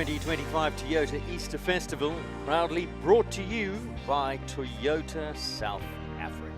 2025 Toyota Easter Festival, proudly brought to you by Toyota South Africa.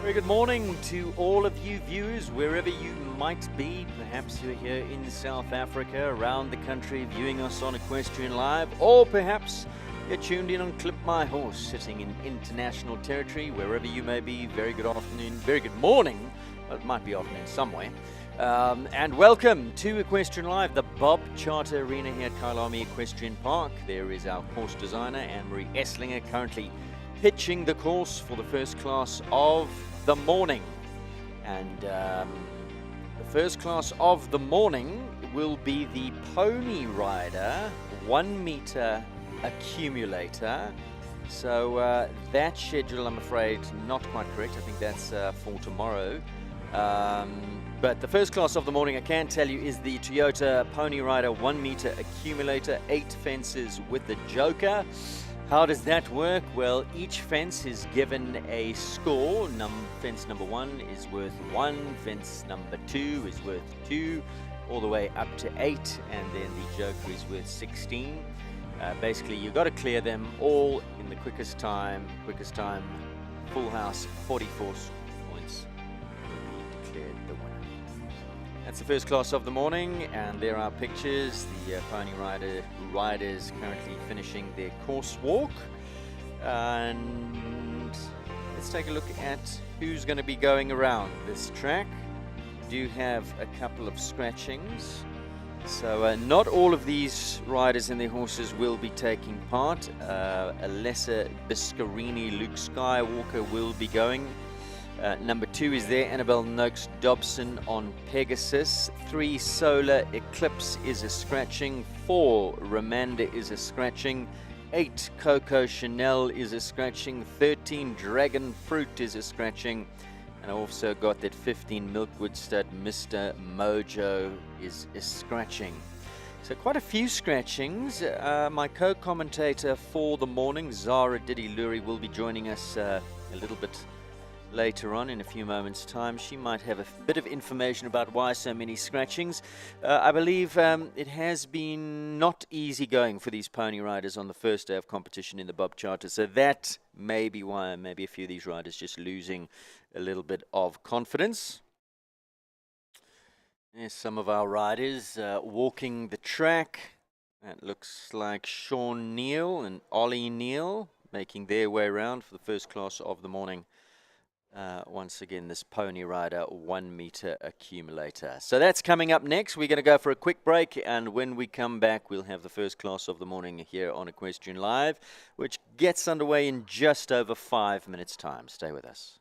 Very good morning to all of you viewers, wherever you might be. Perhaps you're here in South Africa, around the country, viewing us on Equitation Live, or perhaps you're tuned in on Clip My Horse, sitting in international territory, wherever you may be. Very good afternoon, very good morning. Well, it might be afternoon somewhere. And welcome to Equestrian Live, the Bob Charter Arena here at Kyalami Equestrian Park. There is our course designer, Anne-Marie Esslinger, currently pitching the course for the first class of the morning. And the first class of the morning will be the Pony Rider 1 meter Accumulator. So that schedule, I'm afraid, not quite correct. I think that's for tomorrow. But the first class of the morning, I can tell you, is the Toyota Pony Rider 1 meter Accumulator, 8 fences with the Joker. How does that work? Well, each fence is given a score. Fence number 1 is worth 1, fence number 2 is worth 2, all the way up to 8, and then the Joker is worth 16. Basically, you've got to clear them all in the quickest time. Full house, 44 points will be declared the winner. That's the first class of the morning, and there are pictures. The Pony riders currently finishing their course walk. And let's take a look at who's going to be going around this track. We do have a couple of scratchings. So not all of these riders and their horses will be taking part. Alessa Biscarini, Luke Skywalker will be going. Number 2 is there, Annabelle Noakes Dobson on Pegasus. 3, Solar Eclipse is a scratching. 4, Ramanda is a scratching. 8, Coco Chanel is a scratching. 13, Dragon Fruit is a scratching. And I also got that 15 Milkwood Stud Mr. Mojo is scratching. So quite a few scratchings. My co-commentator for the morning, Zara Didi-Luri, will be joining us a little bit later on in a few moments' time. She might have a bit of information about why so many scratchings. I believe it has been not easy going for these pony riders on the first day of competition in the Bob Charter. So that may be why maybe a few of these riders just losing a little bit of confidence. There's some of our riders walking the track. That looks like Sean Neal and Ollie Neal making their way around for the first class of the morning. Once again, this Pony Rider 1 meter Accumulator. So that's coming up next. We're going to go for a quick break, and when we come back, we'll have the first class of the morning here on Equestrian Live, which gets underway in just over 5 minutes' time. Stay with us.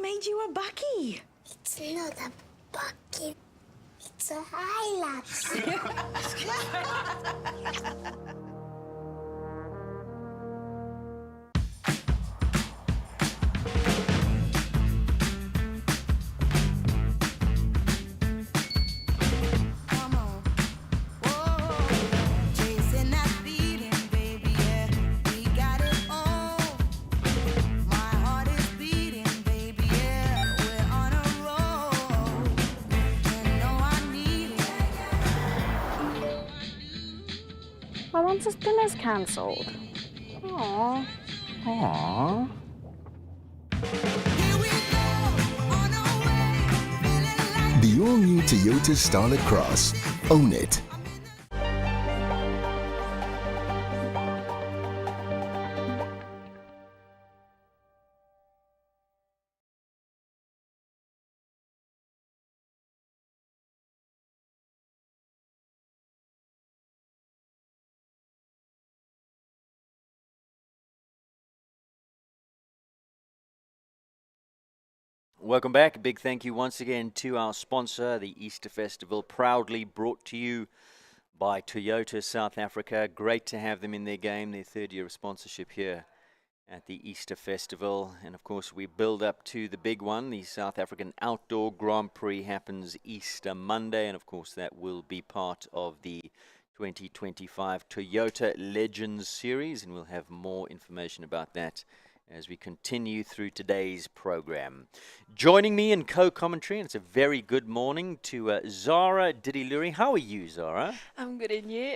Made you a bucky. It's not a bucky. It's a Hilux. My mum's dinner's cancelled. Aww. Aww. The all-new Toyota Starlet Cross. Own it. Welcome back. A big thank you once again to our sponsor, the Easter Festival, proudly brought to you by Toyota South Africa. Great to have them in their game, their third year of sponsorship here at the Easter Festival. And of course, we build up to the big one. The South African Outdoor Grand Prix happens Easter Monday, and of course, that will be part of the 2025 Toyota Legends Series, and we'll have more information about that as we continue through today's program. Joining me in co-commentary, and it's a very good morning, to Zara Didiluri. How are you, Zara? I'm good, and you?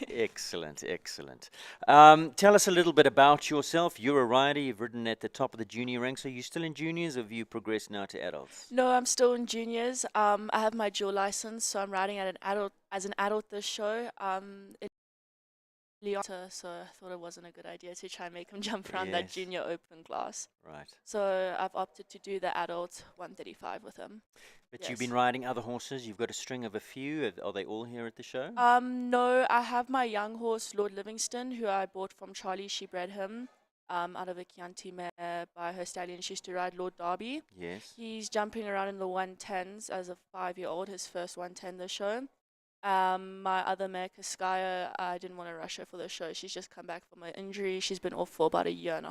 Excellent, excellent. Tell us a little bit about yourself. You're a rider. You've ridden at the top of the junior ranks. Are you still in juniors, or have you progressed now to adults? No, I'm still in juniors. I have my dual license, so I'm riding as an adult this show. So I thought it wasn't a good idea to try and make him jump around that junior open class. Right. So I've opted to do the adult 135 with him. But you've been riding other horses. You've got a string of a few. Are they all here at the show? No, I have my young horse, Lord Livingston, who I bought from Charlie. She bred him out of a Chianti mare by her stallion. She used to ride Lord Derby. Yes. He's jumping around in the 110s as a 5-year-old, his first 110 this show. My other mare, Kaskaya, I didn't want to rush her for the show. She's just come back from an injury. She's been off for about 1.5 years.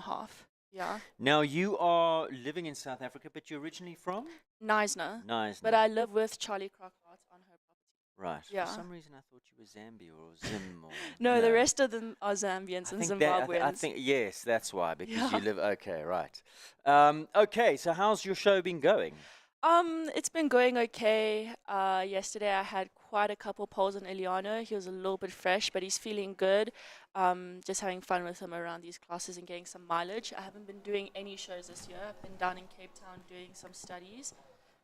Yeah. Now, you are living in South Africa, but you're originally from? Neisner. Nice. But I live with Charlie Crockart on her property. Right. Yeah. For some reason, I thought you were Zambia or Zim. Or, No, the rest of them are Zambians and Zimbabweans. I think, yes, that's why, because you live, okay, right. Okay, so how's your show been going? It's been going okay. Yesterday I had quite a couple poles on Eliano. He was a little bit fresh, but he's feeling good. Just having fun with him around these classes and getting some mileage. I haven't been doing any shows this year. I've been down in Cape Town doing some studies,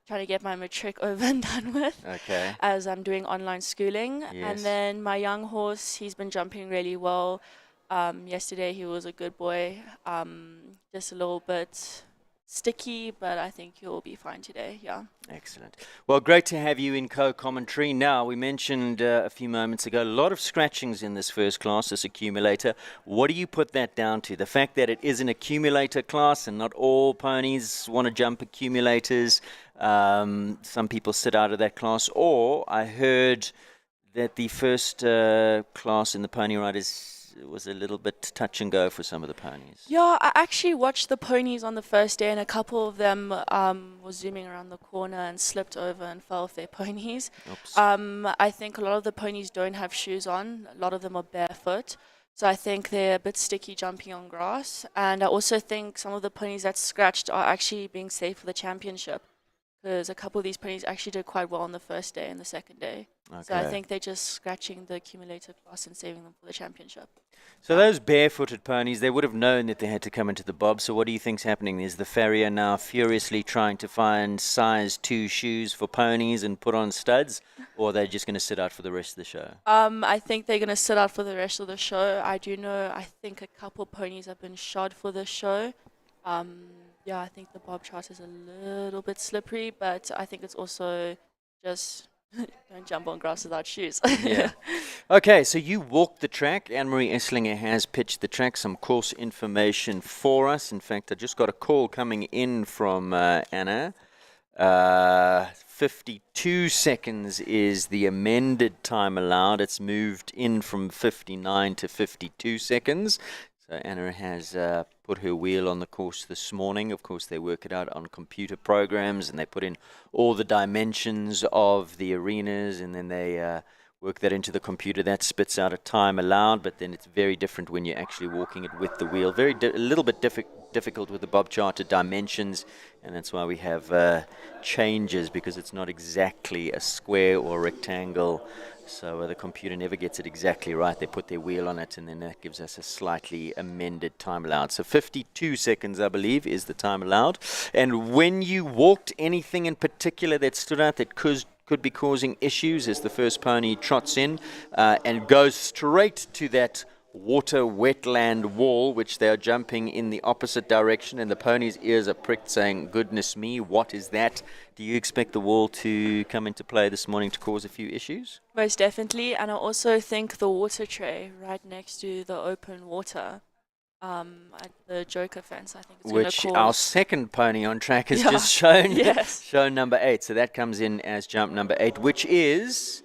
trying to get my matric over and done with. Okay. As I'm doing online schooling. Yes. And then my young horse, he's been jumping really well. Yesterday he was a good boy. Just a little bit sticky, but I think he'll be fine today. Yeah. Excellent. Well, great to have you in co-commentary. Now, we mentioned a few moments ago, a lot of scratchings in this first class, this accumulator. What do you put that down to? The fact that it is an accumulator class and not all ponies want to jump accumulators. Some people sit out of that class. Or I heard that the first class in the pony riders was a little bit touch and go for some of the ponies. Yeah, I actually watched the ponies on the first day, and a couple of them were zooming around the corner and slipped over and fell off their ponies. Oops. I think a lot of the ponies don't have shoes on. A lot of them are barefoot. So I think they're a bit sticky jumping on grass. And I also think some of the ponies that scratched are actually being saved for the championship, because a couple of these ponies actually did quite well on the first day and the second day. Okay. So I think they're just scratching the accumulator class and saving them for the championship. So those barefooted ponies, they would have known that they had to come into the bob. So what do you think's happening? Is the farrier now furiously trying to find size 2 shoes for ponies and put on studs? Or are they just going to sit out for the rest of the show? I think they're going to sit out for the rest of the show. I do know, I think a couple ponies have been shod for the show. Yeah, I think the bob chart is a little bit slippery, but I think it's also just don't jump on grass without shoes. Yeah. Okay, so you walked the track. Anne-Marie Esslinger has pitched the track, some course information for us. In fact, I just got a call coming in from Anna. 52 seconds is the amended time allowed. It's moved in from 59 to 52 seconds. So Anna has put her wheel on the course this morning. Of course, they work it out on computer programs, and they put in all the dimensions of the arenas, and then they work that into the computer. That spits out a time allowed, but then it's very different when you're actually walking it with the wheel. A little bit difficult with the bob charted dimensions, and that's why we have changes, because it's not exactly a square or a rectangle. So the computer never gets it exactly right. They put their wheel on it, and then that gives us a slightly amended time allowed. So 52 seconds, I believe, is the time allowed. And when you walked, anything in particular that stood out that could be causing issues as the first pony trots in and goes straight to that water wetland wall, which they are jumping in the opposite direction, and the pony's ears are pricked saying, goodness me, what is that? Do you expect the wall to come into play this morning to cause a few issues? Most definitely, and I also think the water tray right next to the open water at the Joker fence. I think it's Which going to our cause. second pony on track has Yeah. just shown. Yes. Shown number 8. So that comes in as jump number 8, which is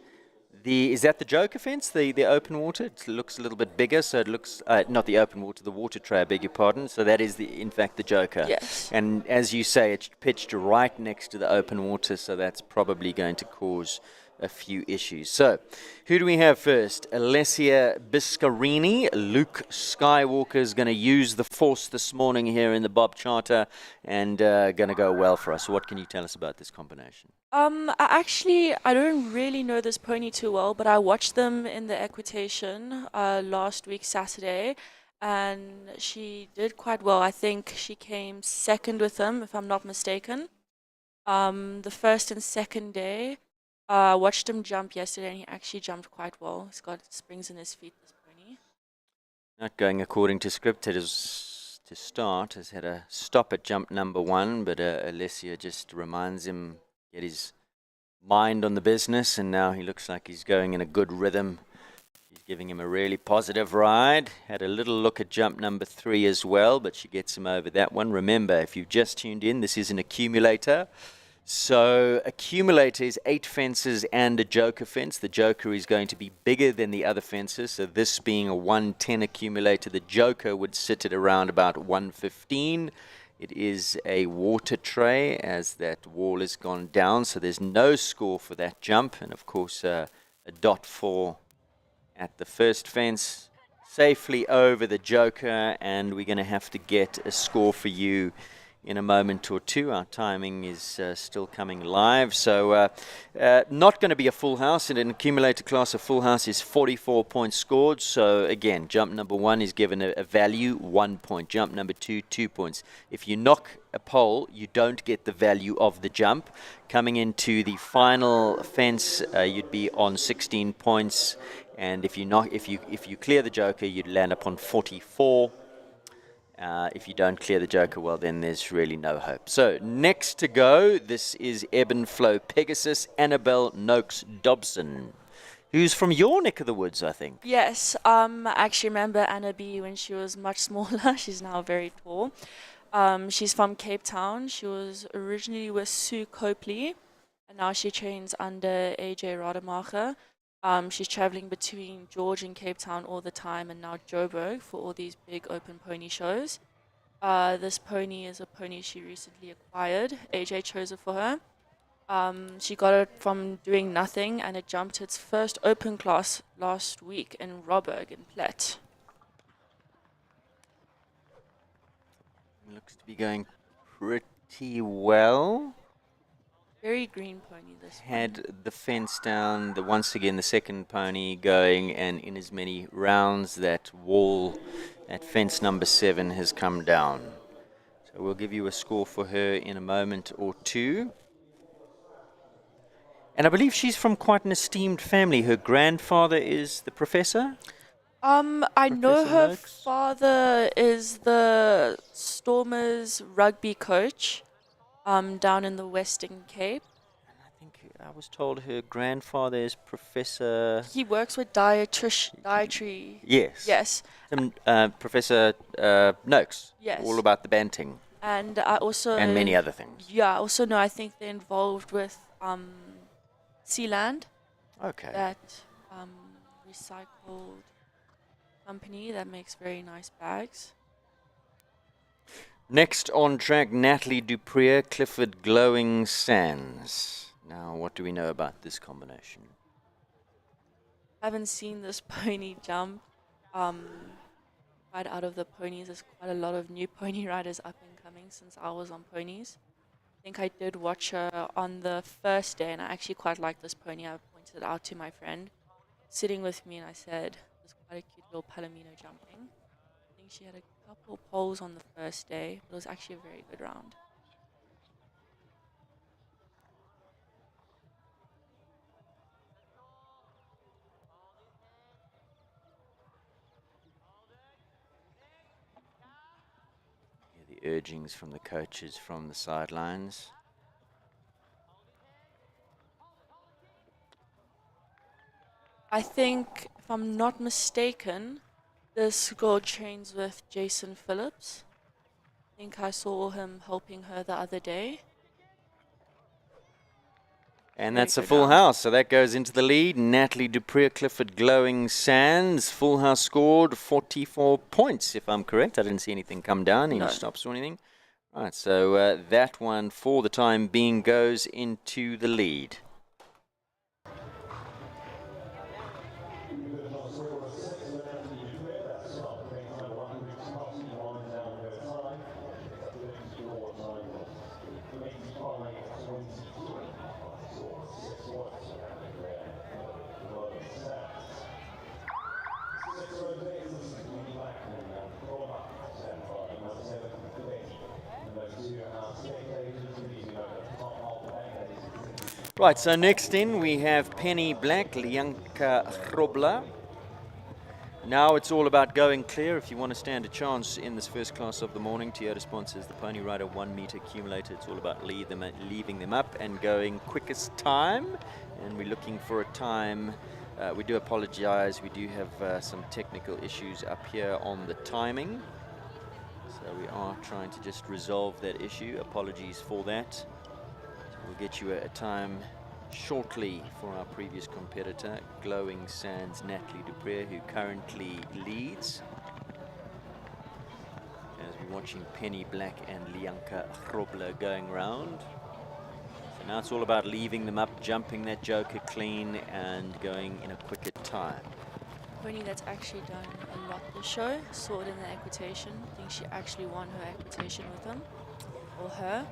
is that the Joker fence, the open water? It looks a little bit bigger, so it looks not the open water, the water tray. I beg your pardon. So that is in fact the Joker. Yes. And as you say, it's pitched right next to the open water, so that's probably going to cause a few issues. So, who do we have first? Alessia Biscarini. Luke Skywalker is going to use the force this morning here in the Bob Charter and going to go well for us. So what can you tell us about this combination? I don't really know this pony too well, but I watched them in the Equitation last week, Saturday, and she did quite well. I think she came second with them, if I'm not mistaken. The first and second day, I watched him jump yesterday, and he actually jumped quite well. He's got springs in his feet, this pony. Not going according to script. It is to start. Has had a stop at jump number 1, but Alessia just reminds him get his mind on the business, and now he looks like he's going in a good rhythm. She's giving him a really positive ride. Had a little look at jump number 3 as well, but she gets him over that one. Remember, if you've just tuned in, this is an accumulator. So accumulator is 8 fences and a joker fence. The joker is going to be bigger than the other fences. So this being a 110 accumulator, the joker would sit at around about 115. It is a water tray as that wall has gone down. So there's no score for that jump. And of course, a dot 4 at the first fence. Safely over the joker. And we're going to have to get a score for you in a moment or two. Our timing is still coming live, so not going to be a full house. In an accumulator class, a full house is 44 points scored. So again, jump number 1 is given a value, 1 point. Jump number 2, 2 points. If you knock a pole, you don't get the value of the jump. Coming into the final fence, you'd be on 16 points, and if you clear the joker, you'd land up on 44. If you don't clear the joker, well, then there's really no hope. So next to go, this is Ebb and Flow Pegasus, Annabelle Noakes Dobson, who's from your neck of the woods, I think. Yes, I actually remember Anna B when she was much smaller. She's now very tall. She's from Cape Town. She was originally with Sue Copley, and now she trains under AJ Rademacher. She's traveling between George and Cape Town all the time, and now Joburg for all these big open pony shows. This pony is a pony she recently acquired. AJ chose it for her. She got it from doing nothing, and it jumped its first open class last week in Robberg in Platt. Looks to be going pretty well. Very green pony, this one. Had the fence down, once again the second pony going, and in as many rounds that wall, that fence number 7 has come down. So we'll give you a score for her in a moment or two. And I believe she's from quite an esteemed family. Her grandfather is the professor? I know Professor her Noakes? father is the Stormers rugby coach, down in the Western Cape. I think I was told her grandfather is Professor... He works with dietary. Yes. Yes. Professor Noakes. Yes. All about the banting And I also. and many other things. Yeah, I also know, I think they're involved with Sealand, Okay. that recycled company that makes very nice bags. Next on track, Natalie Dupree, Clifford Glowing Sands. Now, what do we know about this combination? I haven't seen this pony jump. Quite out of the ponies, there's quite a lot of new pony riders up and coming since I was on ponies. I think I did watch her on the first day, and I actually quite like this pony. I pointed it out to my friend sitting with me, and I said, there's quite a cute little Palomino jumping. I think she had a couple poles on the first day, but it was actually a very good round. The urgings from the coaches from the sidelines. I think, if I'm not mistaken, This girl trains with Jason Phillips. I think I saw him helping her the other day. And Very that's a good full now. house, so that goes into the lead. Natalie Dupree, Clifford Glowing Sands. Full house scored 44 points, if I'm correct. I didn't see anything come down, any No. stops or anything. Right, so that one, for the time being, goes into the lead. Right, so next in we have Penny Black, Lianka Hrobla. Now it's all about going clear. If you want to stand a chance in this first class of the morning, Toyota sponsors the Pony Rider 1 meter accumulator. It's all about leaving them up and going quickest time. And we're looking for a time. We do apologize. We do have some technical issues up here on the timing. So we are trying to just resolve that issue. Apologies for that. So we'll get you a time shortly for our previous competitor, Glowing Sands Natalie Dupree, who currently leads. As we're watching Penny Black and Lianka Hrobla going round. So now it's all about leaving them up, jumping that joker clean and going in a quicker time. Pony that's actually done a lot this show. Saw it in the equitation. I think she actually won her equitation with him, or her.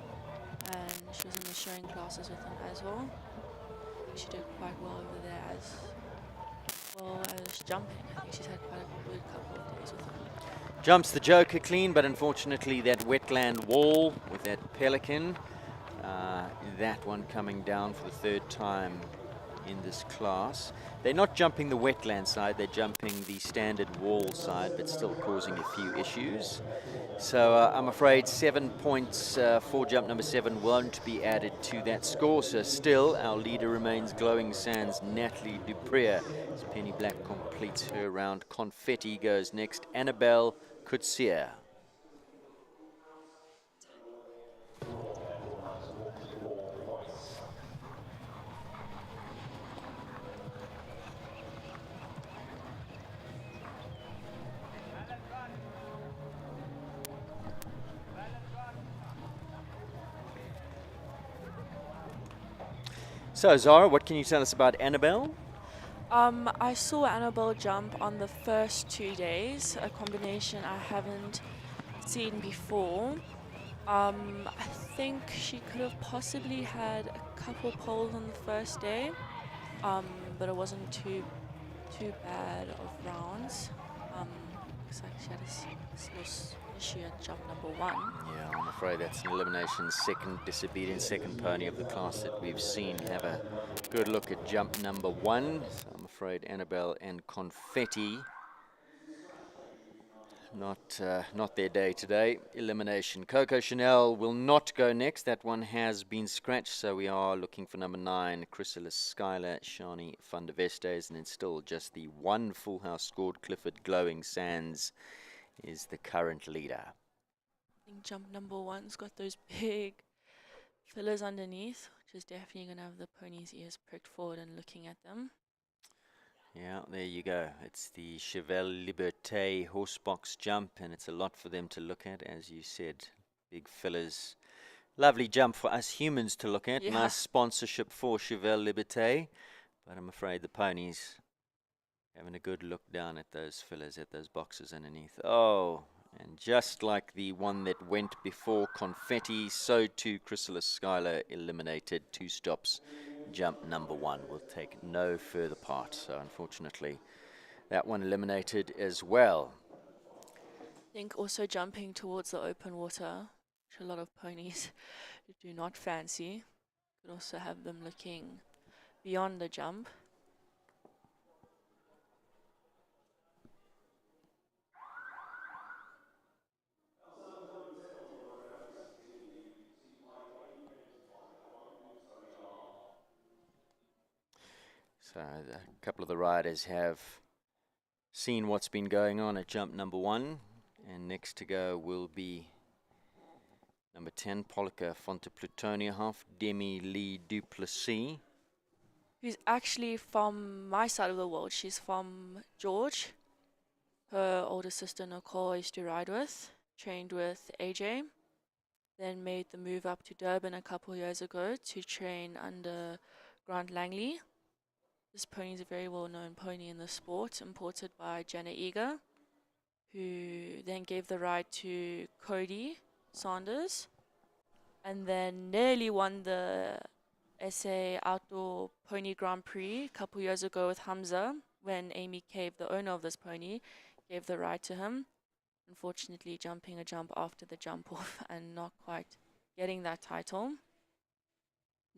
And she was in the showing classes with him as well. She did quite well over there as well as jumping. I think she's had quite a good couple of days with him. Jumps the joker clean, but unfortunately that wetland wall with that pelican, that one coming down for the third time in this class. They're not jumping the wetland side, they're jumping the standard wall side, but still causing a few issues. So I'm afraid 7 points for jump number 7 won't be added to that score. So still our leader remains Glowing Sands Natalie Dupree as Penny Black completes her round. Confetti goes next. Annabelle Kutsia. So Zara, what can you tell us about Annabelle? I saw Annabelle jump on the first 2 days, a combination I haven't seen before. I think she could have possibly had a couple poles on the first day, but it wasn't too bad of rounds. Looks like she had a small issue at jump number 1. Yeah, I'm afraid that's an elimination. Second disobedient, second pony of the class that we've seen have a good look at jump number 1. So I'm afraid Annabelle and Confetti not their day today. Elimination. Coco Chanel will not go next. That one has been scratched, so we are looking for number 9, Chrysalis Skylar, Shani van der Vestes, and then still just the one full house scored. Clifford Glowing Sands is the current leader. I think jump number 1's got those big fillers underneath, which is definitely going to have the pony's ears pricked forward and looking at them. Yeah, there you go. It's the Chevelle Liberté horse box jump, and it's a lot for them to look at, as you said. Big fillers. Lovely jump for us humans to look at. Yeah. Nice sponsorship for Chevelle Liberté, but I'm afraid the ponies having a good look down at those fillers, at those boxes underneath. Oh, and just like the one that went before Confetti, so too Chrysalis Skylar eliminated 2 stops. Jump number 1 will take no further part. So unfortunately, that one eliminated as well. I think also jumping towards the open water, which a lot of ponies do not fancy. Could also have them looking beyond the jump. So a couple of the riders have seen what's been going on at jump number 1. And next to go will be number 10, Polka Fonteplutonia, Demi Lee Duplessis. Who's actually from my side of the world. She's from George. Her older sister Nicole I used to ride with, trained with AJ, then made the move up to Durban a couple years ago to train under Grant Langley. This pony is a very well-known pony in the sport, imported by Jenna Eager, who then gave the ride to Cody Sanders, and then nearly won the SA Outdoor Pony Grand Prix a couple years ago with Hamza, when Amy Cave, the owner of this pony, gave the ride to him. Unfortunately, jumping a jump after the jump off and not quite getting that title.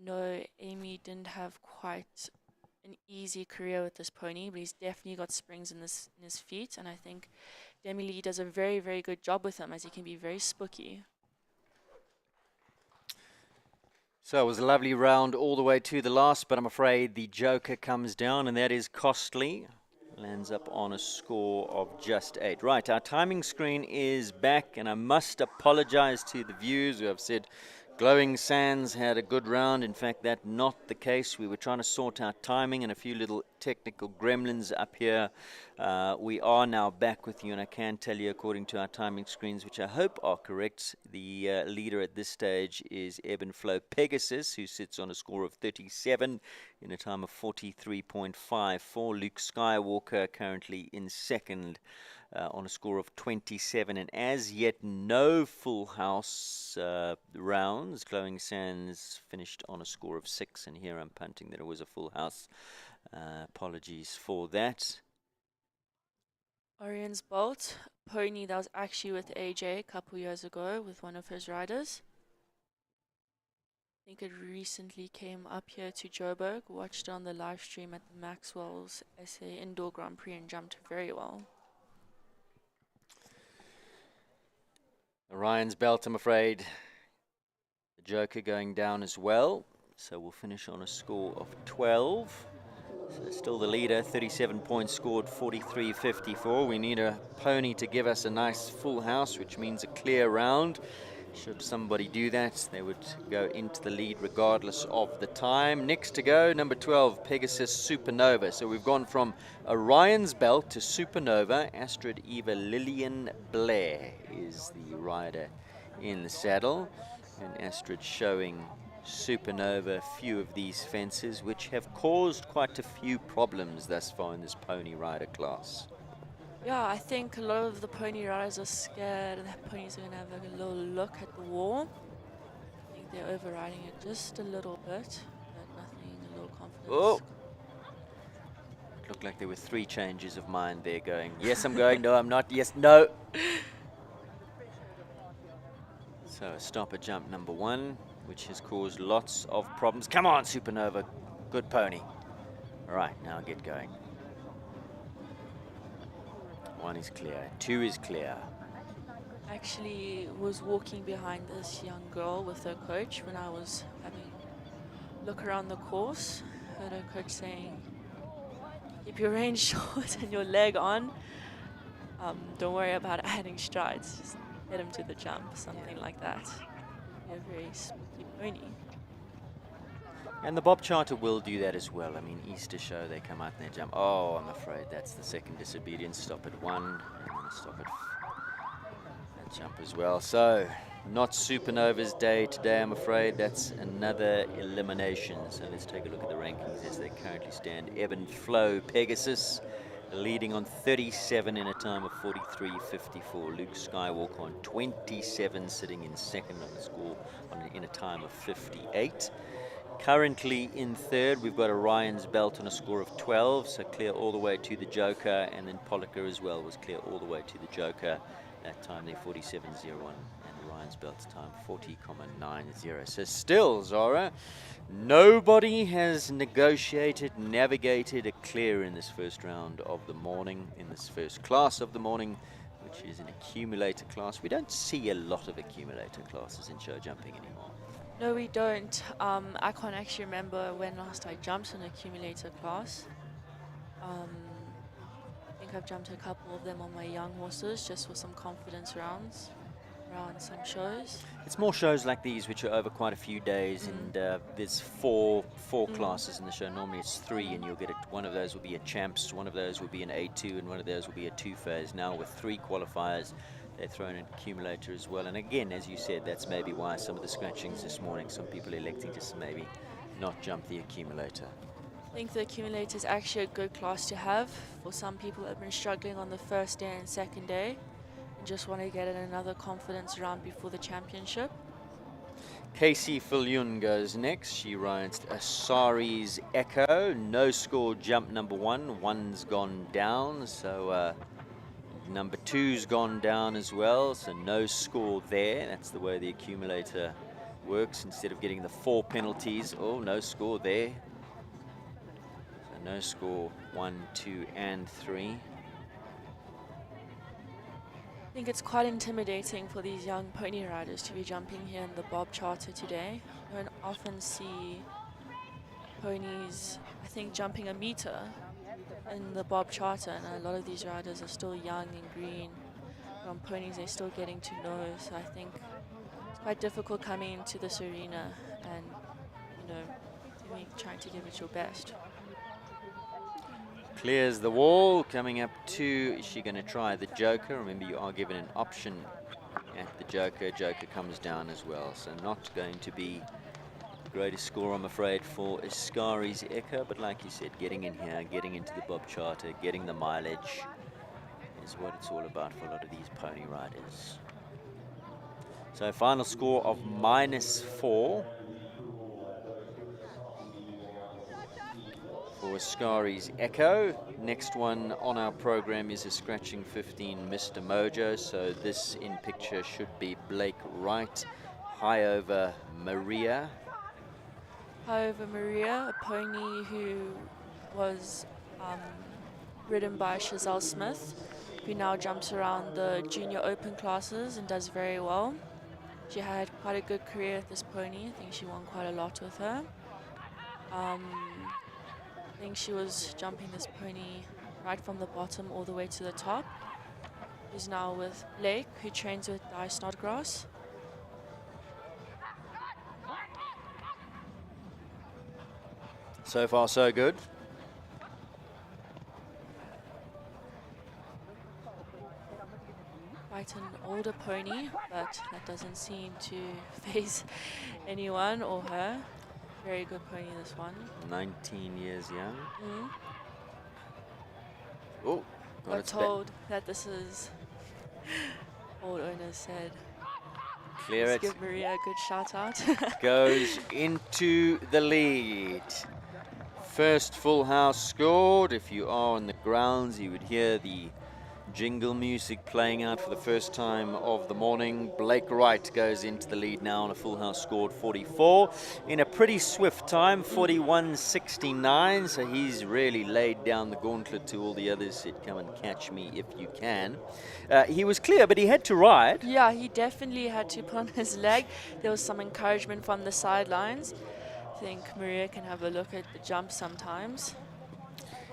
No, Amy didn't have quite an easy career with this pony, but he's definitely got springs in his feet, and I think Demi Lee does a very, very good job with him, as he can be very spooky. So it was a lovely round all the way to the last, but I'm afraid the joker comes down, and that is costly. Lands up on a score of just 8. Right, our timing screen is back, and I must apologize to the viewers who have said Glowing Sands had a good round. In fact, that's not the case. We were trying to sort out timing and a few little technical gremlins up here. We are now back with you, and I can tell you, according to our timing screens, which I hope are correct, the leader at this stage is Ebb and Flow Pegasus, who sits on a score of 37 in a time of 43.54. Luke Skywalker currently in second on a score of 27, and as yet no full house rounds. Glowing Sands finished on a score of 6, and here I'm punting that it was a full house. Apologies for that. Orion's Bolt, pony that was actually with AJ a couple years ago with one of his riders. I think it recently came up here to Joburg, watched it on the live stream at the Maxwell's SA Indoor Grand Prix and jumped very well. Orion's Belt, I'm afraid. The joker going down as well. So we'll finish on a score of 12. So still the leader, 37 points scored, 43.54. We need a pony to give us a nice full house, which means a clear round. Should somebody do that, they would go into the lead regardless of the time. Next to go, number 12, Pegasus Supernova. So we've gone from Orion's Belt to Supernova. Astrid Eva Lillian Blair is the rider in the saddle. And Astrid showing Supernova a few of these fences, which have caused quite a few problems thus far in this pony rider class. Yeah, I think a lot of the pony riders are scared that ponies are going to have like a little look at the wall. I think they're overriding it just a little bit, but nothing, a little confidence. Oh! It looked like there were 3 changes of mind there going, yes, I'm going, no, I'm not, yes, no. So a stop at jump number 1, which has caused lots of problems. Come on, Supernova, good pony. All right, now get going. 1 is clear, 2 is clear. Actually was walking behind this young girl with her coach when I was having a look around the course. Heard her coach saying, keep your rein short and your leg on. Don't worry about adding strides, just head him to the jump, something like that. Be a very spooky pony. And the Bob Charter will do that as well. I mean, Easter show, they come out and they jump. Oh, I'm afraid that's the second disobedience. Stop at 1, and stop at that jump as well. So, not Supernova's day today, I'm afraid. That's another elimination. So let's take a look at the rankings as they currently stand. Ebb and Flow Pegasus leading on 37 in a time of 43.54. Luke Skywalker on 27, sitting in second on the score in a time of 58. Currently in third, we've got Orion's Belt on a score of 12, so clear all the way to the joker, and then Polka as well was clear all the way to the joker. That time there 47.01, and Orion's Belt's time 40.90. So still, Zara, nobody has negotiated, navigated a clear in this first round of the morning, in this first class of the morning, which is an accumulator class. We don't see a lot of accumulator classes in show jumping anymore. No, we don't. I can't actually remember when last I jumped an accumulator class. I think think I've jumped a couple of them on my young horses just for some confidence rounds around some shows. It's more shows like these which are over quite a few days, and there's four classes in the show. Normally it's 3, and you'll get one of those will be a champs, one of those will be an A2, and one of those will be a 2 phase. Now with 3 qualifiers, they throw in an accumulator as well. And again, as you said, that's maybe why some of the scratchings this morning, some people electing to maybe not jump the accumulator. I think the accumulator is actually a good class to have for some people that have been struggling on the first day and second day and just want to get in another confidence round before the championship. Casey Filyun goes next. She rides Asari's Echo. No score jump number 1. 1's gone down, so number 2's gone down as well, so no score there. That's the way the accumulator works. Instead of getting the 4 penalties, no score there. So no score 1, 2, and 3. I think it's quite intimidating for these young pony riders to be jumping here in the Bob Charter today. You don't often see ponies, I think, jumping a meter in the Bob Charter, and a lot of these riders are still young and green. On ponies they're still getting to know, so I think it's quite difficult coming into this arena and, you know, trying to give it your best. Clears the wall, coming up to, is she going to try the Joker? Remember, you are given an option at the Joker. Joker comes down as well, so not going to be the greatest score, I'm afraid, for Asari's Echo, but like you said, getting in here, getting into the Bob Charter, getting the mileage is what it's all about for a lot of these pony riders. So final score of -4 for Asari's Echo. Next one on our program is a scratching 15 Mr. Mojo. So this in picture should be Blake Wright. High over Maria. High over Maria, a pony who was ridden by Chazelle Smith, who now jumps around the junior open classes and does very well. She had quite a good career with this pony. I think she won quite a lot with her. I think she was jumping this pony right from the bottom all the way to the top. She's now with Blake, who trains with Di Snodgrass. So far, so good. Quite an older pony, but that doesn't seem to faze anyone or her. Very good pony, this one. 19 years young. Mm. Oh, Got told that this is, old owners said, clear let's it. give Maria a good shout out. Goes into the lead. First full house scored. If you are on the grounds, you would hear the jingle music playing out for the first time of the morning. Blake Wright goes into the lead now on a full house scored 44 in a pretty swift time, 41.69. So he's really laid down the gauntlet to all the others. Said, come and catch me if you can. He was clear, but he had to ride. Yeah, he definitely had to put on his leg. There was some encouragement from the sidelines. I think Maria can have a look at the jump sometimes.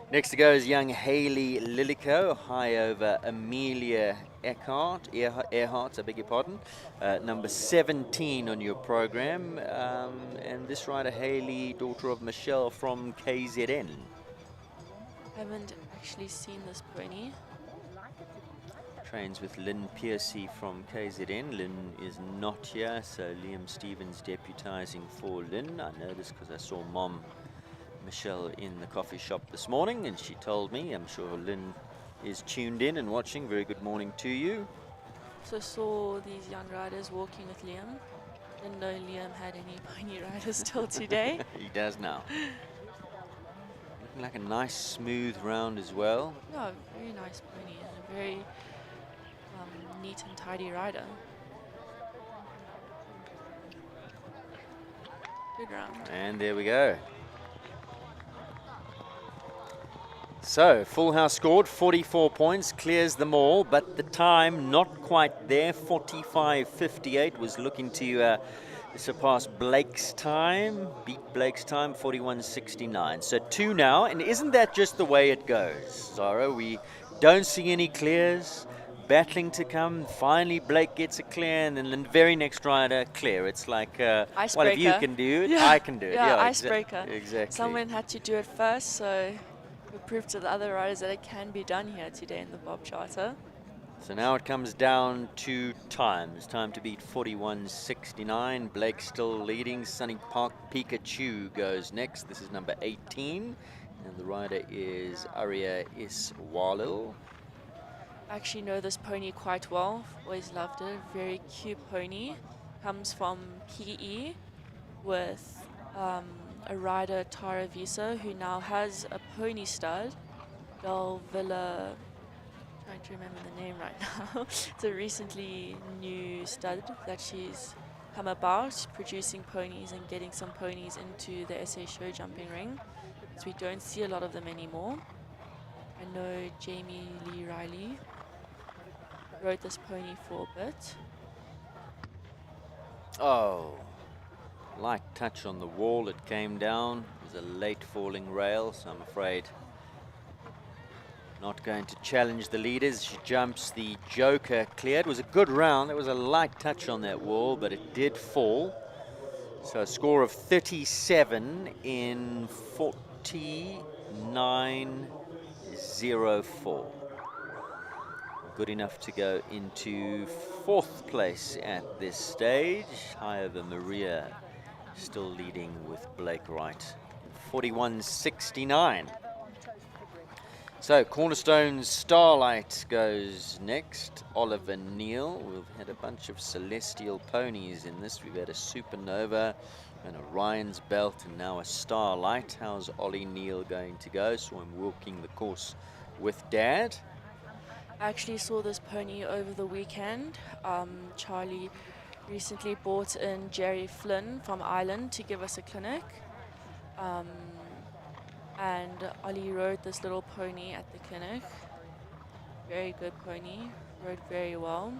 Next to go is young Hayley Lilico, high over Amelia Earhart, I beg your pardon. Number 17 on your program. And this rider, Hayley, daughter of Michelle from KZN. Haven't actually seen this pony. Trains with Lynn Piercy from KZN. Lynn is not here, so Liam Stevens deputizing for Lynn. I know this because I saw Mom Michelle in the coffee shop this morning, and she told me. I'm sure Lynn is tuned in and watching. Very good morning to you. So saw these young riders walking with Liam. Didn't know Liam had any pony riders till today. He does now. Looking like a nice smooth round as well. Yeah, very nice pony and a very neat and tidy rider. Good round. And there we go. So, full house scored, 44 points, clears them all, but the time not quite there, 45.58, was looking to surpass Blake's time, beat Blake's time, 41.69. So 2 now, and isn't that just the way it goes, Zara? We Don't see any clears. Battling to come. Finally, Blake gets a clear, and then the very next rider, clear. It's like, well, if you Icebreaker. can do it, Yeah. I can do it. Yeah, Yeah, icebreaker. exactly. Someone had to do it first, so we proved to the other riders that it can be done here today in the Bob Charter. So now it comes down to times. Time to beat 41.69. Blake still leading. Sunny Park Pikachu goes next. This is number 18. And the rider is Arya Iswalil. I actually know this pony quite well. Always loved it. Very cute pony. Comes from PE with a rider, Tara Visa, who now has a pony stud. Del Villa, trying to remember the name right now. It's a recently new stud that she's come about, producing ponies and getting some ponies into the SA show jumping ring. So we don't see a lot of them anymore. I know Jamie Lee Riley rode this pony for a bit. Oh, light touch on the wall. It came down. It was a late falling rail, so I'm afraid not going to challenge the leaders. She jumps the Joker clear. It was a good round. There was a light touch on that wall, but it did fall. So a score of 37 in 49.04. Good enough to go into 4th place at this stage. However, Maria still leading with Blake Wright. 41.69. So Cornerstone's Starlight goes next. Oliver Neal. We've had a bunch of celestial ponies in this. We've had a Supernova and a Ryan's Belt and now a Starlight. How's Ollie Neal going to go? So I'm walking the course with Dad. I actually saw this pony over the weekend. Charlie recently brought in Jerry Flynn from Ireland to give us a clinic. And Ollie rode this little pony at the clinic. Very good pony, rode very well.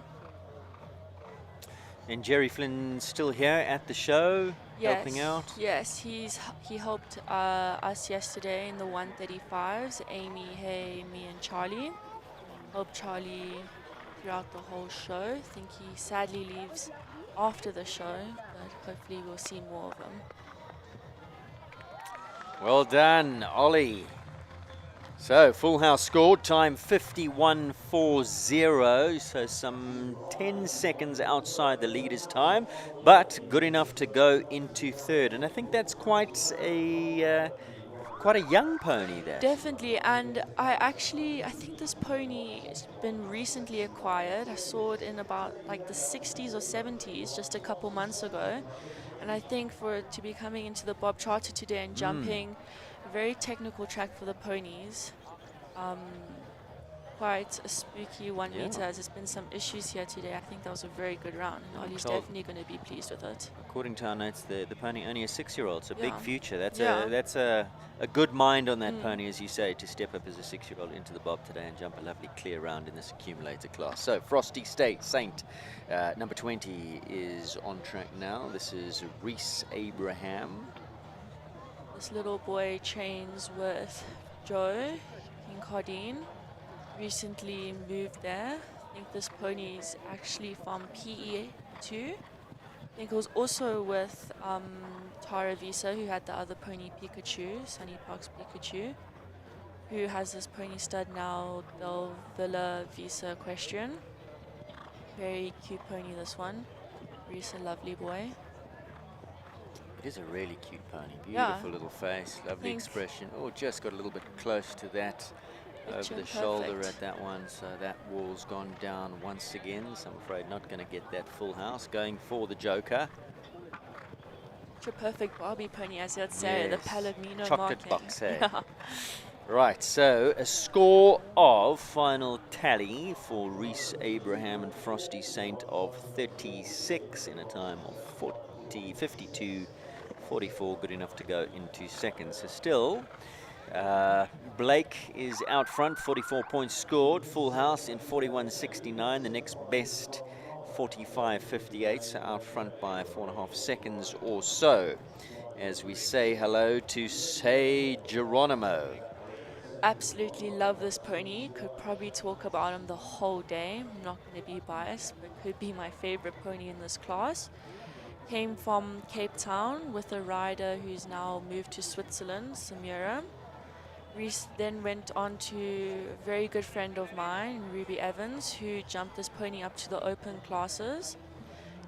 And Jerry Flynn's still here at the show, helping out? Yes, he helped us yesterday in the 135s, Amy, Hay, me and Charlie. Helped Charlie throughout the whole show. I think he sadly leaves after the show, but hopefully we'll see more of him. Well done, Ollie. So, full house scored, time 51.40, so some 10 seconds outside the leader's time, but good enough to go into 3rd. And I think that's quite a young pony there. Definitely, and I think this pony has been recently acquired. I saw it in about like the 60s or 70s just a couple months ago. And I think for it to be coming into the Bob Charter today and jumping, a very technical track for the ponies. Quite a spooky 1 meter, as there's been some issues here today. I think that was a very good round, and Ollie's definitely going to be pleased with it. According to our notes, the pony only a 6-year-old, so big future. That's Yeah. a good mind on that pony, as you say, to step up as a 6-year-old into the Bob today and jump a lovely clear round in this accumulator class. So Frosty State Saint, number 20, is on track now. This is Reese Abraham. This little boy trains with Joe in Cardine. Recently moved there. I think this pony is actually from PE too. I think it was also with Tara Visa, who had the other pony Pikachu, Sunny Park's Pikachu, who has this pony stud now, Del Villa Visa Question. Very cute pony, this one. Reese, a lovely boy. It is a really cute pony. Beautiful little face, lovely expression. Oh, just got a little bit close to that over the shoulder at that one, so that wall's gone down once again, so I'm afraid not going to get that full house. Going for the Joker. It's a perfect Barbie pony, as I'd say, the Palomino chocolate marking. box, eh? Right, so a score of final tally for Reese Abraham and Frosty Saint of 36 in a time of 52.44, good enough to go into 2nd. So still, Blake is out front, 44 points scored, full house in 41.69. The next best 45.58, so out front by 4.5 seconds or so. As we say hello to Say Geronimo. Absolutely love this pony. Could probably talk about him the whole day. I'm not going to be biased, but could be my favorite pony in this class. Came from Cape Town with a rider who's now moved to Switzerland, Samira. Then went on to a very good friend of mine, Ruby Evans, who jumped this pony up to the open classes.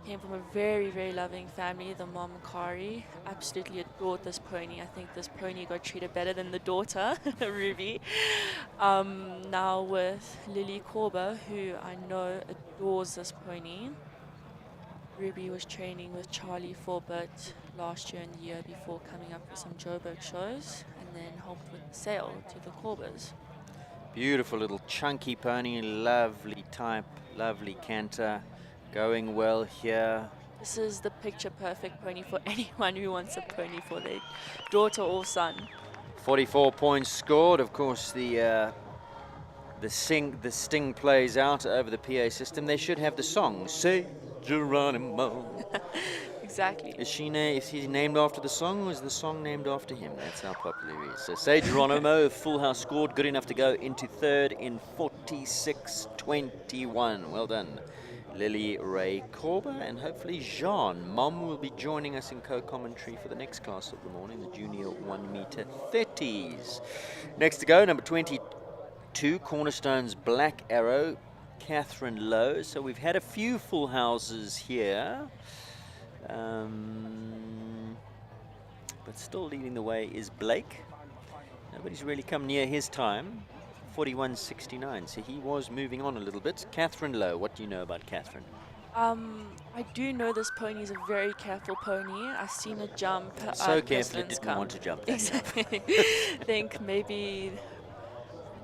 Came from a very, very loving family, the mom, Kari. Absolutely adored this pony. I think this pony got treated better than the daughter, Ruby. Now with Lily Korber, who I know adores this pony. Ruby was training with Charlie for a bit last year and the year before coming up with some Joburg shows, and then helped with the sale to the Korbers. Beautiful little chunky pony, lovely type, lovely canter, going well here. This is the picture perfect pony for anyone who wants a pony for their daughter or son. 44 points scored. Of course, the sting plays out over the PA system. They should have the song, Say Geronimo. Exactly. Is he named after the song, or is the song named after him? That's how popular he is. So Say Geronimo, full house scored, good enough to go into third in 46.21. Well done, Lily Ray Korber, and hopefully Jean. Mom will be joining us in co-commentary for the next class of the morning, the junior 1 meter 30s. Next to go, number 22, Cornerstone's Black Arrow, Catherine Lowe. So we've had a few full houses here. But still leading the way is Blake. Nobody's really come near his time, 41.69, so he was moving on a little bit. Catherine Lowe, what do you know about Catherine? I do know this pony is a very careful pony. I've seen it jump. So careful it didn't want to jump. Exactly.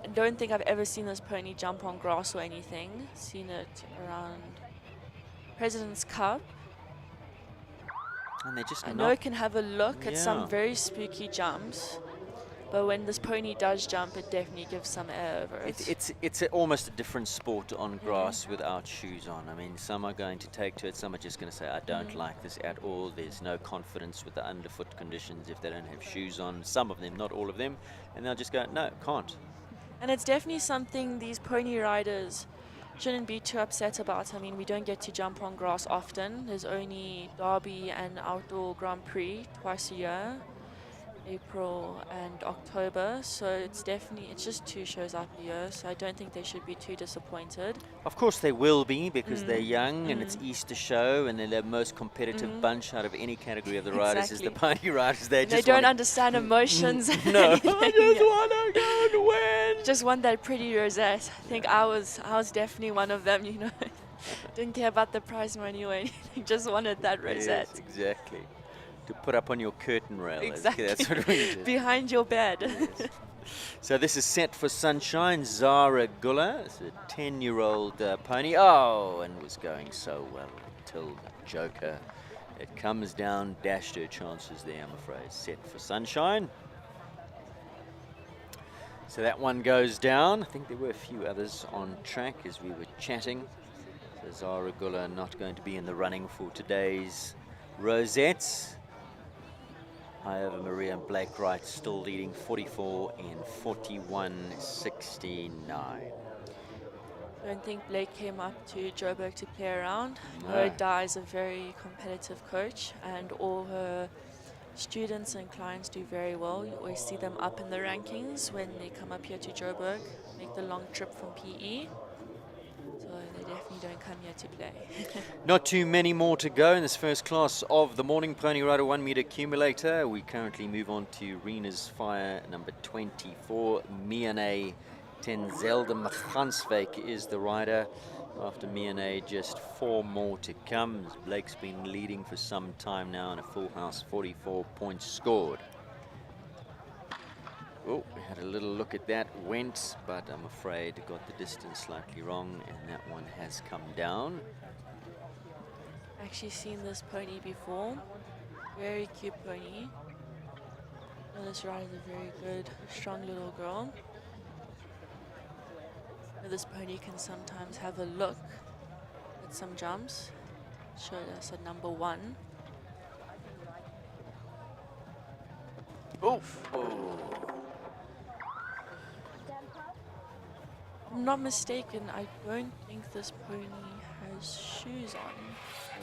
I don't think I've ever seen this pony jump on grass or anything. Seen it around President's Cup. And they just I know it can have a look at some very spooky jumps, but when this pony does jump, it definitely gives some air over it. It's almost a different sport on grass without shoes on. I mean, some are going to take to it, some are just going to say, I don't like this at all. There's no confidence with the underfoot conditions if they don't have shoes on. Some of them, not all of them, and they'll just go, no, can't. And it's definitely something these pony riders shouldn't be too upset about. I mean, we don't get to jump on grass often. There's only Derby and Outdoor Grand Prix twice a year, April and October. So it's just 2 shows out the year. So I don't think they should be too disappointed. Of course they will be, because they're young and it's Easter show, and they're the most competitive bunch out of any category of the riders is the pony riders. They don't understand emotions. No, I just want to go and win. Just want that pretty rosette. I think I was definitely one of them, you know. Didn't care about the prize money or anything. Just wanted that rosette. Yes, exactly. To put up on your curtain rail. Exactly. That's what we did. Behind your bed. Yes. So this is Set for Sunshine, Zara Gulla. It's a 10-year-old pony. Oh, and was going so well until the Joker. It comes down, dashed her chances there, I'm afraid. Set for Sunshine. So that one goes down. I think there were a few others on track as we were chatting. So Zara Gulla not going to be in the running for today's Rosettes. However, Maria and Blake Wright still leading 44 in 41.69. I don't think Blake came up to Joburg to play around. No. Her Di is a very competitive coach, and all her students and clients do very well. You always see them up in the rankings when they come up here to Joburg, make the long trip from PE. So they definitely don't come here to play. Not too many more to go in this first class of the morning. Pony Rider 1 meter accumulator. We currently move on to Rena's Fire number 24. Miane Tenzelde Maganswijk is the rider. After Miane, just 4 more to come. Blake's been leading for some time now in a full house, 44 points scored. Oh, we had a little look at that, went, but I'm afraid got the distance slightly wrong, and that one has come down. Actually seen this pony before. Very cute pony. And this rider is a very good, strong little girl. Now this pony can sometimes have a look at some jumps. Showed us at number 1. Oh, oh. I'm not mistaken, I don't think this pony has shoes on.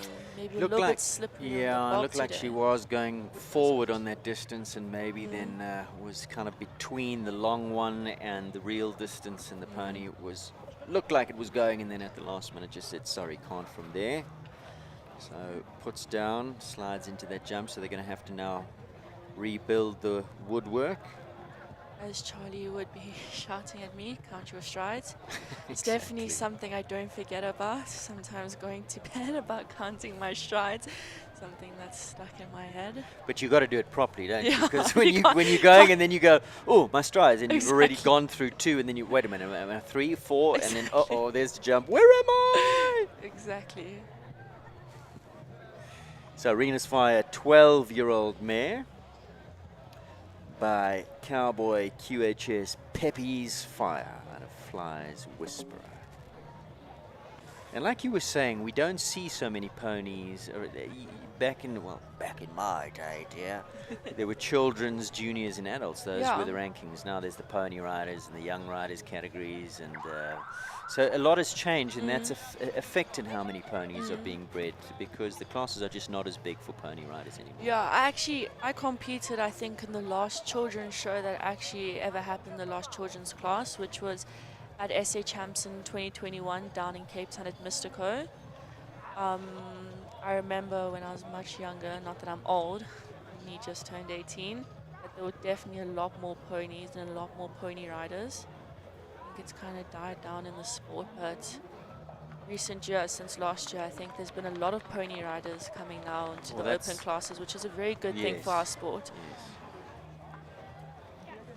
So maybe a Looked little like, bit slippery on the yeah, bog looked like she today. was going forward on that distance and maybe then was kind of between the long one and the real distance, and the pony was looked like it was going, and then at the last minute just said sorry, can't from there. So puts down, slides into that jump, so they're going to have to now rebuild the woodwork. As Charlie would be shouting at me, count your strides. It's definitely something I don't forget about. Sometimes going to bed about counting my strides, something that's stuck in my head. But you got to do it properly, don't you? Yeah, Because you when you're going and then you go, oh, my strides, and you've already Exactly. gone through 2, and then you wait a minute, am I 3, 4, and then Exactly. uh-oh, there's the jump. Where am I? Exactly. So Rena's Fire, 12-year-old mare by Cowboy QHS Pepe's Fire out of Fly's Whisperer. And like you were saying, we don't see so many ponies. Back in my day, dear, there were children's, juniors, and adults. Those Yeah. were the rankings. Now there's the pony riders and the young riders categories, and so a lot has changed, and that's affected how many ponies are being bred, because the classes are just not as big for pony riders anymore. Yeah, I competed, I think, in the last children's show that actually ever happened, the last children's class, which was at SA Champs in 2021 down in Cape Town at Mystico. I remember when I was much younger, not that I'm old, me just turned 18, but there were definitely a lot more ponies and a lot more pony riders. I think it's kind of died down in the sport, but recent years, since last year, I think there's been a lot of pony riders coming now into Well, the open that's- classes, which is a very good thing for our sport. Yes.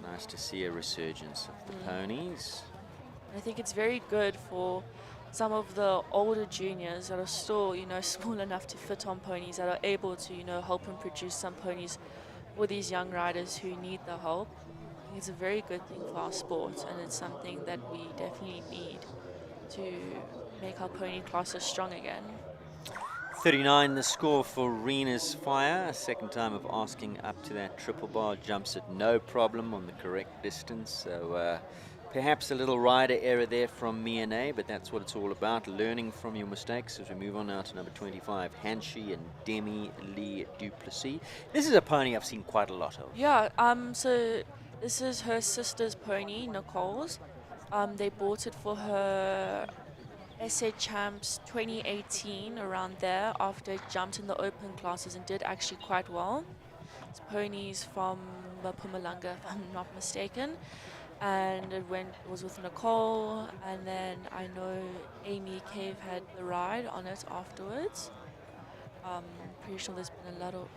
Nice to see a resurgence of the ponies. I think it's very good for some of the older juniors that are still, small enough to fit on ponies, that are able to, help and produce some ponies for these young riders who need the help. I think it's a very good thing for our sport, and it's something that we definitely need to make our pony classes strong again. 39 the score for Rena's Fire. Second time of asking up to that triple bar. Jumps it no problem on the correct distance. So perhaps a little rider error there from Mia, but that's what it's all about, learning from your mistakes. As we move on now to number 25, Hanshi and Demi Lee Duplessis. This is a pony I've seen quite a lot of. Yeah, so this is her sister's pony, Nicole's. They bought it for her SA Champs 2018, around there, after it jumped in the open classes and did actually quite well. This pony's from Mpumalanga, if I'm not mistaken. And it was with Nicole, and then I know Amy Cave had the ride on it afterwards. Pretty sure there's been a lot of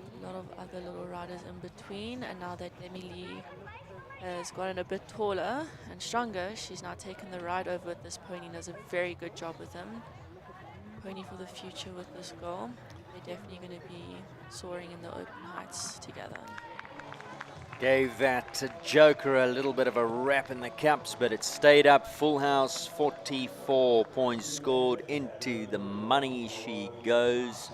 other little riders in between, and now that Emily has gotten a bit taller and stronger, she's now taken the ride over with this pony and does a very good job with him. Pony for the future with this girl. They're definitely going to be soaring in the open heights together. Gave that Joker a little bit of a wrap in the cups, but it stayed up. Full house, 44 points scored. Into the money she goes.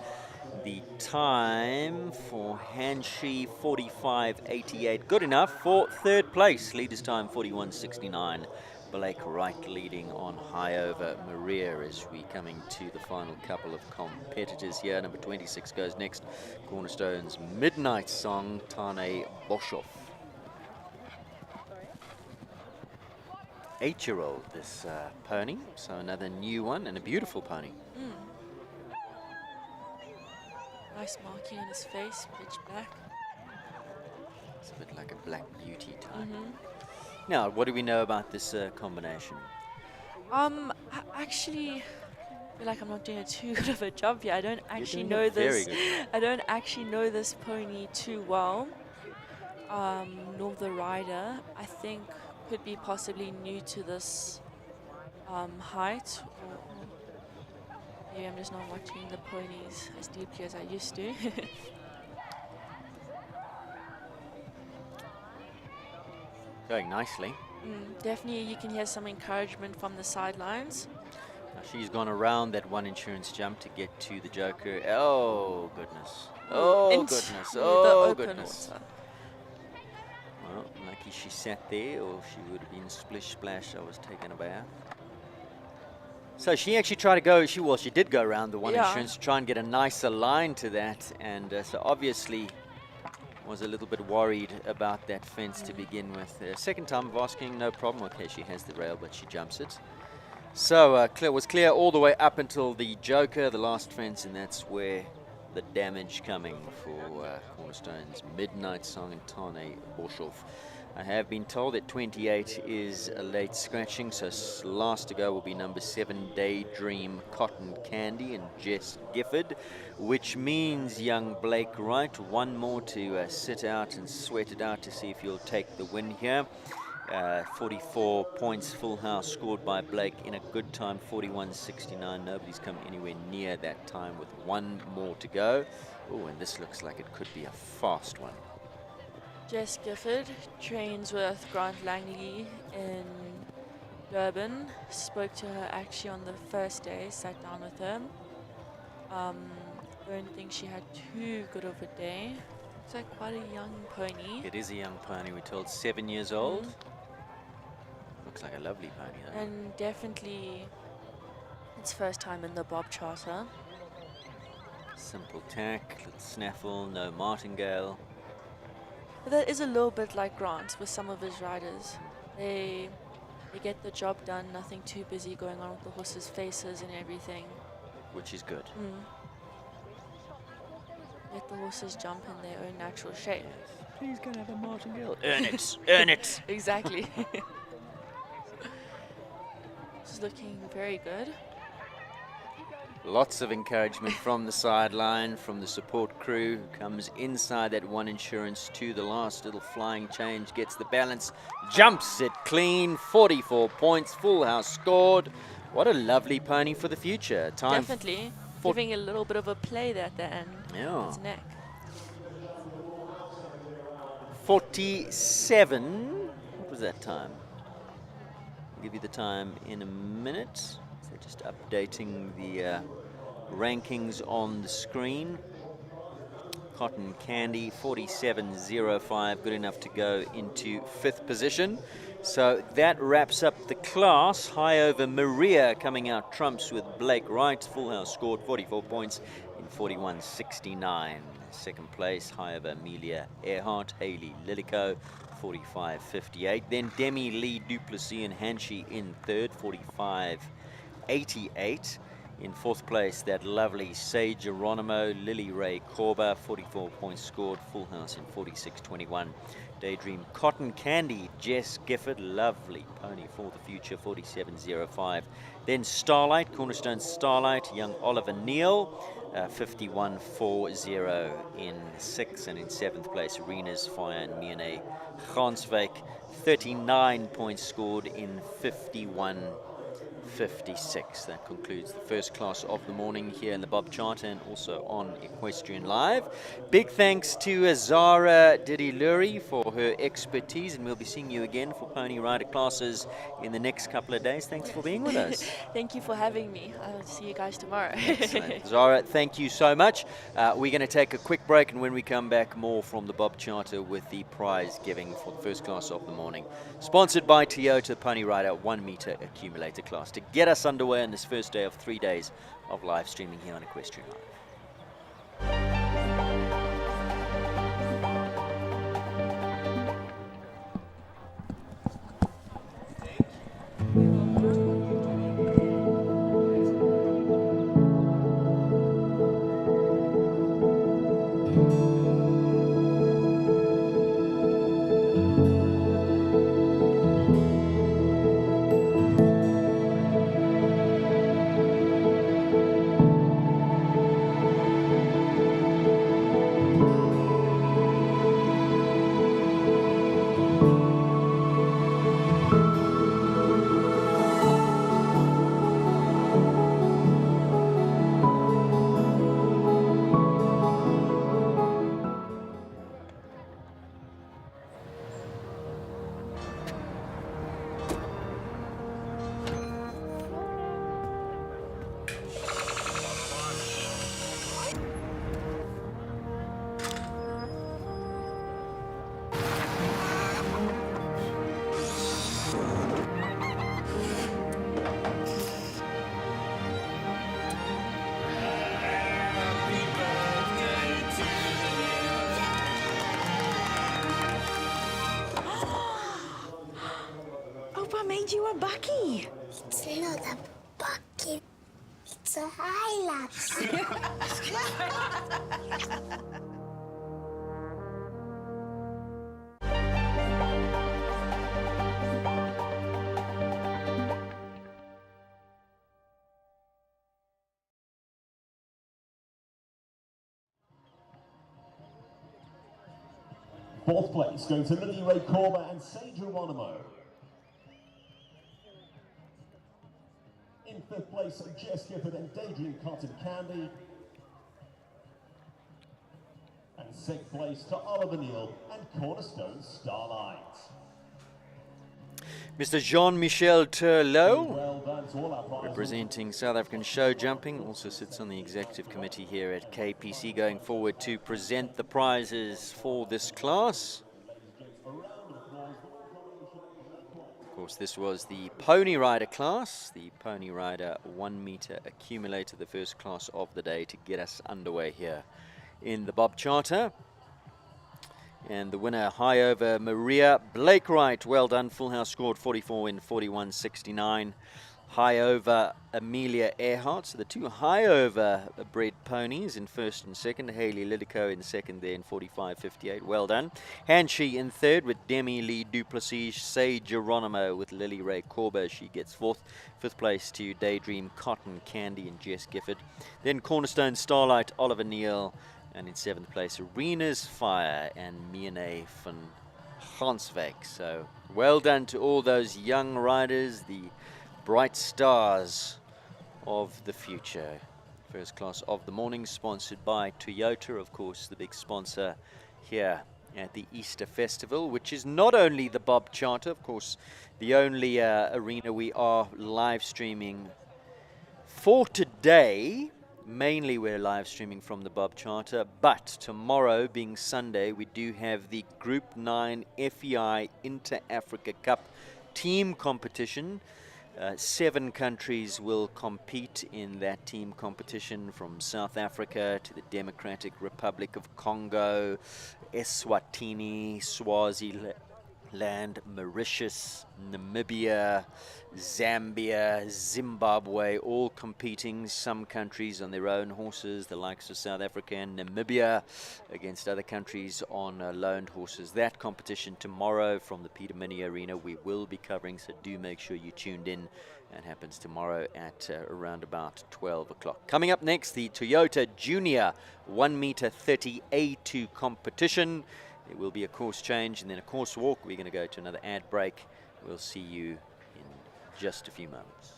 The time for Hanshi, 45.88. Good enough for third place. Leaders time, 41.69. Blake Wright leading on high over Maria as we coming to the final couple of competitors here. Number 26 goes next. Cornerstone's Midnight Song, Tane Boshoff. 8-year-old, this pony, so another new one and a beautiful pony. Nice marking on his face, pitch black. It's a bit like a Black Beauty type. Now, what do we know about this combination? Actually, I feel like I'm not doing too good of a job here. I don't actually doing know a very this. good I don't actually know this pony too well. Nor the rider. I think could be possibly new to this height. Or maybe I'm just not watching the ponies as deeply as I used to. Going nicely. Definitely, you can hear some encouragement from the sidelines. Now she's gone around that one insurance jump to get to the Joker. Oh, goodness. Oh, Into goodness. the Oh, open goodness. water. Well, lucky she sat there, or she would have been splish splash. I was taking a bath. So she actually tried to go, she did go around the one Yeah. insurance to try and get a nicer line to that, and so obviously was a little bit worried about that fence to begin with. Second time of asking, no problem. Okay, she has the rail, but she jumps it. So was clear all the way up until the Joker, the last fence, and that's where the damage coming for Cornerstone's Midnight Song and Tane Boshoff. I have been told that 28 is a late scratching, so last to go will be number 7, Daydream Cotton Candy and Jess Gifford, which means young Blake Wright, one more to sit out and sweat it out to see if he'll take the win here. 44 points, full house scored by Blake in a good time, 41.69. Nobody's come anywhere near that time with one more to go. Oh, and this looks like it could be a fast one. Jess Gifford trains with Grant Langley in Durban. Spoke to her actually on the first day, sat down with her. Don't think she had too good of a day. Looks like quite a young pony. It is a young pony, we're told 7 years old. Looks like a lovely pony though. And definitely its first time in the Bob Charter. Simple tack, little snaffle, no martingale. But that is a little bit like Grant with some of his riders. They get the job done, nothing too busy going on with the horses' faces and everything. Which is good. Let the horses jump in their own natural shape. Please go have a martingale. Earn it, earn it. Exactly. This is looking very good. Lots of encouragement from the sideline, from the support crew, who comes inside that one insurance to the last little flying change, gets the balance, jumps it clean, 44 points, full house scored. What a lovely pony for the future. Time Definitely. Giving a little bit of a play there at the end. Yeah. Its neck. 47. What was that time? I'll give you the time in a minute. So just updating the rankings on the screen. Cotton Candy 47.05, good enough to go into 5th position. So that wraps up the class. High Over Maria coming out trumps with Blake Wright. Full house scored 44 points in 41.69. Second place, High Over Amelia Earhart, Haley Lilico, 45.58. Then Demi Lee Duplessis and Hanshi in third, 45.88. In 4th place, that lovely Say Geronimo, Lily Ray Corba, 44 points scored, full house in 46.21. Daydream Cotton Candy, Jess Gifford, lovely pony for the future, 47.05. Then Starlight, Cornerstone Starlight, young Oliver Neal, 51.40 in 6th. And in 7th place, Arenas Fire and Miane Ganswijk, 39 points scored in 51.56. That concludes the first class of the morning here in the Bob Charter and also on Equestrian Live. Big thanks to Zara Didiluri for her expertise, and we'll be seeing you again for pony rider classes in the next couple of days. Thanks for being with us. Thank you for having me. I'll see you guys tomorrow. Excellent. Zara, thank you so much. We're going to take a quick break, and when we come back, more from the Bob Charter with the prize giving for the first class of the morning. Sponsored by Toyota Pony Rider 1 meter accumulator class. To get us underway on this first day of 3 days of live streaming here on Equestrian Live. made you a bakkie? It's not a bucket. It's a Hilux. Fourth place going to Lily Ray Corber and Sage Geronimo. In fifth place, Jess Gifford and Daydream Cotton Candy. And sixth place to Oliver Neal and Cornerstone Starlight. Mr. Jean-Michel Turlot, Well done to all our prizes. representing South African show jumping, also sits on the executive committee here at KPC, going forward to present the prizes for this class. Of course, this was the Pony Rider class, the Pony Rider 1 meter accumulator, the first class of the day to get us underway here in the Bob Charter. And the winner, high over Maria Blakewright. Well done. Full House scored 44 in 41.69. High over Amelia Earhart. So the two high over bred ponies in first and second. Hayley Lidico in second there in 45.58. Well done. Hanshi in third with Demi Lee Duplessis. Say Geronimo with Lily Ray Corber. She gets fourth. Fifth place to Daydream Cotton Candy and Jess Gifford. Then Cornerstone Starlight, Oliver Neal. And in seventh place, Arena's Fire and Miene van Ganswijk. So well done to all those young riders, the bright stars of the future. First class of the morning, sponsored by Toyota, of course, the big sponsor here at the Easter Festival, which is not only the Bob Charter, of course, the only arena we are live streaming for today. Mainly we're live streaming from the Bob Charter, but tomorrow being Sunday, we do have the Group 9 FEI Inter-Africa Cup team competition. 7 countries will compete in that team competition, from South Africa to the Democratic Republic of Congo, Eswatini, Swaziland, Mauritius, Namibia, Zambia, Zimbabwe, all competing, some countries on their own horses, the likes of South Africa and Namibia against other countries on loaned horses. That competition tomorrow from the Peter Mini Arena we will be covering, so do make sure you tuned in. That happens tomorrow at around about 12 o'clock. Coming up next, the Toyota Junior 1 meter 30 A2 competition. There will be a course change and then a course walk. We're going to go to another ad break. We'll see you in just a few moments.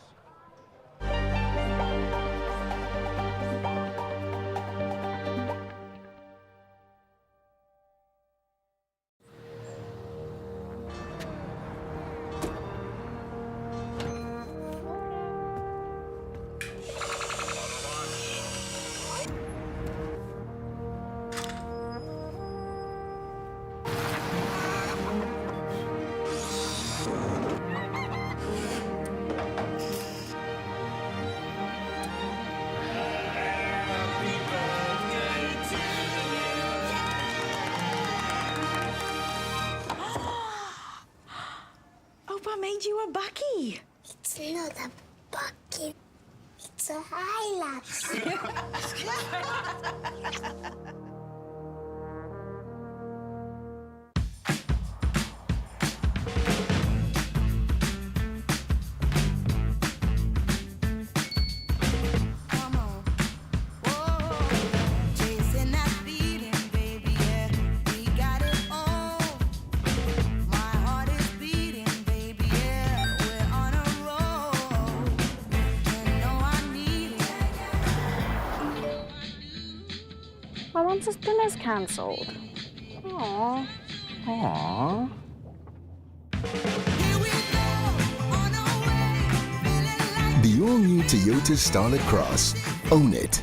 Opa made you a bakkie. It's not a bucket. It's a Hilux. My once dinner's cancelled. Aww. Aww. The all-new Toyota Starlet Cross. Own it.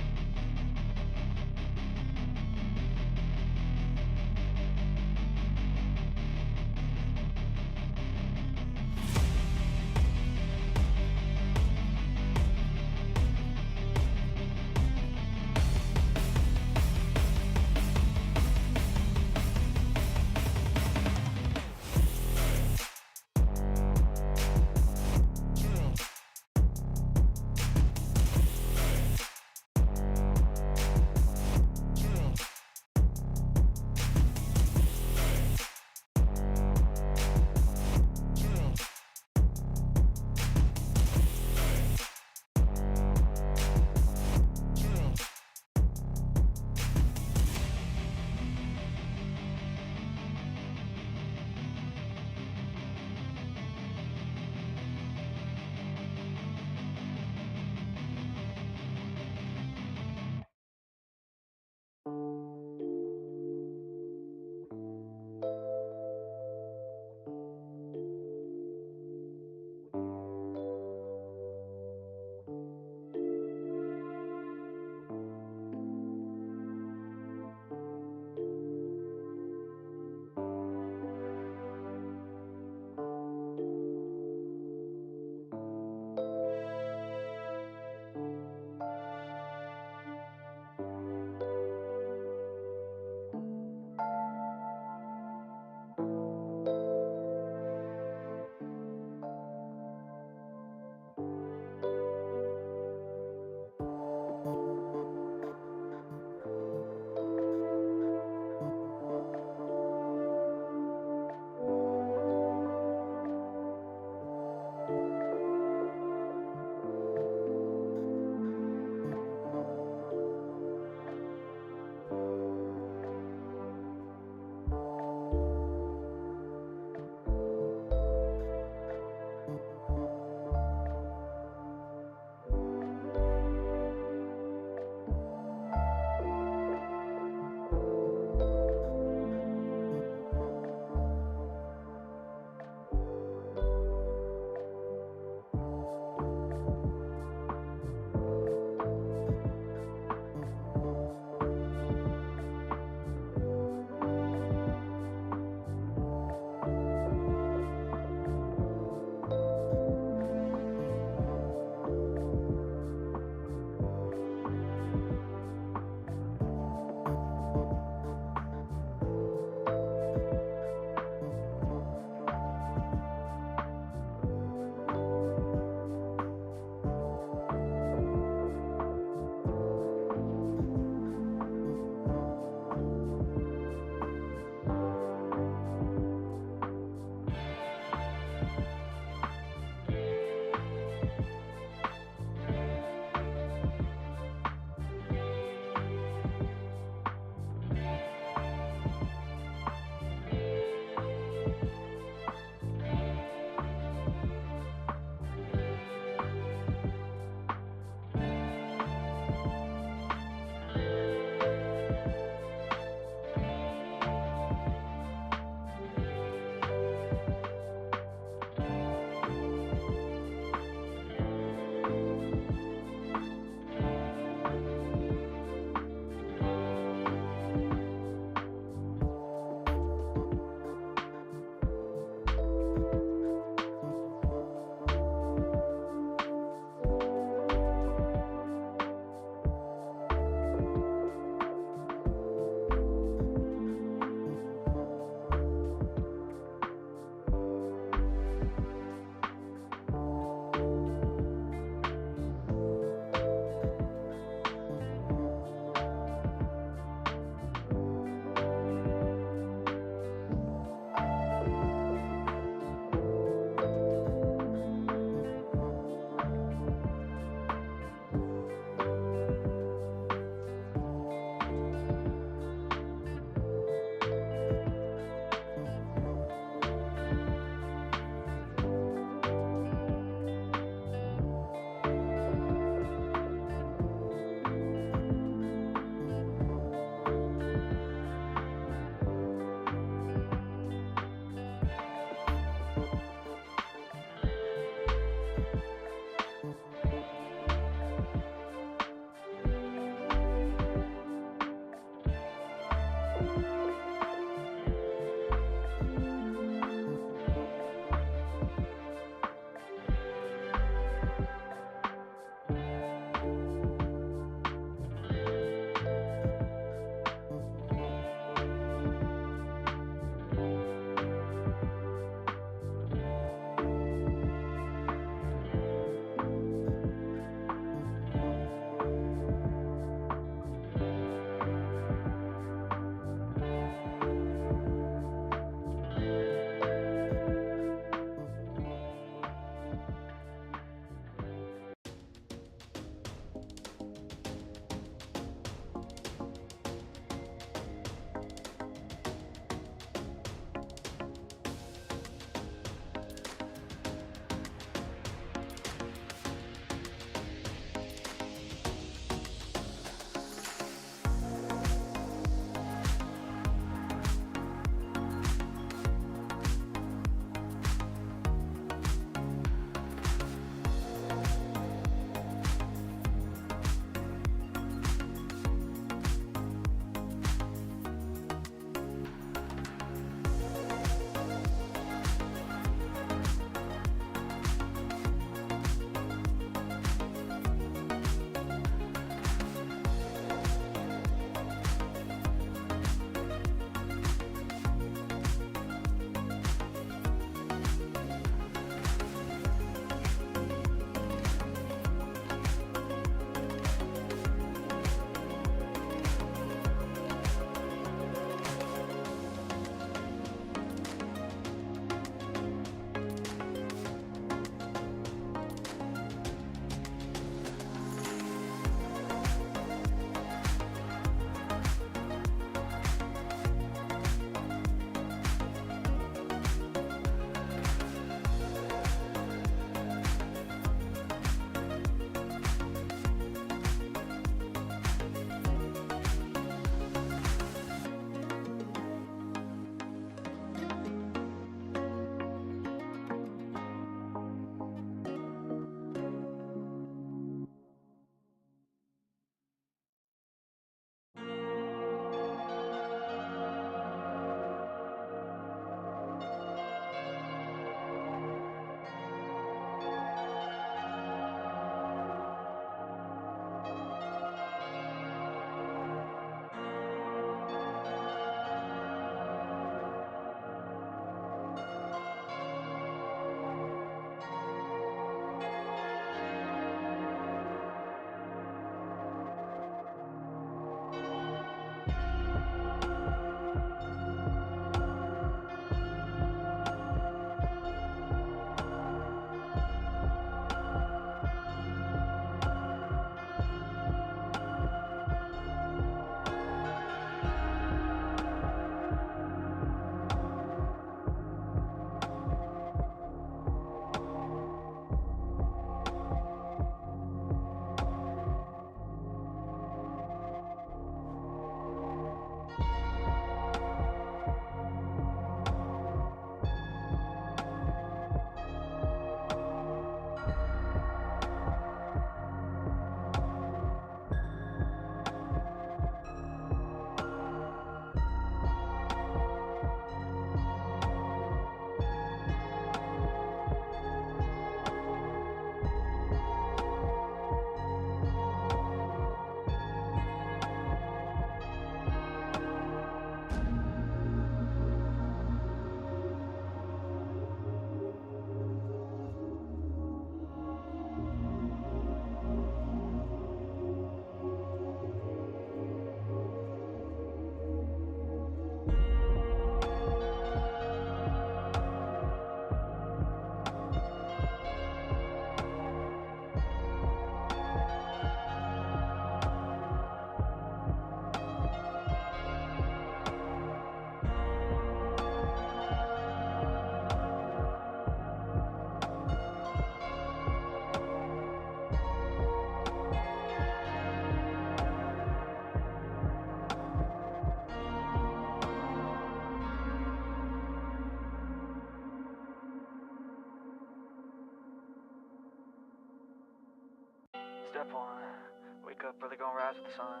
Wake up, really gonna rise with the sun.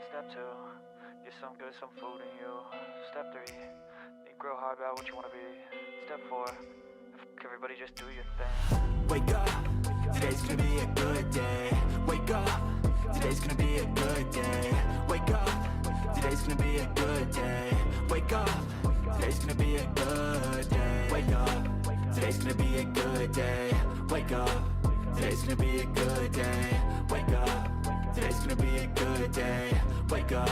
Step 2, get some good, some food in you. Step 3, think real hard about what you wanna be. Step 4, everybody just do your thing. Wake up, today's gonna be a good day. Wake up, today's gonna be a good day. Wake up, today's gonna be a good day. Wake up, today's gonna be a good day. Wake up, today's gonna be a good day. Wake up, today's gonna be a good day. Wake up, today's gonna be a good day. Wake up,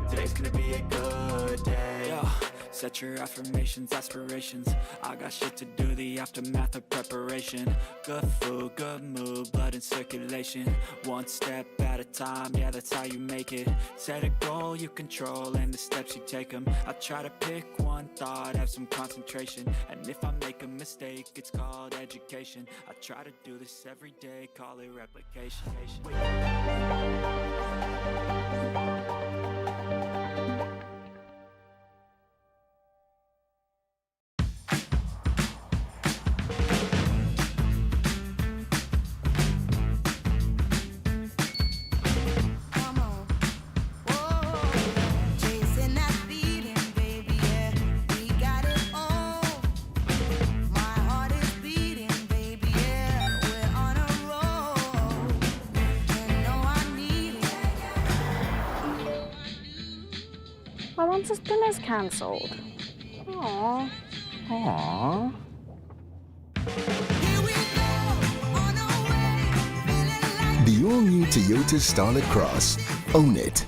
today's gonna be a good day. Yo, set your affirmations, aspirations. I got shit to do, the aftermath of preparation. Good food, good mood, blood in circulation. One step at a time, yeah, that's how you make it. Set a goal you control and the steps you take them. I try to pick one thought, have some concentration. And if I make a mistake, it's called education. I try to do this every day, call it replication. Come on, whoa, chasing that feeling, baby, yeah, we got it all. My heart is beating, baby, yeah, we're on a roll. You know I need it. My Monster's dinner's cancelled. Aww. Aww. Here we go, on our way, feeling like The all-new Toyota Starlet Cross. Own it.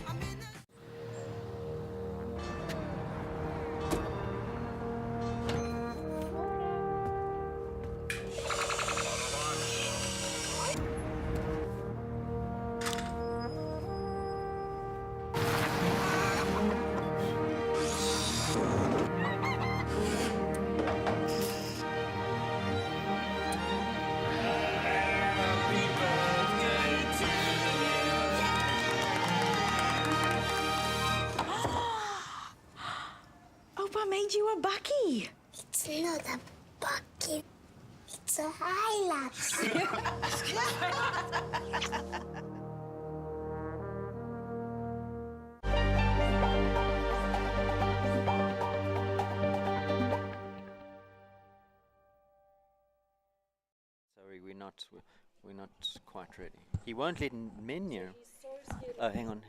Opa made you a bucky. It's not a bucket. It's a Hilux. Sorry, we're not quite ready. He won't let men near. Oh, hang on.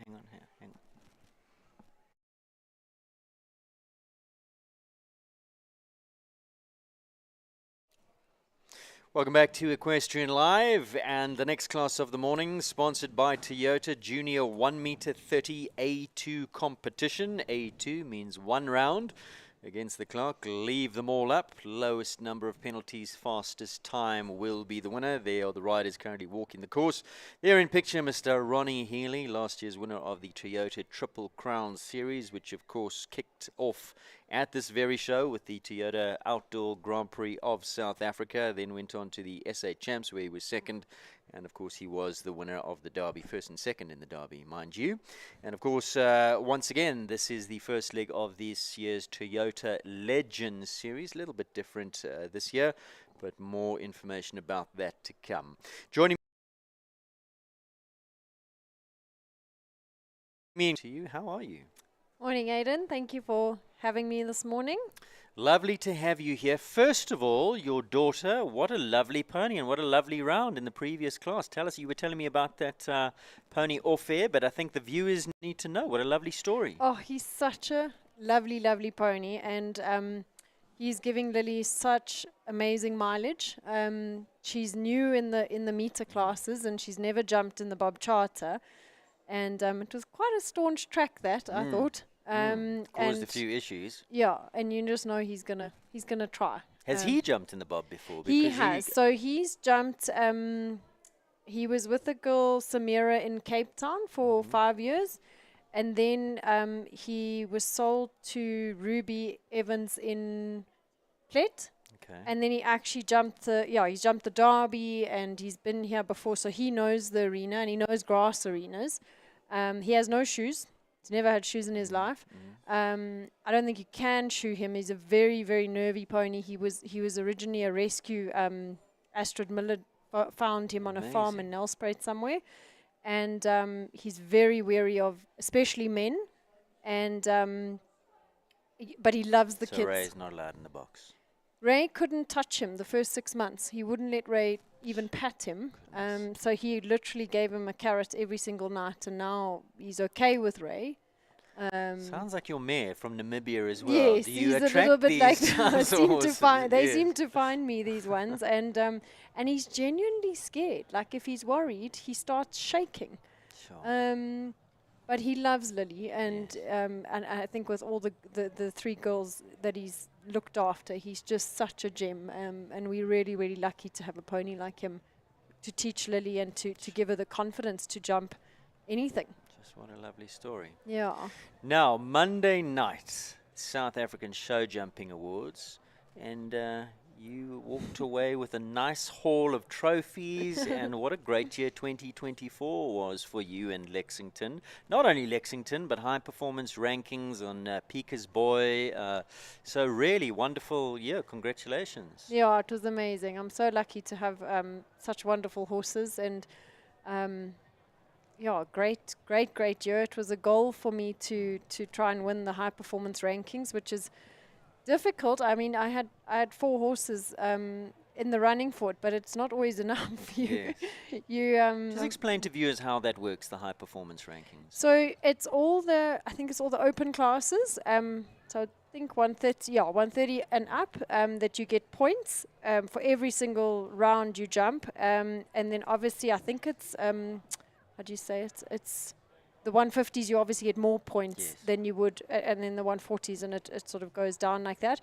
Welcome back to Equestrian Live, and the next class of the morning, sponsored by Toyota Junior 1 meter 30 A2 competition. A2 means 1 round against the clock. Leave them all up. Lowest number of penalties, fastest time will be the winner. There are the riders currently walking the course. There in picture, Mr. Ronnie Healy, last year's winner of the Toyota Triple Crown Series, which of course kicked off at this very show with the Toyota Outdoor Grand Prix of South Africa, then went on to the SA Champs where he was second, and of course he was the winner of the Derby, first and second in the Derby, mind you. And of course, once again, this is the first leg of this year's Toyota Legends Series, a little bit different this year, but more information about that to come. Joining me to you, how are you? Morning, Aidan. Thank you for having me this morning. Lovely to have you here. First of all, your daughter, what a lovely pony and what a lovely round in the previous class. Tell us, you were telling me about that pony off air, but I think the viewers need to know. What a lovely story. Oh, he's such a lovely, lovely pony, and he's giving Lily such amazing mileage. She's new in the meter classes, and she's never jumped in the Bob Charter, and it was quite a staunch track that I thought. Caused a few issues. Yeah, and you just know he's gonna try. Has he jumped in the Bob before? He Because has. So he's jumped. He was with the girl Samira in Cape Town for 5 years, and then he was sold to Ruby Evans in Plet. Okay. And then he actually jumped he's jumped the Derby, and he's been here before, so he knows the arena and he knows grass arenas. He has no shoes. He's never had shoes in his life. I don't think you can shoe him. He's a very, very nervy pony. He was originally a rescue. Astrid Miller found him on a farm in Nelspruit somewhere. and he's very wary of especially men, and but he loves the So kids. Ray's not allowed in the box. Ray couldn't touch him the first 6 months. He wouldn't let Ray even pat him. So he literally gave him a carrot every single night, and now he's okay with Ray. Sounds like your mare from Namibia as well. Yes, Do you he's a attract little bit like these I seem to horses? find. They Yes. seem to find me, these ones, and he's genuinely scared. Like if he's worried, he starts shaking. Sure. But he loves Lily, and I think with all the 3 girls that he's looked after, he's just such a gem. And we're really, really lucky to have a pony like him to teach Lily and to give her the confidence to jump anything. Just what a lovely story. Yeah. Now, Monday night, South African Show Jumping Awards, and you walked away with a nice haul of trophies, and what a great year 2024 was for you and Lexington. Not only Lexington, but high performance rankings on Pika's Boy. So really wonderful year. Congratulations. Yeah, it was amazing. I'm so lucky to have such wonderful horses, and yeah, great year. It was a goal for me to try and win the high performance rankings, which is difficult. I mean, I had 4 horses in the running for it, but it's not always enough. Yes. Just explain to viewers how that works, the high performance rankings. So it's all the open classes. So I think 130 and up, that you get points for every single round you jump, and then obviously I think it's how do you say it? It's the 150s, you obviously get more points than you would, and then the 140s, and it sort of goes down like that.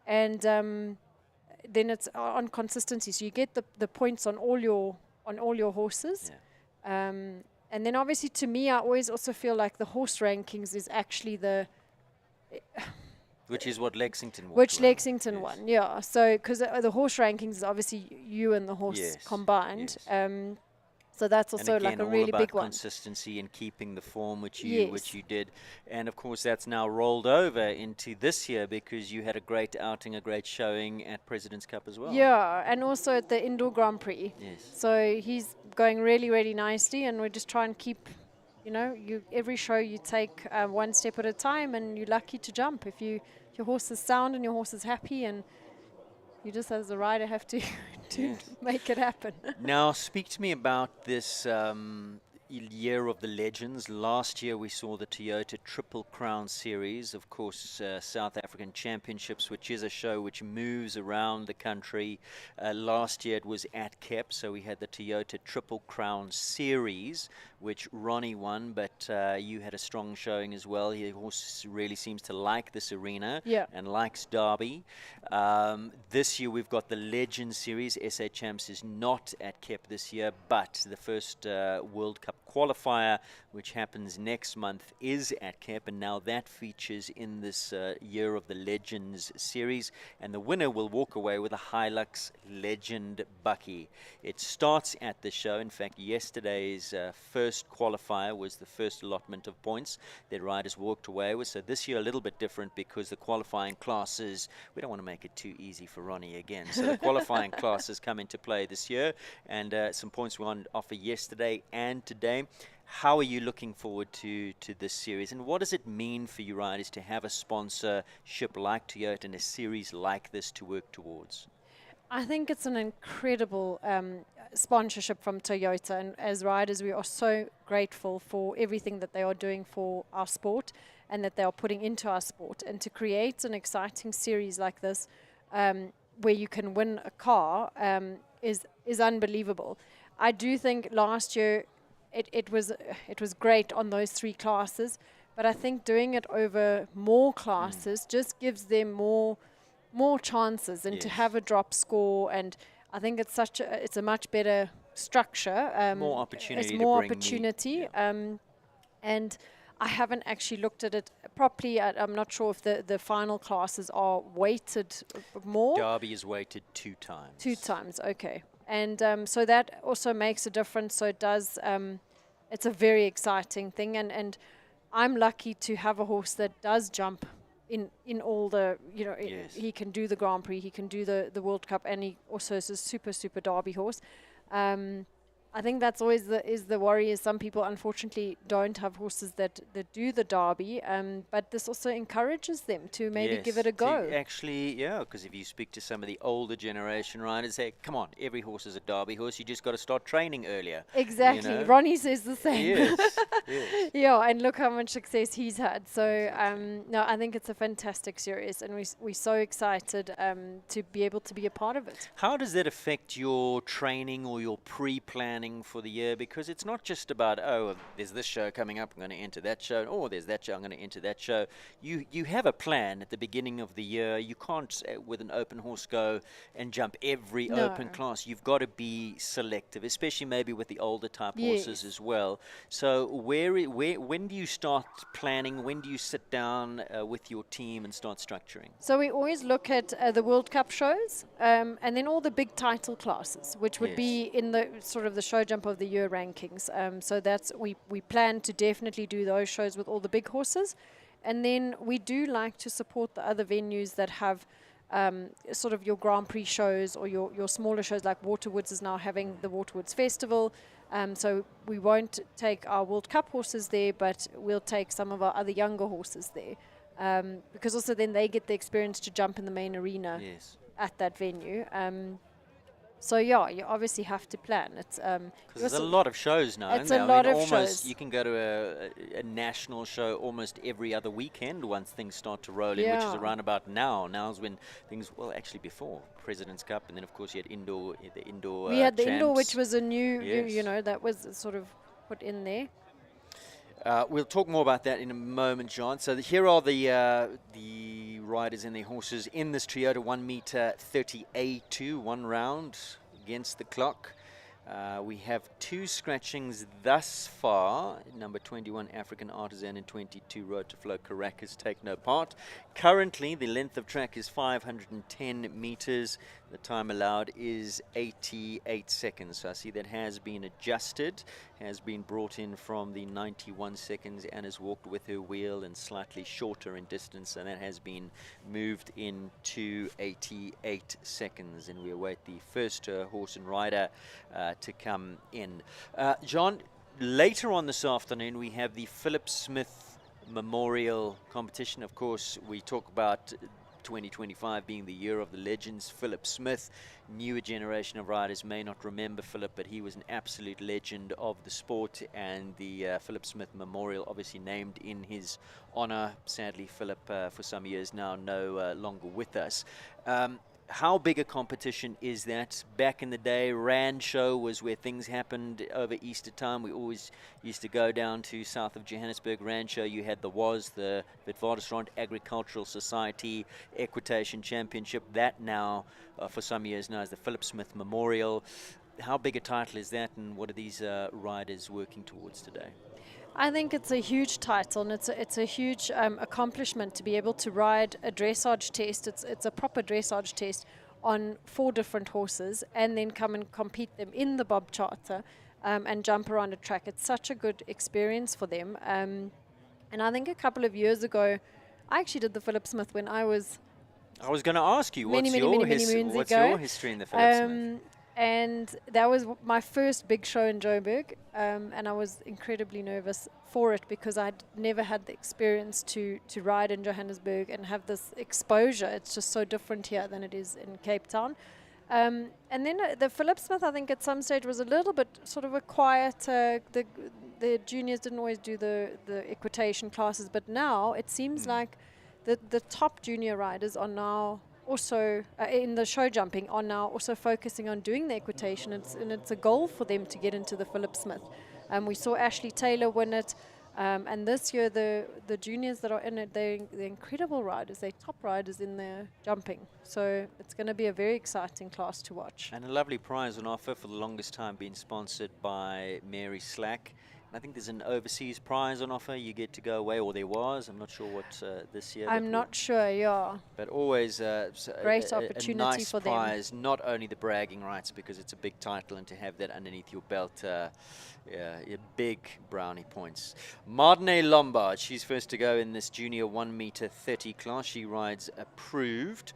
And then it's on consistency, so you get the points on all your horses. Yeah. And then obviously, to me, I always also feel like the horse rankings is actually Which is what Lexington won. which Lexington won, yeah. So because the horse rankings is obviously you and the horse combined. Yes. So that's also and again, like a all really about big one. consistency and keeping the form which Yes. you did, and of course that's now rolled over into this year because you had a great outing, a great showing at President's Cup as well. Yeah, and also at the Indoor Grand Prix. Yes. So he's going really, really nicely, and we just try and keep, every show you take one step at a time, and you're lucky to jump if your horse is sound and your horse is happy, and you just as a rider have to make it happen. Now, speak to me about this year of the legends. Last year we saw the Toyota Triple Crown Series, of course, South African Championships, which is a show which moves around the country. Last year it was at Kep, so we had the Toyota Triple Crown Series, which Ronnie won, but you had a strong showing as well. Your horse really seems to like this arena and likes Derby. This year we've got the Legends Series. SA Champs is not at Kep this year, but the first World Cup qualifier, which happens next month, is at Kep, and now that features in this year of the Legends Series, and the winner will walk away with a Hilux Legend Bucky. It starts at the show. In fact, yesterday's first qualifier was the first allotment of points that riders walked away with. So this year a little bit different because the qualifying classes, we don't want to make it too easy for Ronnie again, so the qualifying classes come into play this year, and some points were on offer yesterday and today. How are you looking forward to this series, and what does it mean for you riders to have a sponsorship like Toyota and a series like this to work towards? I think it's an incredible sponsorship from Toyota, and as riders we are so grateful for everything that they are doing for our sport and that they are putting into our sport, and to create an exciting series like this where you can win a car is unbelievable. I do think last year it was great on those 3 classes, but I think doing it over more classes just gives them more chances, and to have a drop score, and I think it's a much better structure. More opportunity. It's more opportunity. And I haven't actually looked at it properly. I'm not sure if the final classes are weighted more. Derby is weighted 2 times. 2 times, okay. And so that also makes a difference. So it does. It's a very exciting thing, and I'm lucky to have a horse that does jump in all the, he can do the Grand Prix, he can do the World Cup, and he also is a super Derby horse. I think that's always the worry is some people unfortunately don't have horses that do the Derby, but this also encourages them to maybe give it a go. Actually, yeah, because if you speak to some of the older generation riders, say, come on, every horse is a Derby horse, you just got to start training earlier. Exactly. You know? Ronnie says the same. Yes, yes. Yeah, and look how much success he's had. So, no, I think it's a fantastic series, and we're so excited to be able to be a part of it. How does that affect your training or your pre-planning for the year? Because it's not just about, oh, there's this show coming up, I'm going to enter that show, or there's that show, I'm going to enter that show. You have a plan at the beginning of the year. You can't, with an open horse, go and jump every open class. You've got to be selective, especially maybe with the older type horses as well. So when do you start planning? When do you sit down with your team and start structuring? So we always look at the World Cup shows, and then all the big title classes, which would be in the sort of the show jump of the year rankings. So that's we plan to definitely do those shows with all the big horses, and then we do like to support the other venues that have sort of your Grand Prix shows or your smaller shows, like Waterwoods is now having the Waterwoods Festival. So we won't take our World Cup horses there, but we'll take some of our other younger horses there. Because also then they get the experience to jump in the main arena at that venue. So yeah, you obviously have to plan. It's because there's a lot of shows now. It's a lot of almost shows. You can go to a national show almost every other weekend once things start to roll in, which is around about now. Now's when things, well, actually before President's Cup, and then of course you had the indoor. We had the champs. indoor, which was a new, you know, that was sort of put in there. We'll talk more about that in a moment, John. So here are the riders and their horses in this Toyota 1 meter 30A2, one round against the clock. We have 2 scratchings thus far. Number 21 African Artisan and 22 Road to Flow Caracas take no part. Currently the length of track is 510 meters. The time allowed is 88 seconds. So I see that has been adjusted, has been brought in from the 91 seconds. and has walked with her wheel and slightly shorter in distance, and that has been moved into 88 seconds. And we await the first horse and rider to come in. John, later on this afternoon we have the Philip Smith Memorial Competition. Of course, we talk about 2025 being the year of the legends. Philip Smith, newer generation of riders may not remember Philip, but he was an absolute legend of the sport, and the Philip Smith Memorial obviously named in his honor. Sadly, Philip for some years now no longer with us. How big a competition is that? Back in the day, Rand Show was where things happened over Easter time. We always used to go down to south of Johannesburg. Rand Show, you had the Witwatersrand Agricultural Society Equitation Championship. That now, for some years now, is the Philip Smith Memorial. How big a title is that, and what are these riders working towards today? I think it's a huge title, and it's a huge accomplishment to be able to ride a dressage test. It's a proper dressage test on 4 different horses, and then come and compete them in the Bob Charter and jump around a track. It's such a good experience for them. And I think a couple of years ago, I actually did the Philip Smith when I was going to ask you, what's your history in the Philip Smith? And that was my first big show in Joburg, and I was incredibly nervous for it because I'd never had the experience to ride in Johannesburg and have this exposure. It's just so different here than it is in Cape Town. And then the Philip Smith, I think at some stage was a little bit sort of a quieter. The juniors didn't always do the equitation classes, but now it seems like the top junior riders are now also in the show jumping are now also focusing on doing the equitation. It's a goal for them to get into the Philip Smith. We saw Ashley Taylor win it, and this year the juniors that are in it, they're incredible riders. They're top riders in their jumping. So it's going to be a very exciting class to watch. And a lovely prize on offer, for the longest time being sponsored by Mary Slack. I think there's an overseas prize on offer. You get to go away, or there was. I'm not sure what this year. I'm not sure, yeah. But always great opportunity a nice for prize, them. not only the bragging rights, because it's a big title, and to have that underneath your belt, big brownie points. Mardene Lombard, she's first to go in this junior 1 meter 30 class. She rides Approved.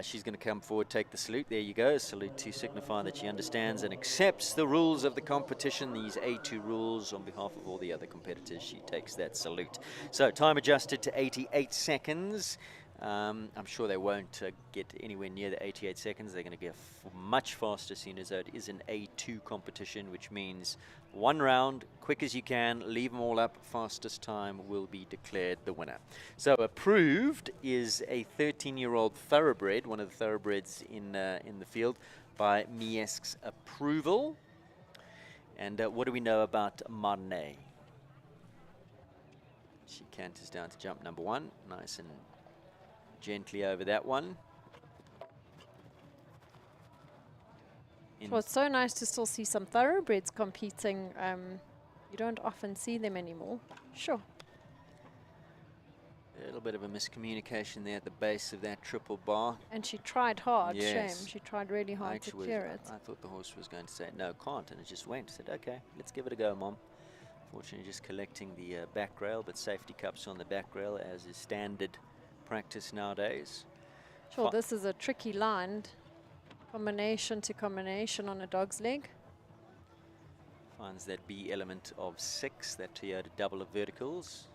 She's going to come forward, take the salute. There you go. Salute to signify that she understands and accepts the rules of the competition, these A2 rules. On behalf of all the other competitors, she takes that salute. So time adjusted to 88 seconds. I'm sure they won't get anywhere near the 88 seconds. They're going to go much faster, seeing as though it is an A2 competition, which means one round, quick as you can, leave them all up, fastest time will be declared the winner. So approved is a 13-year-old thoroughbred, one of the thoroughbreds in the field, by Miesk's approval. And what do we know about Marne? She canters down to jump number 1, nice and gently over that one. Well, it's so nice to still see some thoroughbreds competing. You don't often see them anymore. Sure. A little bit of a miscommunication there at the base of that triple bar. And she tried hard, Yes. shame. She tried really hard to clear it. I thought the horse was going to say, no, can't, and it just went. Said, okay, let's give it a go, Mom. Fortunately, just collecting the back rail, but safety cups on the back rail, as is standard practice nowadays. Sure, this is a tricky line. Combination to combination on a dog's leg. Finds that B element of 6, that Toyota double of verticals.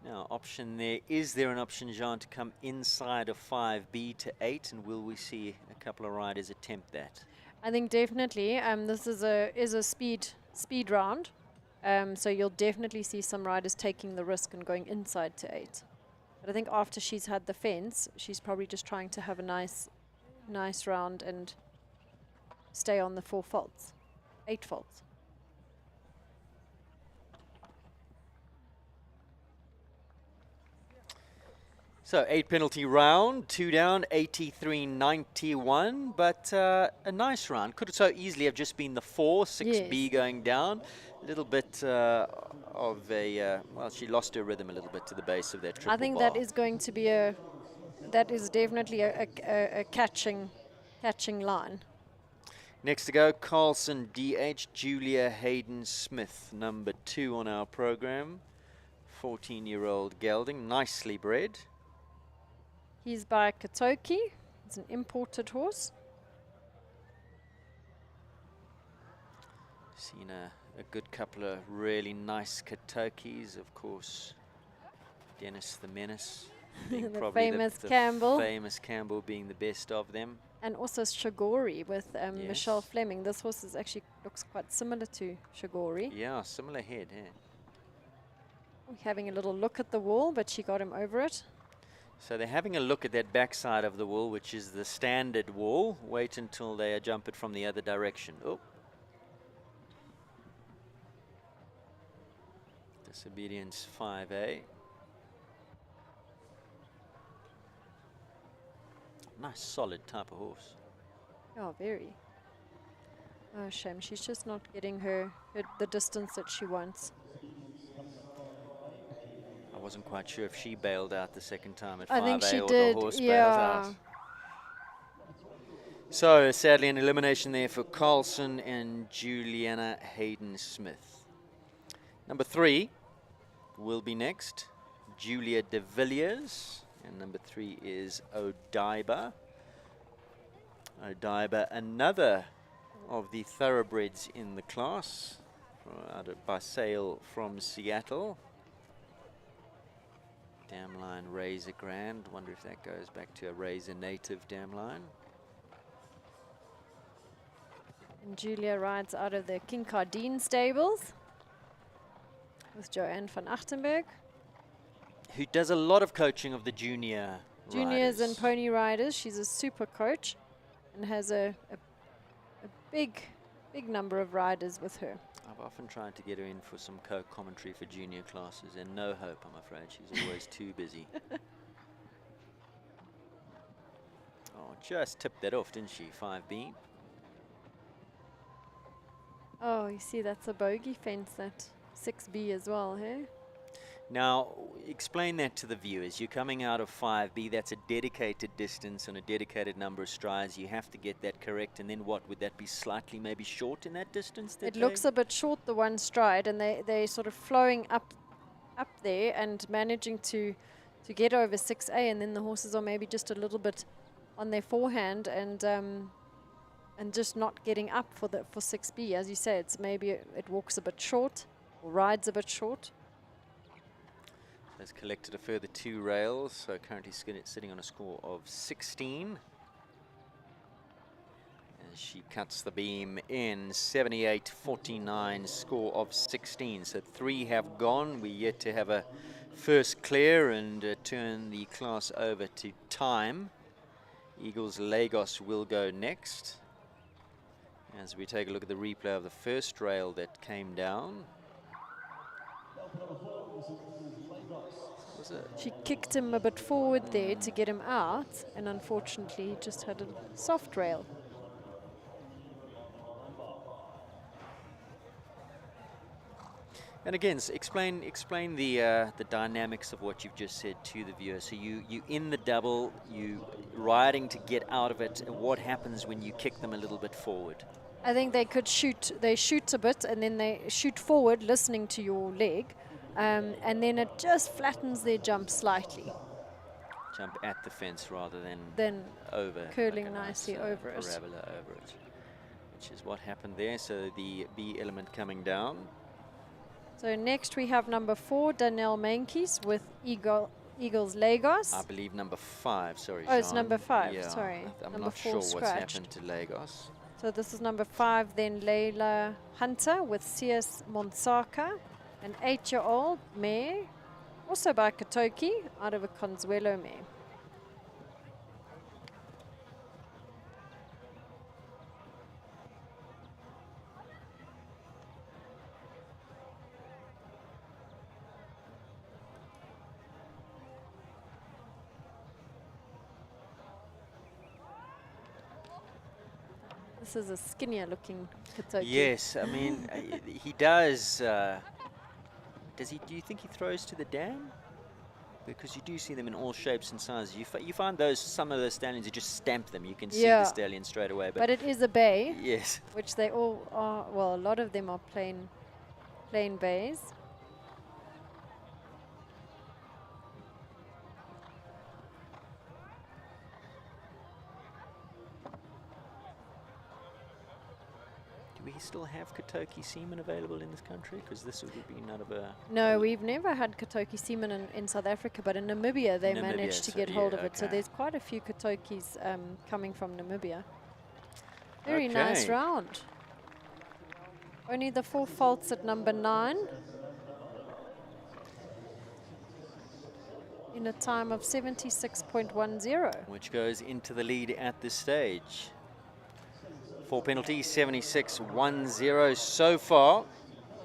Now, option there. Is there an option, Jean, to come inside of 5B to 8, and will we see a couple of riders attempt that? I think definitely. This is a speed round, so you'll definitely see some riders taking the risk and going inside to 8. But I think after she's had the fence, she's probably just trying to have a nice round and stay on the 4 faults, 8 faults. So 8 penalty round, 2 down, 83.91, but a nice round. Could so easily have just been the 4, 6B Yes. going down. A little bit of a, well, she lost her rhythm a little bit to the base of that triple I think bar. that is going to be that is definitely a catching line. Next to go, Carlson DH, Julia Hayden Smith, number 2 on our program. 14-year-old gelding, nicely bred. He's by Katoki. It's an imported horse. Seen a good couple of really nice Katokis, of course. Dennis the Menace, being The probably famous the Campbell. famous Campbell being the best of them. And also Shagori with Michelle Yes. Fleming. This horse is actually looks quite similar to Shagori. Yeah, similar head, yeah. Having a little look at the wall, but she got him over it. So they're having a look at that backside of the wall, which is the standard wall. Wait until they jump it from the other direction. Oh. Disobedience 5A. Nice solid type of horse. Oh, very. Oh, shame. She's just not getting her the distance that she wants. I wasn't quite sure if she bailed out the second time at 5A I think she or did, the horse bailed yeah. out. So sadly an elimination there for Carlson and Juliana Hayden Smith. Number 3 will be next, Julia de Villiers, and number 3 is Odaiba. Odaiba, another of the thoroughbreds in the class, by sale from Seattle. Dam line Razor Grand. Wonder if that goes back to a Razor native dam line. And Julia rides out of the Kincardine stables with Joanne van Achtenberg. Who does a lot of coaching of the juniors Juniors and riders. pony riders. She's a super coach and has a big number of riders with her. I've often tried to get her in for some co-commentary for junior classes, and no hope, I'm afraid. She's always too busy. Oh, just tipped that off, didn't she? 5B. Oh, you see, that's a bogey fence, that 6B as well, hey? Now, explain that to the viewers. You're coming out of 5B. That's a dedicated distance and a dedicated number of strides. You have to get that correct. And then what? Would that be slightly maybe short in that distance? It looks a bit short, the one stride, and they're sort of flowing up there and managing to get over 6A, and then the horses are maybe just a little bit on their forehand and just not getting up for 6B. As you say, it's maybe it walks a bit short or rides a bit short. Has collected a further 2 rails, so currently sitting on a score of 16. As she cuts the beam in 78.49, score of 16. So 3 have gone. We're yet to have a first clear and turn the class over to time. Eagles Lagos will go next. As we take a look at the replay of the first rail that came down. She kicked him a bit forward there to get him out, and unfortunately he just had a soft rail. And again, explain the dynamics of what you've just said to the viewer. So you in the double, you riding to get out of it, and what happens when you kick them a little bit forward? I think they could shoot. They shoot a bit and then they shoot forward, listening to your leg, and then it just flattens their jump slightly. Jump at the fence rather than over, curling like nicely nice, over it. Parabola over it, which is what happened there. So the B element coming down. So next we have number 4, Danielle Mankies with Eagles Lagos. I believe number 5. Sorry, Oh, it's Jean. number 5. Yeah, Sorry, I'm number not 4 sure scratched. what's happened to Lagos. So this is number 5, then Layla Hunter with CS Monsaka, an 8-year-old mare, also by Katoki, out of a Consuelo mare. This is a skinnier looking Katoki. Yes, I mean he does. Does he? Do you think he throws to the dam? Because you do see them in all shapes and sizes. You find some of those stallions, you just stamp them. You can see the stallion straight away. But it is a bay. Yes. Which they all are. Well, a lot of them are plain bays. Do we still have Katoki semen available in this country? Because this would be none of a... No, we've never had Katoki semen in South Africa, but in Namibia they managed to get hold of it. So there's quite a few Katokis coming from Namibia. Very nice round. Only the 4 faults at number 9. In a time of 76.10. Which goes into the lead at this stage. 4 penalties, 76.10 so far.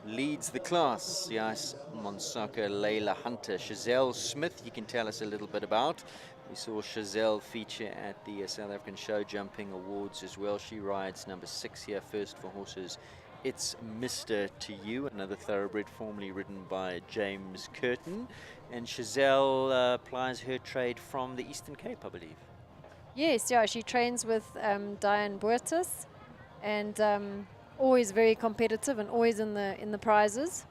Leads the class. Yes, Monsaka, Layla Hunter. Chazelle Smith, you can tell us a little bit about. We saw Chazelle feature at the South African Show Jumping Awards as well. She rides number 6 here, first for horses. It's Mr. To You, another thoroughbred formerly ridden by James Curtin. And Chazelle plies her trade from the Eastern Cape, I believe. Yes, yeah, she trains with Diane Boertes, and always very competitive and always in the prizes.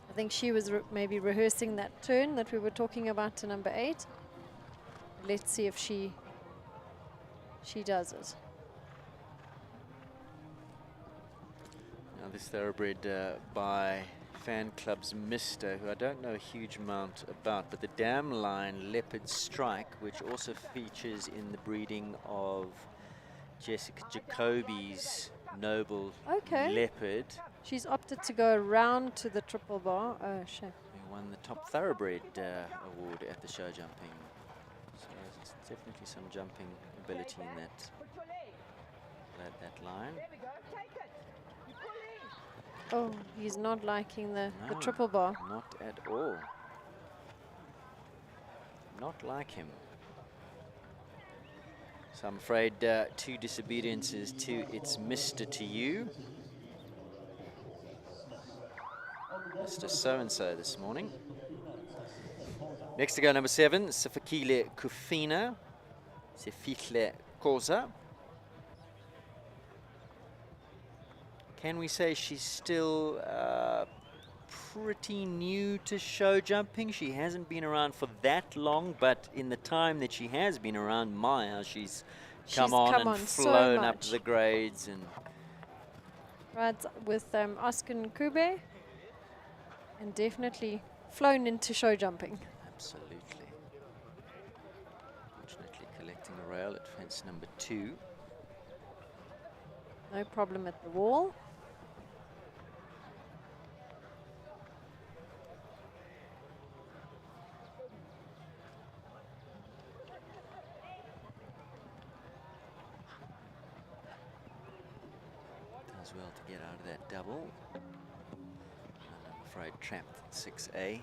I think she was maybe rehearsing that turn that we were talking about to number 8. Let's see if she does it. Now this thoroughbred by Fan Club's Mister, who I don't know a huge amount about, but the Dam Line Leopard Strike, which also features in the breeding of Jessica Jacoby's Noble Leopard. She's opted to go around to the triple bar. Oh, shit. Who won the top thoroughbred award at the show jumping. So there's definitely some jumping ability in that line. Oh, he's not liking the triple bar. Not at all. Not like him. So I'm afraid 2 disobediences to It's Mr. To You. Mr. So-and-so this morning. Next to go, number 7, Sifakile Kufina. Sifihle Koza. Can we say she's still pretty new to show jumping? She hasn't been around for that long, but in the time that she has been around, she's come on so flown up much. the grades. And Rides with Oscar Kube, and definitely flown into show jumping. absolutely. Fortunately collecting a rail at fence number 2. No problem at the wall. Does well to get out of that double. And I'm afraid trapped at 6A.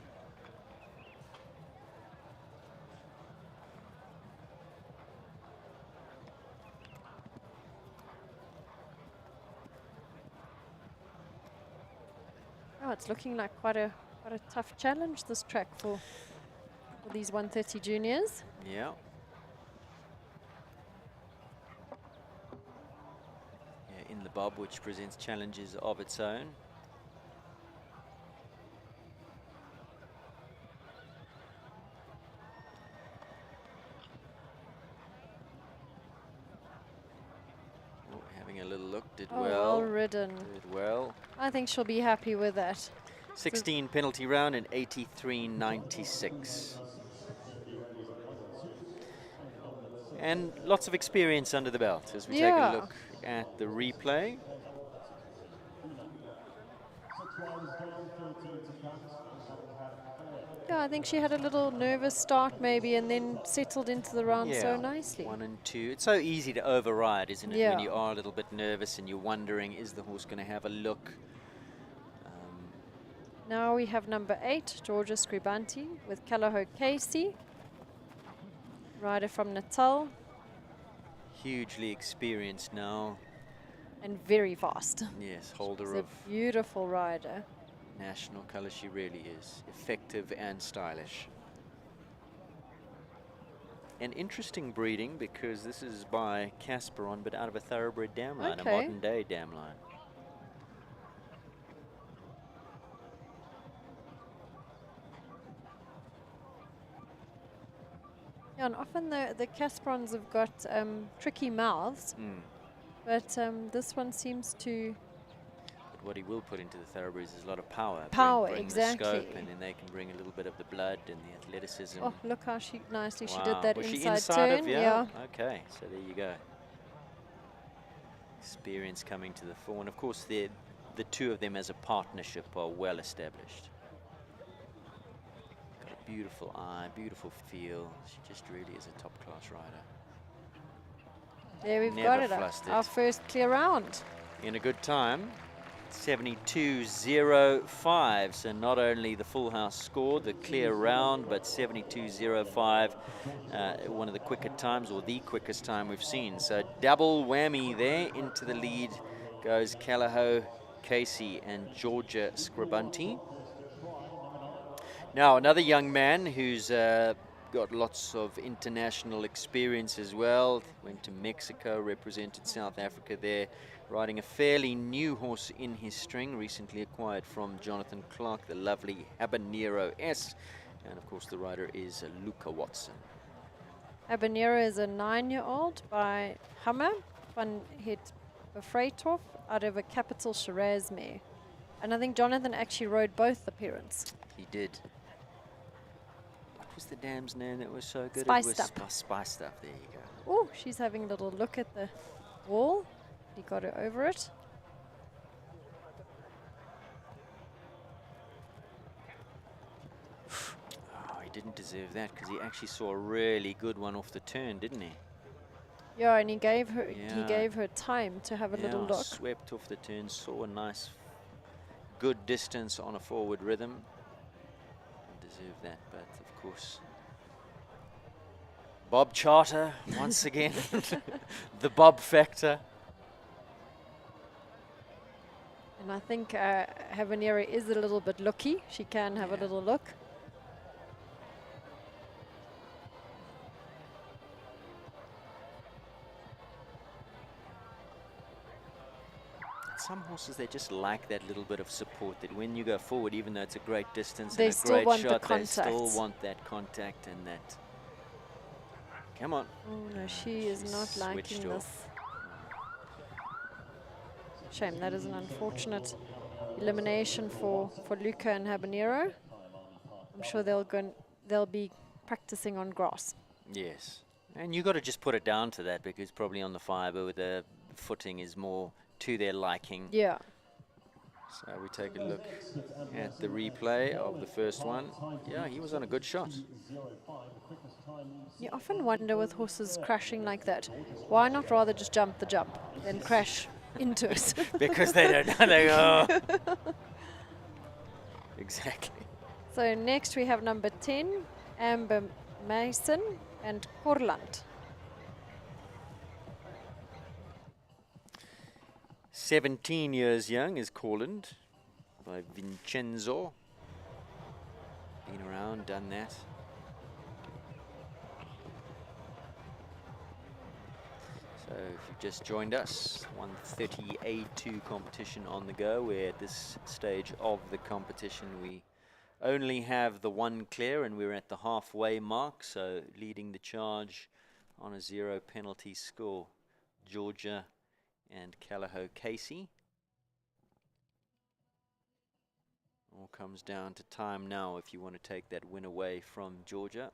Oh, it's looking like quite a tough challenge, this track for these 130 juniors. Yeah. Yeah, in the bob, which presents challenges of its own. Oh, having a little look, did Oh, well. well ridden. Did well. I think she'll be happy with that. 16 penalty round and 83.96. And lots of experience under the belt as we take a look at the replay. Yeah, I think she had a little nervous start maybe and then settled into the round so nicely. 1 and 2. It's so easy to override, isn't it? Yeah. When you are a little bit nervous and you're wondering, is the horse going to have a look? Now we have number 8, Georgia Scribanti with Callahoo Casey. Rider from Natal. Hugely experienced now. And very fast. Yes, holder She's of a beautiful rider. national colour. She really is. Effective and stylish. An interesting breeding because this is by Casperon, but out of a thoroughbred dam line, a modern day dam line. Yeah, and often the Casperons have got tricky mouths, but this one seems to... But what he will put into the thoroughbreds is a lot of power. Bring Exactly. the scope, and then they can bring a little bit of the blood and the athleticism. Oh, look how nicely she Wow. did that Was she inside inside turn. of, yeah? Okay, so there you go. Experience coming to the fore, and of course the two of them as a partnership are well established. Got a beautiful eye, beautiful feel. She just really is a top class rider. There we've Never got it. flustered. Our first clear round. In a good time. 72.05, so not only the full house score, the clear round, but 72.05, one of the quicker times, or the quickest time we've seen. So double whammy there. Into the lead goes Callahoo Casey and Georgia Scribanti. Now another young man who's got lots of international experience as well. Went to Mexico, represented South Africa there, riding a fairly new horse in his string, recently acquired from Jonathan Clark, the lovely Habanero S. And of course the rider is Luca Watson. Habanero is a 9-year-old by Hammer van Het Befreithof out of a Capital Shiraz mare. And I think Jonathan actually rode both the parents. He did. What was the dam's name that was so good? Spiced it was Up. Spiced Up, there you go. Oh, she's having a little look at the wall. He got her over it. Oh, he didn't deserve that because he actually saw a really good one off the turn, didn't he? Yeah, and he gave her Yeah. time to have a little Yeah, look. swept off the turn, saw a nice, good distance on a forward rhythm. Didn't deserve that, but of course. Bob Charter, once again. The Bob factor. And I think Habanera is a little bit looky. She can have a Yeah. little look. Some horses, they just like that little bit of support, that when you go forward, even though it's a great distance They and a still great want the shot, they still contacts. want that contact and that. Come on. Oh no, she is she's not liking switched this. off. Shame, that is an unfortunate elimination for Luca and Habanero. I'm sure they'll be practicing on grass. Yes. And you got to just put it down to that, because probably on the fibre, the footing is more to their liking. Yeah. So we take a look at the replay of the first one. Yeah, he was on a good shot. You often wonder with horses crashing like that, why not rather just jump the jump than crash into it? Because they don't know. They go, oh. Exactly. So next we have number 10, Amber Mason and Korland. 17 years young is Corland by Vincenzo. Been around, done that. So if you've just joined us, 130 A2 competition on the go, where at this stage of the competition we only have the one clear and we're at the halfway mark, so leading the charge on a 0 penalty score, Georgia and Callagho Casey. All comes down to time now if you want to take that win away from Georgia.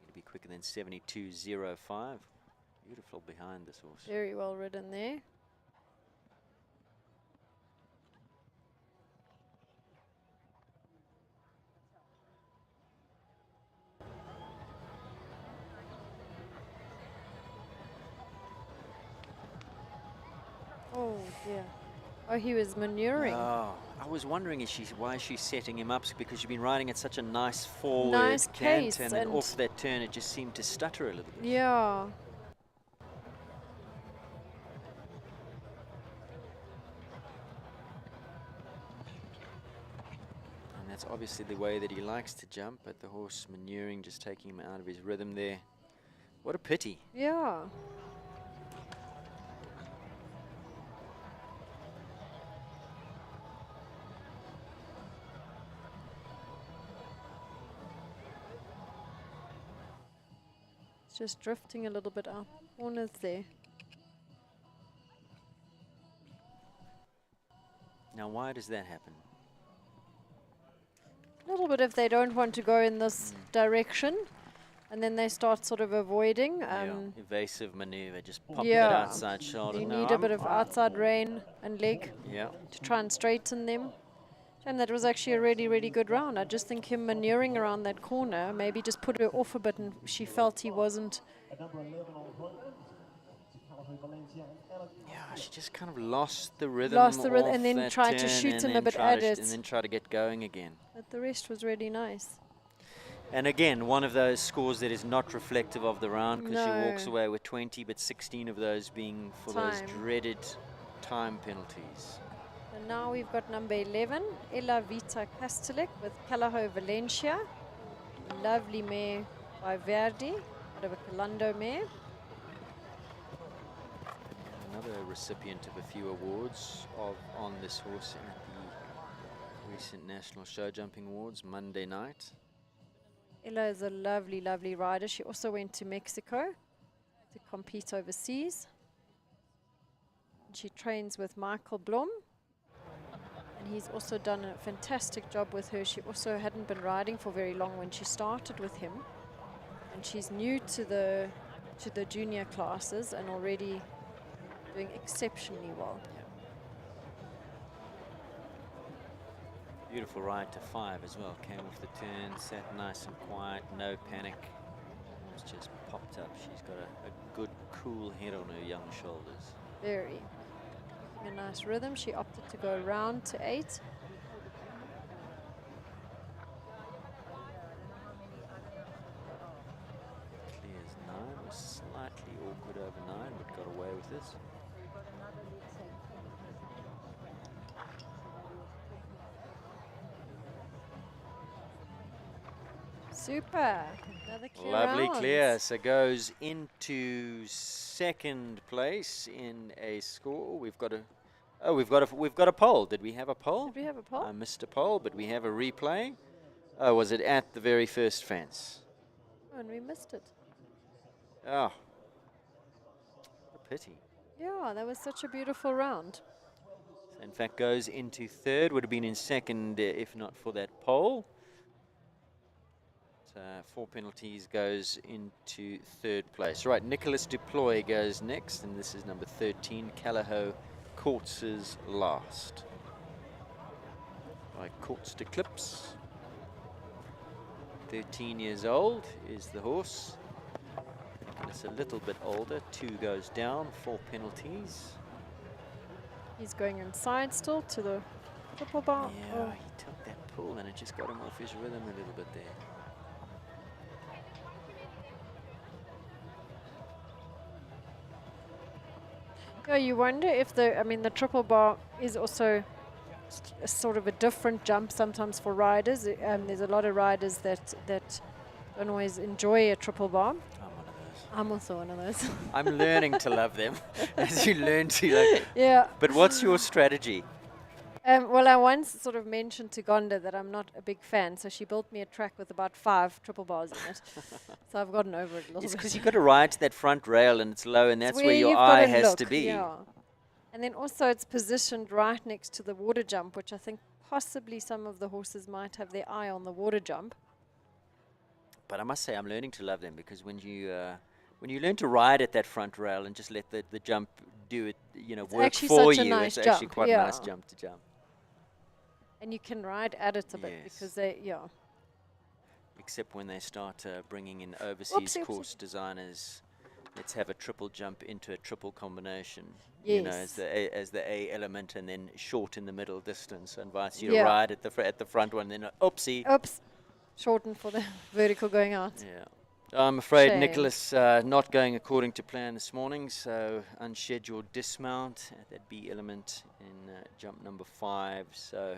It'll be quicker than 72.05. Beautiful behind this horse. Very well ridden there. Oh dear. Oh, he was maneuvering. Oh, I was wondering why she's setting him up, because you've been riding at such a nice forward Nice cant, pace, and then and off that turn it just seemed to stutter a little bit. yeah. And that's obviously the way that he likes to jump, but the horse maneuvering, just taking him out of his rhythm there. What a pity. Yeah. It's just drifting a little bit out. Corners there. Now, why does that happen? A little bit if they don't want to go in this direction, and then they start sort of avoiding. Yeah, evasive maneuver, just popping yeah. that outside shoulder. You No, need a bit of outside rein and leg Yeah. to try and straighten them. And that was actually a really, really good round. I just think him maneuvering around that corner maybe just put her off a bit, and she felt he wasn't. Yeah, she just kind of lost the rhythm. And then that tried to turn, shoot and him a then bit tried at to it. and then try to get going again. But the rest was really nice. And again, one of those scores that is not reflective of the round, because she walks No. away with 20, but 16 of those being for those Time. dreaded time penalties. And now we've got number 11, Ella Vita Castellic with Callagho Valencia. Lovely mare by Verdi, out of a Calando mare. Another recipient of a few awards on this horse at the recent National Show Jumping Awards Monday night. Ella is a lovely, lovely rider. She also went to Mexico to compete overseas. She trains with Michael Blom. And he's also done a fantastic job with her. She also hadn't been riding for very long when she started with him. And she's new to the junior classes and already doing exceptionally well. Beautiful ride to 5 as well. Came off the turn, sat nice and quiet, no panic. It's just popped up. She's got a good, cool head on her young shoulders. Very. A nice rhythm. She opted to go round to 8. Clears 9. Was slightly awkward over 9, but got away with this. Super. Another clear Lovely round. clear. So goes into second place in a score. We've got a poll. Did we have a poll? Did we have a poll? I missed a poll, but we have a replay. Oh, was it at the very first fence? Oh, and we missed it. Oh, a pity. Yeah, that was such a beautiful round. In fact, goes into third. Would have been in second if not for that poll. So 4 penalties, goes into third place. Right, Nicholas Deploy goes next, and this is number 13. Callagho Courts is last. By Courts to Clips. 13 years old is the horse. Nicholas a little bit older. 2 goes down, 4 penalties. He's going inside still to the triple bar. Yeah, Oh. he took that pull and it just got him off his rhythm a little bit there. Yeah, you wonder if the triple bar is also a sort of a different jump sometimes for riders. There's a lot of riders that don't always enjoy a triple bar. I'm also one of those. I'm learning to love them as you learn to like. Yeah. But what's your strategy? Well, I once sort of mentioned to Gonda that I'm not a big fan, so she built me a track with about 5 triple bars in it. So I've gotten over it a little It's bit. because you've got to ride to that front rail and it's low, and that's where your you've eye gotta has look, to be. Yeah. And then also it's positioned right next to the water jump, which I think possibly some of the horses might have their eye on the water jump. But I must say, I'm learning to love them because when you learn to ride at that front rail and just let the jump do it, It's work actually for such a you, nice it's actually jump, quite a yeah. nice jump to jump. And you can ride at it a bit Yes. because they, yeah. Except when they start bringing in overseas Oopsie, course designers. Let's have a triple jump into a triple combination. Yes. As the A element, and then short in the middle distance, and vice you Yeah. ride at the front one, then oopsie. Oops. Shorten for the vertical going out. Yeah. I'm afraid Shame. Nicholas not going according to plan this morning, so unscheduled dismount at that B element in jump number 5. So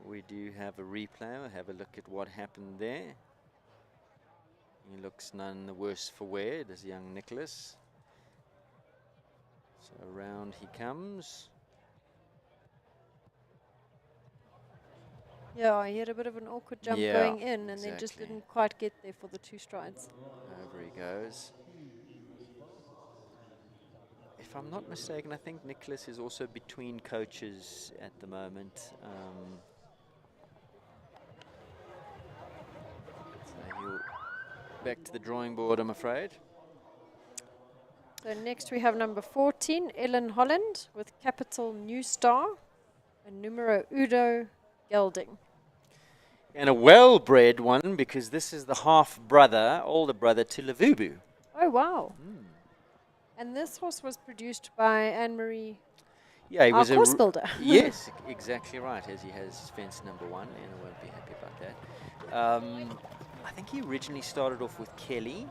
we do have a replay. We'll have a look at what happened there. He looks none the worse for wear, does young Nicholas. So around he comes. Yeah, he had a bit of an awkward jump Yeah, going in and then just exactly. didn't quite get there for the 2 strides. Over he goes. If I'm not mistaken, I think Nicholas is also between coaches at the moment. So he'll back to the drawing board, I'm afraid. So next we have number 14, Ellen Holland with capital New Star and numero Udo Gelding. And a well-bred one, because this is the half-brother, older brother to Lavubu. Oh, wow. And this horse was produced by Anne-Marie, Yeah, he our was course builder. Yes, exactly right, as he has fence number 1, and I won't be happy about that. I think he originally started off with Kelly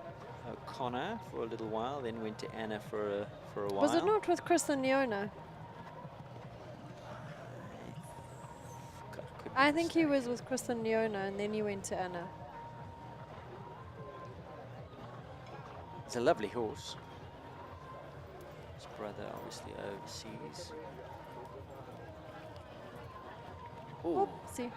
O'Connor for a little while, then went to Anna for a while. Was it not with Chris and Leona? I think he was with Chris and Leona and then he went to Anna. He's a lovely horse. His brother obviously overseas. Oh, see.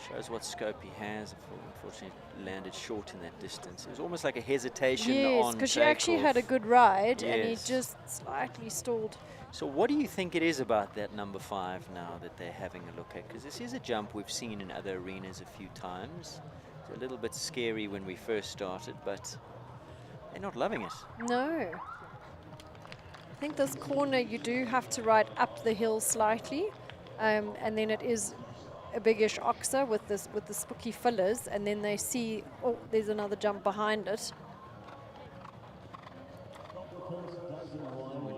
Shows what scope he has. Unfortunately, landed short in that distance. It was almost like a hesitation Yes, on because she actually had a takeoff. good ride and he Yes. just slightly stalled. So what do you think it is about that number 5 now that they're having a look at? Because this is a jump we've seen in other arenas a few times. It's a little bit scary when we first started, but they're not loving it. No. I think this corner you do have to ride up the hill slightly, and then it is a biggish oxer with the spooky fillers, and then they see, oh, there's another jump behind it.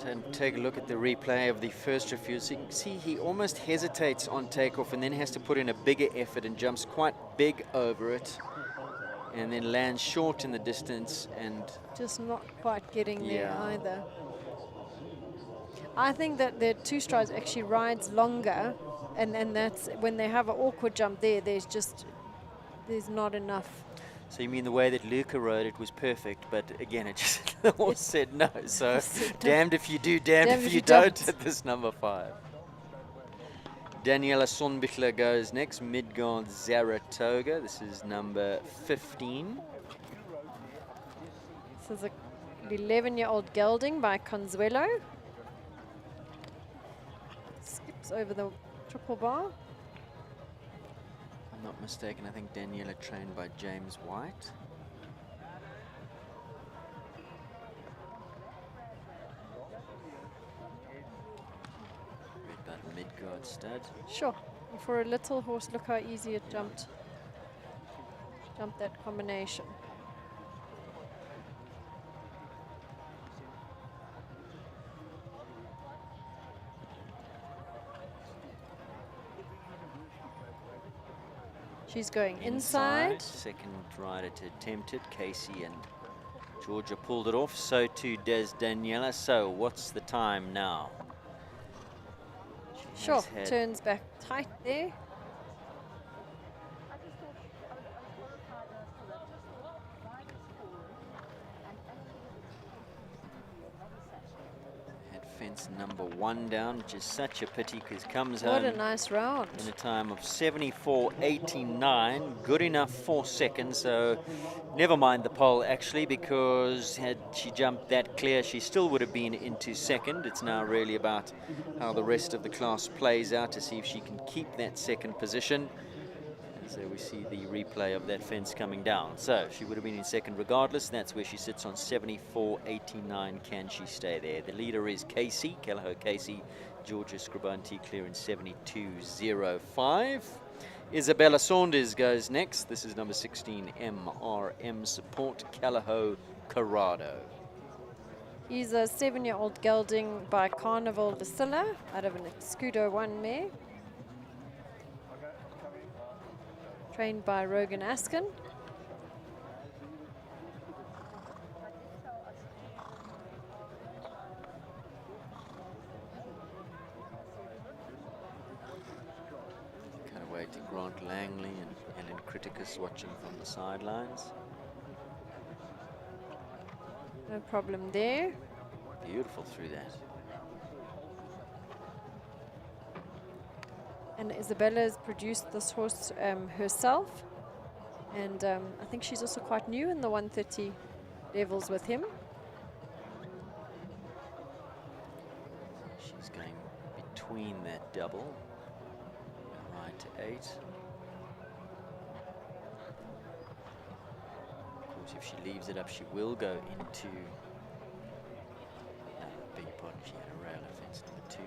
And take a look at the replay of the first refusal. So you can see he almost hesitates on takeoff and then has to put in a bigger effort and jumps quite big over it, and then lands short in the distance and Just not quite getting there Yeah. either. I think that the 2 strides actually rides longer, and that's when they have an awkward jump there, there's just there's not enough. So you mean the way that Luca rode it was perfect, but again, it just the horse said no. So damned if you do, damned if you don't at this number 5. Daniela Sonbichler goes next. Midgard Zaratoga. This is number 15. This is a 11-year-old gelding by Consuelo. Skips over the triple bar. I'm not mistaken, I think Daniela trained by James White. Red button Midgard stud. Sure. And for a little horse, look how easy it jumped. Jumped that combination. She's going inside. Second rider to attempt it. Casey and Georgia pulled it off. So too does Daniela. So what's the time now? She Sure. has had Turns back tight there. fence number 1 down, which is such a pity because comes What home a nice round. in a time of 74.89, good enough for second. So never mind the pole actually, because had she jumped that clear, she still would have been into second. It's now really about how the rest of the class plays out to see if she can keep that second position. So we see the replay of that fence coming down. So she would have been in second regardless. That's where she sits on 74.89. Can she stay there? The leader is Casey, Callagho Casey. Georgia Scribanti clear in 72.05. Isabella Saunders goes next. This is number 16, MRM Support, Callagho Corrado. He's a 7-year-old gelding by Carnival de Silla out of an Escudo 1 mare. Trained by Rogan Askin. Kind of wait to Grant Langley and Ellen Criticus watching from the sidelines. No problem there. Beautiful through that. And Isabella has produced this horse herself. And I think she's also quite new in the 130 levels with him. She's going between that double. Right to 8. Of course, if she leaves it up, she will go into... No, beg your pardon, she had a rail at fence number 2.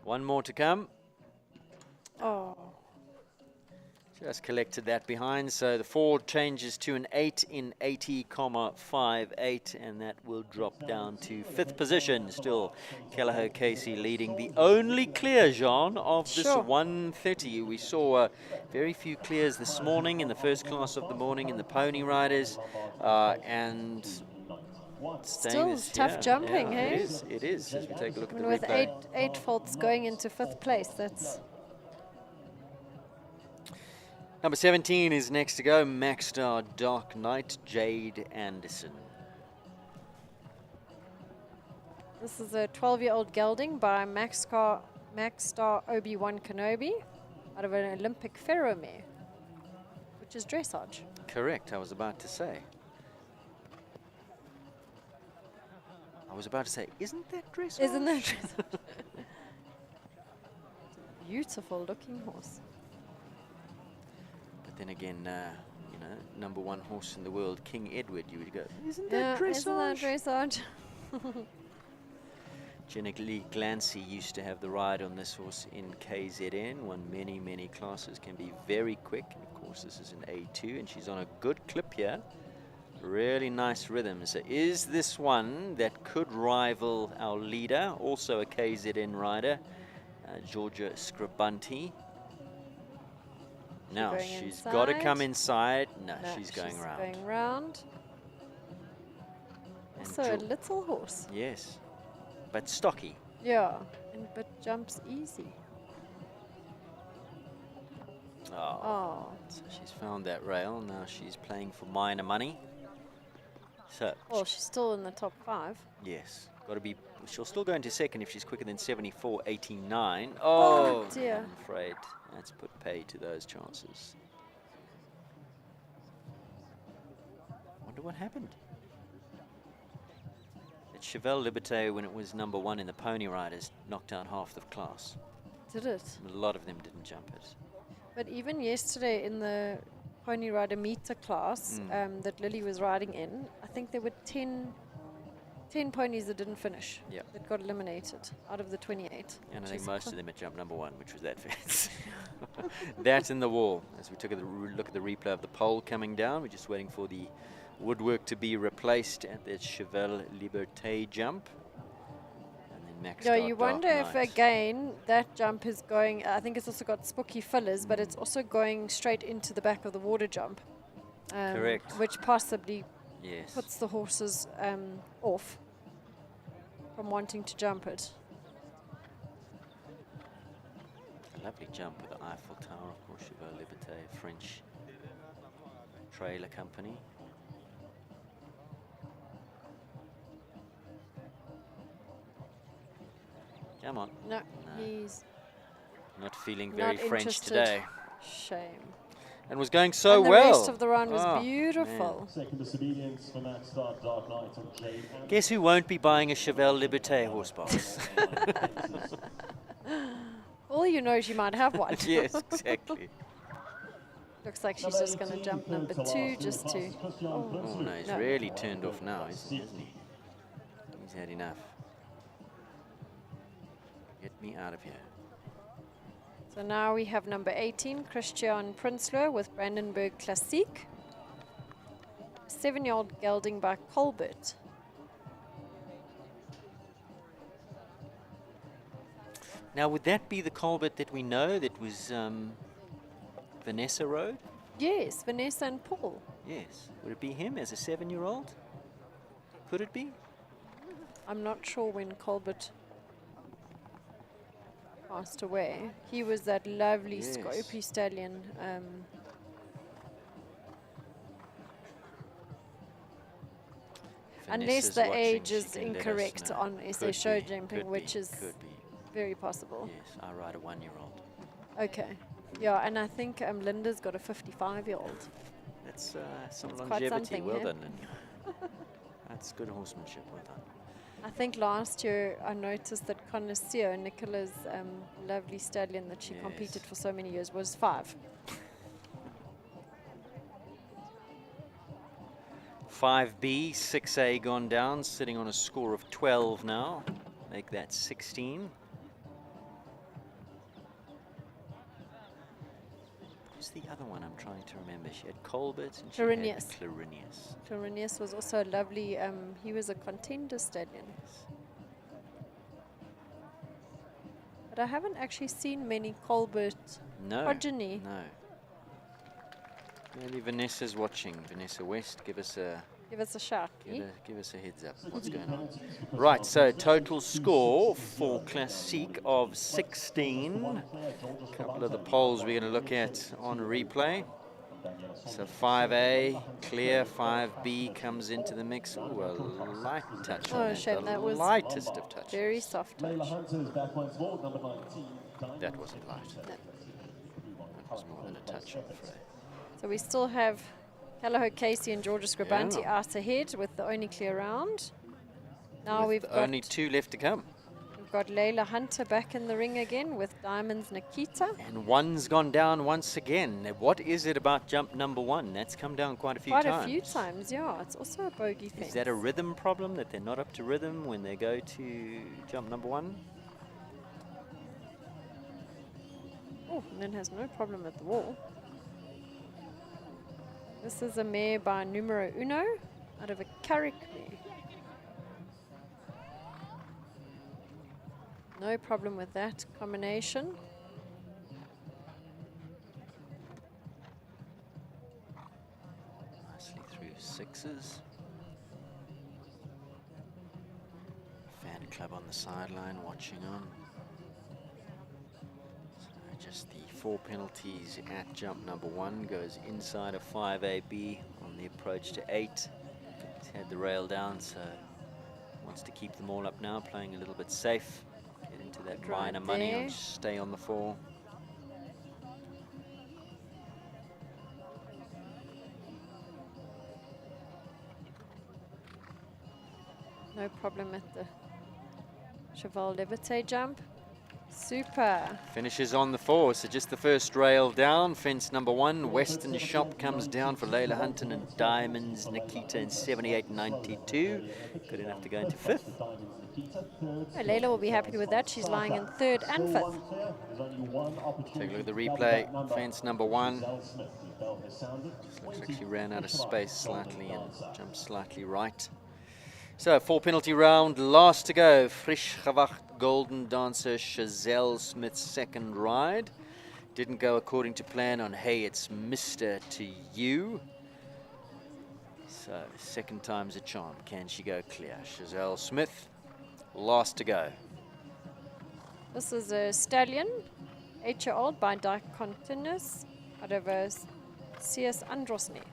One more to come. Oh. Just collected that behind, so the 4 changes to an 8 in 80.58, and that will drop down to 5th position. Still, Callagho Casey leading the only clear, Jean, of this 130. We saw very few clears this morning in the first class of the morning in the pony riders, and still tough jumping, hey? It is, as we take a look at the with replay. eight faults going into 5th place, that's... Number 17 is next to go, Maxstar Dark Knight, Jade Anderson. This is a 12-year-old gelding by Maxstar Obi-Wan Kenobi out of an Olympic Pharaoh mare, which is dressage. Correct, I was about to say. Isn't that dressage? Isn't that dressage? Beautiful looking horse. But then again, you know, number 1 horse in the world, King Edward, you would go, isn't that dressage? Isn't that dressage? Jenna Lee Glancy used to have the ride on this horse in KZN, won many, many classes, can be very quick. And of course, this is an A2, and she's on a good clip here. Really nice rhythm. So is this one that could rival our leader, also a KZN rider, Georgia Scribanti? Now, she's got to come inside. No, she's going round. Going round. Also a little horse. Yes, but stocky. Yeah, but jumps easy. Oh. So she's found that rail. Now she's playing for minor money. So, Well, she's still in the top 5. yes, got to be. She'll still go into second if she's quicker than 74.89. Oh, dear. I'm afraid that's put pay to those chances. Wonder what happened. That Chevelle Liberté, when it was number 1 in the Pony Riders, knocked out half the class. Did it? A lot of them didn't jump it. But even yesterday in the Pony Rider meter class that Lily was riding in, I think there were 10 ponies that didn't finish. Yep. That got eliminated out of the 28. And I think most of them at jump number 1, which was that fence. That's in the wall. As we took a look at the replay of the pole coming down, we're just waiting for the woodwork to be replaced at the Chevelle Liberté jump. And then Max Yeah, Start you Dark wonder if Knight. again that jump is going. I think it's also got spooky fillers, but it's also going straight into the back of the water jump. Correct. Which possibly Yes. puts the horses off from wanting to jump it. A lovely jump with the Eiffel Tower, of course, Chevelle Liberté, French trailer company. Come on. No, No. he's Not feeling very not French interested. today. Shame. And was going so and the well. rest of the run was Oh, beautiful. Second disobedience for Max Start Dark Knight and Jay. Guess who won't be buying a Chevelle Liberté horse box? Well, you know she might have one. Yes, exactly. Looks like she's just going to jump number 2 just to... Oh no, he's No. really turned off now, isn't he? He's had enough. Get me out of here. So now we have number 18, Christian Prinsloo with Brandenburg Classique. 7-year-old gelding by Colbert. Now, would that be the Colbert that we know that was Vanessa rode? Yes, Vanessa and Paul. Yes. Would it be him as a 7-year-old? Could it be? I'm not sure when Colbert passed away. He was that lovely Yes. Scopy stallion. Unless Vanessa's the watching, age she is can let us incorrect know. on SA Could show be, jumping, could which be, is could be. very possible. Yes, I ride a 1-year-old. Okay. Yeah, and I think Linda's got a 55-year-old. That's some That's quite longevity. something, Well yeah. done, Linda. That's good horsemanship. Well done. I think last year I noticed that Connoisseur, Nicola's lovely stallion that she competed Yes. for so many years, was 5. 5B, 6A gone down, sitting on a score of 12 now. Make that 16. Who's the other one I'm trying to remember? She had Colbert and she Clarinius. had Clarinius. Clarinius was also a lovely, he was a contender stallion. But I haven't actually seen many Colbert No. progeny. No. Maybe Vanessa's watching. Vanessa West, give us a Give us a shout. give us a heads up. What's going on? Right, so total score for Classique of 16. A couple of the polls we're going to look at on replay. So 5A, clear, 5B comes into the mix. Ooh, a light touch on Oh, that, shame, the that was lightest of touches. very soft Layla touch. Hunter's back once more, number 19. That wasn't light. That was more than a touch, I'm afraid. So we still have Callagher Casey and Georgia Scribanti Yeah. out ahead with the only clear round. Now With we've got, only 2 left to come. we've got Layla Hunter back in the ring again with Diamonds Nikita. And 1's gone down once again. Now, what is it about jump number 1? That's come down quite a few Quite times. a few times, yeah. It's also a bogey fence. Is that a rhythm problem, that they're not up to rhythm when they go to jump number 1? Oh, and then has no problem at the wall. This is a mare by Numero Uno out of a Carrick mare. No problem with that combination. Nicely through 6s. club on the sideline watching on. So just the 4 penalties at jump number 1 goes inside of 5AB on the approach to 8. He's had the rail down, so wants to keep them all up now, playing a little bit safe. Get into that minor money or stay on the 4. No problem at the Cheval Levite jump. Super. Finishes on the 4, so just the first rail down. Fence number 1, Western Shop comes down for Layla Hunton and Diamonds Nikita in 78.92. Good enough to go into 5th. Oh, Layla will be happy with that. She's lying in 3rd and 5th. Take a look at the replay. Fence number 1. Looks like she ran out of space slightly and jumped slightly right. So 4 penalty round, last to go. Frisch Gewacht Golden Dancer Chazelle Smith's second ride. Didn't go according to plan on Hey It's Mr. to You. So second time's a charm. Can she go clear? Chazelle Smith, last to go. This is a stallion, 8-year-old by Dyke Continuous out of CS Androsny.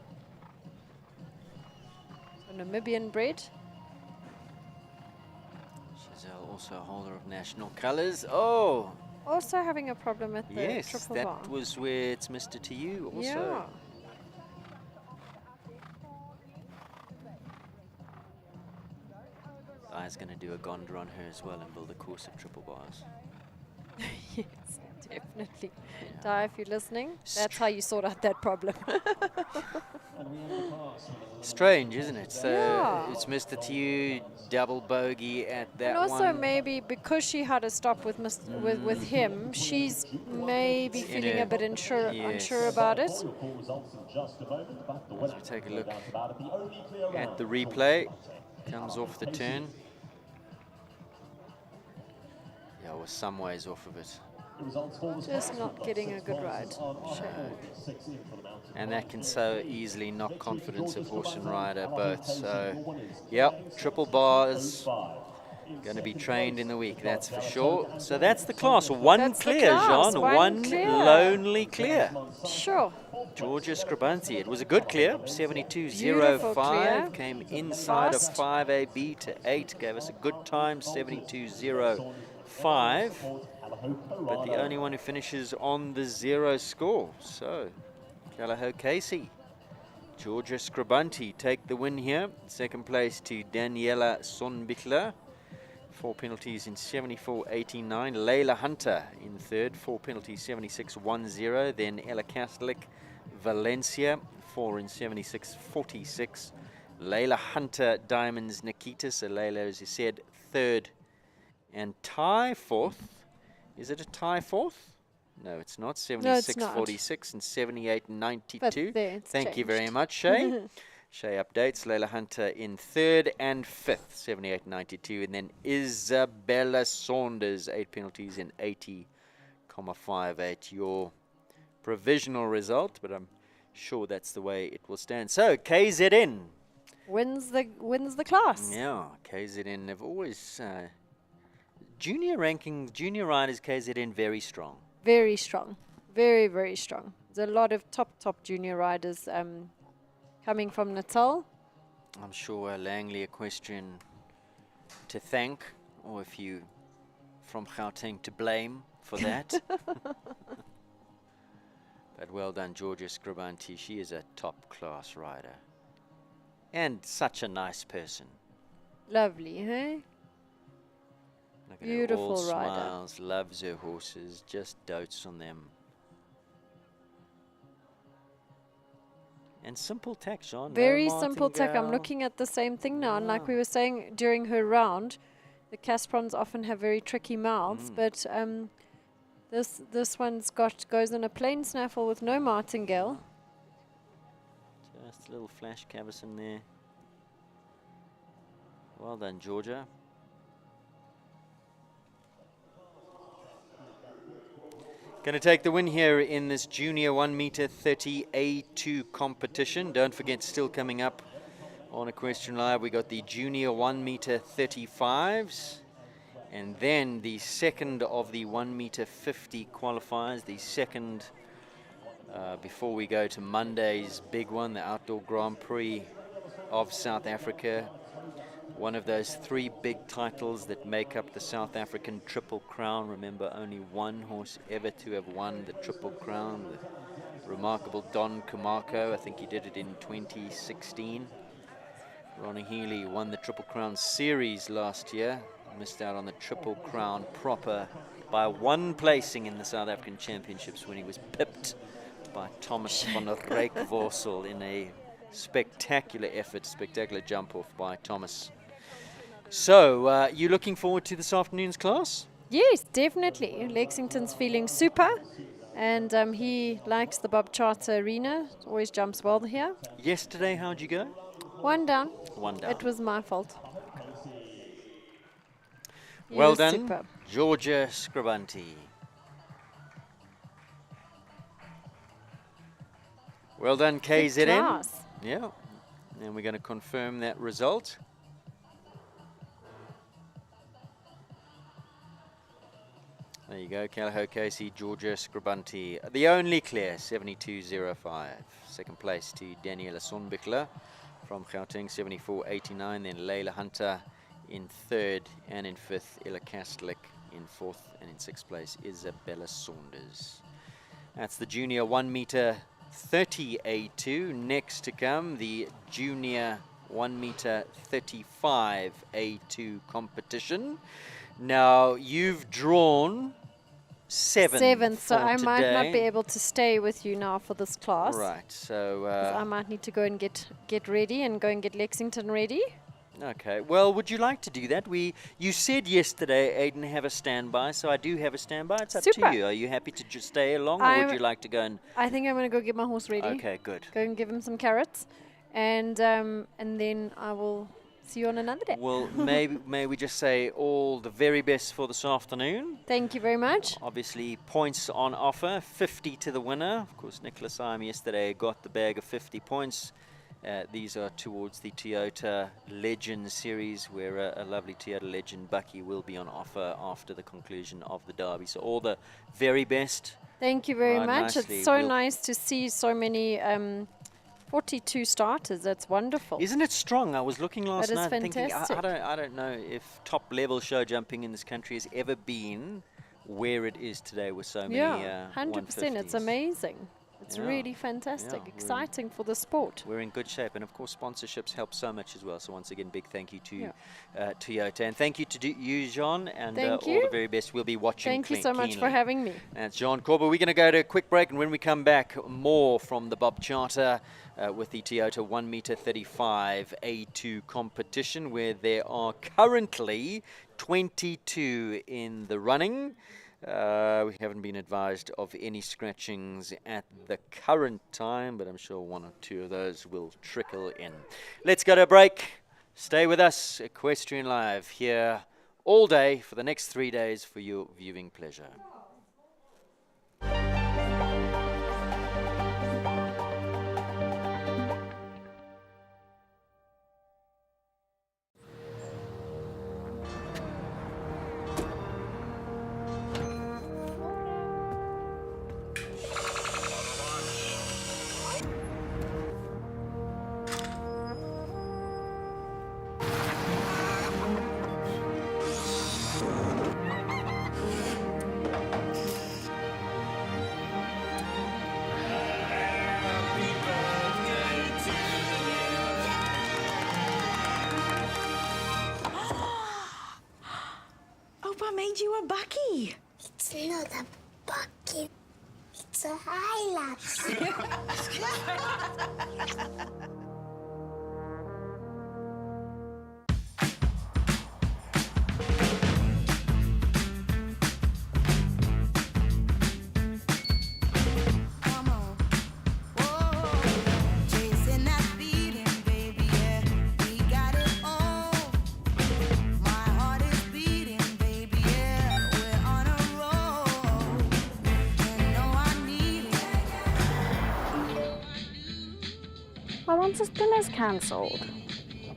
So Namibian bred. Also a holder of national colours. Oh! Also having a problem at the yes, triple that bar. was where It's Mr. to You also. Yeah. I's going to do a Gondra on her as well and build a course of triple bars. Yes, definitely. Di, if you're listening, that's how you sort out that problem. Strange, isn't it? So Yeah. It's Mr. to You, double bogey at that And also one. maybe because she had a stop with with him, she's maybe feeling a bit unsure about it. As we take a look at the replay, comes off the turn. Yeah, we're some ways off of it. Just not getting a good ride. Shame. And that can so easily knock confidence of horse and rider both. So, yep, triple bars. Going to be trained in the week, that's for sure. So that's the class. One That's the clear, class, Jean. one One clear. lonely clear. Sure. Georgia Scribanti. It was a good clear. 72.05. Beautiful clear. Came inside Fast. of 5AB to 8. Gave us a good time. 72.05. But the only one who finishes on the 0 score. So, Callagho Casey. Georgia Scribanti take the win here. Second place to Daniela Sonbichler. 4 penalties in 74.89. Layla Hunter in third. 4 penalties, 76.10. Then Ella Catholic Valencia. 4 in 76.46. Layla Hunter Diamonds Nikita. So Layla, as you said, third. And tie fourth. Is it a tie fourth? No, it's not. 76.46 and 78.92. Thank you very much, Shay. Shay updates. Layla Hunter in third and fifth, 78.92. And then Isabella Saunders, 8 penalties in 80.58. Your provisional result, but I'm sure that's the way it will stand. So, KZN. Wins the class. Yeah, KZN have always... junior rankings, junior riders, KZN, very strong. Very strong. Very, very strong. There's a lot of top junior riders coming from Natal. I'm sure Langley Equestrian to thank, or if you from Gauteng to blame for that. But well done, Georgia Scribanti. She is a top-class rider. And such a nice person. Lovely, hey? Look at Beautiful her, all rider. smiles, loves her horses, just dotes on them. And simple tack, Jean. Very no simple tack. I'm martingale. looking at the same thing now. And like we were saying during her round, the Casprons often have very tricky mouths. But this one's goes in a plain snaffle with no martingale. Just a little flash cavesson there. Well done, Georgia. Going to take the win here in this junior 1 meter 30 A2 competition. Don't forget, still coming up on Equestrian Live, we got the junior 1 meter 35s. And then the second of the 1 meter 50 qualifiers, the second before we go to Monday's big one, the Outdoor Grand Prix of South Africa. One of those 3 big titles that make up the South African Triple Crown. Remember, only one horse ever to have won the Triple Crown, the remarkable Don Camarco. I think he did it in 2016. Ronnie Healy won the Triple Crown Series last year. Missed out on the Triple Crown proper by 1 placing in the South African Championships when he was pipped by Thomas van Ryk-Vorsel in a spectacular effort, spectacular jump off by Thomas. So, you looking forward to this afternoon's class? Yes, definitely. Lexington's feeling super, and he likes the Bob Charter Arena. Always jumps well here. Yesterday, how'd you go? 1 down. 1 down. It was my fault. Well done, superb. Georgia Scribanti. Well done, KZN. Class. Yeah, and we're going to confirm that result. There you go, Callagho Casey, Georgia Scribanti. The only clear, 72.05. Second place to Daniela Sonbichler from Gauteng, 74.89. Then Layla Hunter in 3rd, and in 5th, Ella Kastlik in 4th, and in 6th place, Isabella Saunders. That's the junior 1 meter 30 A2. Next to come, the junior 1 meter 35 A2 competition. Now, you've drawn 7th, so I for might not today. be able to stay with you now for this class. Right, so 'Cause I might need to go and get ready and go and get Lexington ready. okay. Well, would you like to do that? You said yesterday, Aiden, have a standby, so I do have a standby. It's up Super. to you. Are you happy to just stay along, or would you like to go and? I think I'm going to go get my horse ready. Okay, good. Go and give him some carrots, and then I will see you on another day. Well, may we just say all the very best for this afternoon. Thank you very much. Obviously, points on offer, 50 to the winner. Of course, Nicholas Ime yesterday got the bag of 50 points. These are towards the Toyota Legend Series, where a lovely Toyota Legend Bucky will be on offer after the conclusion of the Derby. So all the very best. Thank you very Right, much. nicely. It's so We'll- nice to see so many 42 starters. That's wonderful. Isn't it strong? I was looking last That is night thinking, fantastic. I don't know if top level show jumping in this country has ever been where it is today with so many Yeah, 100%. It's 150s. amazing. It's Yeah, really fantastic, yeah, exciting for the sport. We're in good shape, and of course sponsorships help so much as well. So once again, big thank you to Yeah. Toyota, and thank you to you, Jean, and Thank all you. the very best. We'll be watching. Thank you so much for keenly. having me. That's John Corber. We're going to go to a quick break, and when we come back, more from the Bob Charter with the Toyota 1 meter 35 A2 competition, where there are currently 22 in the running. We haven't been advised of any scratchings at the current time, but I'm sure 1 or 2 of those will trickle in. Let's go to a break. Stay with us, Equestrian Live, here all day for the next 3 days for your viewing pleasure. Opa made you a bucky. It's not a bucket. It's a Hilux. Come on. Whoa. Chasing that beating, baby, yeah. We got it all. My heart is beating, baby, yeah. We're on a roll. You know I need it. My lunch dinner's cancelled.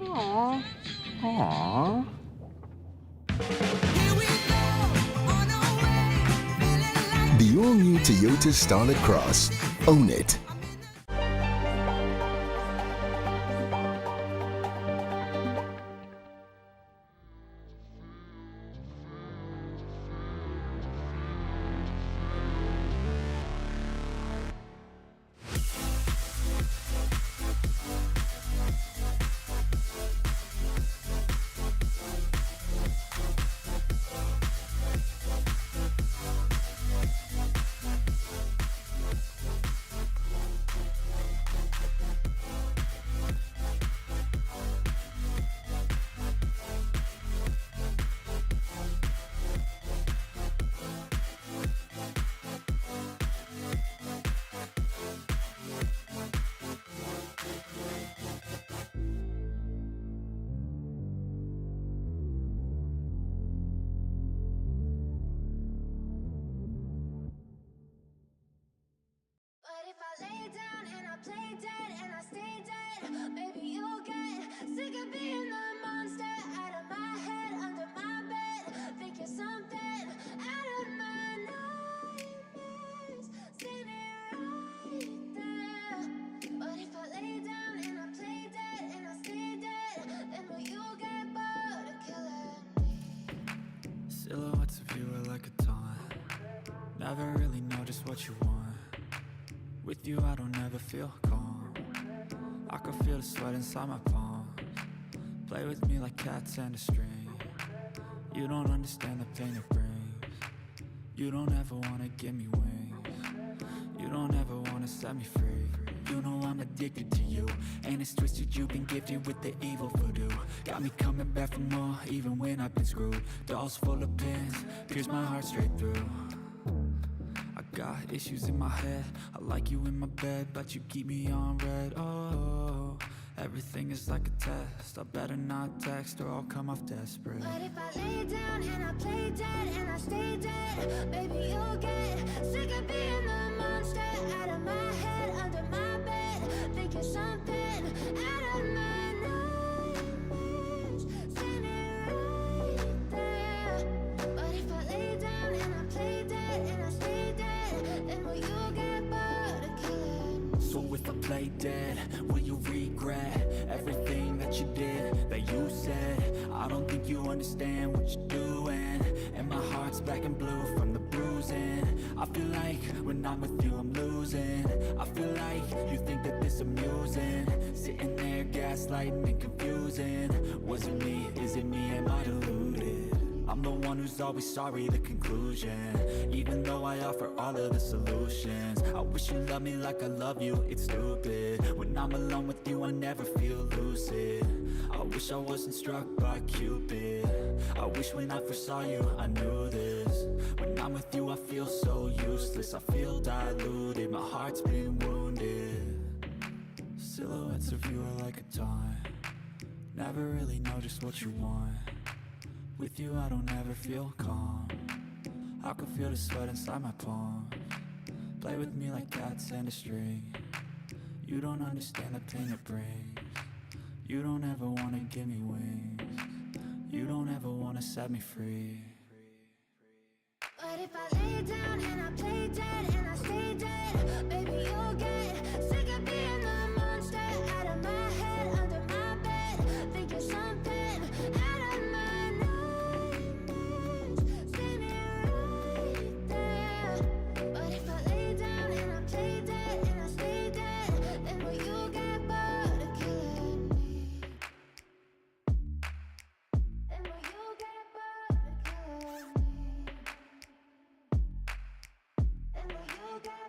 Aww. Aww. Here we The all-new Toyota Starlet Cross. Own it. But if I lay down and I play dead and I stay dead, maybe you'll get sick of being the monster out of my head, under my bed. Think you're something out of my nightmares, standing right there. But if I lay down and I play dead and I stay dead, then will you get bored of killing me? Silhouettes of you are like a taunt. Never really know just what you want. With you I don't ever feel calm. I can feel the sweat inside my palms. Play with me like cats and a string. You don't understand the pain it brings. You don't ever wanna give me wings. You don't ever wanna set me free. You know I'm addicted to you, and it's twisted. You've been gifted with the evil voodoo. Got me coming back for more, even when I've been screwed. Dolls full of pins, pierce my heart straight through. I got issues in my head. I like you in my bed, but you keep me on red. Oh, everything is like a test. I better not text or I'll come off desperate. But if I lay down and I play dead and I stay dead, maybe you'll get sick of being the monster out of my head, under my bed. Think you're something out of my nightmares, standing right there. But if I lay down and I play dead and I stay dead, then will you get bored of killing me? So if I play dead, will you regret everything that you did, that you said? I don't think you understand what you're doing, and my heart's black and blue from the bruising. I feel like when I'm with you I'm losing. I feel like you think that this amusing, sitting there gaslighting and confusing. Was it me? Is it me? Am I deluded? I'm the one who's always sorry, the conclusion. Even though I offer all of the solutions, I wish you loved me like I love you, it's stupid. When I'm alone with you I never feel lucid. I wish I wasn't struck by Cupid. I wish when I first saw you I knew this. When I'm with you I feel so useless. I feel diluted, my heart's been wounded. Silhouettes of you are like a taunt. Never really know just what you want. With you I don't ever feel calm. I can feel the sweat inside my palms. Play with me like cats and a string. You don't understand the pain it brings. You don't ever wanna give me wings. You don't ever wanna set me free. But if I lay down and I play dead and I stay dead, maybe you'll get sick of being the monster out of my head, under my bed. Think you're something out of my nightmares, standing right there. But if I lay down and I play dead and I stay dead, then will you get bored of killing me? Then will you get bored of killing me? And will you get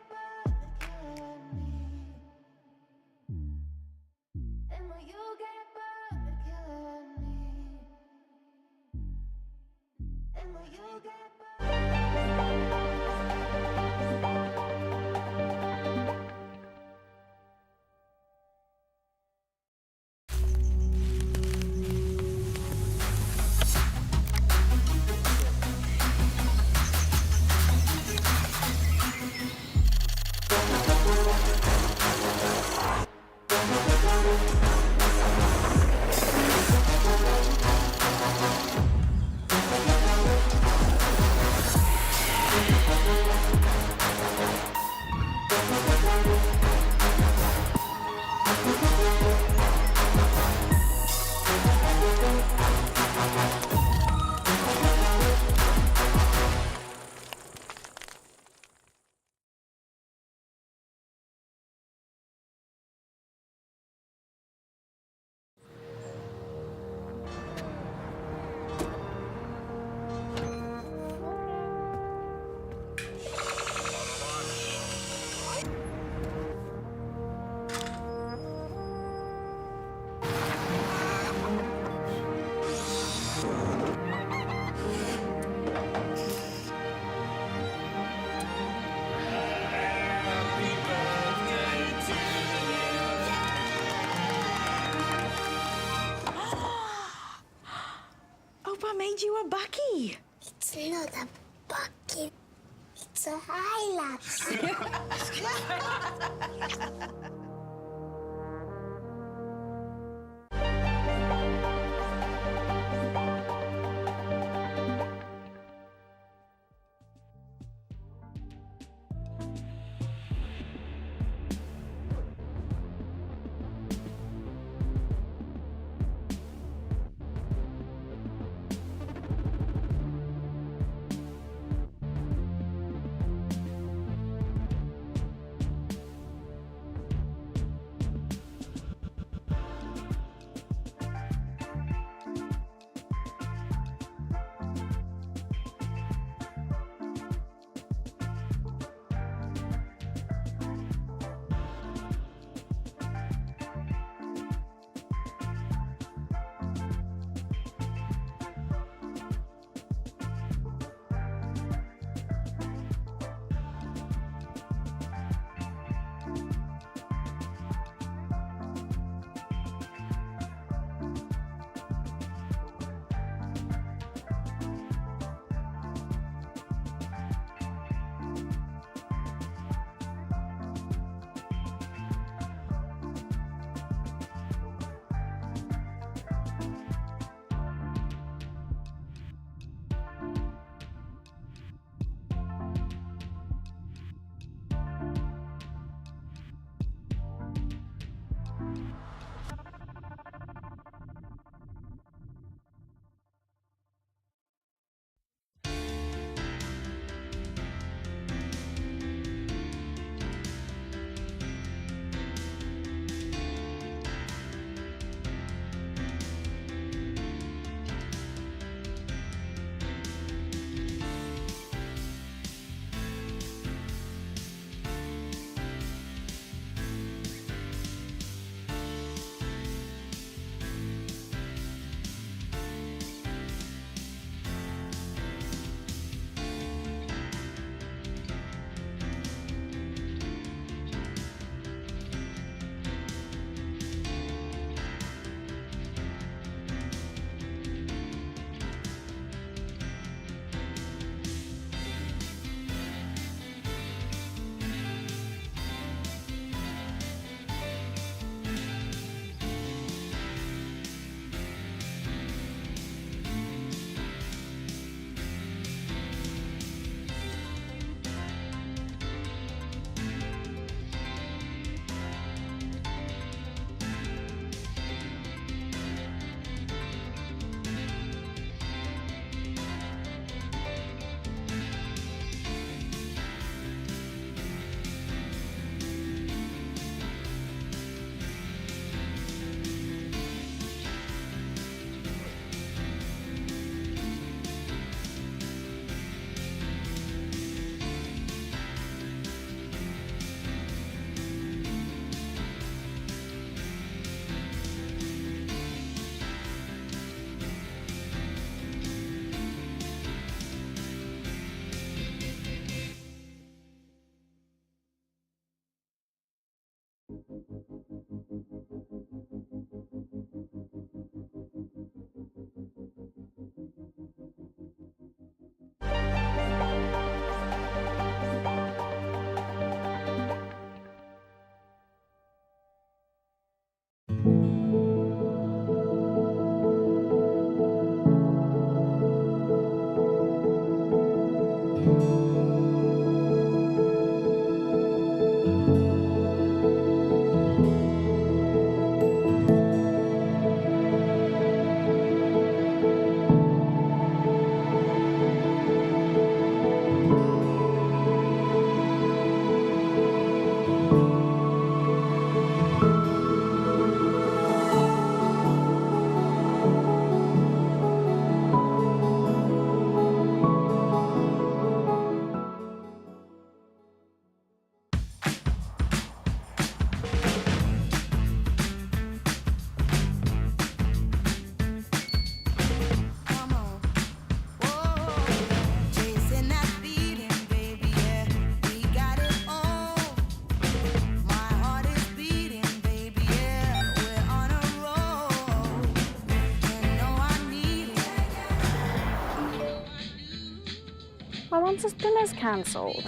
My one system is cancelled.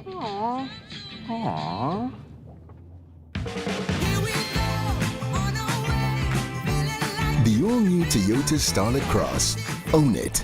Aww. Aww. The all-new Toyota Starlet Cross. Own it.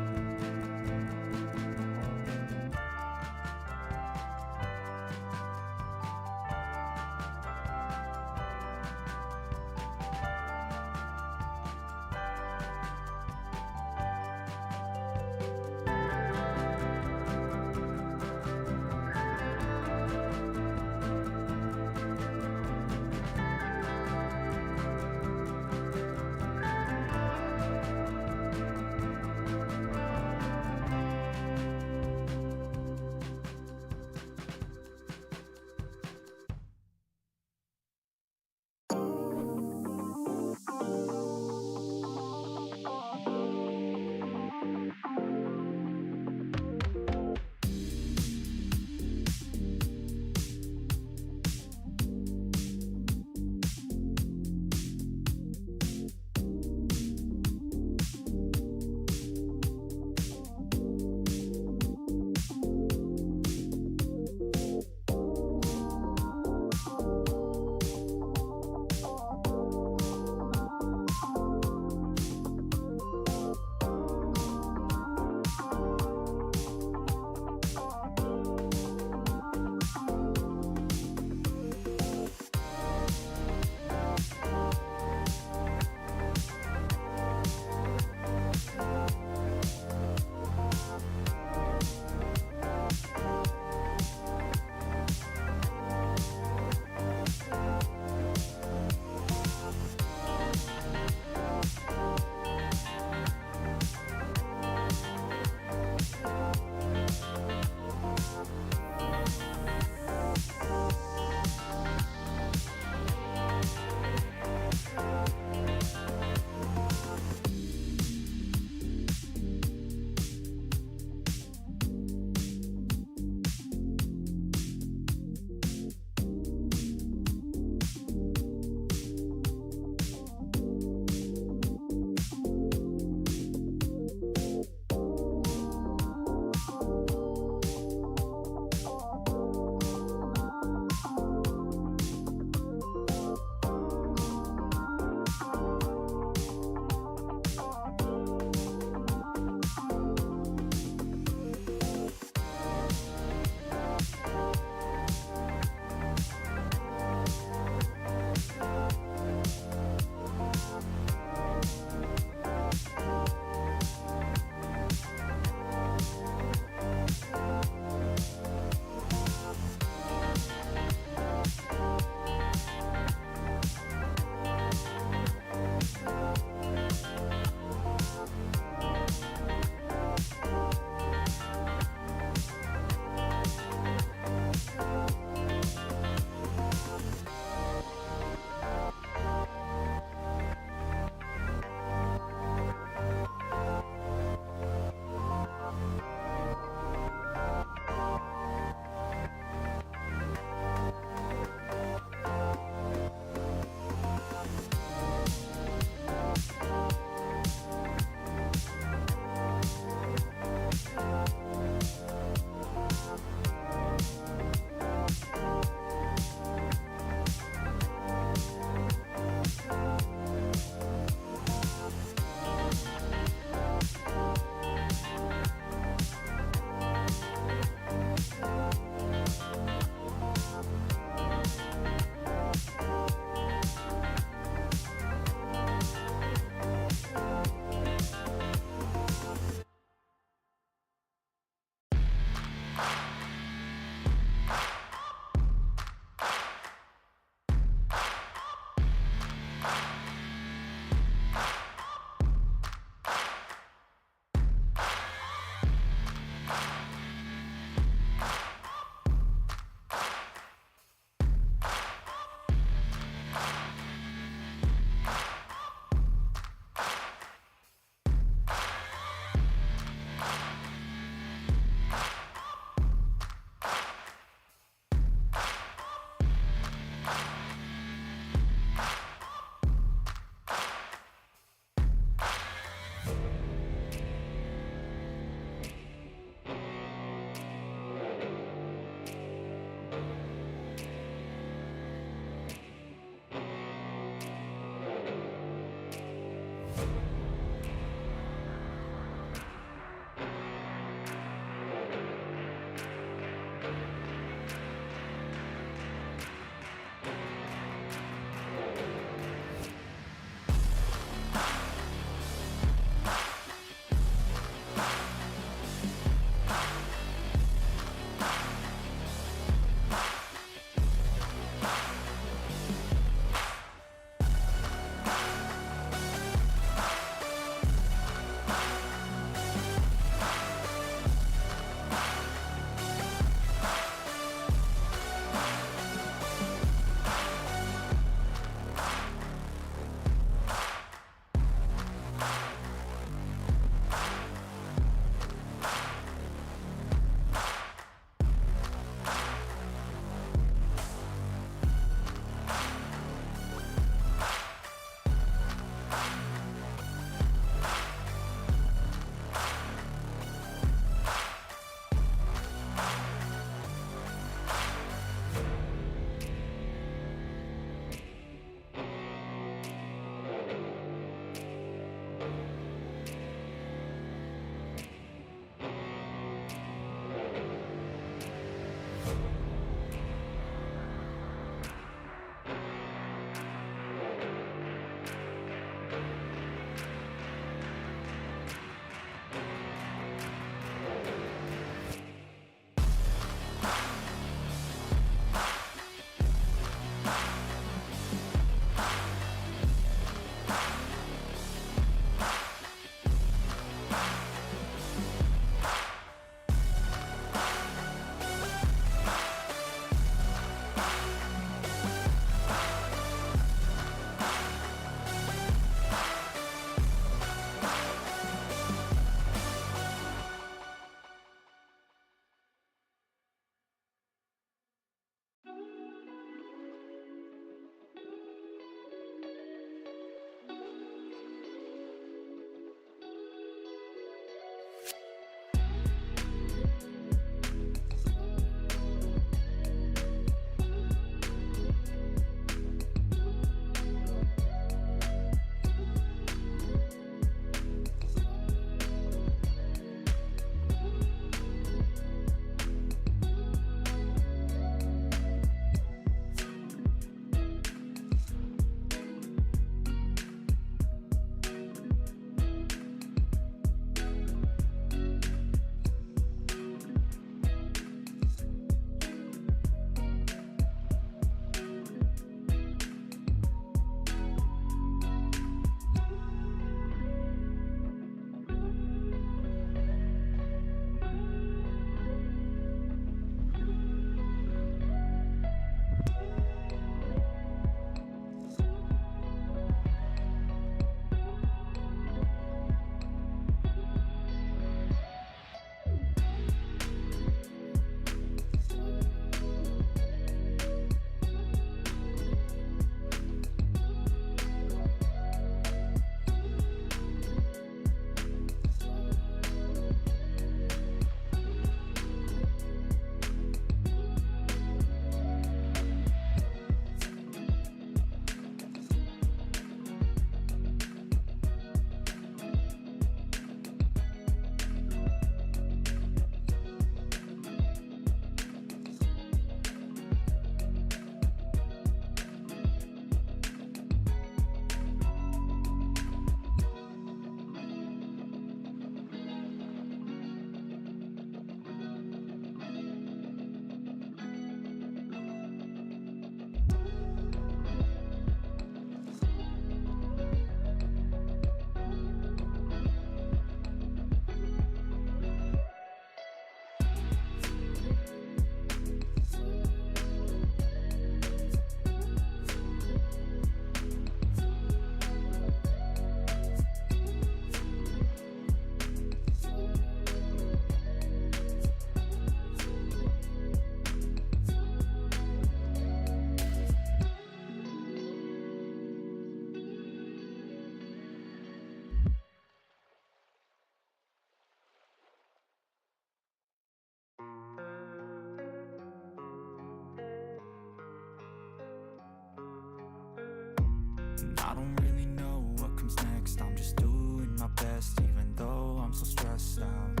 And I don't really know what comes next. I'm just doing my best, even though I'm so stressed out.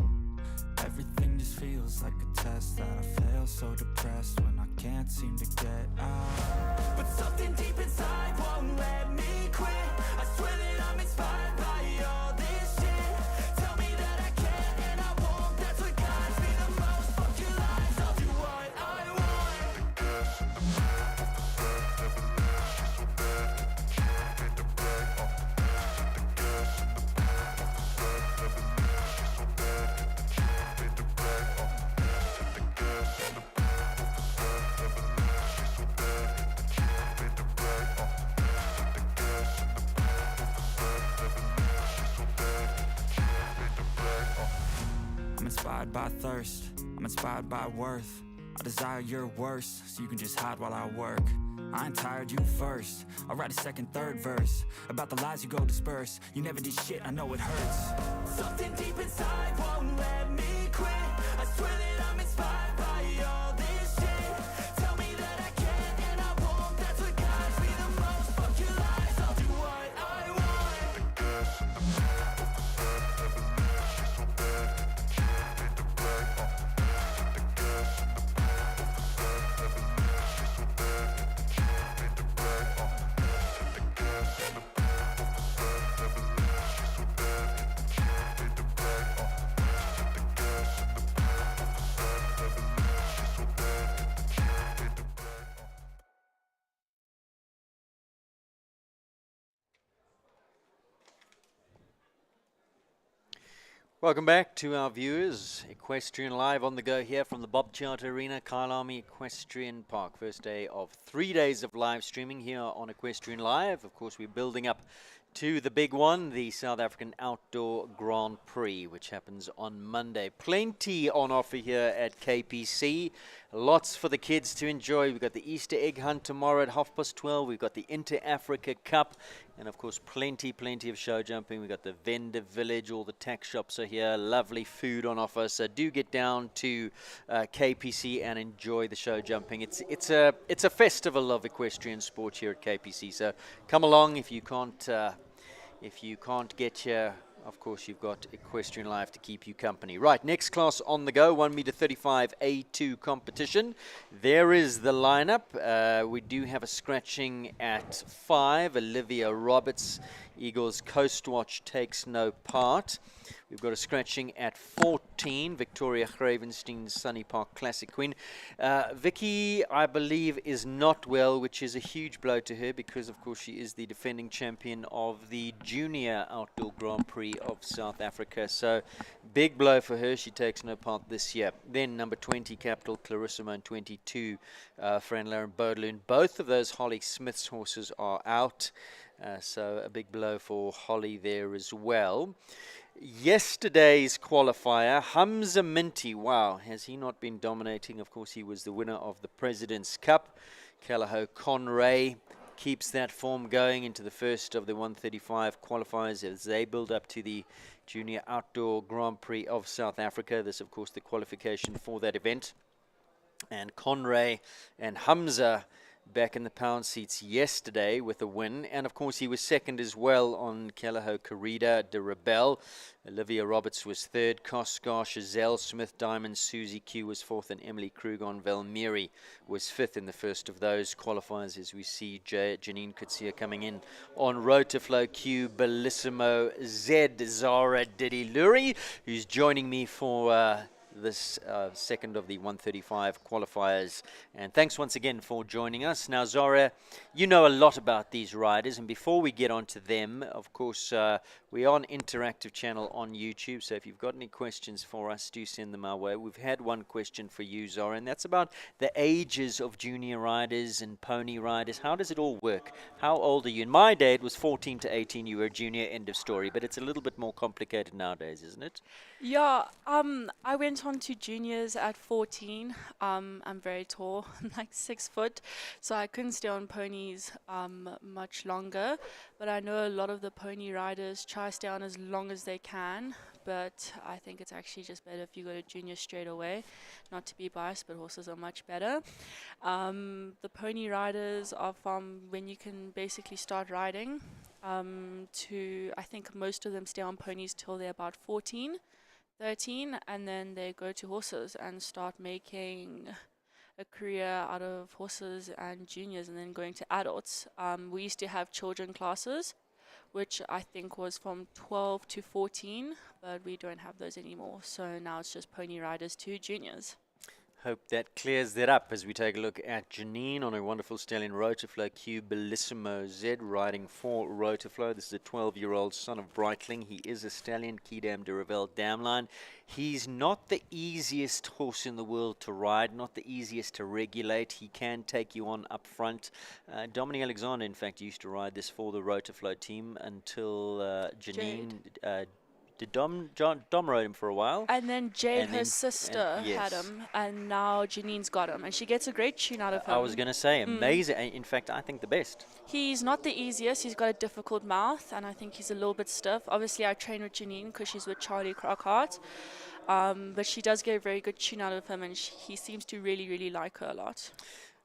Everything just feels like a test that I fail, so depressed when I can't seem to get out. But something deep inside won't let me quit. I swear that I'm inspired by all this shit. Tell me that I can and I won't. That's what guides me the most. Fuck your lies, I'll do what I want. I'm inspired by thirst, I'm inspired by worth. I desire your worst, so you can just hide while I work. I ain't tired, you first. I'll write a second, third verse about the lies you go disperse. You never did shit, I know it hurts. Something deep inside won't let me quit. I swear that I'm inspired by all this shit. Tell me that I can and I won't. That's what guides me the most. Fuck your lies, I'll do what I want. Welcome back to our viewers. Equestrian Live on the go here from the Bob Charter Arena, Kyle Army Equestrian Park. First day of 3 days of live streaming here on Equestrian Live. Of course, we're building up to the big one, the South African Outdoor Grand Prix, which happens on Monday. Plenty on offer here at KPC. Lots for the kids to enjoy. We've got the Easter egg hunt tomorrow at 12:30. We've got the Inter-Africa Cup. And, of course, plenty of show jumping. We've got the vendor village. All the tack shops are here. Lovely food on offer. So do get down to KPC and enjoy the show jumping. It's a festival of equestrian sport here at KPC. So come along if you can't get here. Of course, you've got Equestrian Live to keep you company. Right, next class on the go, 1 meter 35 A2 competition. There is the lineup. We do have a scratching at 5. Olivia Roberts, Eagles Coastwatch takes no part. We've got a scratching at 14, Victoria Gravenstein, Sunny Park Classic Queen. Vicky, I believe, is not well, which is a huge blow to her because, of course, she is the defending champion of the Junior Outdoor Grand Prix of South Africa. So, big blow for her. She takes no part this year. Then, number 20, Capital Clarissimo, and 22, Fran Laren Bodloon. Both of those Holly Smith's horses are out. So, a big blow for Holly there as well. Yesterday's qualifier, Hamza Minty, wow, has he not been dominating? Of course, he was the winner of the President's Cup. Callagho Conray keeps that form going into the first of the 135 qualifiers as they build up to the Junior Outdoor Grand Prix of South Africa. This, of course, the qualification for that event. And Conray and Hamza back in the pound seats yesterday with a win. And, of course, he was second as well on Callagho Corrida de Rebel. Olivia Roberts was third. Kosgar, Chazelle Smith, Diamond, Susie Q was fourth. And Emily Krug on Valmieri was fifth in the first of those qualifiers. As we see Janine Kutsia coming in on Rotaflow Q, Bellissimo Z, Zara Didiluri, who's joining me for this second of the 135 qualifiers. And thanks once again for joining us. Now, Zara, you know a lot about these riders, and before we get on to them, of course, we are an interactive channel on YouTube, so if you've got any questions for us, do send them our way. We've had one question for you, Zara, and that's about the ages of junior riders and pony riders. How does it all work? How old are you? In my day, it was 14 to 18, you were a junior, end of story, but it's a little bit more complicated nowadays, isn't it? Yeah, I went on to juniors at 14. I'm very tall, I'm like 6 foot, so I couldn't stay on ponies much longer. But I know a lot of the pony riders try to stay on as long as they can. But I think it's actually just better if you go to junior straight away. Not to be biased, but horses are much better. The pony riders are from when you can basically start riding to, I think most of them stay on ponies till they're about 14, 13, and then they go to horses and start making a career out of horses and juniors and then going to adults. We used to have children classes, which I think was from 12 to 14, but we don't have those anymore. So now it's just pony riders to juniors. Hope that clears that up as we take a look at Janine on her wonderful stallion Rotoflow Q Bellissimo Z riding for Rotoflow. This is a 12-year-old son of Breitling. He is a stallion, Kidam de Revel Damline. He's not the easiest horse in the world to ride, not the easiest to regulate. He can take you on up front. Dominic Alexander, in fact, used to ride this for the Rotoflow team until Janine... Did Dom rode him for a while? And then Jade, And her then- sister, yes. had him, and now Janine's got him, and she gets a great tune out of him. I was going to say, amazing. In fact, I think the best. He's not the easiest. He's got a difficult mouth, and I think he's a little bit stiff. Obviously, I train with Janine because she's with Charlie Crockhart, but she does get a very good tune out of him, and he seems to really, really like her a lot.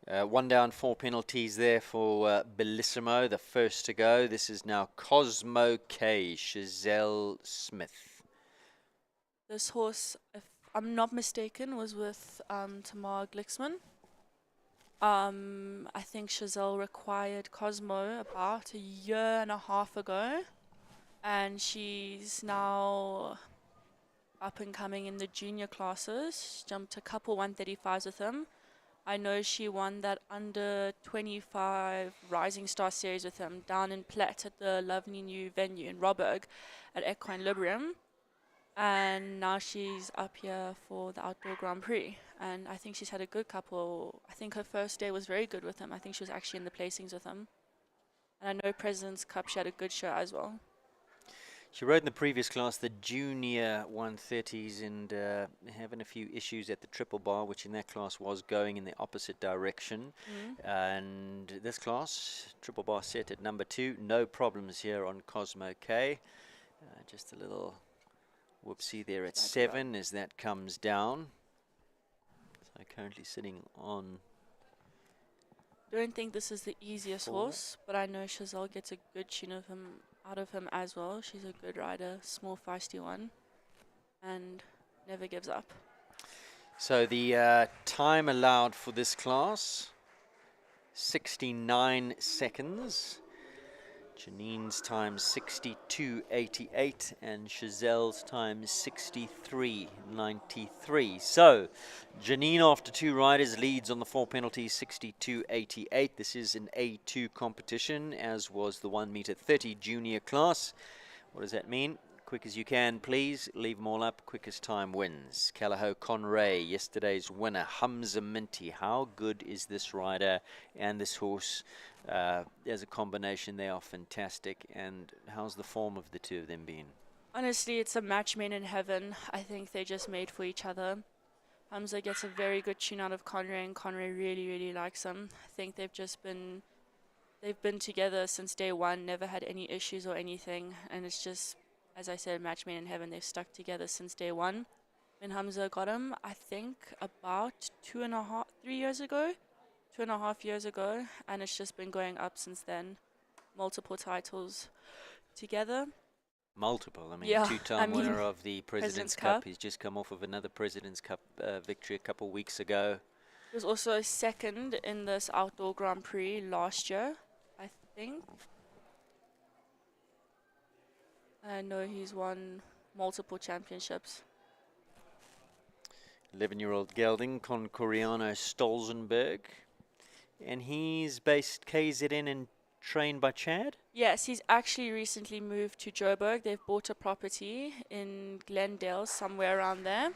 1 down, 4 penalties there for Bellissimo, the first to go. This is now Cosmo K, Chazelle Smith. This horse, if I'm not mistaken, was with Tamar Glixman. I think Chazelle required Cosmo about a year and a half ago, and she's now up and coming in the junior classes. She jumped a couple 135s with him. I know she won that under 25 Rising Star Series with him down in Platt at the lovely new venue in Robberg at Equine Librium. And now she's up here for the Outdoor Grand Prix. And I think she's had a good couple. I think her first day was very good with him. I think she was actually in the placings with him. And I know President's Cup, she had a good show as well. She rode in the previous class the junior 130s and having a few issues at the triple bar, which in that class was going in the opposite direction. And this class, triple bar set at number 2, no problems here on Cosmo K. Just a little whoopsie there at 7 as that comes down. So currently sitting on... Don't think this is the easiest horse, but I know Chazelle gets a good tune of him out of him as well. She's a good rider, small feisty one, and never gives up. So the time allowed for this class, 69 seconds. Janine's time 62.88 and Chazelle's time 63.93. So Janine, after 2 riders, leads on the 4 penalties 62.88. This is an A2 competition, as was the 1 meter 30 junior class. What does that mean? Quick as you can, please. Leave them all up. Quickest time wins. Callagho Conray, yesterday's winner. Hamza Minty. How good is this rider and this horse? As a combination, they are fantastic. And how's the form of the two of them been? Honestly, it's a match made in heaven. I think they just made for each other. Hamza gets a very good tune out of Conray, and Conray really, really likes him. I think they've been together since day one, never had any issues or anything, and it's just, as I said, match made in heaven. They've stuck together since day one. When Hamza got him, I think about 2.5 years ago, and it's just been going up since then. Multiple titles together. Multiple. I mean, Yeah, two-time winner of the President's Cup. Cup. He's just come off of another President's Cup victory a couple of weeks ago. He was also second in this Outdoor Grand Prix last year, I think. I know he's won multiple championships. 11-year-old gelding, Concoriano Stolzenberg. And he's based KZN and trained by Chad? Yes, he's actually recently moved to Joburg. They've bought a property in Glendale, somewhere around there.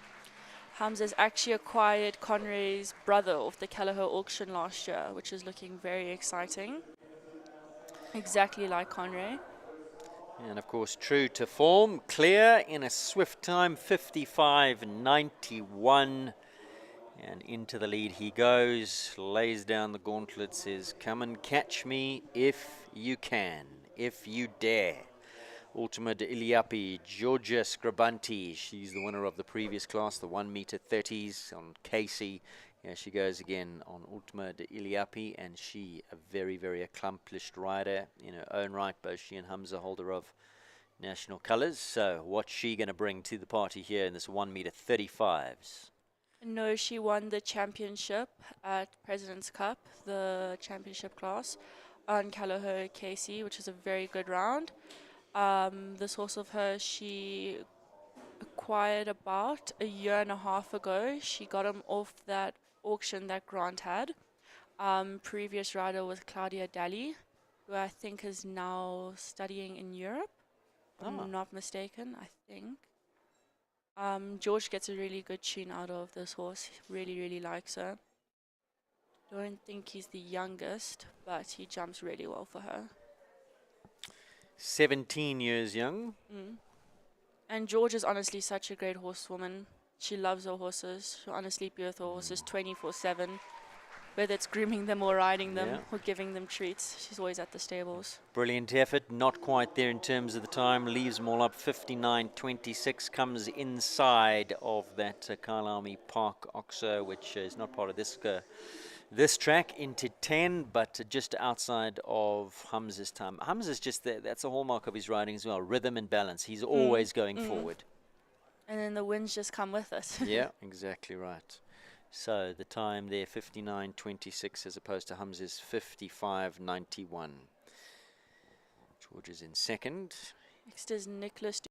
Hamza's actually acquired Conray's brother off the Callagho auction last year, which is looking very exciting. Exactly like Conray. And of course, true to form, clear in a swift time, 55.91. And into the lead he goes, lays down the gauntlet, says, come and catch me if you can, if you dare. Ultima de Iliapi, Georgia Scribanti, she's the winner of the previous class, the 1 meter 30s on Casey. Here she goes again on Ultima de Iliapi, and she a very, very accomplished rider in her own right. Both she and Hamza holder of national colours. So what's she going to bring to the party here in this 1 meter 35s? No, she won the championship at President's Cup, the championship class, on Callahoo Casey, which is a very good round. This horse of hers, she acquired about a year and a half ago. She got him off that auction that Grant had. Previous rider was Claudia Daly, who I think is now studying in Europe, if I'm not mistaken, I think. George gets a really good tune out of this horse. Really, really likes her. Don't think he's the youngest, but he jumps really well for her. 17 years young. And George is honestly such a great horsewoman. She loves her horses. She'll honestly be with her horses 24/7. Whether it's grooming them or riding them or giving them treats, she's always at the stables. Brilliant effort, not quite there in terms of the time, leaves them all up 59.26, comes inside of that Kyalami Park Oxo, which is not part of this track, into 10, but just outside of Hamza's time. Hamza's just there, that's a hallmark of his riding as well, rhythm and balance. He's always going forward. And then the winds just come with it. Yeah, exactly right. So the time there, 59.26 as opposed to Hamza's 55.91. George is in second. Next is Nicholas.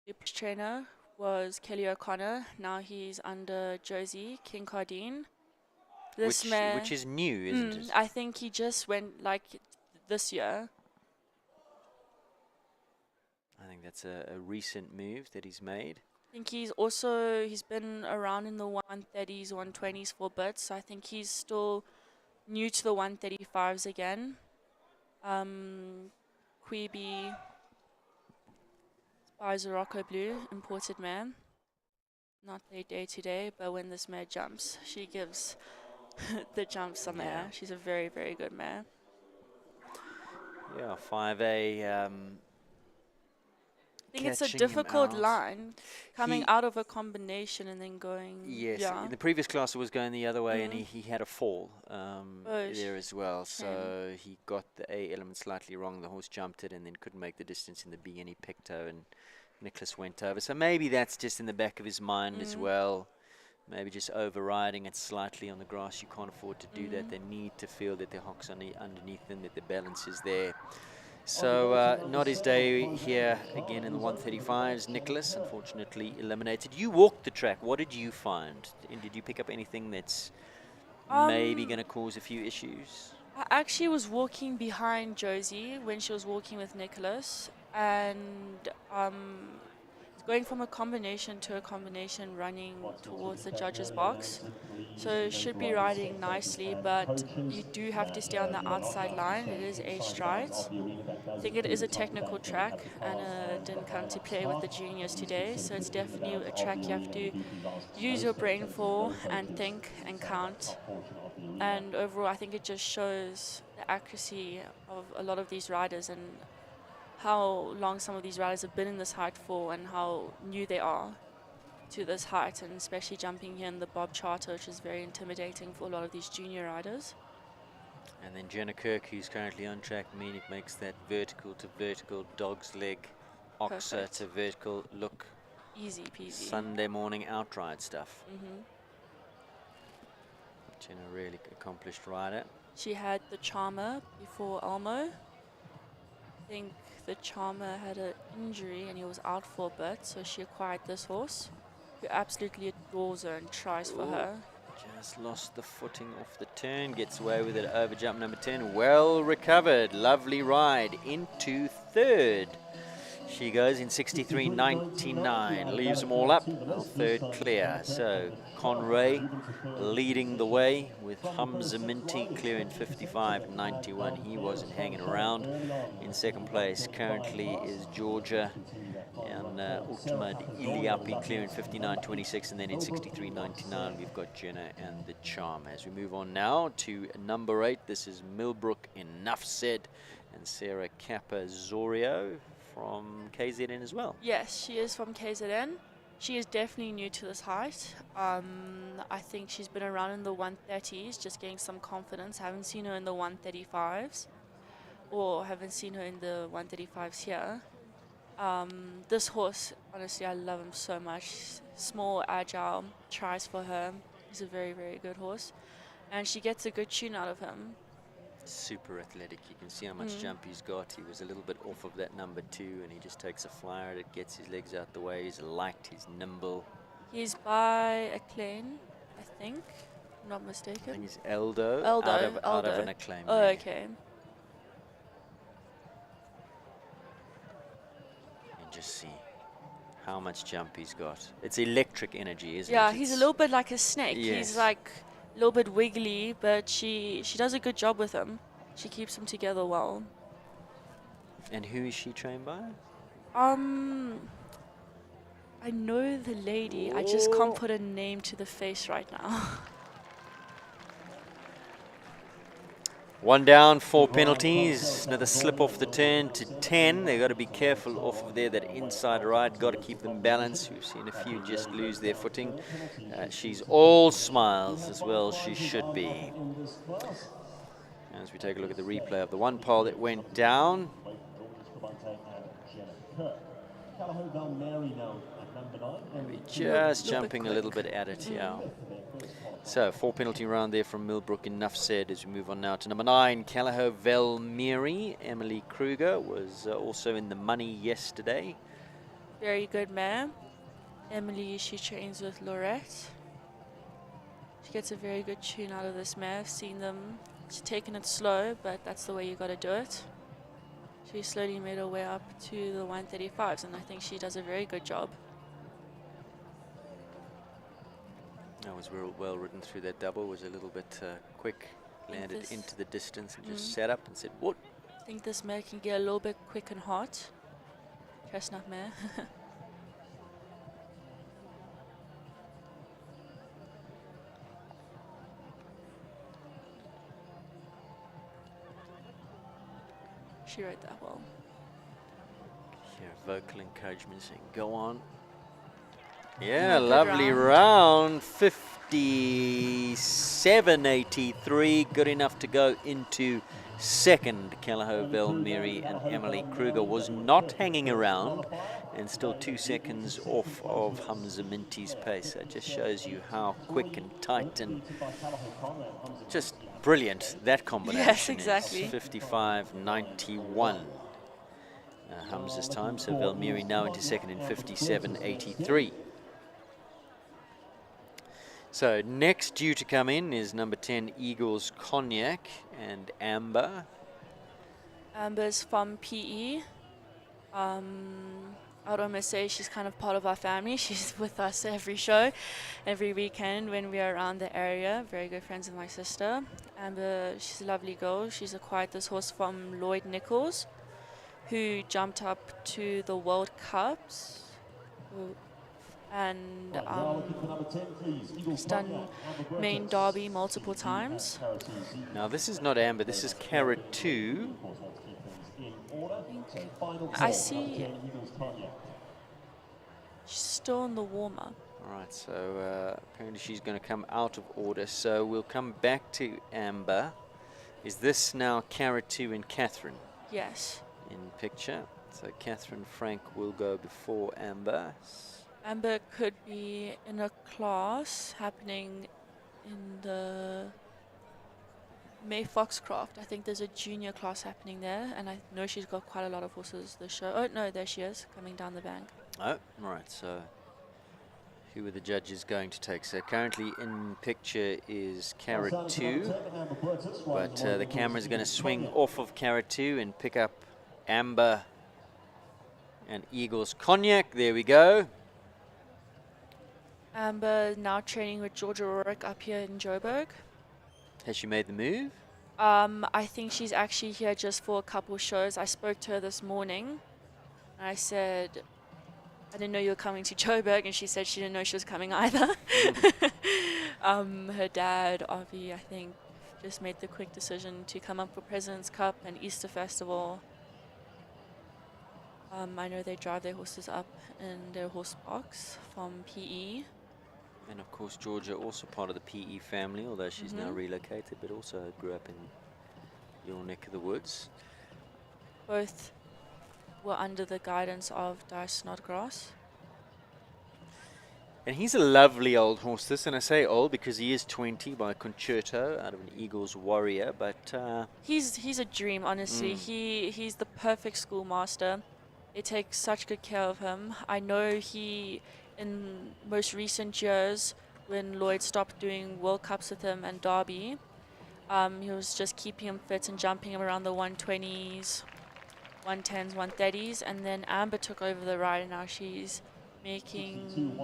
His trainer was Kelly O'Connor. Now he's under Josie Kincardine. Which is new, isn't it? I think he just went like this year. I think that's a recent move that he's made. I think he's been around in the 130s, 120s for a bit, so I think he's still new to the 135s again. Queeby by Zorocco Blue, imported mare. Not their day to day, but when this mare jumps, she gives the jumps on the air. She's a very, very good mare. Yeah, 5A. I think it's a difficult line, coming out of a combination and then going. Yes, in the previous class it was going the other way, and he had a fall there as well. So he got the A element slightly wrong. The horse jumped it and then couldn't make the distance in the B, and he picked her, and Nicholas went over. So maybe that's just in the back of his mind as well. Maybe just overriding it slightly on the grass. You can't afford to do that. They need to feel that their hock's underneath them, that the balance is there. So not his day here again in the 135s. Nicholas, unfortunately, eliminated. You walked the track. What did you find? And did you pick up anything that's maybe going to cause a few issues? I actually was walking behind Josie when she was walking with Nicholas, and going from a combination to a combination running towards the judge's box. So should be riding nicely, but you do have to stay on the outside line. It is aged right. I think it is a technical track, and didn't come to play with the juniors today. So it's definitely a track you have to use your brain for and think and count. And overall, I think it just shows the accuracy of a lot of these riders and how long some of these riders have been in this height for and how new they are to this height, and especially jumping here in the Bob Charter, which is very intimidating for a lot of these junior riders. And then Jenna Kirk, who's currently on track, Munich makes that vertical to vertical dog's leg, oxa to vertical look. Easy peasy. Sunday morning outright stuff. Jenna, really accomplished rider. She had the Charmer before Elmo. I think the Charmer had an injury and he was out for a bit, so she acquired this horse, who absolutely adores her and tries for her. Just lost the footing off the turn, gets away with it over jump number 10. Well recovered, lovely ride into third. She goes in 63.99, leaves them all up. Well, third clear. So Conray leading the way with Hamza Minty clear in 55.91. He wasn't hanging around. In second place currently is Georgia and Ultima Iliapi clear in 59.26, and then in 63.99 we've got Jenna and the Charm. As we move on now to number 8, this is Millbrook, Enough Said, and Sarah Kappa Zorio from KZN as well. Yes, she is from KZN. She is definitely new to this height. I think she's been around in the 130s, just getting some confidence. Haven't seen her in the 135s, or haven't seen her in the 135s here. This horse, honestly, I love him so much. Small, agile, tries for her. He's a very, very good horse. And she gets a good tune out of him. Super athletic. You can see how much jump he's got. He was a little bit off of that number 2, and he just takes a flyer. It gets his legs out the way. He's light, he's nimble. He's by Acclaim, I think. I'm not mistaken. I think he's Eldo, Eldo, out of an Acclaim. Oh, leg. okay. And just see how much jump he's got. It's electric energy, isn't it? Yeah, he's a little bit like a snake. Yes. He's like a little bit wiggly, but she does a good job with him. She keeps him together well. And who is she trained by? I know the lady. I just can't put a name to the face right now. 1 down, 4 penalties. Another slip off the turn to 10. They've got to be careful off of there, that inside ride. Got to keep them balanced. We've seen a few just lose their footing. She's all smiles as well. She should be. As we take a look at the replay of the one pole that went down. Maybe just jumping a little bit at it, yeah. So 4 penalty round there from Millbrook, Enough Said, as we move on now to number 9, Callagho Velmiri. Emily Kruger was also in the money yesterday. Very good mare. Emily, she trains with Laurette. She gets a very good tune out of this mare. I've seen them. She's taken it slow, but that's the way you got to do it. She slowly made her way up to the 135s, and I think she does a very good job. That was well ridden through that double. Was a little bit quick. Landed into the distance and just sat up and said, "What?" I think this mare can get a little bit quick and hot. Chestnut mare. She rode that well. Yeah, vocal encouragement saying, "Go on." Yeah, Good lovely round. 57.83. Good enough to go into second. Callagho Velmiri and Emily Kruger was not hanging around, and still 2 seconds off of Hamza Minty's pace. That just shows you how quick and tight and just brilliant that combination Yes, exactly. is. 55.91. Hamza's time, so Velmiri now into second in 57.83. So next due to come in is number 10, Eagles Cognac, and Amber. Amber's from PE. I would almost say she's kind of part of our family. She's with us every show, every weekend when we are around the area. Very good friends with my sister. Amber, she's a lovely girl. She's acquired this horse from Lloyd Nichols, who jumped up to the World Cups. And he's done main derby multiple times. Now this is not Amber, this is Carrot 2. I see she's still in the warm-up. Alright, so apparently she's going to come out of order, so we'll come back to Amber. Is this now Carrot 2 and Catherine? Yes. In picture. So Catherine Frank will go before Amber. Amber could be in a class happening in the May Foxcroft. I think there's a junior class happening there, and I know she's got quite a lot of horses this show. Oh, no, there she is, coming down the bank. Oh, right, so who are the judges going to take? So currently in picture is Carrot 2, but the camera is going to swing off of Carrot 2 and pick up Amber And Eagles Cognac, there we go. Amber now training with Georgia Rourke up here in Joburg. Has she made the move? I think she's actually here just for a couple shows. I spoke to her this morning. I said, I didn't know you were coming to Joburg, and she said she didn't know she was coming either. Her dad, Avi, I think, just made the quick decision to come up for President's Cup and Easter Festival. I know they drive their horses up in their horse box from PE. And of course, Georgia also part of the PE family, although she's now relocated, but also grew up in your neck of the woods. Both were under the guidance of Dice Snodgrass. And he's a lovely old horse, this, and I say old because he is 20 by Concerto out of an Eagles Warrior, but He's a dream, honestly. He's the perfect schoolmaster. They take such good care of him. I know he, in most recent years, when Lloyd stopped doing World Cups with him and Derby, he was just keeping him fit and jumping him around the 120s, 110s, 130s, and then Amber took over the ride, and now she's making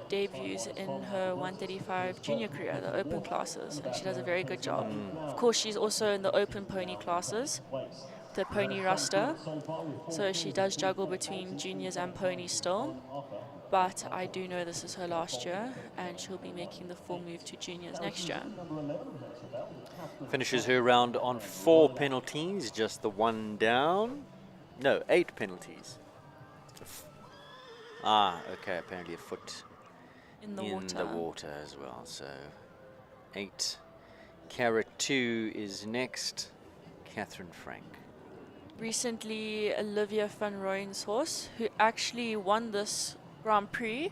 debuts in her 135 junior career, the open classes, and she does a very good job. Of course, she's also in the open pony classes, the pony roster, so she does juggle between juniors and ponies still, but I do know this is her last year, and she'll be making the full move to juniors next year. finishes her round on 4 penalties, just the one down. No, 8 penalties. Okay, apparently a foot In the water as well, so 8. Carrot 2 is next, Catherine Frank. Recently, Olivia van Rooyen's horse, who actually won this Grand Prix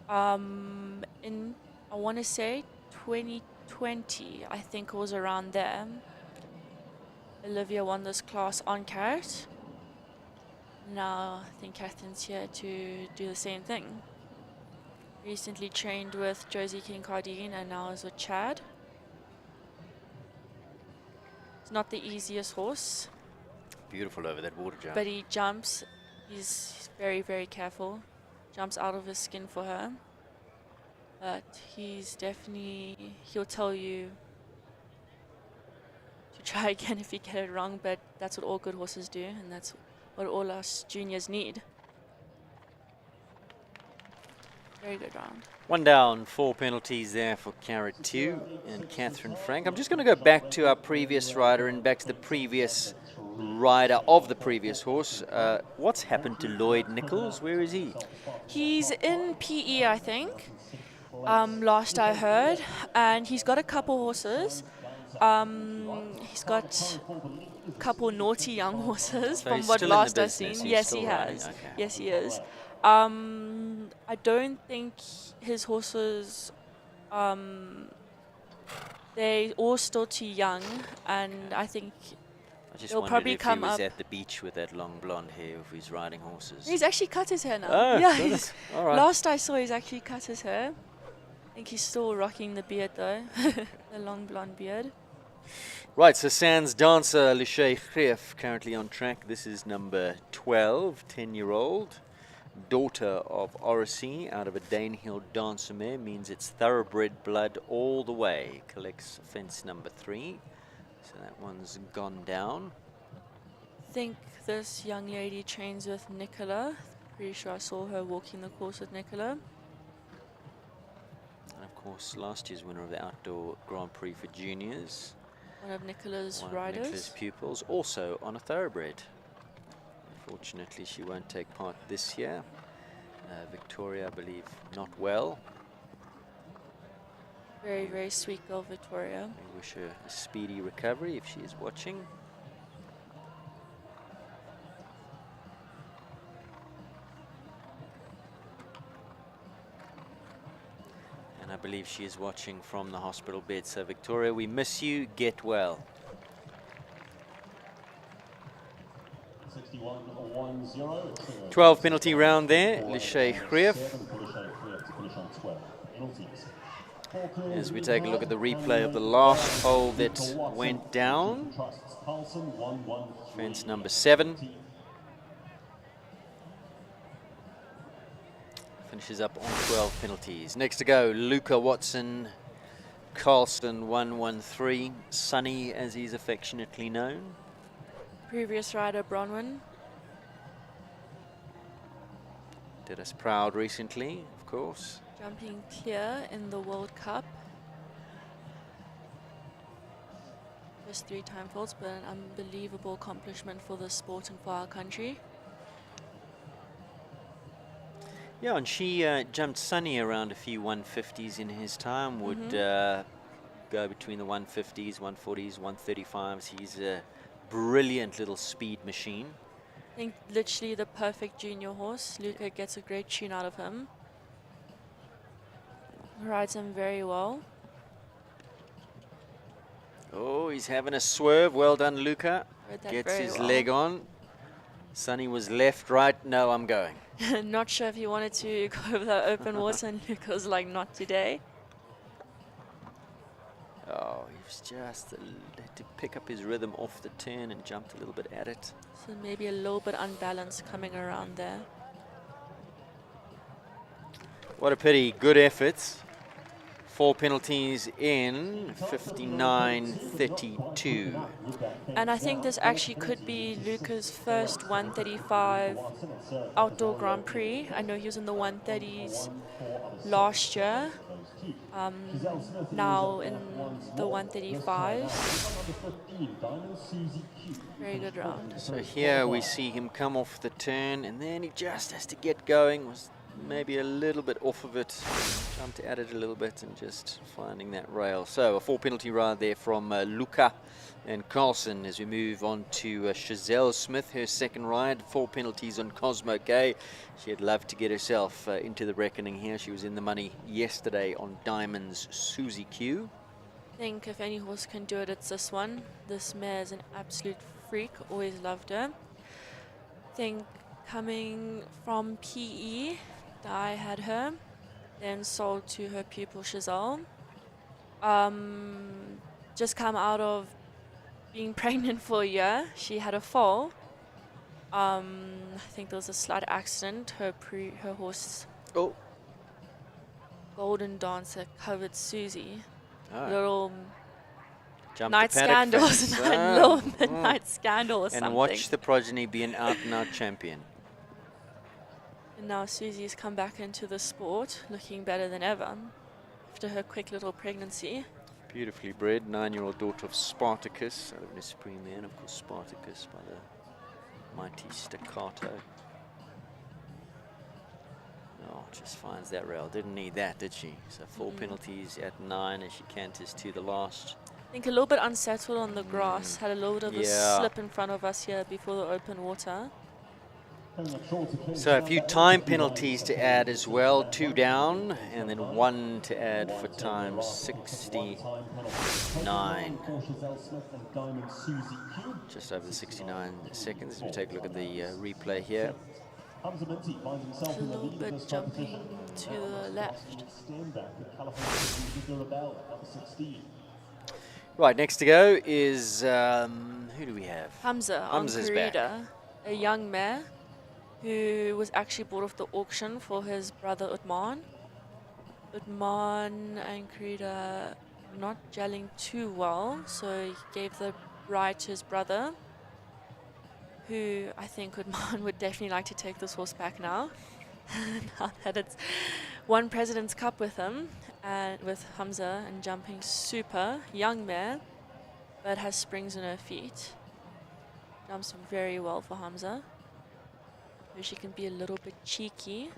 in, I want to say, 2020, I think it was around there. Olivia won this class on carrot. Now, I think Catherine's here to do the same thing. Recently trained with Josie Kincardine and now is with Chad. It's not the easiest horse, Beautiful over that water jump. but he jumps. He's very, very careful. Jumps out of his skin for her. But he's definitely, he'll tell you to try again if you get it wrong, but that's what all good horses do, and that's what all us juniors need. Very good round. One down, 4 penalties there for Carrot 2 and Catherine Frank. I'm just going to go back to our previous rider and back to the previous rider of the previous horse. What's happened to Lloyd Nichols? Where is he? He's in PE, I think, last I heard, and he's got a couple horses. He's got a couple naughty young horses So from he's what still in the last I've business, seen. he's Yes, still he riding, has. okay. Yes, he is. I don't think his horses, they all still too young, and I think I just He'll wondered probably if come he was up- at the beach with that long blonde hair, if he's riding horses. he's actually cut his hair now. Oh, yeah, goodness. All right. last I saw, he's actually cut his hair. I think he's still rocking the beard though, the long blonde beard. Right, so Sands dancer Lishay Greef currently on track. This is number 12, 10-year-old. Daughter of Oracy out of a Danehill dancer mare, means it's thoroughbred blood all the way. Collects fence number 3. So that one's gone down. I think this young lady trains with Nicola. Pretty sure I saw her walking the course with Nicola. And of course, last year's winner of the Outdoor Grand Prix for Juniors. One of Nicola's One riders. of Nicola's pupils, also on a thoroughbred. Unfortunately, she won't take part this year. Victoria, I believe, not well. Very, very sweet girl, Victoria. We wish her a speedy recovery if she is watching. And I believe she is watching from the hospital bed. So Victoria, we miss you. Get well. 61-10. 12 penalty round there. Lishay Greef. As we take a look at the replay of the last hole that went down. Fence number 7. Finishes up on 12 penalties. Next to go, Luca Watson, Carlston 113, Sonny as he's affectionately known. Previous rider Bronwyn. Did us proud recently, of course. Jumping clear in the World Cup. Just 3-time faults, but an unbelievable accomplishment for the sport and for our country. Yeah, and she jumped Sonny around a few 150s in his time, would go between the 150s, 140s, 135s. He's a brilliant little speed machine. I think literally the perfect junior horse. Luca gets a great tune out of him. Rides him very well. Oh, he's having a swerve. Well done, Luca. Read that Gets very his well. leg on. Sonny was left, right. No, I'm going. Not sure if he wanted to go over the open water, and Luca was like, not today. Oh, he was just had to pick up his rhythm off the turn and jumped a little bit at it. So maybe a little bit unbalanced coming around there. What a pity. Good efforts. 4 penalties in, 59.32. And I think this actually could be Luca's first 135 outdoor Grand Prix. I know he was in the 130s last year. Now in the 135. Very good round. So here we see him come off the turn, and then he just has to get going. Was maybe a little bit off of it, jumped at it a little bit and just finding that rail. So a 4 penalty ride there from Luca and Carlson as we move on to Chazelle Smith, her second ride. 4 penalties on Cosmo Gay. She'd love to get herself into the reckoning here. She was in the money yesterday on Diamond's Susie Q. I think if any horse can do it, it's this one. This mare is an absolute freak. Always loved her. I think coming from PE, I had her, then sold to her pupil Chazelle. Just come out of being pregnant for a year. She had a fall. I think there was a slight accident. Her horse, Golden Dancer, covered Susie. Little Jumped night the paddock scandals, fence. little midnight scandal or and something. watch the progeny be an out-and-out champion. And now Susie's come back into the sport, looking better than ever after her quick little pregnancy. Beautifully bred, 9-year-old daughter of Spartacus, out of an Esprit Man, of course, Spartacus by the mighty Staccato. Oh, just finds that rail. Didn't need that, did she? So 4 penalties at 9 as she canters to the last. I think a little bit unsettled on the grass. Had a little bit of a slip in front of us here before the open water. So a few time penalties to add as well. 2 down and then 1 to add for time 69. Just over the 69 seconds as we take a look at the replay here. A little bit jumping to the left. Right, next to go is, who do we have? Hamza on Corrida, a young mare who was actually bought off the auction for his brother Utman. Utman and Corrida not gelling too well, so he gave the ride to his brother, who I think Utman would definitely like to take this horse back now. Now that it's won President's Cup with him and with Hamza and jumping super. Young mare, but has springs in her feet. Jumps very well for Hamza. So she can be a little bit cheeky.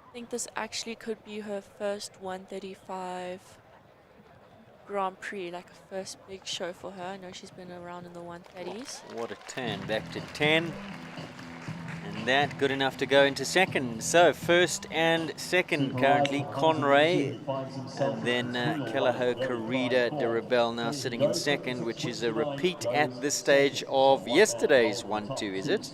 I think this actually could be her first 135 Grand Prix, like a first big show for her. I know she's been around in the 130s. What a turn, back to 10. And that good enough to go into second. So first and second currently Conray, and then Kellaho Corrida de Rebel now sitting in second, which is a repeat at this stage of yesterday's 1-2, is it?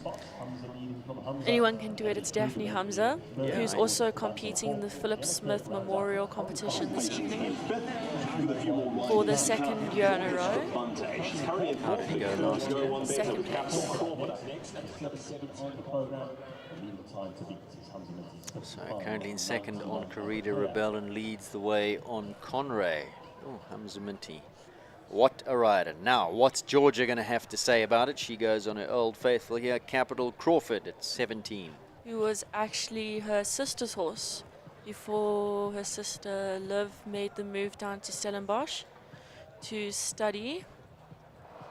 Anyone can do it. It's definitely Hamza, who's also competing in the Philip Smith Memorial competition this evening. for the second year in a row. How did he go last year? Second place. So currently in second on Corrida. Rebellin leads the way on Conray. Oh, Hamza Minty. What a rider. Now, what's Georgia going to have to say about it? She goes on her old faithful here, Capital Crawford at 17. Who was actually her sister's horse before her sister Liv made the move down to Stellenbosch to study.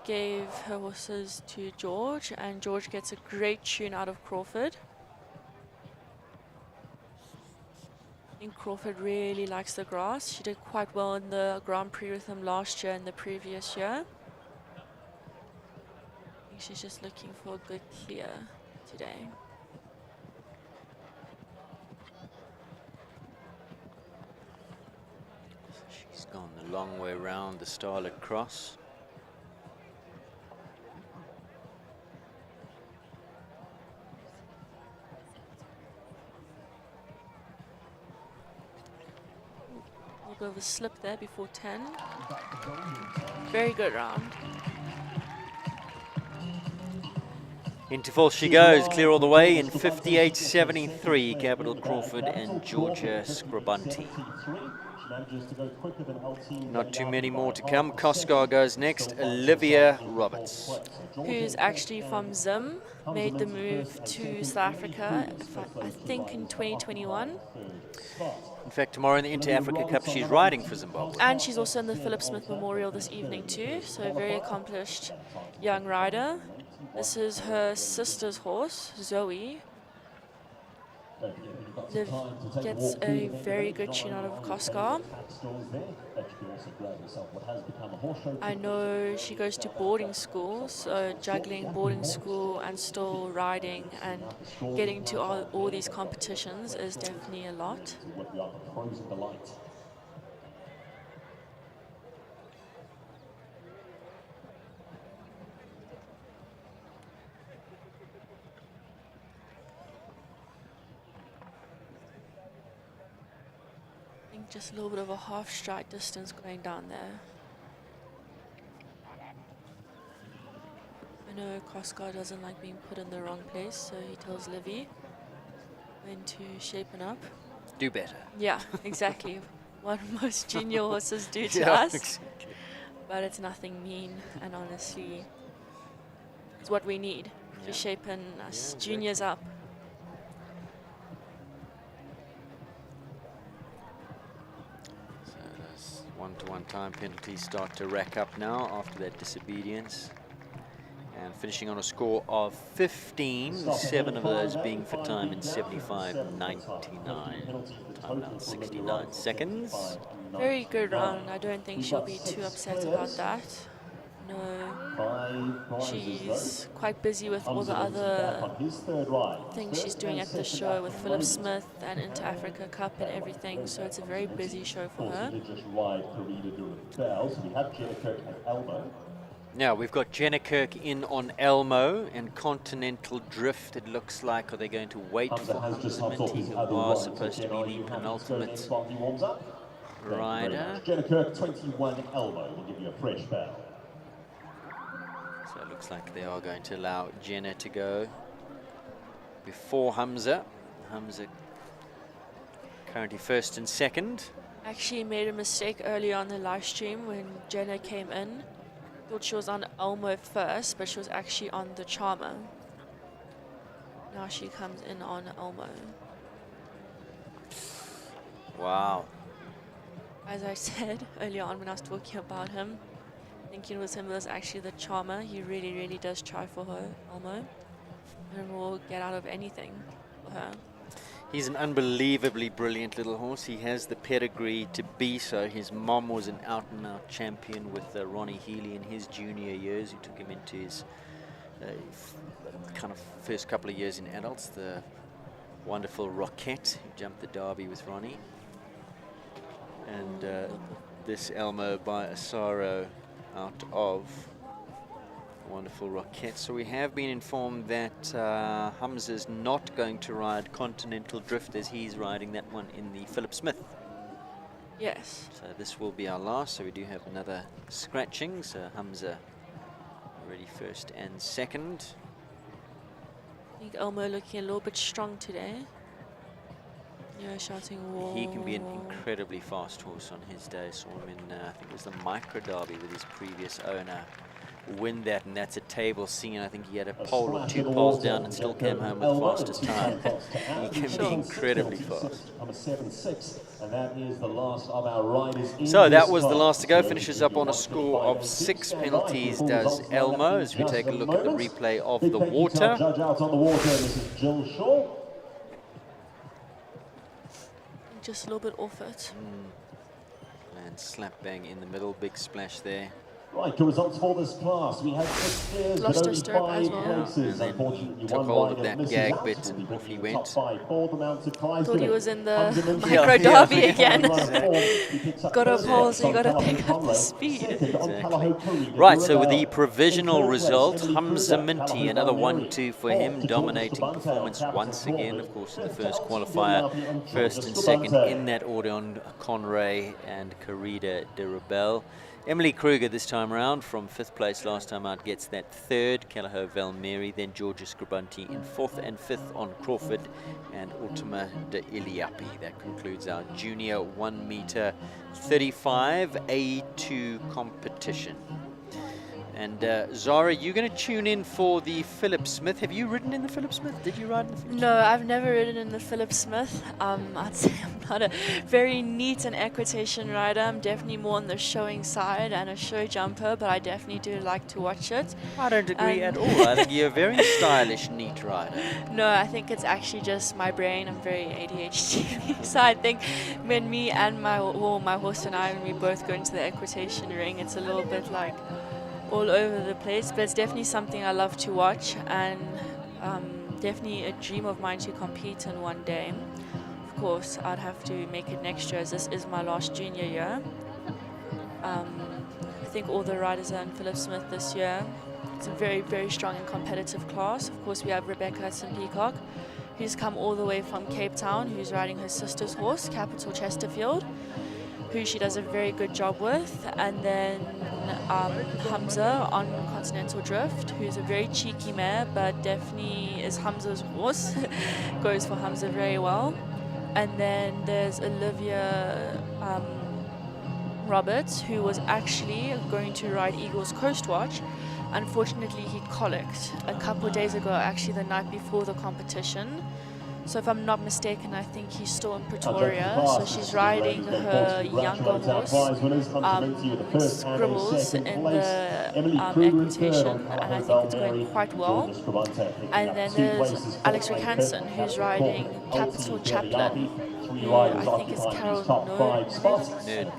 Gave her horses to George, and George gets a great tune out of Crawford. I think Crawford really likes the grass. She did quite well in the Grand Prix with him last year and the previous year. I think she's just looking for a good clear today. She's gone the long way round the Starlet Cross. Bit of a slip there before 10. Very good round. Into fourth she goes, clear all the way in 58.73. Capital Crawford and Georgia Scribunti. Not too many more to come. Coscar goes next. Olivia Roberts, who's actually from Zim, made the move to South Africa, I think in 2021. In fact, tomorrow in the Inter-Africa Cup, she's riding for Zimbabwe. And she's also in the Philip Smith Memorial this evening too, so a very accomplished young rider. This is her sister's horse, Zoe. Liv gets a very good tune out of Coscar. I know she goes to boarding school, so juggling boarding school and still riding and getting to all these competitions is definitely a lot. Just a little bit of a half strike distance going down there. I know Coscar doesn't like being put in the wrong place, so he tells Livy when to shapen up. Do better. Yeah, exactly. What most junior horses do to Yeah, us. exactly. But it's nothing mean, and honestly, it's what we need to shapen us juniors up. One-to-one time penalties start to rack up now after that disobedience. And finishing on a score of 15, 7 of those being for time in 75.99. Time now 69 seconds. Very good round. I don't think she'll be too upset about that. No, she's quite busy with all the other things she's doing at the show with Philip Smith and Inter-Africa Cup and everything, so it's a very busy show for her. Now we've got Jenna Kirk in on Elmo and Continental Drift. It looks like, are they going to wait for Hamza Minty, who was supposed to be the penultimate rider? Jenna Kirk, 21 Elmo, will give you a fresh bell. So it looks like they are going to allow Jenna to go before Hamza. Hamza currently first and second. Actually made a mistake earlier on the live stream when Jenna came in. Thought she was on Elmo first, but she was actually on the Charmer. Now she comes in on Elmo. Wow. As I said earlier on when I was talking about him, thinking it was him was actually the Charmer. He really, really does try for her, Elmo, and will get out of anything for her. He's an unbelievably brilliant little horse. He has the pedigree to be so. His mom was an out-and-out champion with Ronnie Healy in his junior years, who took him into his kind of first couple of years in adults. The wonderful Roquette, who jumped the Derby with Ronnie. And this Elmo by Asaro out of wonderful Roquette. So we have been informed that Hamza's not going to ride Continental Drift, as he's riding that one in the Philip Smith. Yes. So this will be our last, so we do have another scratching. So Hamza already first and second. I think Elmo looking a little bit strong today. Yeah, shouting whoa. He can be an incredibly fast horse on his day. Saw him in, I think it was the Micro Derby with his previous owner. Win that, and that's a table scene. I think he had a pole or two poles down and still came home with the fastest time. He can be incredibly fast. Number 7-6, and that is the last of our riders. So that was the last to go. Finishes up on a score of 6 penalties, does Elmo, as we take a look at the replay of the water. Judge out on the water, Mrs. Jill Shaw. Just a little bit off it. And slap bang in the middle, big splash there. Right, the results for this class. We had 6 players, but Lost a only stirrup 5 as well. places. And then Unfortunately, took one hold of rider that misses gag out. bit We'll be and off he bringing went. top 5 for the Mounted Prize Thought he winner. was in the Huntsman Micro Yeah, Derby yeah. again. He picks up Got a third pole, place so you on got to Callum pick up the Conway. speed. Second on Exactly. Callum Conway, Right, so with the Durabell. provisional In third place, result, Emily Hamza Kruger, Minty, Callum another Valmeri. 1-2 for Fourth him, to dominating George performance Scabante, once Captain again. Of Crawford. course, the Fifth first to qualifier, Oxford Derby on first George and second Scabante. in that order on Conray and Carida de Rebel. Emily Kruger this time around from 5th place last time out gets that 3rd. Callum Valmeri, then Georgia Scribunti in 4th and 5th on Crawford and Ultima de Iliapi. That concludes our junior 1 meter 35 A2 competition. And Zara, you're going to tune in for the Philip Smith. Have you ridden in the Philip Smith? Did you ride in the Philip No, I've never ridden in the Philip Smith. I'd say I'm not a very neat and equitation rider. I'm definitely more on the showing side and a show jumper, but I definitely do like to watch it. I don't agree at all. I think you're a very stylish, neat rider. No, I think it's actually just my brain. I'm very ADHD. So I think when me and my horse and I, when we both go into the equitation ring, it's a little bit like all over the place, but it's definitely something I love to watch, and definitely a dream of mine to compete in one day. Of course, I'd have to make it next year, as this is my last junior year. I think all the riders are in Philip Smith this year. It's a very, very strong and competitive class. Of course, we have Rebecca Hudson-Peacock, who's come all the way from Cape Town, who's riding her sister's horse, Capital Chesterfield, who she does a very good job with, and then Hamza on Continental Drift, who's a very cheeky mare, but definitely is Hamza's horse, goes for Hamza very well. And then there's Olivia Roberts, who was actually going to ride Eagles Coast Watch. Unfortunately, he colicked a couple of days ago, actually the night before the competition. So if I'm not mistaken, I think he's still in Pretoria. So she's riding her younger horse, Scribbles, in the Equitation, and I think it's going quite well. And then there's Alex Rick Hansen, who's riding Capital Chaplain, who I think is Carol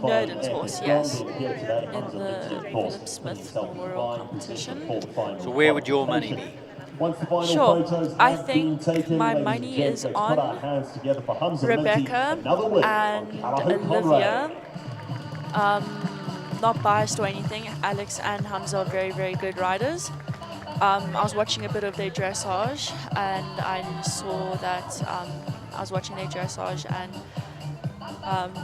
Nurden's horse, yes, in the Philip Smith Memorial Competition. So where would your money be? Sure, I think my money is on Rebecca and Olivia. Not biased or anything, Alex and Hamza are very, very good riders. I was watching a bit of their dressage, and I saw that I was watching their dressage, and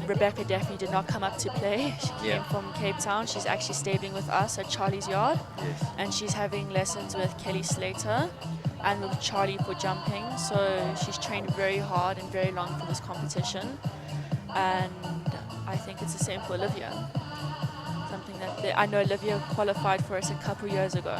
Rebecca definitely did not come up to play. She came from Cape Town. She's actually stabling with us at Charlie's yard, and she's having lessons with Kelly Slater and with Charlie for jumping. So she's trained very hard and very long for this competition, and I think it's the same for Olivia. Something that I know Olivia qualified for us a couple years ago.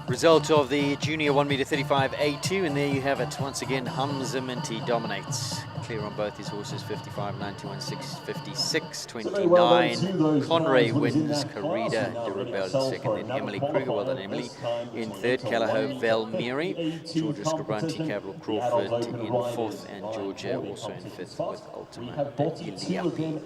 Result of the junior 1 meter 35 A2, and there you have it. Once again, Hamza Minty dominates. Clear on both his horses, 55, 91, 6, 56, 29. Conray wins, Carida de Rebel in second, then Emily Kruger, well done Emily, in third, Callagho Valmeri, Georgia Scribunti, Capital Crawford in fourth, and Georgia also in fifth with Ultima de Iliapi.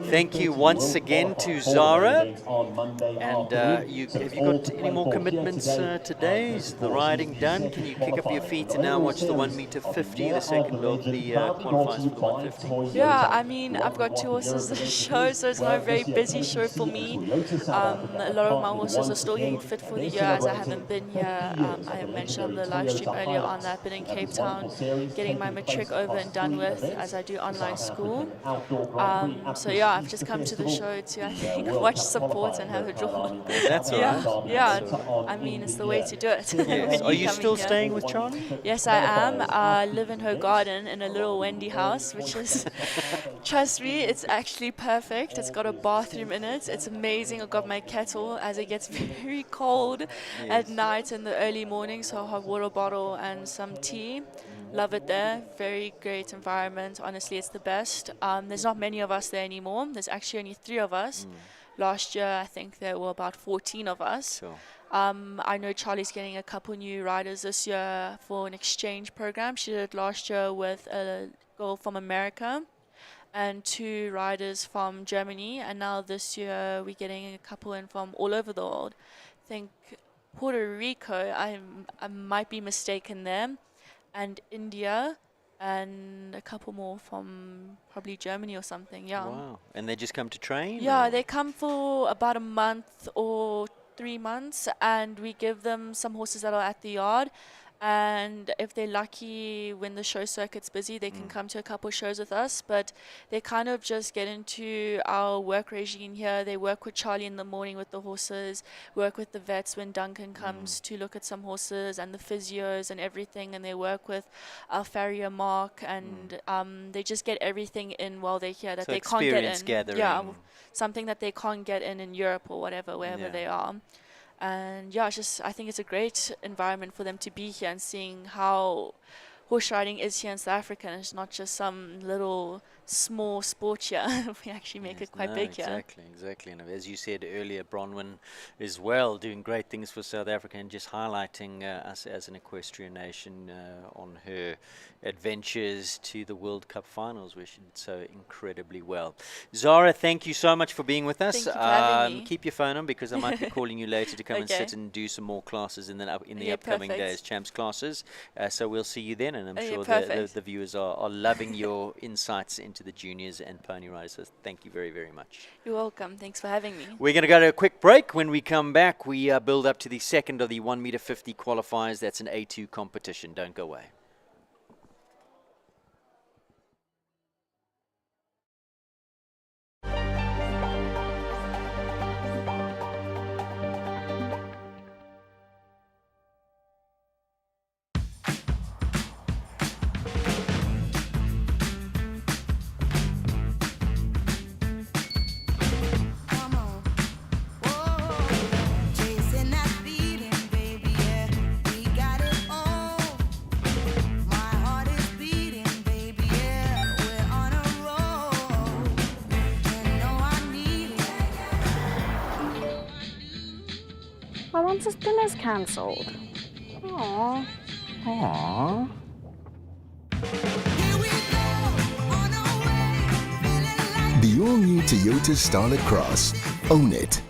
Thank you once again to Zara. And have you got any more commitments today? Is the riding done? Can you kick up your feet and now watch the 1 meter 50, the second of the he qualifies for the 150? Yeah, I mean, I've got 2 horses this show, so it's not a very busy show for me. A lot of my horses are still getting fit for the year as I haven't been here. I mentioned on the live stream earlier on that I've been in Cape Town getting my matric over and done with as I do online school. So yeah, I've just come to the show to, I think, watch, support and have a draw. That's all right. Yeah, I mean, it's the way to do it. Yes. Are you still staying with Charlie? Yes, I am. I live in her garden in a little Wendy house, which is, trust me, it's actually perfect. It's got a bathroom in it. It's amazing. I've got my kettle as it gets very cold at night and the early morning, so I'll have water bottle and some tea. Love it there. Very great environment. Honestly, it's the best. There's not many of us there anymore. There's actually only 3 of us. Last year, I think there were about 14 of us. Sure. I know Charlie's getting a couple new riders this year for an exchange program. She did it last year with a girl from America and 2 riders from Germany. And now this year we're getting a couple in from all over the world. I think Puerto Rico, I might be mistaken there, and India, and a couple more from probably Germany or something, yeah. Wow. And they just come to train? Yeah, or? they come for about a month or 3 months, and we give them some horses that are at the yard. And if they're lucky, when the show circuit's busy, they can come to a couple shows with us. But they kind of just get into our work regime here. They work with Charlie in the morning with the horses, work with the vets when Duncan comes to look at some horses, and the physios and everything. And they work with our farrier Mark, and they just get everything in while they're here that So they can't get in. gathering. Yeah, something that they can't get in Europe or whatever, wherever they are. And yeah, it's just, I think it's a great environment for them to be here and seeing how horse riding is here in South Africa. And it's not just some little small sport here. We actually make it quite big here. Exactly. And as you said earlier, Bronwyn as well doing great things for South Africa and just highlighting us as an equestrian nation on her adventures to the World Cup finals, where she did so incredibly well. Zara, thank you so much for being with us. Thank you for having me. Keep your phone on, because I might be calling you later to come and sit and do some more classes in the upcoming days, champs classes. So we'll see you then, and I'm sure the viewers are loving your insights into the juniors and pony riders. So thank you very, very much. You're welcome. Thanks for having me. We're going to go to a quick break. When we come back, we build up to the second of the 1 meter 50 qualifiers. That's an A2 competition. Don't go away. Come on. Whoa. Chasing that feeling, baby, yeah. We got it all. My heart is beating, baby, yeah. We're on a roll. You know I need it. My once dinner's cancelled. Aww. Aww. Here we go, on our way. Feeling like The all-new Toyota Starlet Cross. Own it.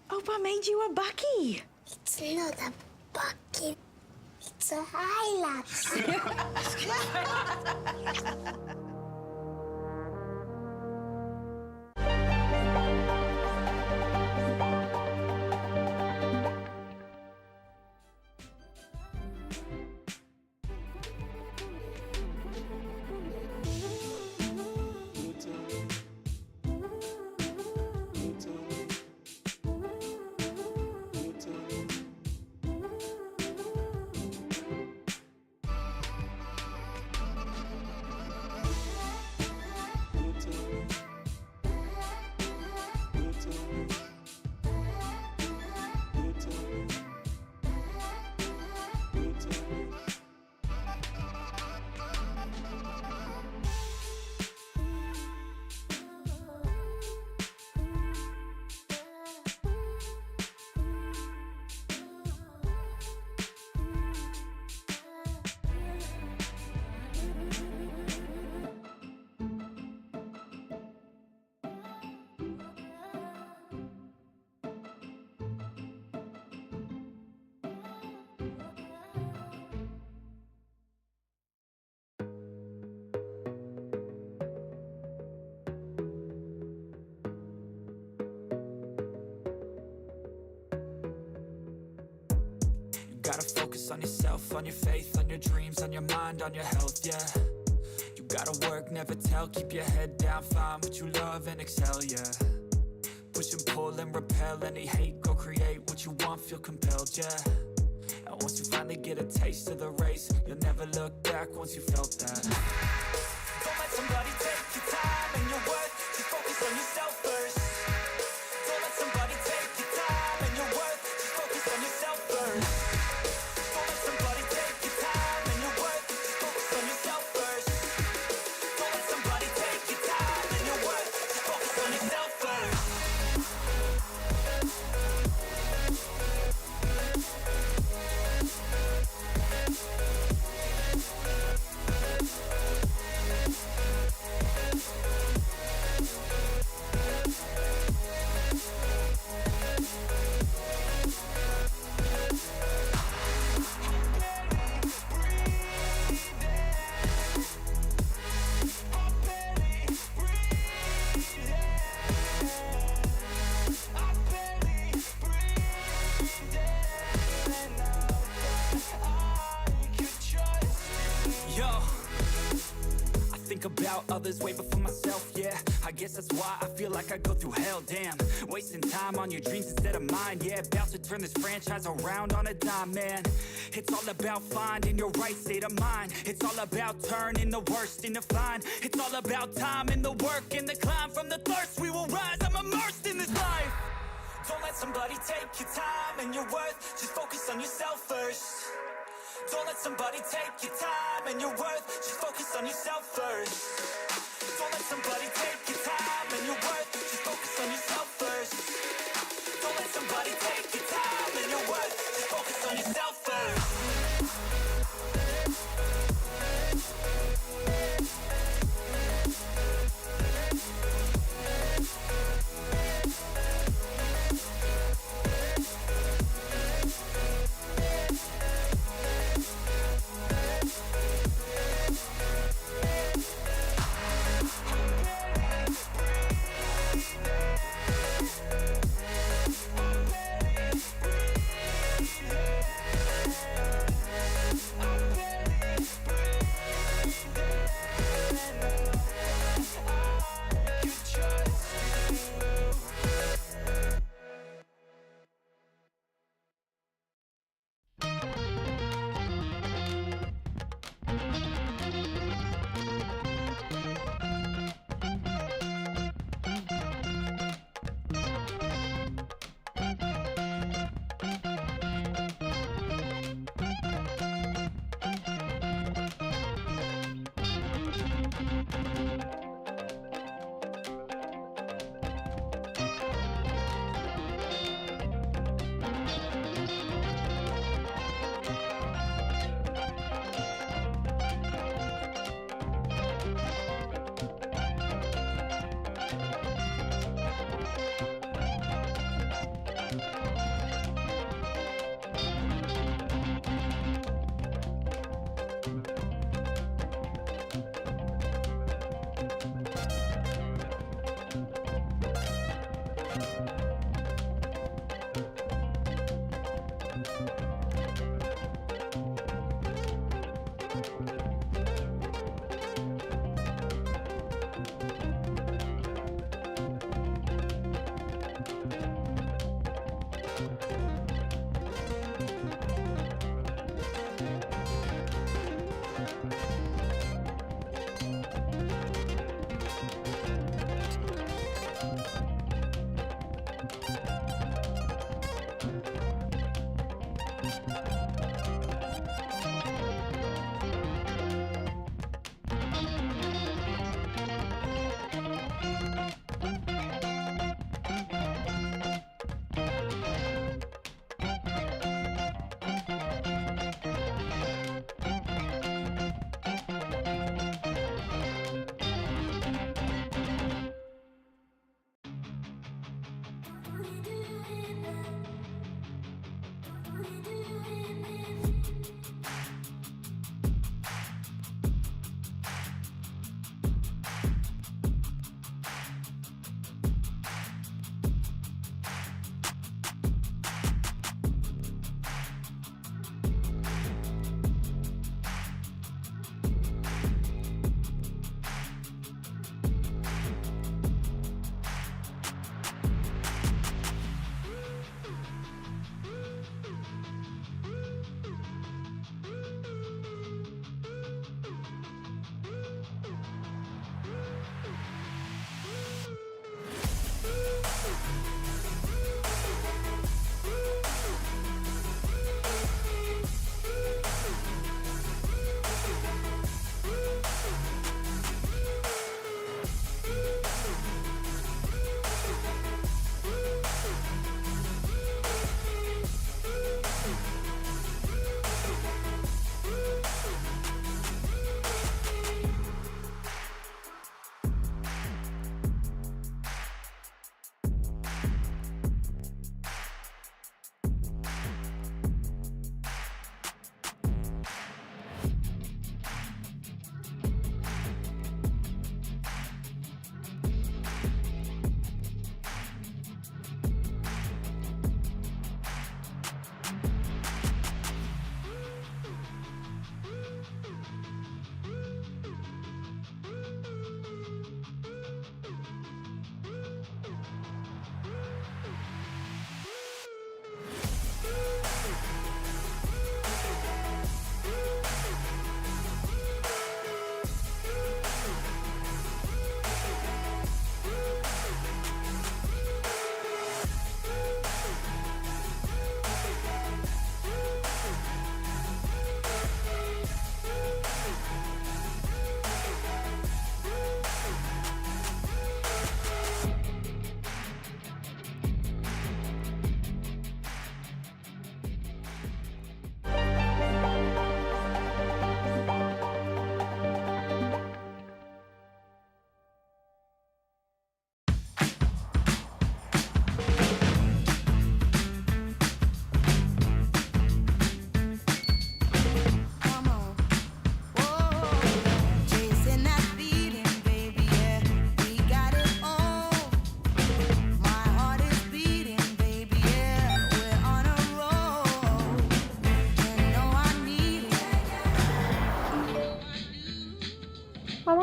Opa made you a bucky. It's not a bucket. It's a Hilux. gotta focus on yourself, on your faith, on your dreams, on your mind, on your health, yeah. You gotta work, never tell, keep your head down, find what you love and excel, yeah. Push and pull and repel any hate, go create what you want, feel compelled, yeah. And once you finally get a taste of the race, you'll never look back once you felt that. Don't let somebody take your time and your worth, just focus on yourself first. Don't let somebody take your time and your worth, just focus on yourself first. Don't let somebody take your time and your worth, just focus on yourself first. Don't let somebody take your time and your worth, just focus on yourself first. About others way before myself, yeah. I guess that's why I feel like I go through hell, damn. Wasting time on your dreams instead of mine, yeah. About to turn this franchise around on a dime, man. It's all about finding your right state of mind. It's all about turning the worst into fine. It's all about time and the work and the climb. From the thirst we will rise, I'm immersed in this life. Don't let somebody take your time and your worth, just focus on yourself first. Don't let somebody take your time and your worth, just focus on yourself first. Don't let somebody take your time and your worth, just focus on yourself first. Don't let somebody take your time and your worth, just focus on yourself first.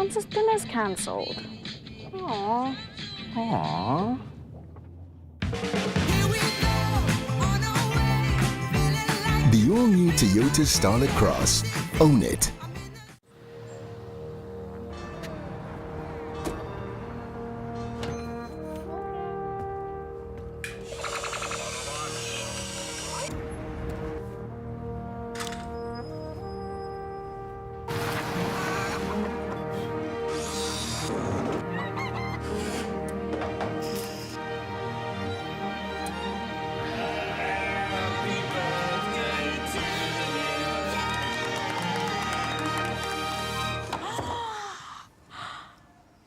Francis dinner's cancelled. Aww. Aww. The all-new Toyota Starlet Cross. Own it.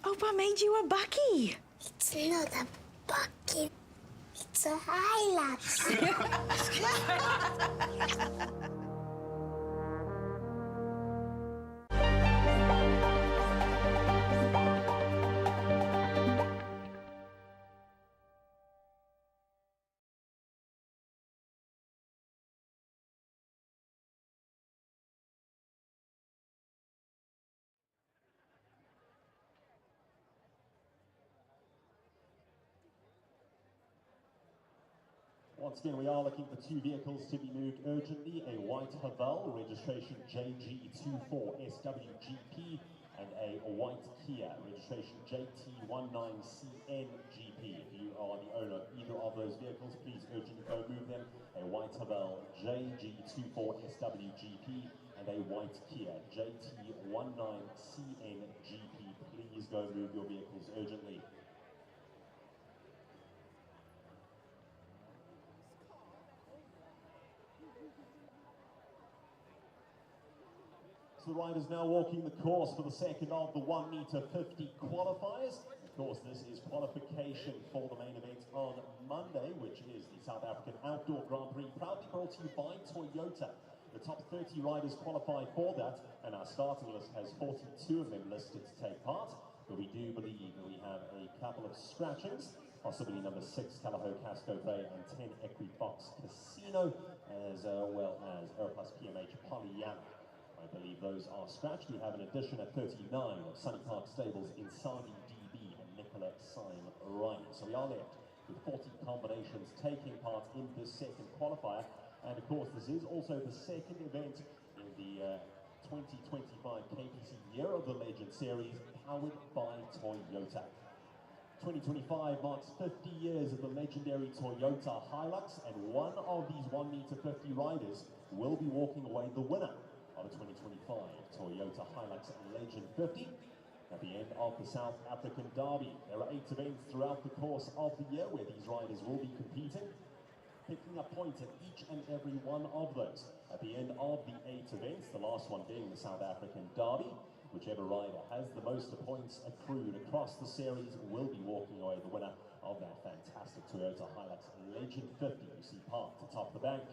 Opa made you a bucky. It's not a bucket. It's a Hilux. Once again, we are looking for two vehicles to be moved urgently. A white Haval, registration JG24SWGP, and a white Kia, registration JT19CNGP. If you are the owner of either of those vehicles, please urgently go move them. A white Haval JG24SWGP and a white Kia JT19CNGP. Please go move your vehicles urgently. The riders now walking the course for the second of the 1 meter 50 qualifiers. Of course, this is qualification for the main event on Monday, which is the South African Outdoor Grand Prix, proudly brought to you by Toyota. The top 30 riders qualify for that, and our starting list has 42 of them listed to take part. But we do believe that we have a couple of scratchings, possibly number 6 Calaho Casco Bay and 10 Equifox Casino, as well as Aeroplus PMH Pollyanna. I believe those are scratched. We have an addition at 39 of Sunny Park Stables in Saudi DB and Nicola Syme Ryan. So we are left with 40 combinations taking part in this second qualifier. And of course, this is also the second event in the 2025 KPC Year of the Legend Series, powered by Toyota. 2025 marks 50 years of the legendary Toyota Hilux, and one of these 1 meter 50 riders will be walking away the winner of the 2025 Toyota Hilux Legend 50 at the end of the South African Derby. There are 8 events throughout the course of the year where these riders will be competing, picking up points at each and every one of those. At the end of the 8 events, the last one being the South African Derby, whichever rider has the most points accrued across the series will be walking away the winner of that fantastic Toyota Hilux Legend 50 you see parked atop the bank.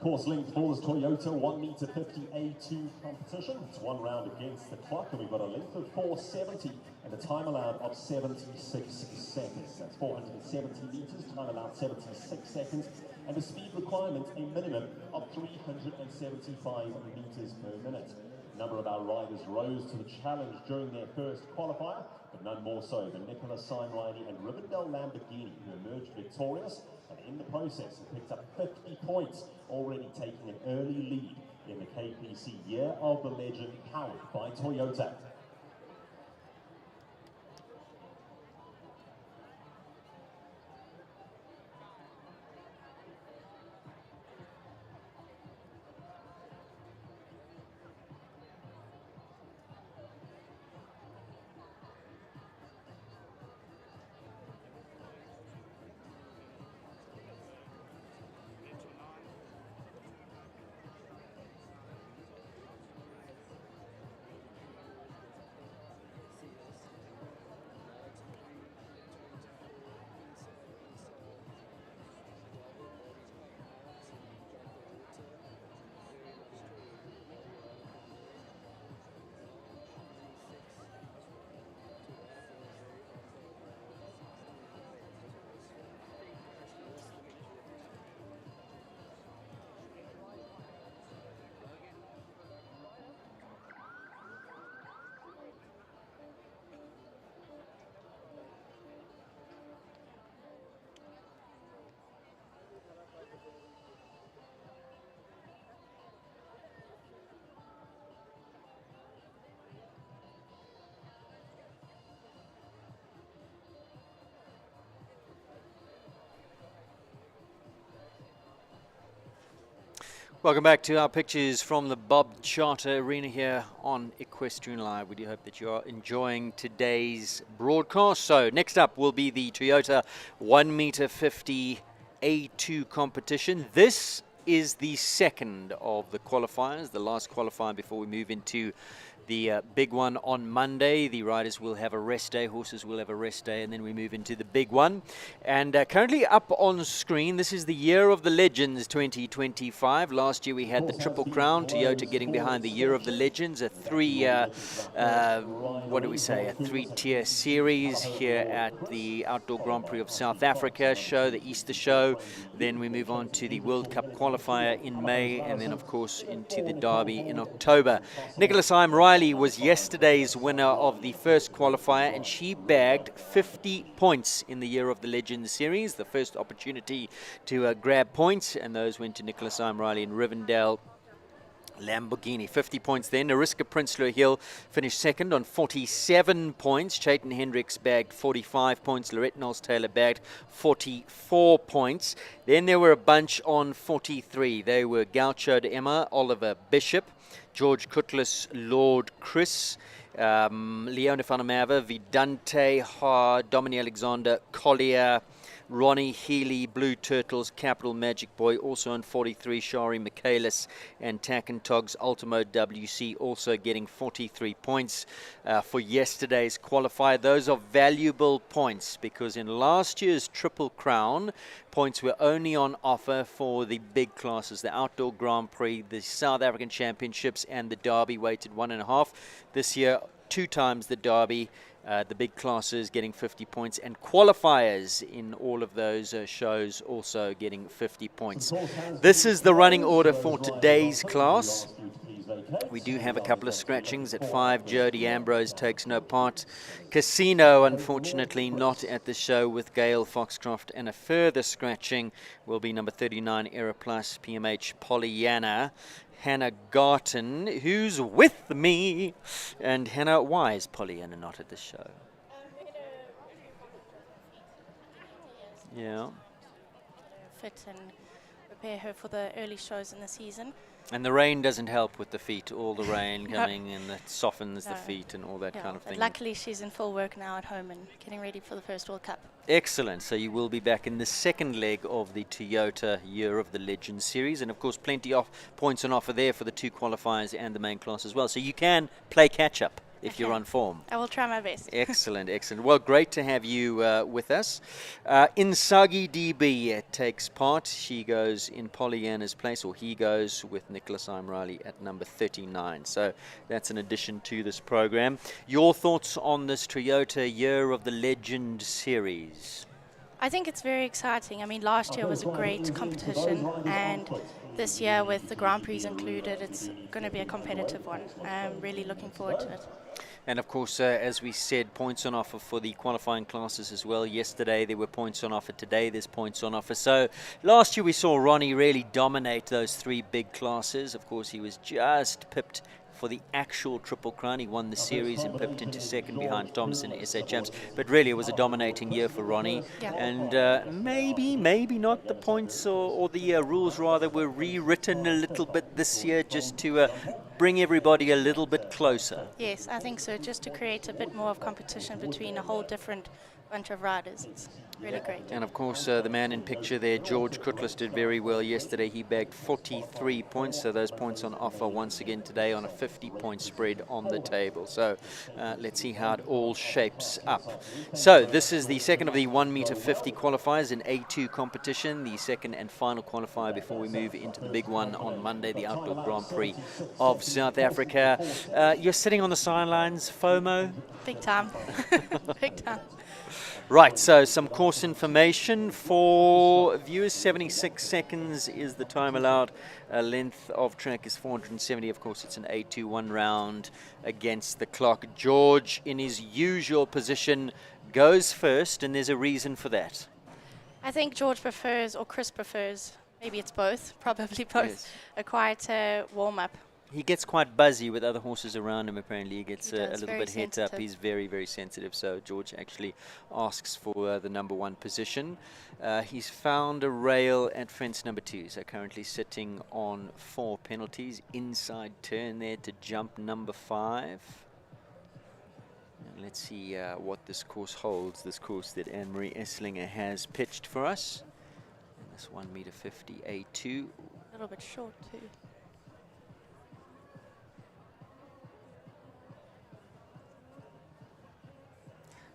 Course length for this Toyota 1 meter 50 A2 competition. It's one round against the clock, and we've got a length of 470 and a time allowed of 76 seconds. That's 470 meters, time allowed 76 seconds, and a speed requirement, a minimum of 375 meters per minute. A number of our riders rose to the challenge during their first qualifier, but none more so than Nicholas Riley and Rivendell Lamborghini, who emerged victorious, and in the process have picked up 50 points, already taking an early lead in the KPC Year of the Legend, powered by Toyota. Welcome back to our pictures from the Bob Charter Arena here on Equestrian Live. We do hope that you are enjoying today's broadcast. So next up will be the Toyota 1 meter 50 A2 competition. This is the second of the qualifiers, the last qualifier before we move into the big one on Monday. The riders will have a rest day, horses will have a rest day, and then we move into the big one. And currently up on screen, this is the Year of the Legends 2025. Last year we had the Triple Crown, Toyota getting behind the Year of the Legends, a three-tier series here at the Outdoor Grand Prix of South Africa show, the Easter show. Then we move on to the World Cup qualifier in May, and then of course into the Derby in October. Nicholas Riley was yesterday's winner of the first qualifier, and she bagged 50 points in the Year of the Legends series, the first opportunity to grab points, and those went to Nicholas Riley and Rivendell Lamborghini. 50 points then. Nariska Prinsloo Hill finished second on 47 points. Chayton Hendricks bagged 45 points. Lorette Knowles-Taylor bagged 44 points. Then there were a bunch on 43. They were Gaucho de Emma, Oliver Bishop, George Cutlass, Lord Chris, Leona van der Merwe, Vidante, Ha, Dominic Alexander, Collier, Ronnie Healy, Blue Turtles, Capital Magic Boy, also on 43, Shari Michaelis, and Tack and Togs Ultimo WC also getting 43 points for yesterday's qualifier. Those are valuable points because in last year's Triple Crown, points were only on offer for the big classes, the Outdoor Grand Prix, the South African Championships, and the Derby weighted 1.5. This year, 2 times the Derby. The big classes getting 50 points, and qualifiers in all of those shows also getting 50 points. This is the running order for today's class. We do have a couple of scratchings. At 5, Jody Ambrose takes no part. Casino, unfortunately, not at the show with Gail Foxcroft. And a further scratching will be number 39, Era Plus, PMH Pollyanna. Hannah Garton, who's with me. And Hannah, why is Pollyanna not at the show? Yeah. Fit and prepare her for the early shows in the season. And the rain doesn't help with the feet, all the rain coming and that softens the feet and all that kind of thing. Luckily she's in full work now at home and getting ready for the first World Cup. Excellent. So you will be back in the second leg of the Toyota Year of the Legends series. And of course, plenty of points on offer there for the 2 qualifiers and the main class as well. So you can play catch up. if you're on form. I will try my best. Excellent, excellent. Well, great to have you with us. Insagi DB takes part. She goes in Pollyanna's place, or he goes with Nicholas Imriley at number 39. So that's an addition to this program. Your thoughts on this Toyota Year of the Legend series? I think it's very exciting. I mean, last year was a great competition, and this year with the Grand Prix included, it's going to be a competitive one. I'm really looking forward to it. And of course, as we said, points on offer for the qualifying classes as well. Yesterday there were points on offer. Today there's points on offer. So last year we saw Ronnie really dominate those three big classes. Of course, he was just pipped for the actual Triple Crown. He won the series and pipped into second behind Thompson SA Champs. But really, it was a dominating year for Ronnie. Yeah. And maybe not the points or the rules rather were rewritten a little bit this year just to bring everybody a little bit closer. Yes, I think so, just to create a bit more of competition between a whole different bunch of riders. It's really great. And of course, the man in picture there, George Kutlis, did very well yesterday. He bagged 43 points, so those points on offer once again today on a 50-point spread on the table. So let's see how it all shapes up. So this is the second of the 1 meter 50 qualifiers in A2 competition, the second and final qualifier before we move into the big one on Monday, the Outdoor Grand Prix of South Africa. You're sitting on the sidelines, FOMO? Big time. Big time. Right, so some course information for viewers. 76 seconds is the time allowed. Length of track is 470. Of course, it's an A2 1 round against the clock. George, in his usual position, goes first, and there's a reason for that. I think George prefers, or Chris prefers, maybe it's both, probably both, Yes. a quieter warm-up. He gets quite buzzy with other horses around him, apparently. He gets He a does, little very bit het up. sensitive. He's very, very sensitive. So George actually asks for the number 1 position. He's found a rail at fence number 2. So currently sitting on 4 penalties. Inside turn there to jump number 5. And let's see what this course holds. This course that Anne-Marie Esslinger has pitched for us. And this 1 meter 50 A2. A little bit short too.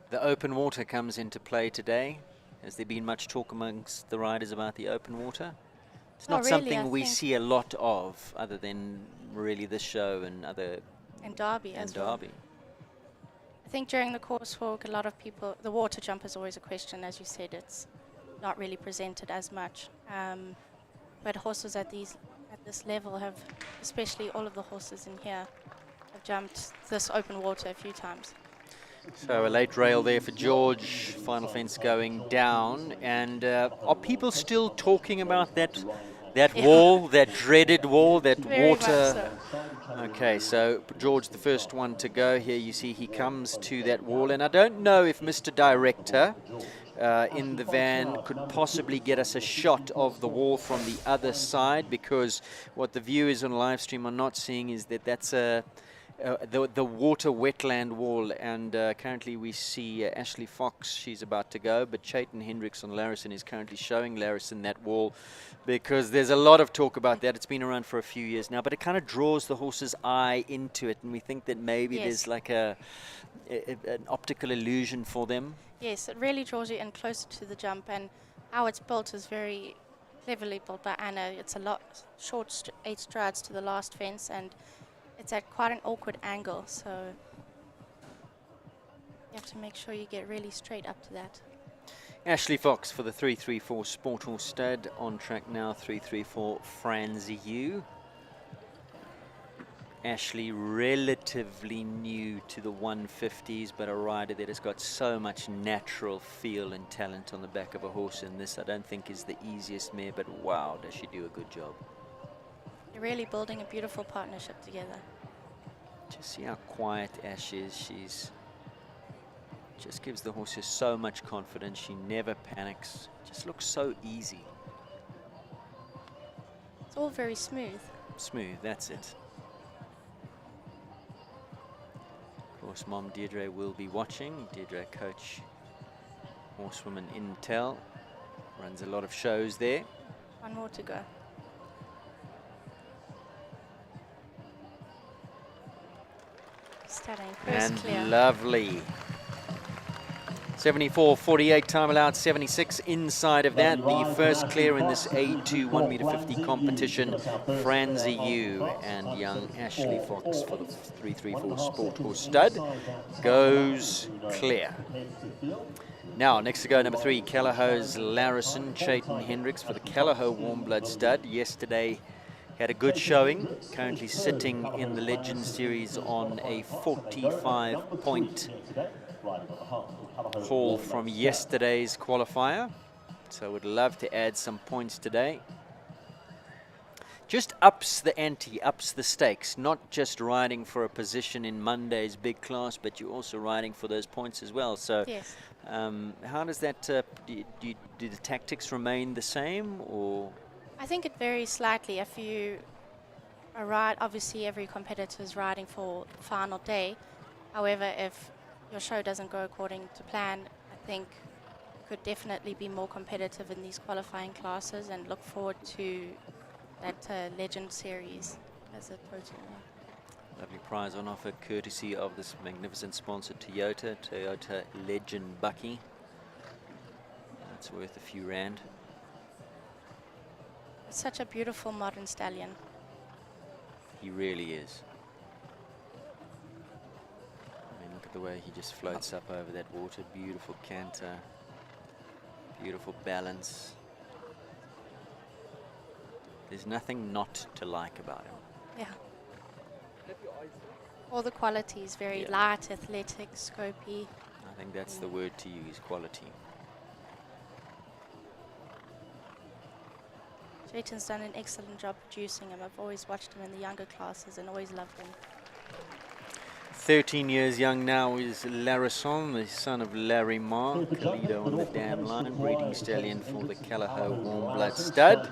The open water comes into play today. Has there been much talk amongst the riders about the open water? It's not really, something I we think- see a lot of, other than really this show and other And Derby and as well. Derby. I think during the course walk, a lot of people, the water jump is always a question. As you said, it's not really presented as much. But horses at this level have, especially all of the horses in here, have jumped this open water a few times. So a late rail there for George. Final fence going down. And are people still talking about that wall, that dreaded wall, that Very much water? so. Okay, so George, the first one to go here. You see he comes to that wall. And I don't know if Mr. Director in the van could possibly get us a shot of the wall from the other side, because what the viewers on live stream are not seeing is that that's the water wetland wall, and currently we see Ashley Fox, she's about to go, but Chayton Hendricks on Larrison is currently showing Larrison that wall, because there's a lot of talk about that. It's been around for a few years now, but it kind of draws the horse's eye into it, and we think that maybe Yes. there's like an optical illusion for them. Yes, it really draws you in closer to the jump, and how it's built is very cleverly built by Anna. It's a lot short, 8 strides to the last fence, and it's at quite an awkward angle, so you have to make sure you get really straight up to that. Ashley Fox for the 334 Sport Horse Stud, on track now 334 Franzi U. Ashley relatively new to the 150s, but a rider that has got so much natural feel and talent on the back of a horse, and this I don't think is the easiest mare, but wow, does she do a good job. You're really building a beautiful partnership together. Just see how quiet Ash is. She's just gives the horses so much confidence. She never panics. Just looks so easy. It's all very smooth. Smooth, that's it. Of course, Mom Deirdre will be watching. Deirdre, coach, horsewoman Intel, runs a lot of shows there. One more to go. Stunning. First And clear. lovely. 74.48 time allowed, 76 inside of that. The first clear in this A2 1m50 competition. Franzi Yu and young Ashley Fox for the 334 Sport Horse Stud goes clear. Now, next to go, number 3, Callahow's Larison, Chayton Hendricks for the Callahow Warm Blood Stud. Yesterday had a good showing, currently sitting in the Legend Series on a 45-point haul from yesterday's qualifier. So would love to add some points today. Just ups the ante, ups the stakes, not just riding for a position in Monday's big class, but you're also riding for those points as well. So Yes. how does that, do the tactics remain the same, or? I think it varies slightly. If you ride, obviously every competitor is riding for the final day. However, if your show doesn't go according to plan, I think you could definitely be more competitive in these qualifying classes and look forward to that Legend Series as a total. Lovely prize on offer courtesy of this magnificent sponsor, Toyota Legend Bucky. That's worth a few rand. It's such a beautiful modern stallion. He really is. I mean, look at the way he just floats up over that water. Beautiful canter, beautiful balance. There's nothing not to like about him. Yeah. All the qualities, very light, athletic, scopy. I think that's the word to use, quality. Jayton's done an excellent job producing him. I've always watched him in the younger classes and always loved him. 13 years young now is Larison, the son of Larry Marr, Kalido on the dam line, breeding stallion for the Callahow Warm Blood Stud.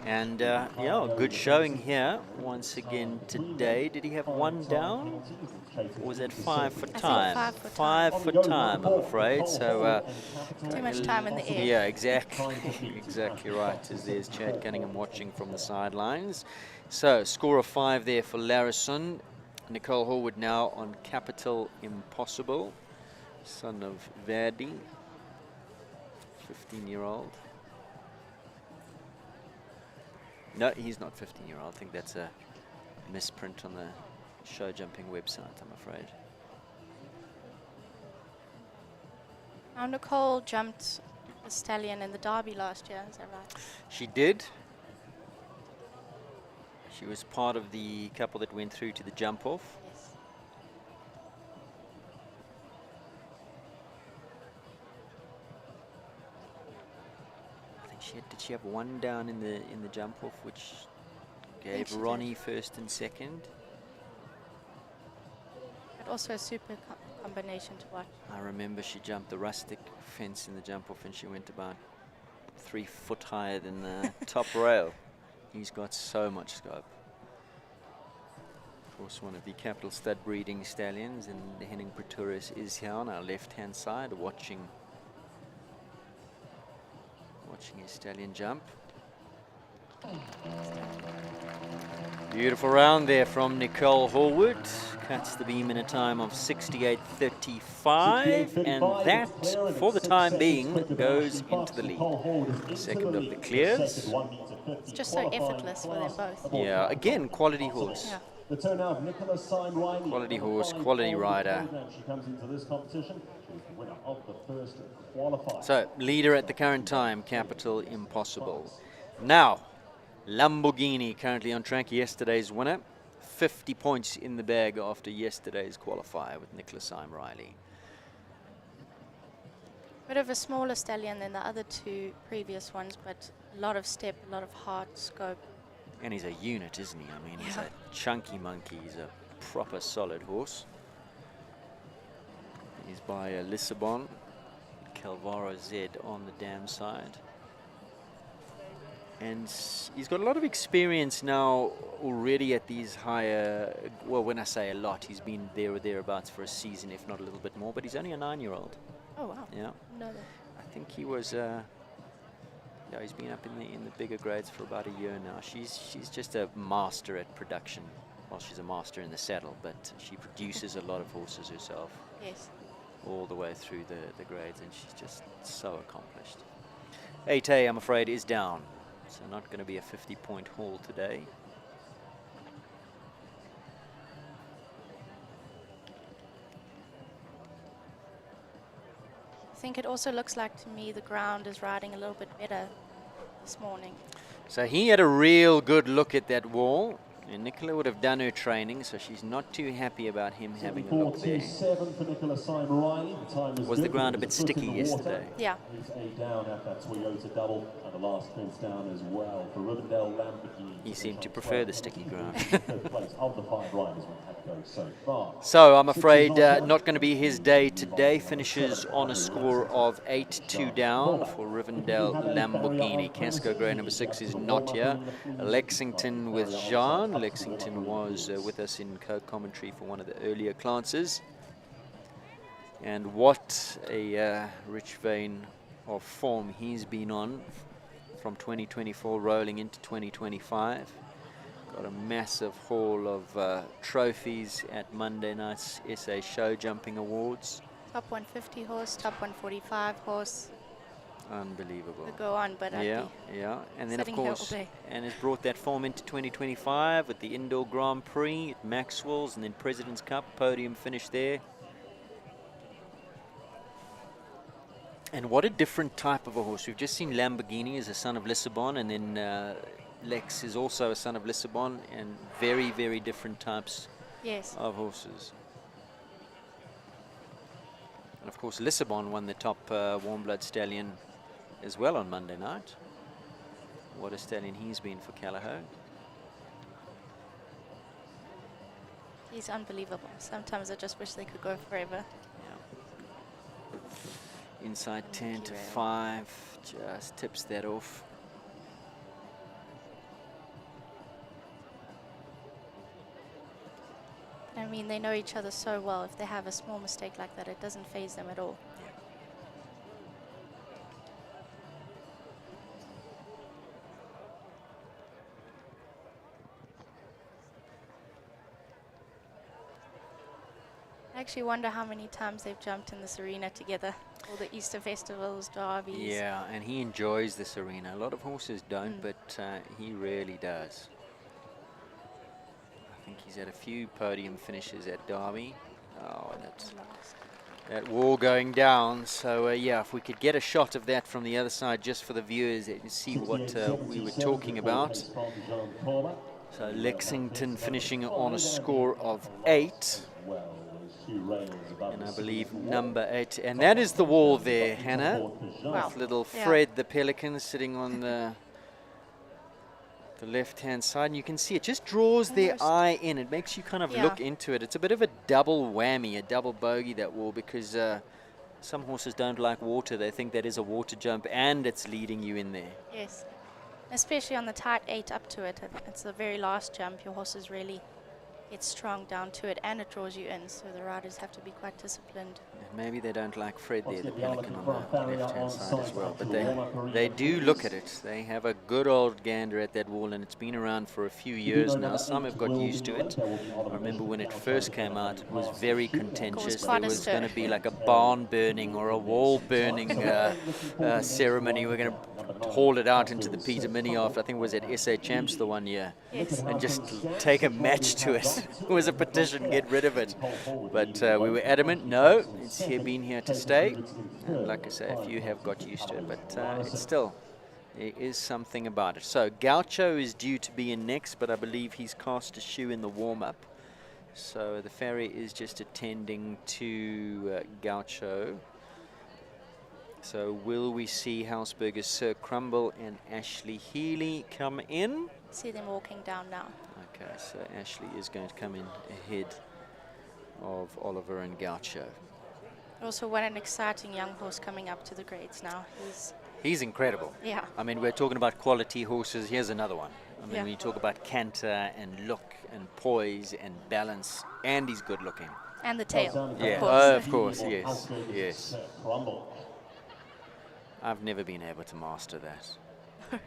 And yeah, good showing here once again today. Did he have one down? Or was that 5 for time? 5 for time, I'm afraid. So too much time in the air. Yeah, exactly. Exactly right. As there's Chad Cunningham watching from the sidelines. So score of 5 there for Larison. Nicole Horwood now on Capital Impossible, son of Verdi, 15-year-old. No, he's not 15-year-old. I think that's a misprint on the show jumping website, I'm afraid. Now Nicole jumped a stallion in the Derby last year, is that right? She did. She was part of the couple that went through to the jump off. Yes. I think she had, did she have one down in the jump off, which gave she Ronnie first and second? But also a super combination to watch. I remember she jumped the rustic fence in the jump off and she went about 3 foot higher than the top rail. He's got so much scope. Of course, one of the Capital Stud breeding stallions, and Henning Pretorius is here on our left-hand side, watching his stallion jump. Beautiful round there from Nicole Horwood. Cuts the beam in a time of 68.35, and that, for the time being, goes into the lead. Second of the clears. It's just so effortless for them both. Yeah, again, quality horse. Yeah. The turn now of Nicholas Riley. Quality horse, quality rider. She comes into this competition. She's the winner of the first qualifier. So, leader at the current time, Capital Impossible. Now, Lamborghini currently on track, yesterday's winner. 50 points in the bag after yesterday's qualifier with Nicholas Riley. Bit of a smaller stallion than the other two previous ones, but a lot of step, a lot of heart, scope. And he's a unit, isn't he? I mean, he's a chunky monkey. He's a proper solid horse. He's by Lissabon. Calvaro Z on the dam side. And he's got a lot of experience now already at these higher, well, when I say a lot, he's been there or thereabouts for a season, if not a little bit more, but he's only a 9-year-old. Oh, wow. Yeah. No, that. I think he was, yeah, he's been up in the bigger grades for about a year now. She's just a master at production. well, she's a master in the saddle, but she produces a lot of horses herself. Yes. All the way through the grades, and she's just so accomplished. 8A, I'm afraid, is down, so not going to be a 50-point haul today. I think it also looks like to me the ground is riding a little bit better this morning. So he had a real good look at that wall, and Nicola would have done her training, so she's not too happy about him having a look there. 74.27 for Nicola Riley. The time Was the good, ground a but bit it was foot sticky in the water. yesterday? Yeah. 8A down at that Toyota double, and the last fence down as well for Rivendell Lamborghini. He seemed to prefer the sticky ground. Third place of the 5 riders we've had go so far. So I'm afraid not going to be his day today. Finishes on a score of 8-2 down for Rivendell Lamborghini. Casco Grey number 6 is not here. Lexington with Jean. Lexington was with us in co-commentary for one of the earlier classes. And what a rich vein of form he's been on from 2024 rolling into 2025. Got a massive haul of trophies at Monday night's SA Show Jumping Awards. Top 150 horse, top 145 horse. Unbelievable. Could go on, but yeah, yeah. And then of sitting here all course, day. and has brought that form into 2025 with the Indoor Grand Prix at Maxwell's and then President's Cup, podium finish there. And what a different type of a horse. We've just seen Lamborghini as a son of Lissabon, and then Lex is also a son of Lissabon, and very, very different types Yes. of horses. And of course, Lissabon won the top warm blood stallion as well on Monday night. What a stallion he's been for Callahoo. He's unbelievable. Sometimes I just wish they could go forever. Inside 10 Thank to you, Ray. 5, just tips that off. I mean, they know each other so well. If they have a small mistake like that, it doesn't faze them at all. I actually wonder how many times they've jumped in this arena together. All the Easter festivals, derbies. Yeah, and he enjoys this arena. A lot of horses don't, but he really does. I think he's had a few podium finishes at Derby. Oh, and that wall going down. So yeah, if we could get a shot of that from the other side just for the viewers and see what we were talking about. So Lexington finishing on a score of 8. And I believe number 8. And that is the wall there, Hannah. With little Fred the Pelican sitting on the left-hand side. And you can see it just draws their eye in. It makes you kind of look into it. It's a bit of a double whammy, a double bogey, that wall, because some horses don't like water. They think that is a water jump and it's leading you in there. Yes. Especially on the tight 8 up to it. It's the very last jump. Your horses really get strong down to it, and it draws you in. So the riders have to be quite disciplined. Maybe they don't like Fred there, the Pelican on the left-hand side as well. But they do look at it. They have a good old gander at that wall, and it's been around for a few years now. Some have got used to it. I remember when it first came out, it was very contentious. There was going to be like a barn burning or a wall burning ceremony. We're going to haul it out into the Peter Mini after, I think it was at SA Champs the one year, and just take a match to it. It was a petition, get rid of it. But we were adamant, no, it's been here to stay. And like I say, a few have got used to it, but it's still, there is something about it. So Gaucho is due to be in next, but I believe he's cast a shoe in the warm-up. So the farrier is just attending to Gaucho. So will we see Hausberger's Sir Crumble and Ashley Healy come in? See them walking down now. Okay, so Ashley is going to come in ahead of Oliver and Gaucho. Also, what an exciting young horse coming up to the grades now. He's incredible. Yeah. I mean, we're talking about quality horses. Here's another one. I mean, Yeah. when you talk about canter and look and poise and balance, and he's good looking. And the tail, Yeah, of course. oh, of course, yes, yes. I've never been able to master that.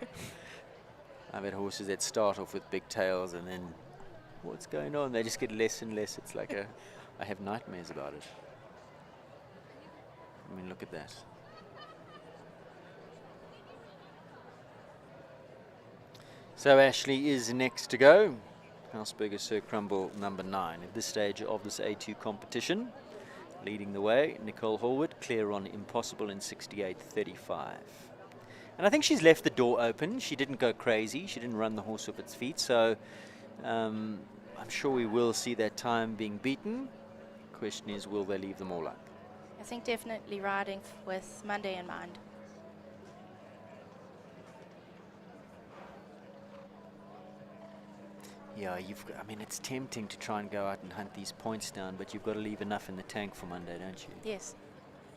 I've had horses that start off with big tails and then What's going on? They just get less and less. It's like I have nightmares about it. I mean, look at that. So Ashley is next to go. Hausberger Sir Crumble number 9 at this stage of this A2 competition. Leading the way, Nicole Horwood, clear on Impossible in 68.35. And I think she's left the door open. She didn't go crazy. She didn't run the horse off its feet. So I'm sure we will see that time being beaten. Question is, will they leave them all up? I think definitely riding with Monday in mind. Yeah, I mean, it's tempting to try and go out and hunt these points down, but you've got to leave enough in the tank for Monday, don't you? Yes.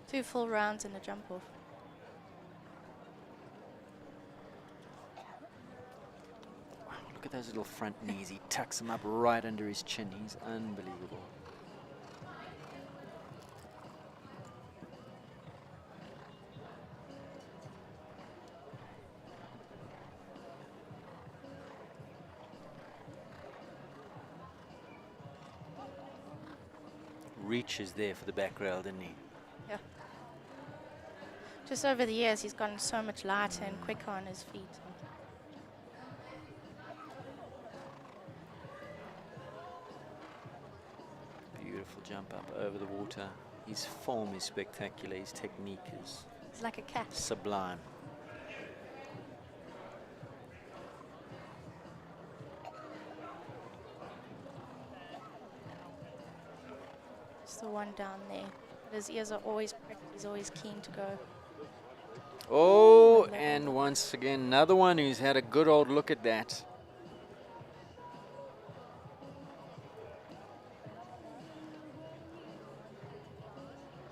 2 full rounds and a jump off. Wow, look at those little front knees. He tucks them up right under his chin. He's unbelievable. Reaches there for the back rail, didn't he? Yeah. Just over the years, he's gotten so much lighter and quicker on his feet. Beautiful jump up over the water. His form is spectacular. His technique is It's like a cat. sublime. The one down there. But his ears are always pricked. He's always keen to go. Oh, and once again, another one who's had a good old look at that.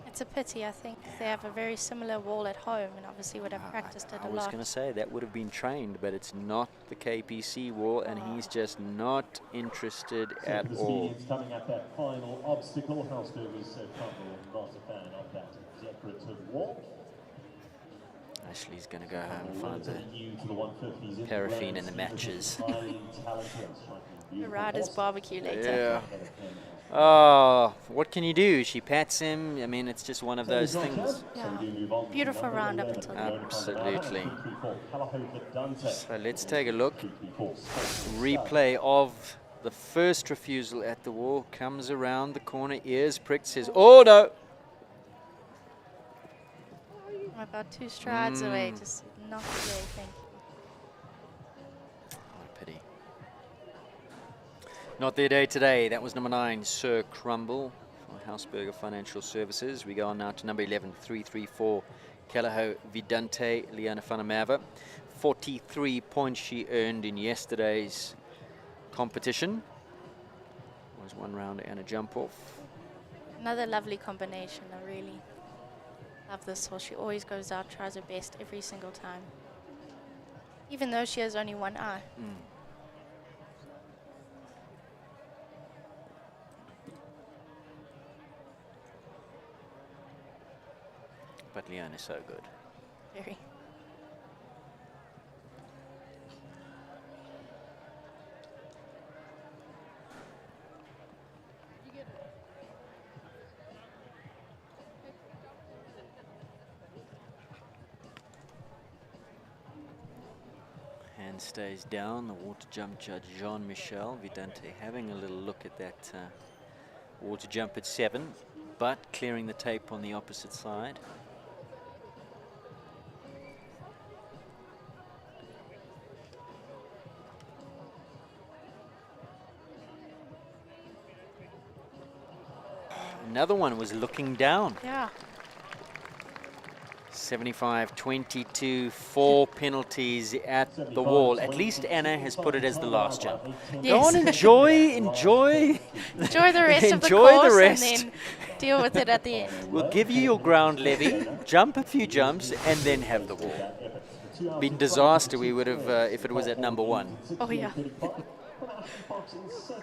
It's a pity. I think they have a very similar wall at home and obviously would have practiced it I a was lot. going to say that would have been trained, but it's not the KPC wall, and he's just not interested at the all. Speedians coming at that final obstacle. Hausberger's Sir Crumble not a fan of that decorative wall. Ashley's going to go home and find To the 150s in paraffin in the matches. The rider's barbecue later. Yeah. Oh, what can you do? She pats him. I mean, it's just one of those things. Yeah. Beautiful round up until then. Absolutely. So let's take a look. Replay of the first refusal at the wall. Comes around the corner, ears pricked, says, oh no! I'm about 2 strides away, just not today, thank you. What a pity. Not their day today. That was number 9, Sir Crumble for Hausberger Financial Services. We go on now to number 11, 334, Calaho Vidante, Liana Fanamava. 43 points she earned in yesterday's competition. Was 1 round and a jump off. Another lovely combination. I really love this horse. She always goes out, tries her best every single time. Even though she has only 1 eye. But Leon is so good. Very. Hand stays down. The water jump judge Jean-Michel Vidante having a little look at that water jump at 7, but clearing the tape on the opposite side. Another one was looking down. Yeah. 75-22, 4 penalties at the wall. At least Anna has put it as the last jump. Yes. Go on, enjoy Enjoy the rest of the enjoy course the rest. and then deal with it at the end. We'll give you your ground levy, jump a few jumps, and then have the wall. Been disaster we would have if it was at number 1. Oh yeah.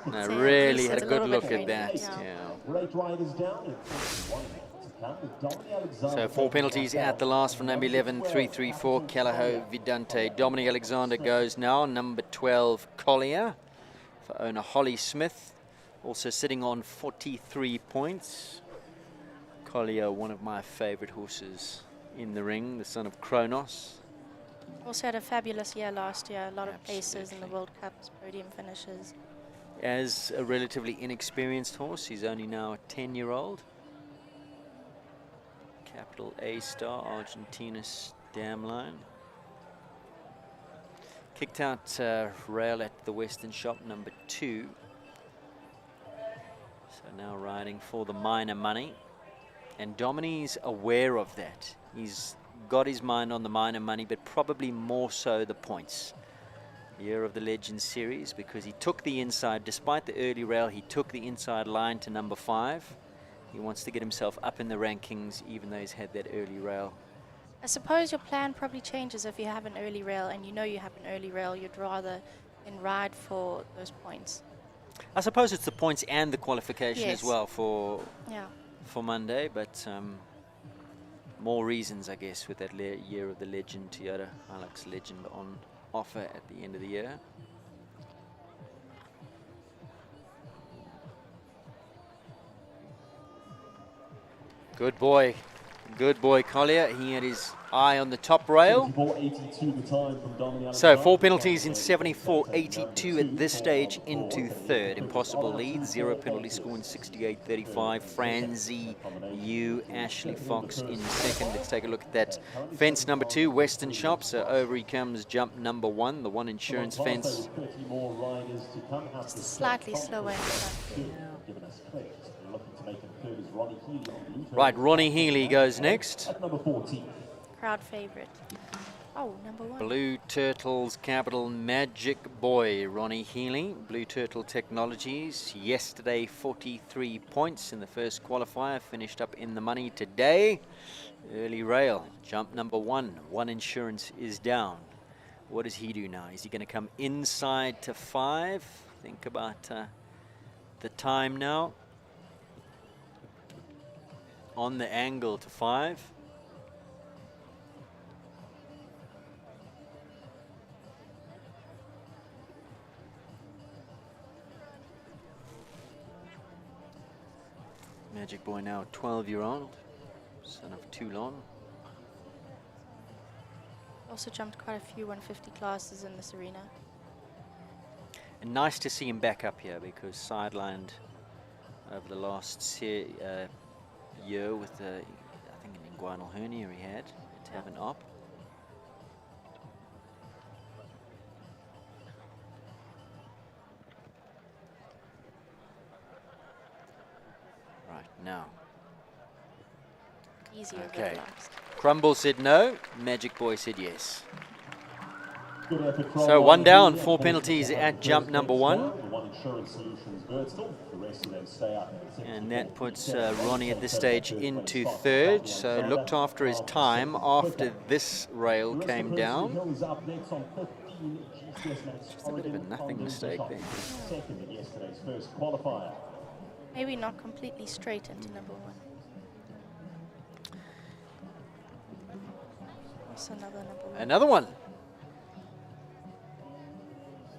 No, So, really yes, had it's a a good little look bit at that. friendly, Yeah. Great riders down in 1 minute to come with Dominic Alexander. So 4 penalties at the last from number 11, 334, Calaho Vidante. Dominic Alexander goes now, number 12, Collier. for owner Holly Smith, also sitting on 43 points. Collier, one of my favorite horses in the ring, the son of Kronos. Also had a fabulous year last year. A lot of places in the World Cups, podium finishes. As a relatively inexperienced horse, he's only now a 10-year-old. Capital A star, Argentina's dam line. Kicked out rail at the Western Shop, number 2. So now riding for the minor money. And Domini's aware of that. He's got his mind on the minor money, but probably more so the points. Year of the Legends series, because he took the inside, despite the early rail, he took the inside line to number 5. He wants to get himself up in the rankings, even though he's had that early rail. I suppose your plan probably changes if you have an early rail and you know you have an early rail. You'd rather than ride for those points. I suppose it's the points and the qualification Yes. as well for Yeah. Monday, but more reasons, I guess, with that Year of the Legend, Toyota Hilux Legend on offer at the end of the year. Good boy Collier. He had his eye on the top rail. 74.82 the time from Dominic So 4 penalties in 74.82 at this stage into third. Impossible lead, 0 penalty score in 68.35. Franzi Yu, Ashley Fox in second. Let's take a look at that fence number 2, Western Shop. So over he comes, jump number 1, the One Insurance fence. Just slightly slower in front. Right, Ronnie Healy goes next. Crowd favorite. Oh, number 1. Blue Turtles Capital Magic Boy, Ronnie Healy. Blue Turtle Technologies, yesterday 43 points in the first qualifier, finished up in the money today. Early rail, jump number 1, One Insurance is down. What does he do now? Is he going to come inside to 5? Think about the time now. On the angle to 5. Magic Boy now 12-year-old, son of Toulon. Also jumped quite a few 150 classes in this arena. And nice to see him back up here, because sidelined over the last year with I think an inguinal hernia he had to have an op. Right, now. Easy Okay. relaxed. Crumble said no, Magic Boy said yes. So 1 down, 4 penalties at jump number 1. And that puts Ronnie at this stage into third. So looked after his time after this rail came down. Just a bit of a nothing mistake there. Maybe not completely straight into number 1. Also another number 1. Another one.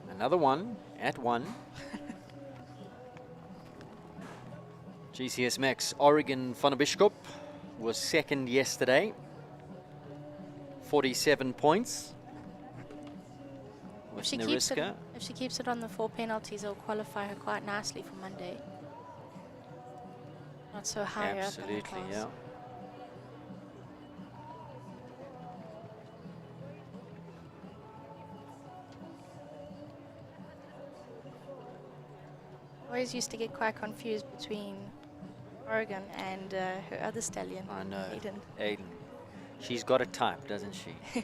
Another one at 1. GCS Max Oregon van der Bisschop was second yesterday. 47 points. If she keeps it on the 4 penalties, it'll qualify her quite nicely for Monday. Not so high up in the Absolutely, class. yeah. Always used to get quite confused between Oregon and her other stallion. I know. Aiden. She's got a type, doesn't she?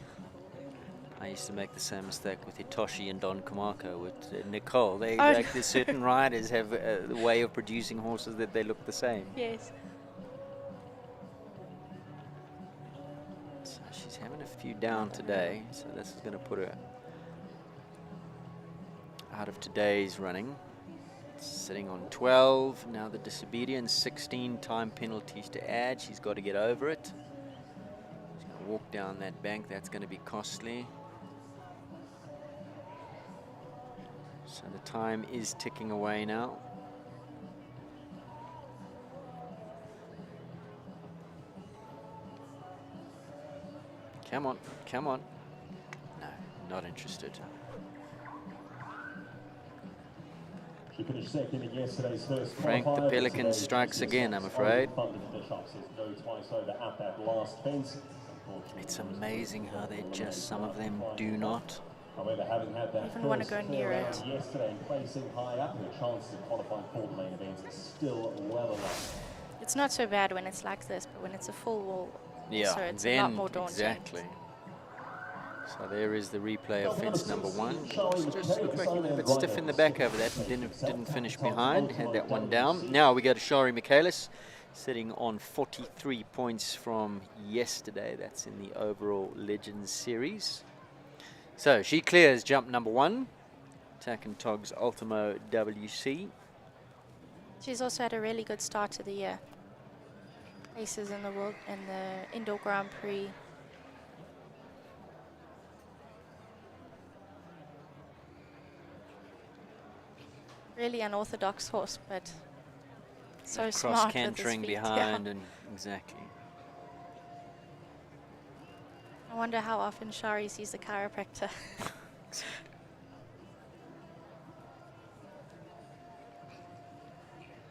I used to make the same mistake with Hitoshi and Don Kamako with Nicole. They like there's certain riders have a way of producing horses that they look the same. Yes. So she's having a few down today, so this is going to put her out of today's running. Sitting on 12, now the disobedience, 16 time penalties to add. She's got to get over it. She's going to walk down that bank, that's going to be costly. So the time is ticking away now. Come on, come on. No, not interested. She finished second in yesterday's first Frank the qualifier. Pelican Today, strikes she's again, I'm on afraid. funded the shop, says no twice over at that last fence. It's amazing how they just, some of them do not. However, having had that Even want to first go near fair it. round yesterday and placing high up, her chances of qualifying for the main event is still well alive. It's not so bad when it's like this, but when it's a full wall, Yeah, so it's then a lot more daunting. exactly. So there is the replay of fence number one. Just looked like he went a bit stiff in the back over that and didn't finish behind. Had that one down. Now we go to Shari Michaelis, sitting on 43 points from yesterday. That's in the overall Legends series. So she clears jump number one. Tak and Tog's Ultimo WC. She's also had a really good start to the year. Aces in the world in the Indoor Grand Prix. Really unorthodox horse, but so smart Cross with his cantering feet. behind Yeah. and exactly. I wonder how often Shari sees the chiropractor.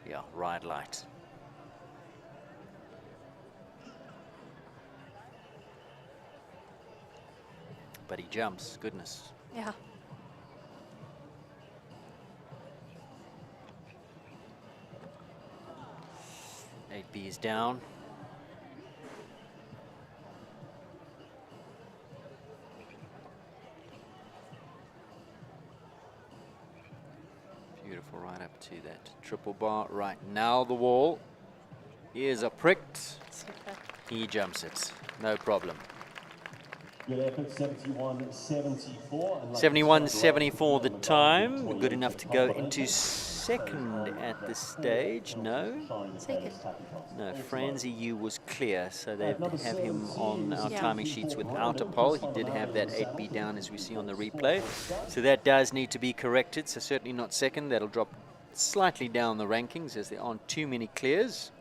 Yeah, ride light. But he jumps, goodness. Yeah. Eight B is down. Beautiful right up to that triple bar. Right now the wall. Ears are pricked. Super. He jumps it. No problem. Good effort, 71-74. 71-74 the time. Good enough to go into second at this stage. No? Second. No, Franzi Yu was clear, so they have him on our Yeah. timing sheets without a pole. He did have that 8B down as we see on the replay. So that does need to be corrected, so certainly not second. That'll drop slightly down the rankings as there aren't too many clears.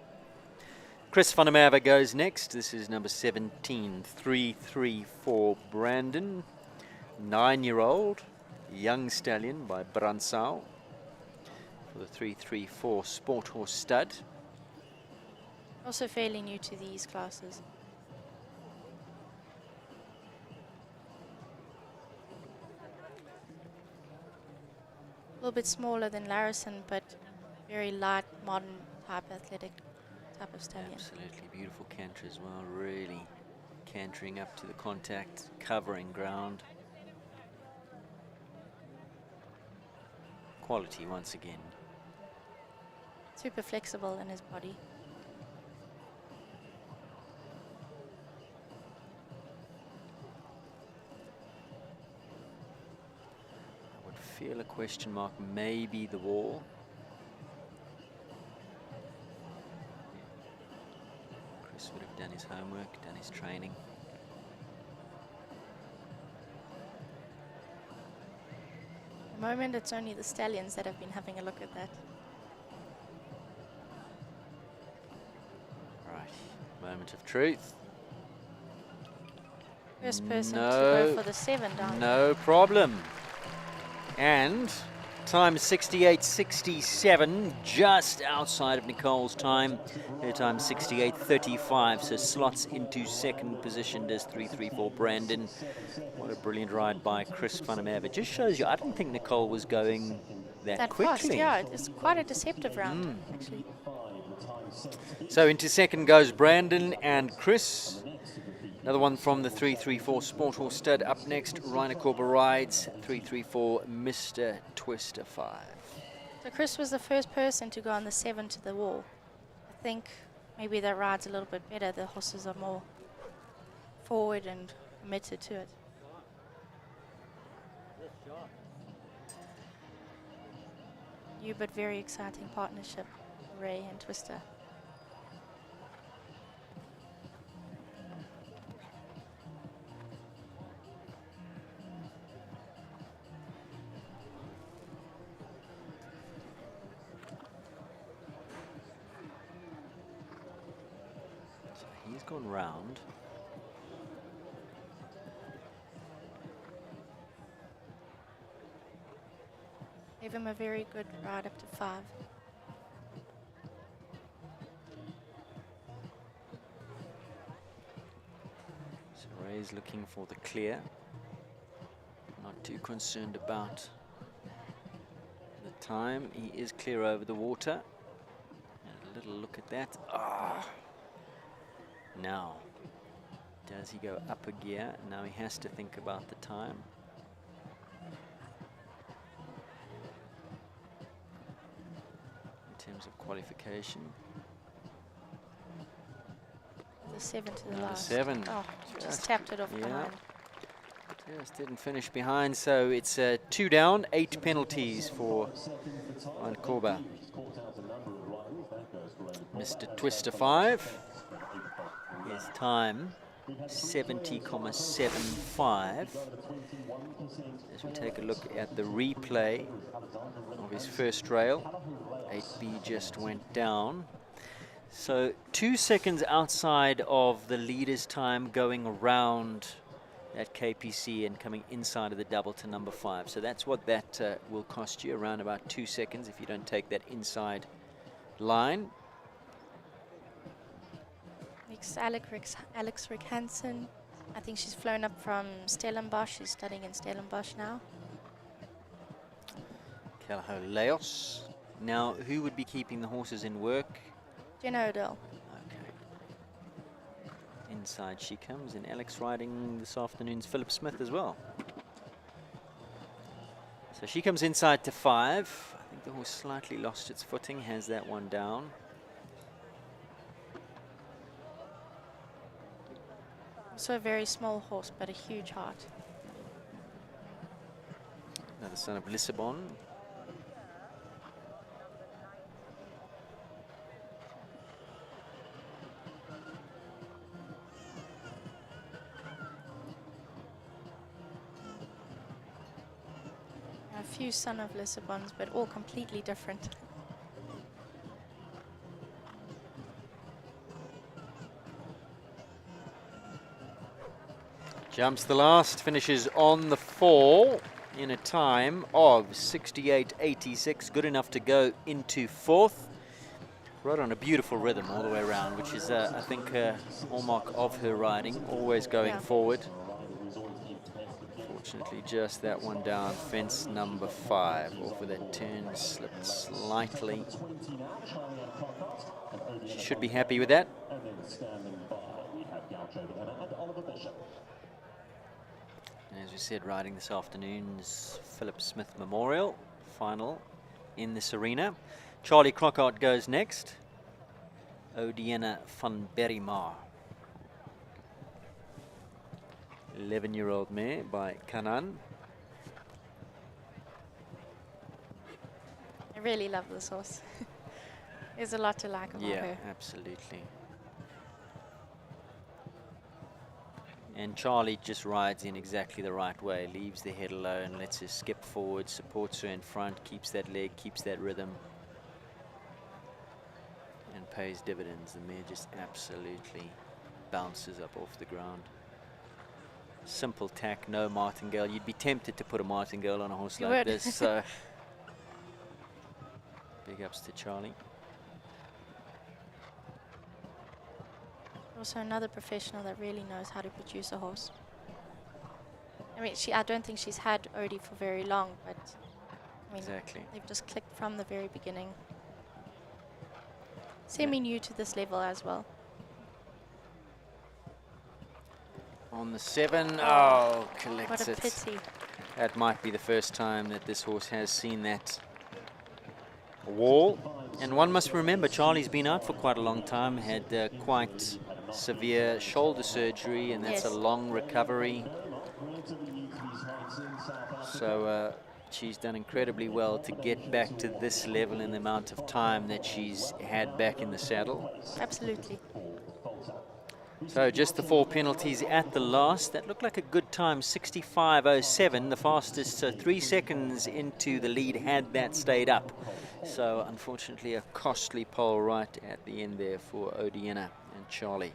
Chris van der Merwe goes next. This is number 17, 334 Brandon. 9-year-old, young stallion by Bransau for the 334 Sport Horse Stud. Also fairly new to these classes. A little bit smaller than Larison, but very light, modern type athletic type of stallion. Absolutely beautiful canter as well, really cantering up to the contact, covering ground. Quality once again. Super flexible in his body. I would feel a question mark, maybe the wall. Chris would have done his homework, done his training. At the moment, it's only the stallions that have been having a look at that. Right, moment of truth. First person to No. go for the 7 down. No problem. And time 68.67, just outside of Nicole's time. Her time 68.35, so slots into second position does 334 Brandon. What a brilliant ride by Chris van der Merwe. It just shows you, I didn't think Nicole was going that quickly. Fast, yeah, it's quite a deceptive round, actually. So into second goes Brandon and Chris. Another one from the 334 Sport Horse Stud. Up next, Rainer Korber rides 334 Mr. Twister 5. So Chris was the first person to go on the 7 to the wall. I think maybe that ride's a little bit better. The horses are more forward and committed to it. New but very exciting partnership, Ray and Twister. he's gone round. Gave him a very good ride up to 5. So Ray's looking for the clear. Not too concerned about the time. He is clear over the water. And a little look at that. Ah. Now, does he go up a gear? Now he has to think about the time. In terms of qualification. The 7 to the Number last. 7. Oh, just tapped it off behind. Just didn't finish behind, so it's 2 down, 8 penalties for Ankoba. Mr. Twister 5. His time 70.75. As we take a look at the replay of his first rail, 8B just went down. So 2 seconds outside of the leader's time going around that KPC and coming inside of the double to number 5. So that's what that will cost you, around about 2 seconds if you don't take that inside line. Next, Alex Rick Hansen. I think she's flown up from Stellenbosch. She's studying in Stellenbosch now. Kelho Leos. Now, who would be keeping the horses in work? Jenna Odell. Okay. Inside she comes, and Alex riding this afternoon's Philip Smith as well. So she comes inside to 5. I think the horse slightly lost its footing, has that one down. Also a very small horse, but a huge heart. Another son of Lissabon. A few son of Lissabons, but all completely different. Jumps the last, finishes on the 4 in a time of 68.86. Good enough to go into 4th. Rode on a beautiful rhythm all the way around, which is, I think, a hallmark of her riding, always going forward. Fortunately, just that one down, fence number 5. Off with that turn, slipped slightly. She should be happy with that. As we said, riding this afternoon's Philip Smith Memorial final in this arena. Charlie Crockart goes next. Odiena van Berrimar. 11-year-old mare by Kanan. I really love this horse. There's a lot to like about her. Yeah, absolutely. And Charlie just rides in exactly the right way, leaves the head alone, lets her skip forward, supports her in front, keeps that leg, keeps that rhythm, and pays dividends. The mare just absolutely bounces up off the ground. Simple tack, no martingale. You'd be tempted to put a martingale on a horse You like would. this. So big ups to Charlie. Also another professional that really knows how to produce a horse. I mean, I don't think she's had Odie for very long, but I mean, Exactly. they've just clicked from the very beginning. Semi-new to this level as well. On the 7, oh, collects What a it. pity. That might be the first time that this horse has seen that wall. And one must remember, Charlie's been out for quite a long time, had quite severe shoulder surgery, and that's a long recovery. So she's done incredibly well to get back to this level in the amount of time that she's had back in the saddle. Absolutely. So just the 4 penalties at the last. That looked like a good time, 65.07, the fastest. So 3 seconds into the lead had that stayed up. So unfortunately a costly pole right at the end there for Odiena and Charlie.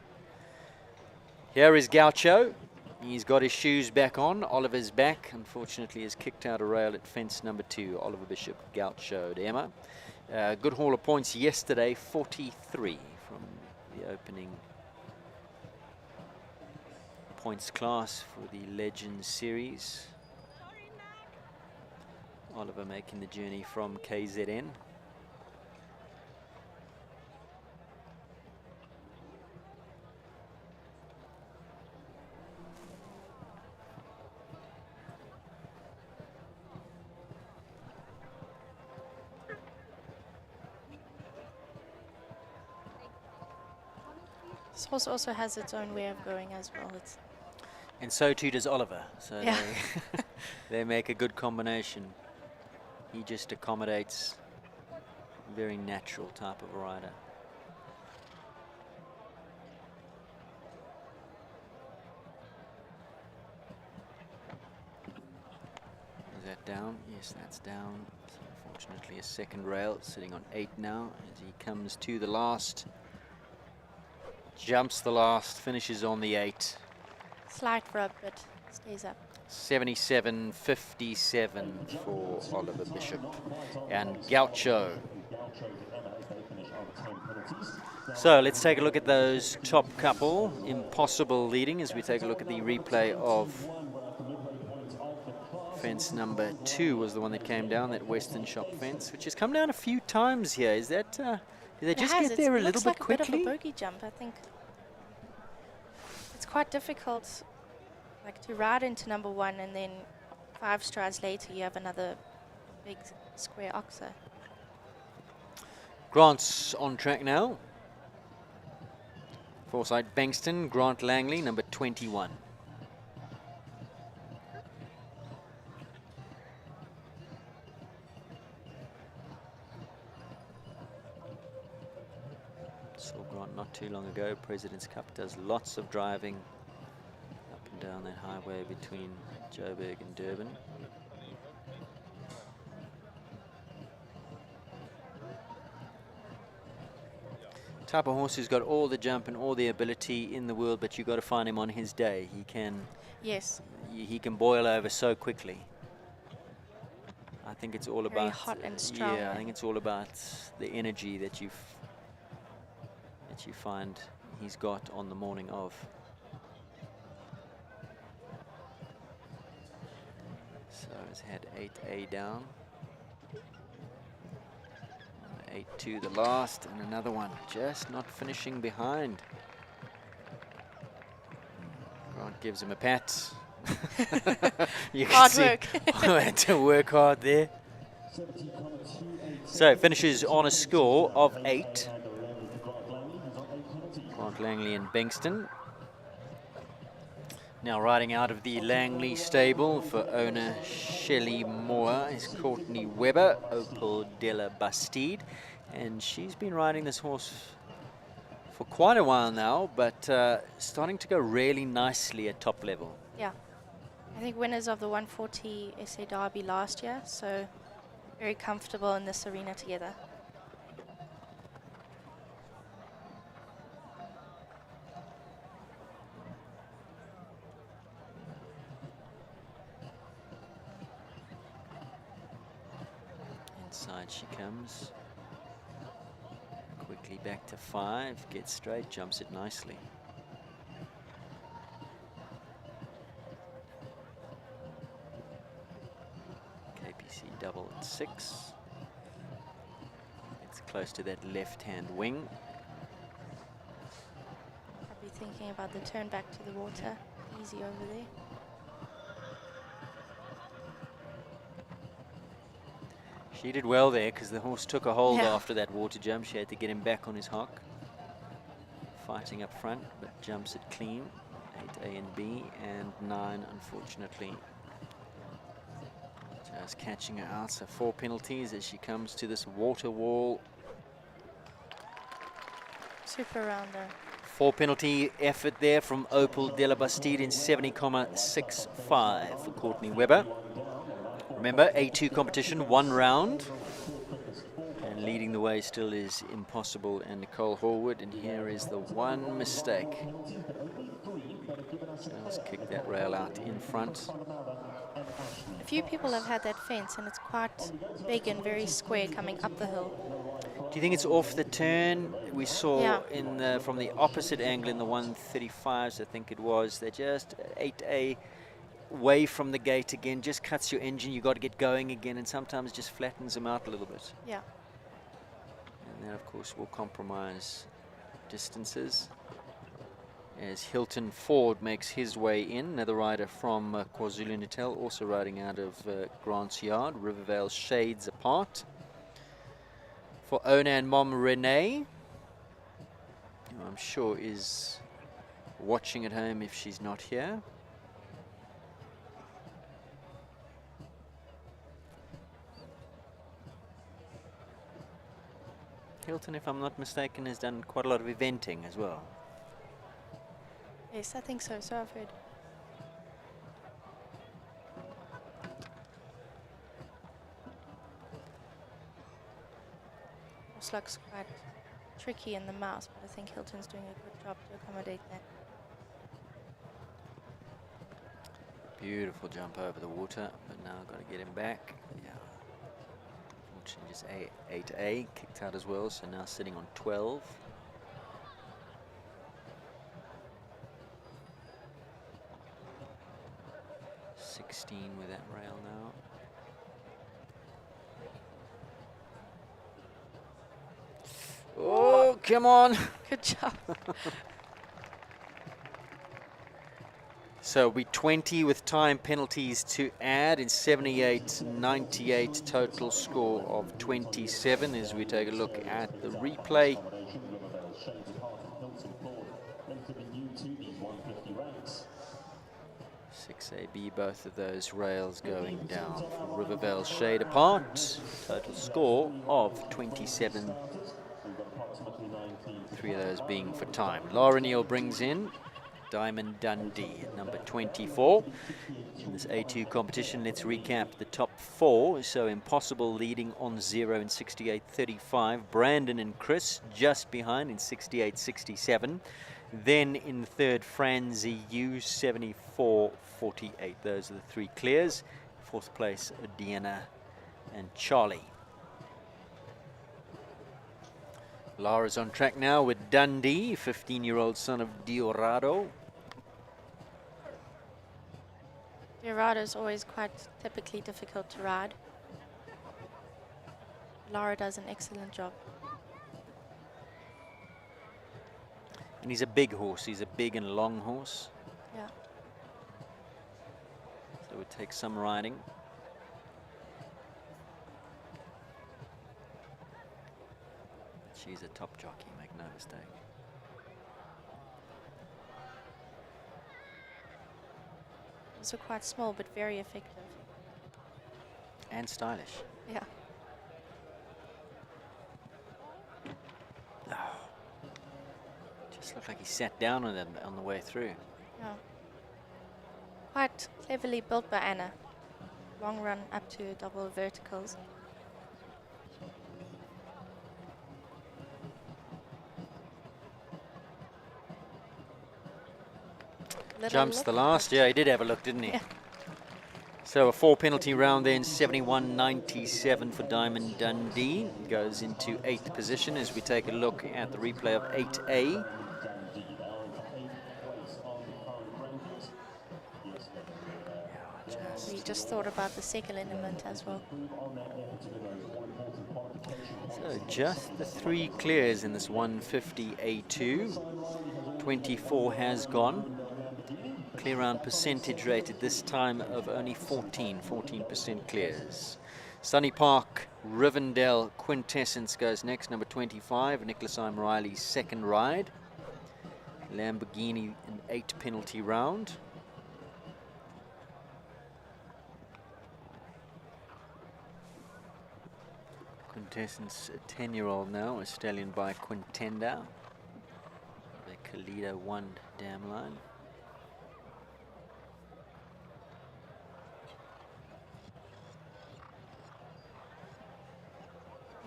Here is Gaucho. He's got his shoes back on. Oliver's back. Unfortunately, has kicked out a rail at fence number 2. Oliver Bishop, Gaucho de Emma. Good haul of points yesterday, 43 from the opening points class for the Legends Series. Oliver making the journey from KZN. This horse also has its own way of going as well. And so too does Oliver. So Yeah. they make a good combination. He just accommodates a very natural type of rider. Is that down? Yes, that's down. So unfortunately, a second rail sitting on 8 now as he comes to the last. Jumps the last, finishes on the 8. Slight rub, but stays up. 77.57 for Oliver Bishop and Gaucho. So let's take a look at those top couple. Impossible leading as we take a look at the replay of fence number 2 was the one that came down, that Western Shop fence, which has come down a few times here. Is that, did they just get there a little bit quickly? Looks like a bit of a bogey jump, I think. It's quite difficult, like to ride into number 1 and then 5 strides later you have another big square oxer. Grant's on track now. Forsyth Bankston, Grant Langley, number 21. Saw Grant not too long ago. President's Cup does lots of driving up and down that highway between Joburg and Durban. Type of horse who's got all the jump and all the ability in the world, but you got to find him on his day. He can, yes, he can boil over so quickly. I think it's all very about hot and strong. Yeah, I think it's all about the energy that you find he's got on the morning of. So he's had 8A down. 8 to the last, and another one just not finishing behind. Grant gives him a pat. You can Hard see work. had to work hard there. So finishes on a score of 8. Grant Langley and Bankston. Now riding out of the Langley stable for owner Shelley Moore is Courtney Webber, Opal de la Bastide. And she's been riding this horse for quite a while now, but starting to go really nicely at top level. Yeah, I think winners of the 140 SA Derby last year, so very comfortable in this arena together. Inside she comes. Quickly back to 5, gets straight, jumps it nicely. KPC double at 6. It's close to that left-hand wing. I'd be thinking about the turn back to the water. Easy over there. She did well there because the horse took a hold Yeah. after that water jump. She had to get him back on his hock. Fighting up front, but jumps it clean. 8A and B, and 9, unfortunately, just catching her out. So 4 penalties as she comes to this water wall. Super rounder. 4 penalty effort there from Opal de la Bastide in 70.65 for Courtney Webber. Remember, A2 competition, 1 round. And leading the way still is Impossible and Nicole Horwood. And here is the one mistake. Just kick that rail out in front. A few people have had that fence, and it's quite big and very square coming up the hill. Do you think it's off the turn? We saw Yeah. in the, from the opposite angle in the 135s, I think it was, they just 8A away from the gate again, just cuts your engine, you got to get going again, and sometimes just flattens them out a little bit. Yeah. And that, of course, will compromise distances. As Hilton Ford makes his way in, another rider from KwaZulu-Natal, also riding out of Grant's Yard, Rivervale shades apart. For Ona and Mom Renee, who I'm sure is watching at home if she's not here. Hilton, if I'm not mistaken, has done quite a lot of eventing as well. Yes, I think so. So I've heard. This looks quite tricky in the mouse, but I think Hilton's doing a good job to accommodate that. Beautiful jump over the water, but now got to get him back. Yeah. Unfortunately, just 8A kicked out as well, so now sitting on 12. With that rail now. Oh, come on. Good job. So we 20 with time penalties to add in 78-98 total score of 27 as we take a look at the replay. 6AB, both of those rails going down for Rivervale shade apart. Total score of 27. 3 of those being for time. Laura Neal brings in Diamond Dundee at number 24. In this A2 competition, let's recap the top 4. So Impossible leading on 0 in 68.35. Brandon and Chris just behind in 68.67. Then in third, Franzi U, 74.48. Those are the 3 clears. Fourth place, Deanna and Charlie. Lara's on track now with Dundee, 15-year-old son of Diorado. Diorado is always quite typically difficult to ride. Lara does an excellent job. And he's a big horse. He's a big and long horse. Yeah. So it would take some riding. She's a top jockey, make no mistake. Also quite small, but very effective. And stylish. Yeah. Just looked like he sat down on it on the way through. Yeah. Quite cleverly built by Anna. Long run up to double verticals. Jumps the last. Yeah, he did have a look, didn't he? Yeah. So a 4 penalty round then, 71.97 for Diamond Dundee. Goes into 8th position as we take a look at the replay of 8A. We just thought about the second element as well. So just the 3 clears in this 150 A2. 24 has gone. Clear round percentage rate at this time of only 14% clears. Sunny Park, Rivendell Quintessence goes next, number 25, Nicholas M. Riley's second ride. Lamborghini, an 8 penalty round. Quintessence, a 10-year-old now, a stallion by Quintenda. The Kalido 1 dam line.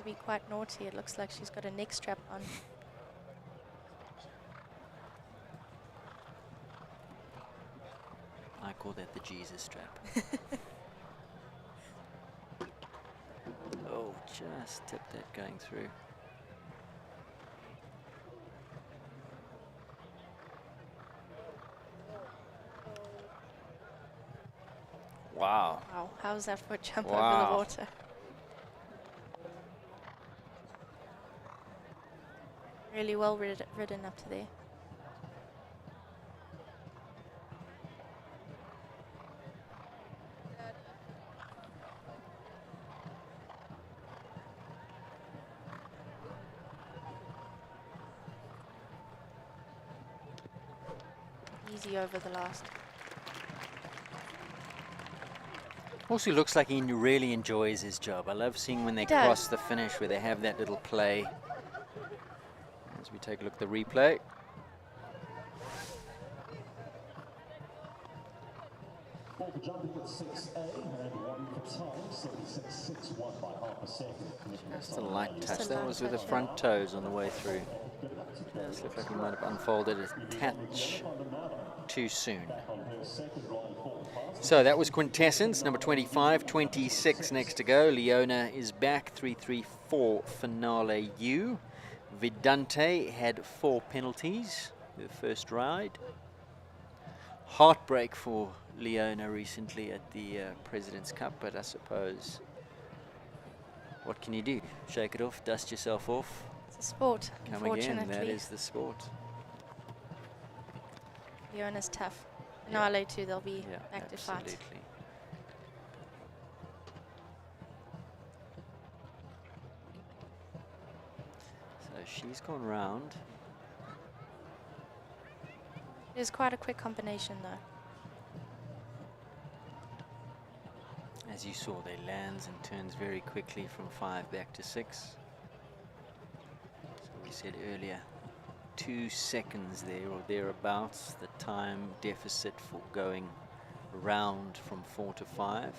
Maybe quite naughty. It looks like she's got a neck strap on. call that the Jesus strap. Oh, just tipped that going through. Wow. Wow, how's that for a jump over Wow. the water? Really well ridden up to there. Easy over the last. Also looks like he really enjoys his job. I love seeing when they Does. cross the finish where they have that little play. As we take a look at the replay. All for jumping at 6A and one for time, 76.61 by half a second. Just a light Just touch. a That light was with the touch, front toes on the way through. Just looked like he might have unfolded a touch too soon. So that was Quintessence, number 25, 26 next to go. Leona is back, 334 Finale U. Vidante had 4 penalties, her first ride. Heartbreak for Leona recently at the President's Cup, but I suppose, what can you do? Shake it off, dust yourself off. It's a sport, Come unfortunately. again, that is the sport. Leona's tough. Finale too, they'll be Yeah, back to fight. absolutely. So she's gone round. It was quite a quick combination though. As you saw, they lands and turns very quickly from 5 back to 6. So we said earlier, 2 seconds there or thereabouts, the time deficit for going round from 4 to 5.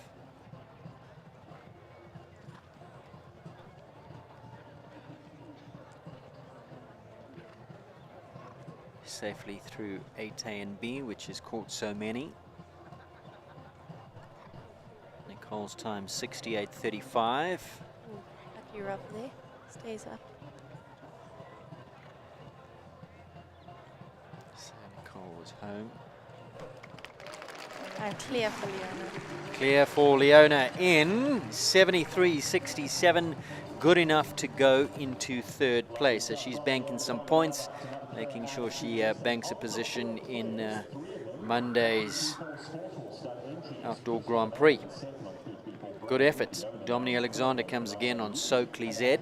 Safely through 8A and B, which has caught so many. Nicole's time 68.35. Lucky you're up there. Stays up. So Nicole was home. And clear for Leona. Clear for Leona in 73.67. Good enough to go into 3rd place. So she's banking some points, making sure she banks a position in Monday's Outdoor Grand Prix. Good effort. Dominique Alexander comes again on Soakley Z.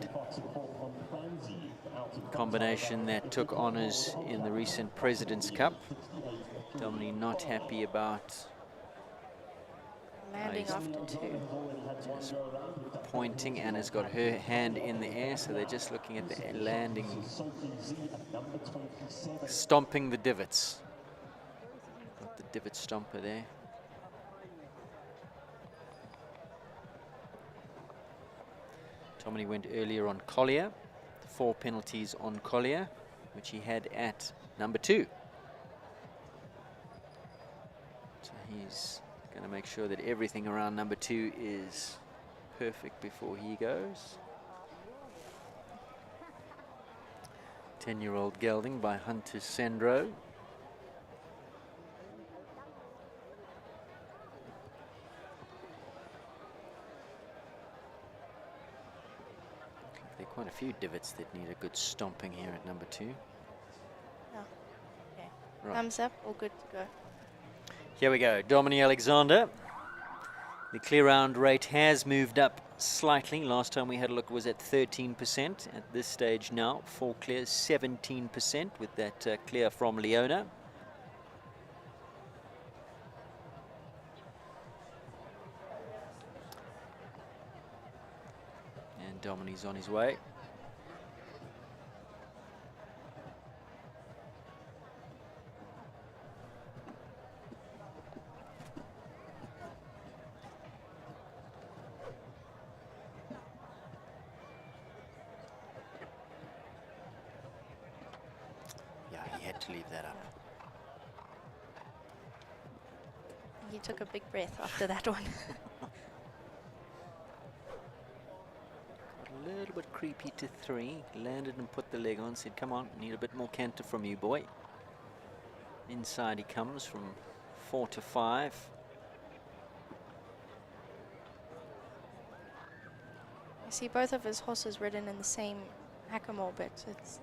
Combination that took honours in the recent President's Cup. Dominique not happy about Landing after 2. just pointing. Anna's got her hand in the air, so they're just looking at the landing, stomping the divots. Got the divot stomper there. Tommy went earlier on Collier, 4 penalties on Collier, which he had at number 2. So he's going to make sure that everything around number 2 is perfect before he goes. 10-year-old gelding by Hunter Sandro. There are quite a few divots that need a good stomping here at number 2. Oh, okay. Right. Thumbs up, all good to go. Here we go, Dominique Alexander. The clear round rate has moved up slightly. Last time we had a look was at 13%. At this stage now, 4 clears, 17% with that clear from Leona. And Dominique's on his way. To leave that up. he took a big breath after that one. A little bit creepy to 3. Landed and put the leg on. Said, come on, need a bit more canter from you, boy. Inside he comes from 4 to 5. I see both of his horses ridden in the same hackamore bit. It's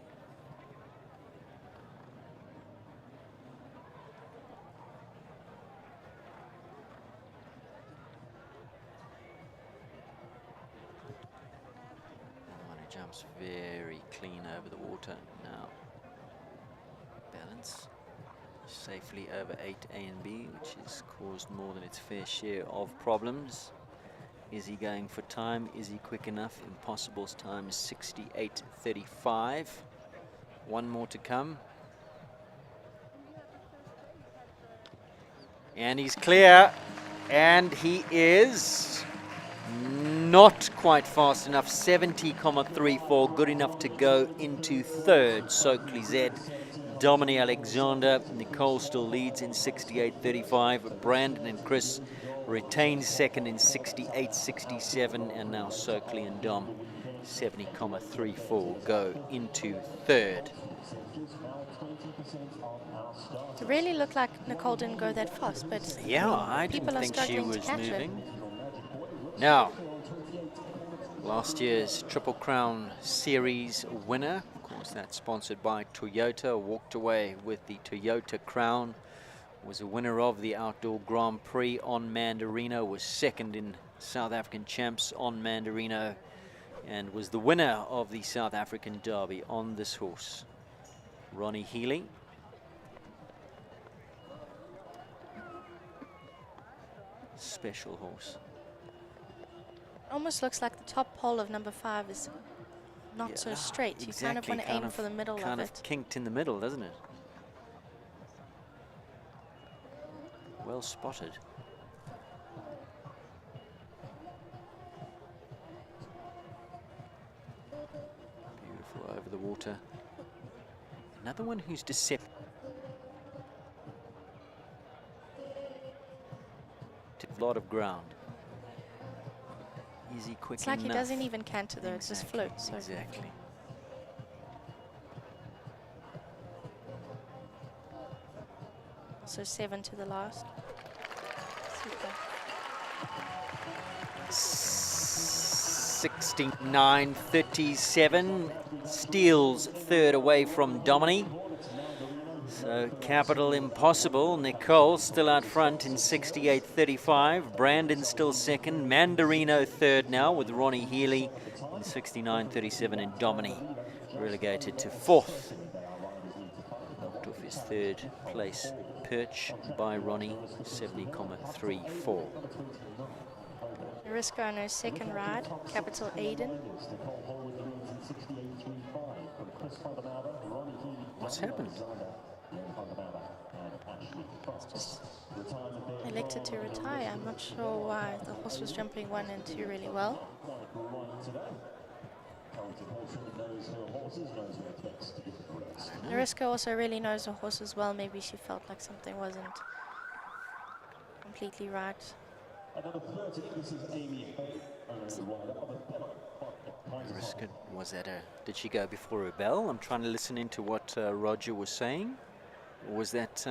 Jumps very clean over the water now. Balance safely over 8A and B, which has caused more than its fair share of problems. Is he going for time? Is he quick enough? Impossible's time is 68.35. One more to come. And he's clear. And he is not quite fast enough. 70.34, good enough to go into third. Soakley Z, Dominic Alexander, Nicole still leads in 68.35. Brandon and Chris retain second in 68.67, and now Soakley and Dom 70.34 go into third. It really looked like Nicole didn't go that fast, but yeah, I didn't people are think she struggling was to catch moving. it. Now, last year's Triple Crown Series winner, of course that's sponsored by Toyota, walked away with the Toyota crown, was a winner of the Outdoor Grand Prix on Mandarino, was second in South African Champs on Mandarino, and was the winner of the South African Derby on this horse. Ronnie Healy. Special horse. Almost looks like the top pole of number 5 is not so straight. You kind of want to aim for the middle of it. Kind of kinked in the middle, doesn't it? Well spotted. Beautiful over the water. Another one who's deceptive. A lot of ground. Is he quick It's like enough? he doesn't even canter though, it just floats. So Exactly. So 7 to the last. Super. 69.37. Steals third away from Dominic. So Capital Impossible. Nicole still out front in 68.35. Brandon still second. Mandarino third now with Ronnie Healy in 69.37, and Dominic relegated to fourth. Knocked off his third place perch by Ronnie, 70.34. Risco on her second ride, Capital Aiden. What's happened? Just elected to retire. I'm not sure why. The horse was jumping 1 and 2 really well. Mariska also really knows the horse as well. Maybe she felt like something wasn't completely right. Mariska, was that did she go before her bell? I'm trying to listen into what Roger was saying. Or was that,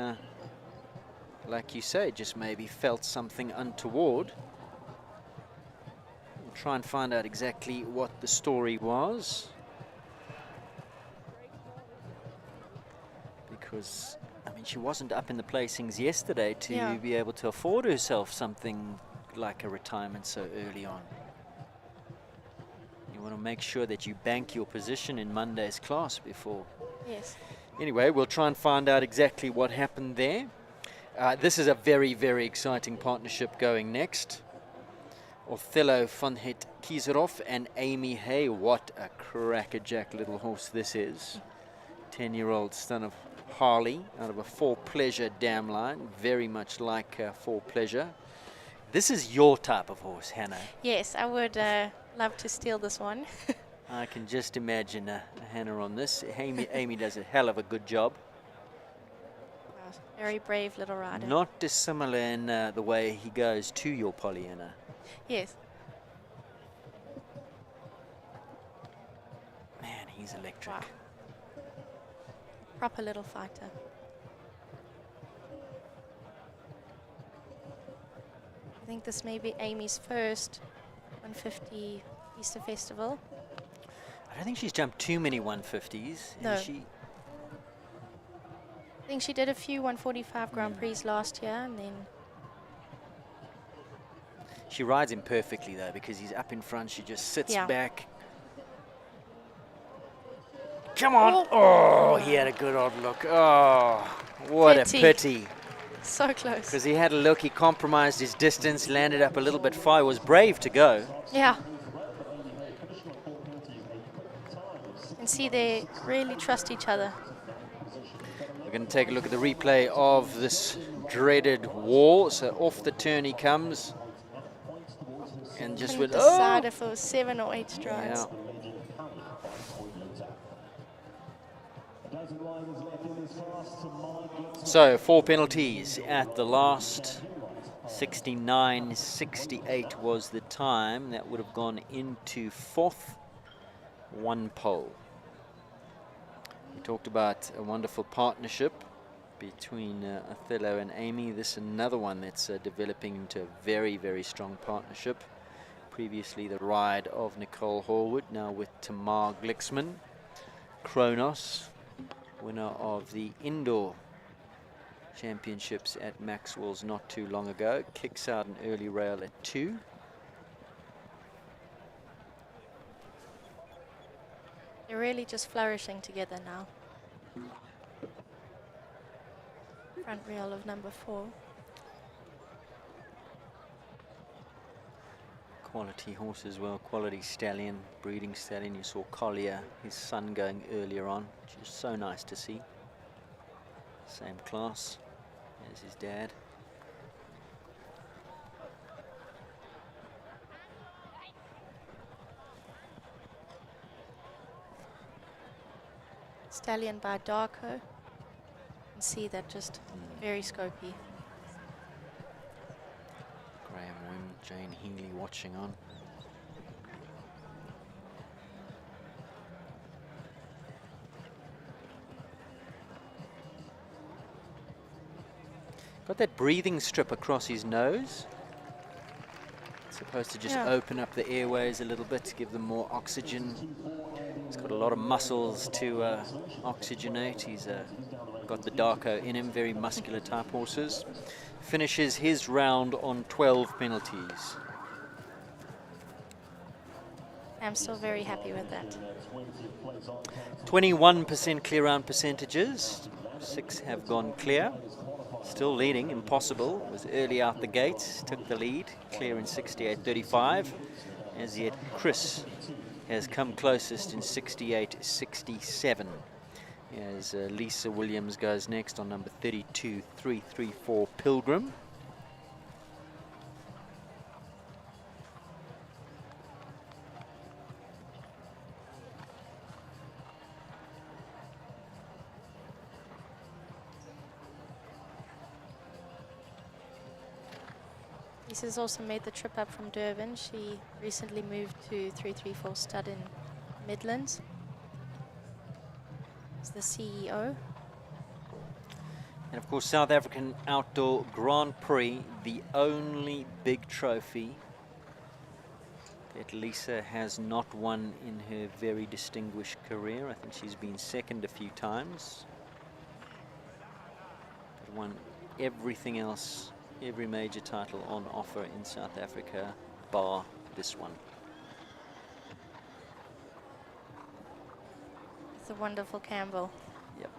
like you say, just maybe felt something untoward? We'll try and find out exactly what the story was. Because, I mean, she wasn't up in the placings yesterday to be able to afford herself something like a retirement so early on. You want to make sure that you bank your position in Monday's class before. Yes. Anyway, we'll try and find out exactly what happened there. This is a very, very exciting partnership going next. Othello van het Kieserhoff and Amy Hay. What a crackerjack little horse this is. 10-year-old son of Harley out of a For Pleasure dam line. Very much like For Pleasure. This is your type of horse, Hannah. Yes, I would love to steal this one. I can just imagine Hannah on this. Amy does a hell of a good job. Very brave little rider. Not dissimilar in the way he goes to your Pollyanna. Yes. Man, he's electric. Wow. Proper little fighter. I think this may be Amy's first 150 Easter Festival. I don't think she's jumped too many 150s. No. Has she? I think she did a few 145 Grand Prix last year, and then She rides him perfectly though, because he's up in front. She just sits back. Come on! Oh, he had a good odd look. Oh, what a pity. So close. Because he had a look, he compromised his distance, landed up a little bit far. He was brave to go. Yeah. And see, they really trust each other. We're going to take a look at the replay of this dreaded wall. So off the turn he comes. And just Couldn't with decide if it was 7 or 8 strides. Yeah. So 4 penalties at the last. 69.68 was the time. That would have gone into 4th. 1 pole. We talked about a wonderful partnership between Othello and Amy. This is another one that's developing into a very, very strong partnership. Previously the ride of Nicole Horwood, now with Tamar Glixman. Kronos, winner of the indoor championships at Maxwell's not too long ago, kicks out an early rail at 2. They're really just flourishing together now. Front rail of number 4. Quality horse as well, quality stallion, breeding stallion. You saw Collier, his son, going earlier on, which is so nice to see. Same class as his dad. Stallion by Darko. You can see that just very scopy. Graham Wim, Jane Healy watching on. Got that breathing strip across his nose. It's supposed to just open up the airways a little bit to give them more oxygen. He's got a lot of muscles to oxygenate. He's got the Darko in him, very muscular type horses. Finishes his round on 12 penalties. I'm still very happy with that. 21% clear round percentages. 6 have gone clear. Still leading, Impossible was early out the gate, took the lead, clear in 68.35. As yet, Chris has come closest in 68.67. As Lisa Williams goes next on number 32, 334 Pilgrim. Lisa's also made the trip up from Durban. She recently moved to 334 Stud in Midlands. As the CEO. And of course, South African Outdoor Grand Prix, the only big trophy that Lisa has not won in her very distinguished career. I think she's been second a few times. But won everything else, every major title on offer in South Africa, bar this one. It's a wonderful Campbell. Yep.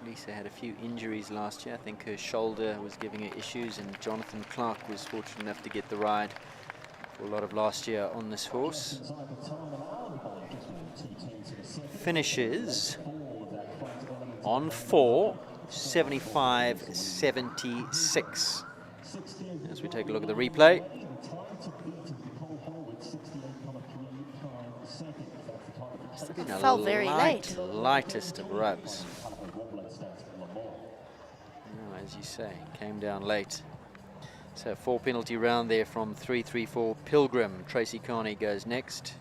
Lisa had a few injuries last year. I think her shoulder was giving her issues, and Jonathan Clark was fortunate enough to get the ride for a lot of last year on this horse. Finishes on 4, 75.76. As we take a look at the replay. Fell very late. Lightest of rubs. No, as you say, came down late. So 4 penalty round there from 3-3-4 Pilgrim. Tracy Carney goes next.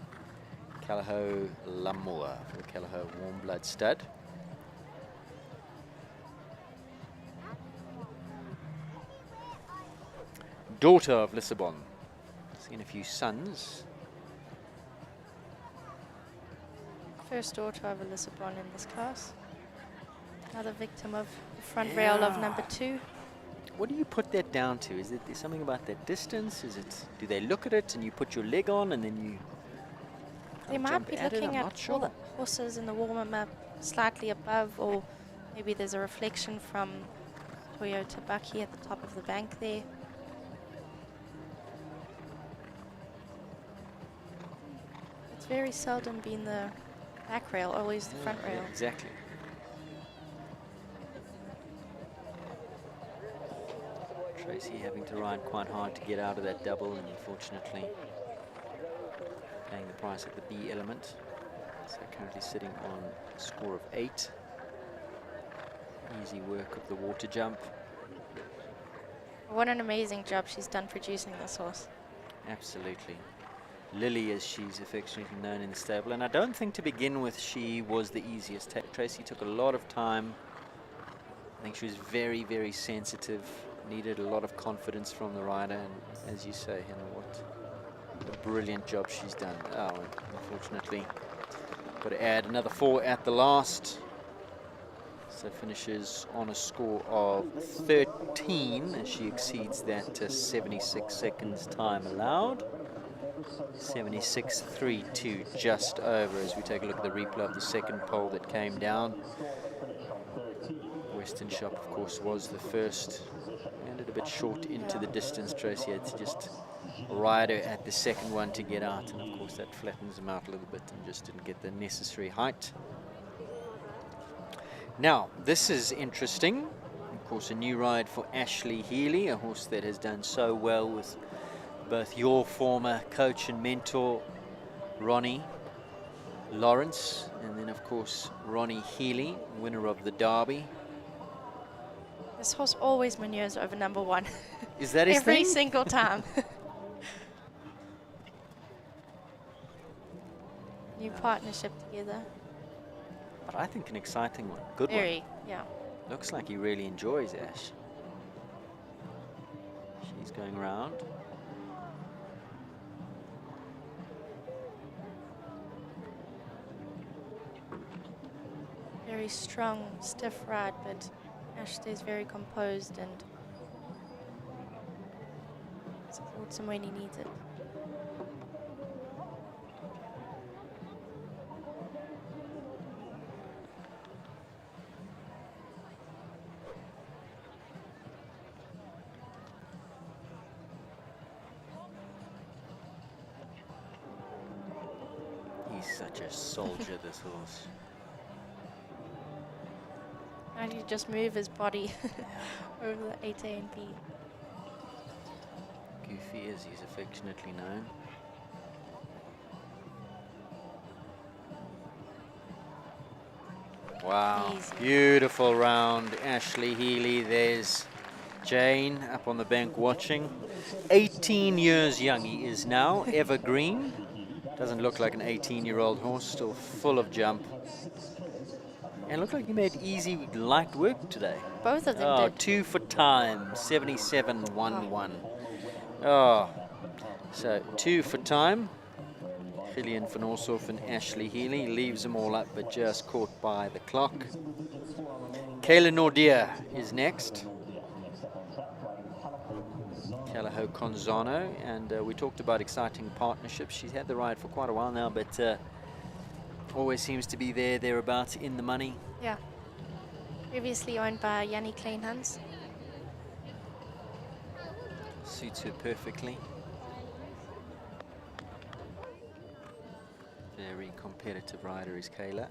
Callao Lamour for the Callao Warm Blood stud. Daughter of Lisbon. Seen a few sons. First daughter of a Lisbon in this class. Another victim of the front rail of number 2. What do you put that down to? Is it there's something about that distance? Is it, do they look at it and you put your leg on and then you They might be looking at all the horses in the warm-up slightly above, or maybe there's a reflection from Toyota Bucky at the top of the bank there. It's very seldom been the back rail, always the front rail. Yeah, exactly. Tracy having to ride quite hard to get out of that double, and unfortunately paying the price at the B element. So currently sitting on a score of 8. Easy work of the water jump. What an amazing job she's done producing this horse. Absolutely. Lily, as she's affectionately known in the stable, and I don't think to begin with she was the easiest. Tracy took a lot of time. I think she was very, very sensitive, needed a lot of confidence from the rider, and as you say, Hannah, what a brilliant job she's done. Oh, and unfortunately, got to add another 4 at the last. So finishes on a score of 13 as she exceeds that 76 seconds time allowed. 76.32, just over, as we take a look at the replay of the second pole that came down. Western Shop, of course, was the first. Landed a bit short into the distance. Tracy had to just ride her at the second one to get out, and of course that flattens him out a little bit and just didn't get the necessary height. Now, this is interesting. Of course, a new ride for Ashley Healy, a horse that has done so well with both your former coach and mentor, Ronnie Lawrence, and then, of course, Ronnie Healy, winner of the Derby. This horse always maneuvers over number 1. Is that his Every thing? single time. New partnership together. But I think an exciting one. Good one. Very, yeah. Looks like he really enjoys Ash. She's going round. Very strong, stiff ride, but Ash stays very composed and supports him when he needs it. He's such a soldier, this horse. And he just move his body over the 8A and B. Goofy, as he's affectionately known. Wow, Easy. beautiful round. Ashley Healy, there's Jane up on the bank watching. 18 years young he is now, evergreen. Doesn't look like an 18-year-old horse, still full of jump. And looked like he made easy, light work today. Both of them did. 2 for time, 77.11. Oh, so 2 for time. Gillian van Oorshoff and Ashley Healy leaves them all up, but just caught by the clock. Kayla Nordia is next. Callao Conzano, and we talked about exciting partnerships. She's had the ride for quite a while now, but always seems to be thereabouts in the money. Yeah. Previously owned by Yanni Kleinhans. Suits her perfectly. Very competitive rider is Kayla.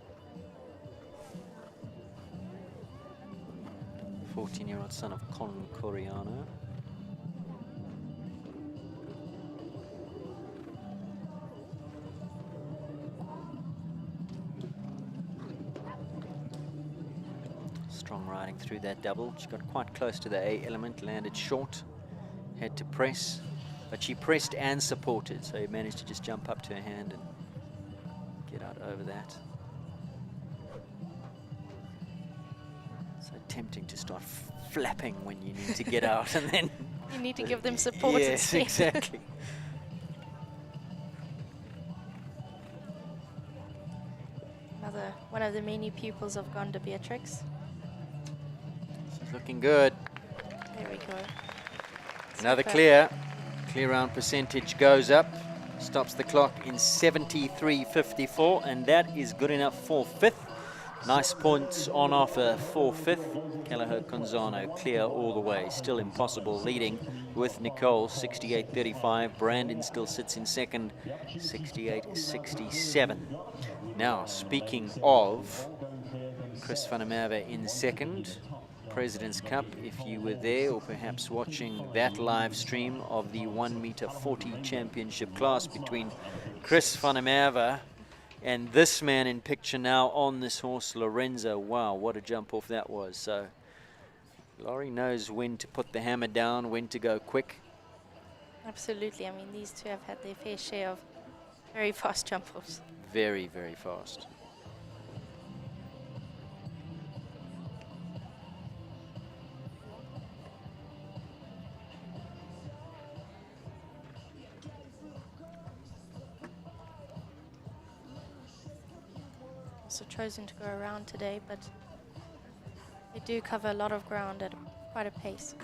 14-year-old son of Con Coriano. through that double. She got quite close to the A element, landed short, had to press, but she pressed and supported, so he managed to just jump up to her hand and get out over that. So tempting to start flapping when you need to get out, and then You need to give them support yes, instead. exactly. One of the many pupils of Gonda Beatrix. She's looking good. There we go. Another Super. clear. Clear round percentage goes up. Stops the clock in 73.54, and that is good enough for fifth. Nice points on offer for fifth. Kelleher Conzano clear all the way. Still Impossible leading with Nicole 68.35. Brandon still sits in second, 68.67. Now, speaking of Chris van der Merwe in second, President's Cup, if you were there or perhaps watching that live stream of the 1 meter 40 championship class between Chris van der Merwe and this man in picture now on this horse, Lorenzo. Wow, what a jump off that was. So Laurie knows when to put the hammer down, when to go quick. Absolutely. I mean, these two have had their fair share of very fast jump-offs. Very, very fast. Also chosen to go around today, but they do cover a lot of ground at quite a pace.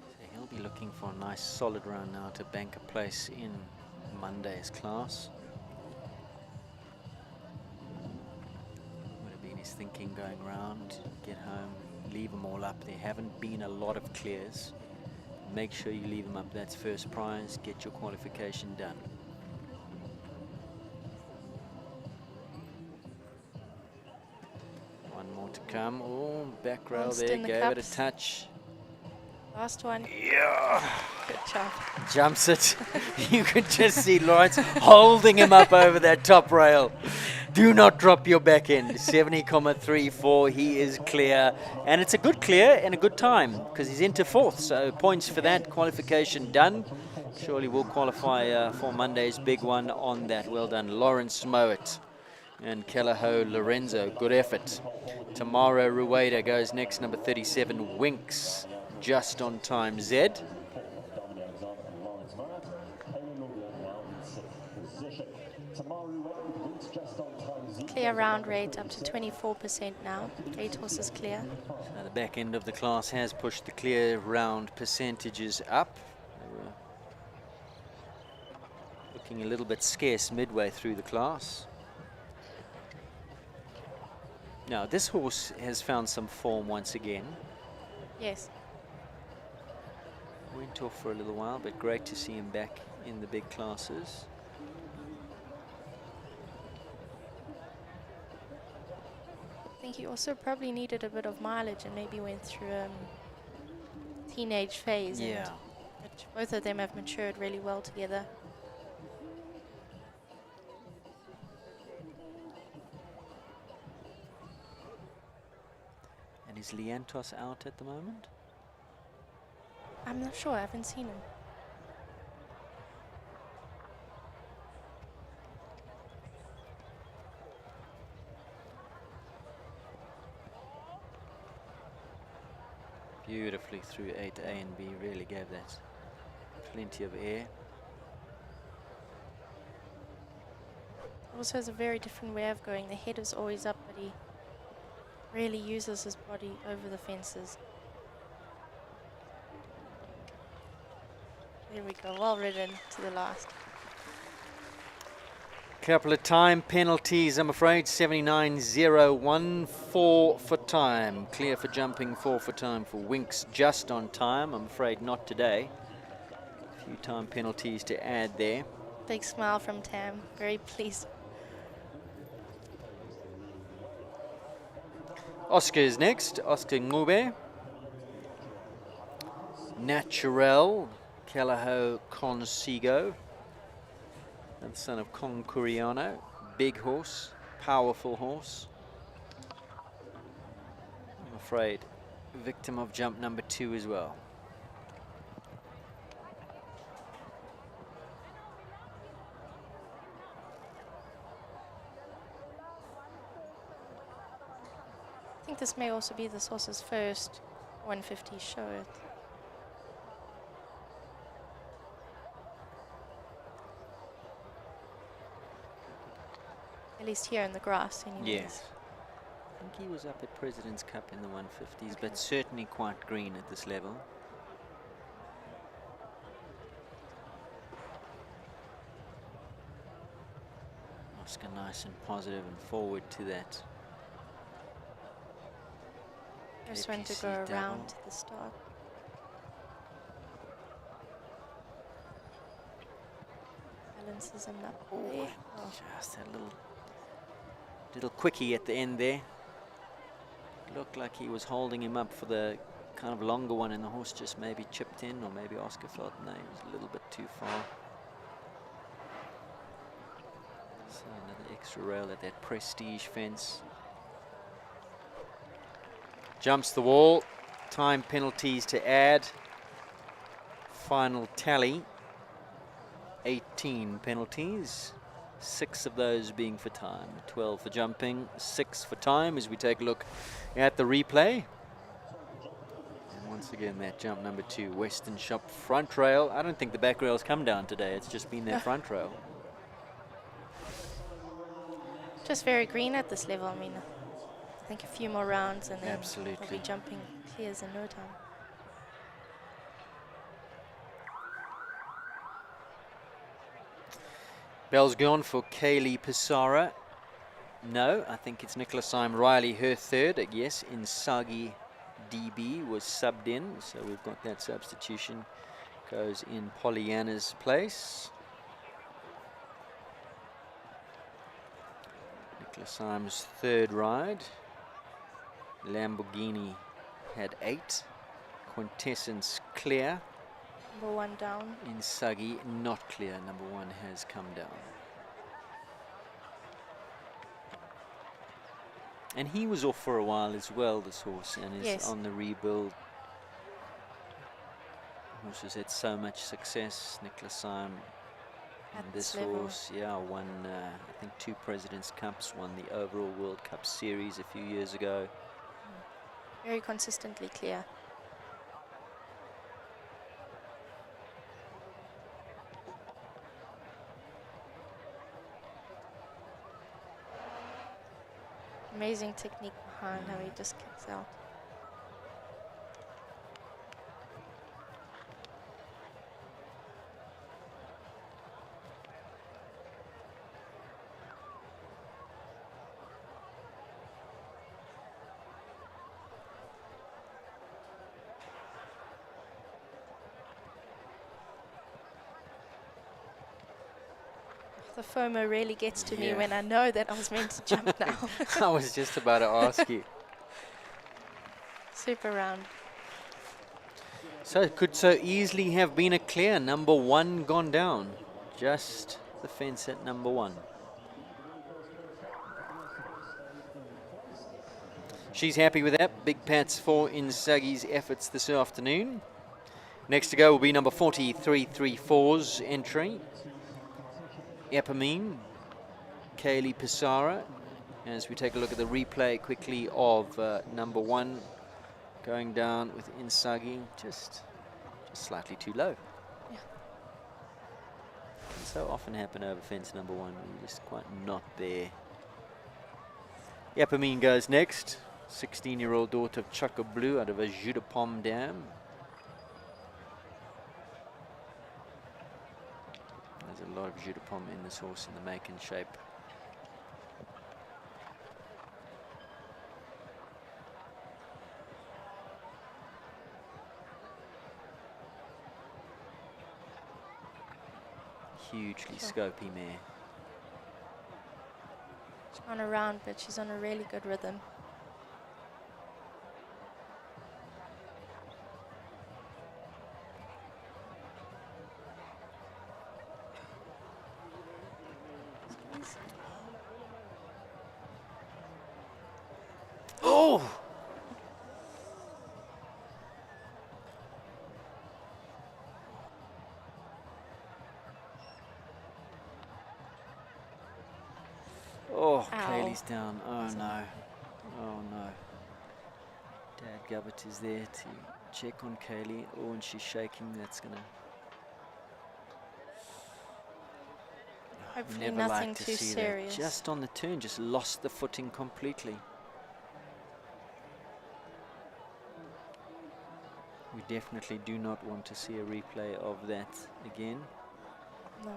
So he'll be looking for a nice solid round now to bank a place in Monday's class. Would have been his thinking going round, get home, leave them all up. There haven't been a lot of clears. Make sure you leave them up. That's first prize. Get your qualification done. One more to come. Oh, back rail Almost there. in the Gave it a cups. touch. Last one. Yeah. Good job. Jumps it. You could just see Lawrence holding him up over that top rail. Do not drop your back end. 70.34. He is clear. And it's a good clear and a good time because he's into fourth. So points for that. Qualification done. Surely will qualify for Monday's big one on that. Well done, Lawrence Mowat and Kelleher Lorenzo. Good effort. Tamara Rueda goes next, number 37, Winks. Just on time, Zed. Clear round rate up to 24% now. 8 horses clear. So the back end of the class has pushed the clear round percentages up. They were looking a little bit scarce midway through the class. Now, this horse has found some form once again. Yes. Went off for a little while, but great to see him back in the big classes. I think he also probably needed a bit of mileage and maybe went through a teenage phase. Yeah. But both of them have matured really well together. And is Liantos out at the moment? I'm not sure, I haven't seen him. Beautifully through 8A and B, really gave that plenty of air. Also has a very different way of going. The head is always up, but he really uses his body over the fences. There we go, well ridden to the last. Couple of time penalties, I'm afraid. 79.01, 4 for time. Clear for jumping, 4 for time for Winks. Just on time, I'm afraid not today. A few time penalties to add there. Big smile from Tam, very pleased. Oscar is next, Oscar Ngube. Naturel Calaho Consigo, and son of Concuriano. Big horse, powerful horse. I'm afraid victim of jump number 2 as well. I think this may also be this horse's first 150 show. At least here in the grass, anyways. Yes. I think he was up at President's Cup in the 150s, but certainly quite green at this level. Oscar nice and positive and forward to that. Just want to APC go double. around to the start. Balances him up there. Oh. Just a little quickie at the end there. Looked like he was holding him up for the kind of longer one, and the horse just maybe chipped in, or maybe Oscar felt no, he was a little bit too far. So another extra rail at that Prestige fence. Jumps the wall. Time penalties to add. Final tally. 18 penalties. 6 of those being for time. 12 for jumping, 6 for time as we take a look at the replay. And once again, that jump number 2, Western Shop front rail. I don't think the back rail's come down today. It's just been that front rail. Just very green at this level. I mean, I think a few more rounds and then Absolutely. we'll be jumping clears in no time. Bell's gone for Kaylee Pissarra. No, I think it's Nicholas Riley, her third. Yes, Insagi DB was subbed in, so we've got that substitution. Goes in Pollyanna's place. Nicholas Syme's third ride. Lamborghini had 8. Quintessence clear. Number 1 down. Insagi not clear. Number 1 has come down. And he was off for a while as well, this horse, and is on the rebuild. Horse has had so much success. Nicholas Syme and this horse, won I think 2 President's Cups, won the overall World Cup Series a few years ago. Very consistently clear. Amazing technique behind how he just kicks out. The FOMO really gets to me when I know that I was meant to jump now. I was just about to ask you. Super round. So it could so easily have been a clear. Number 1 gone down. Just the fence at number 1. She's happy with that. Big pats for Insagi's efforts this afternoon. Next to go will be number 4334's entry. Epamine, Kaylee Pissarra, as we take a look at the replay quickly of number 1 going down with Insagi, just slightly too low. Yeah. Can so often happen over fence number 1, we're just quite not there. Epamine goes next, 16-year-old daughter of Choco Blue out of a Jus de Pomme dam. There's a lot of Jus de Pomme in this horse in the make and shape. Hugely scopy mare. She's on a round, but she's on a really good rhythm. Oh, Ow. Kaylee's down. Oh no. Oh no. Dad Gubbett is there to check on Kaylee. Oh, and she's shaking. That's gonna. Hopefully Never nothing like to too see serious. that. Just on the turn, just lost the footing completely. We definitely do not want to see a replay of that again. No.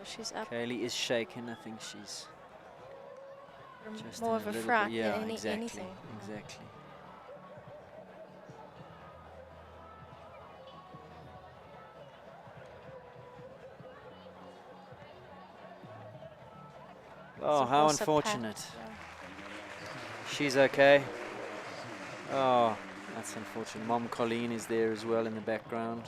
She's up. Kaylee is shaken. I think she's just More in of a little fright bit, than exactly, anything. exactly. Oh, a how horse up pat, unfortunate. yeah. She's okay. Oh, that's unfortunate. Mom Colleen is there as well in the background.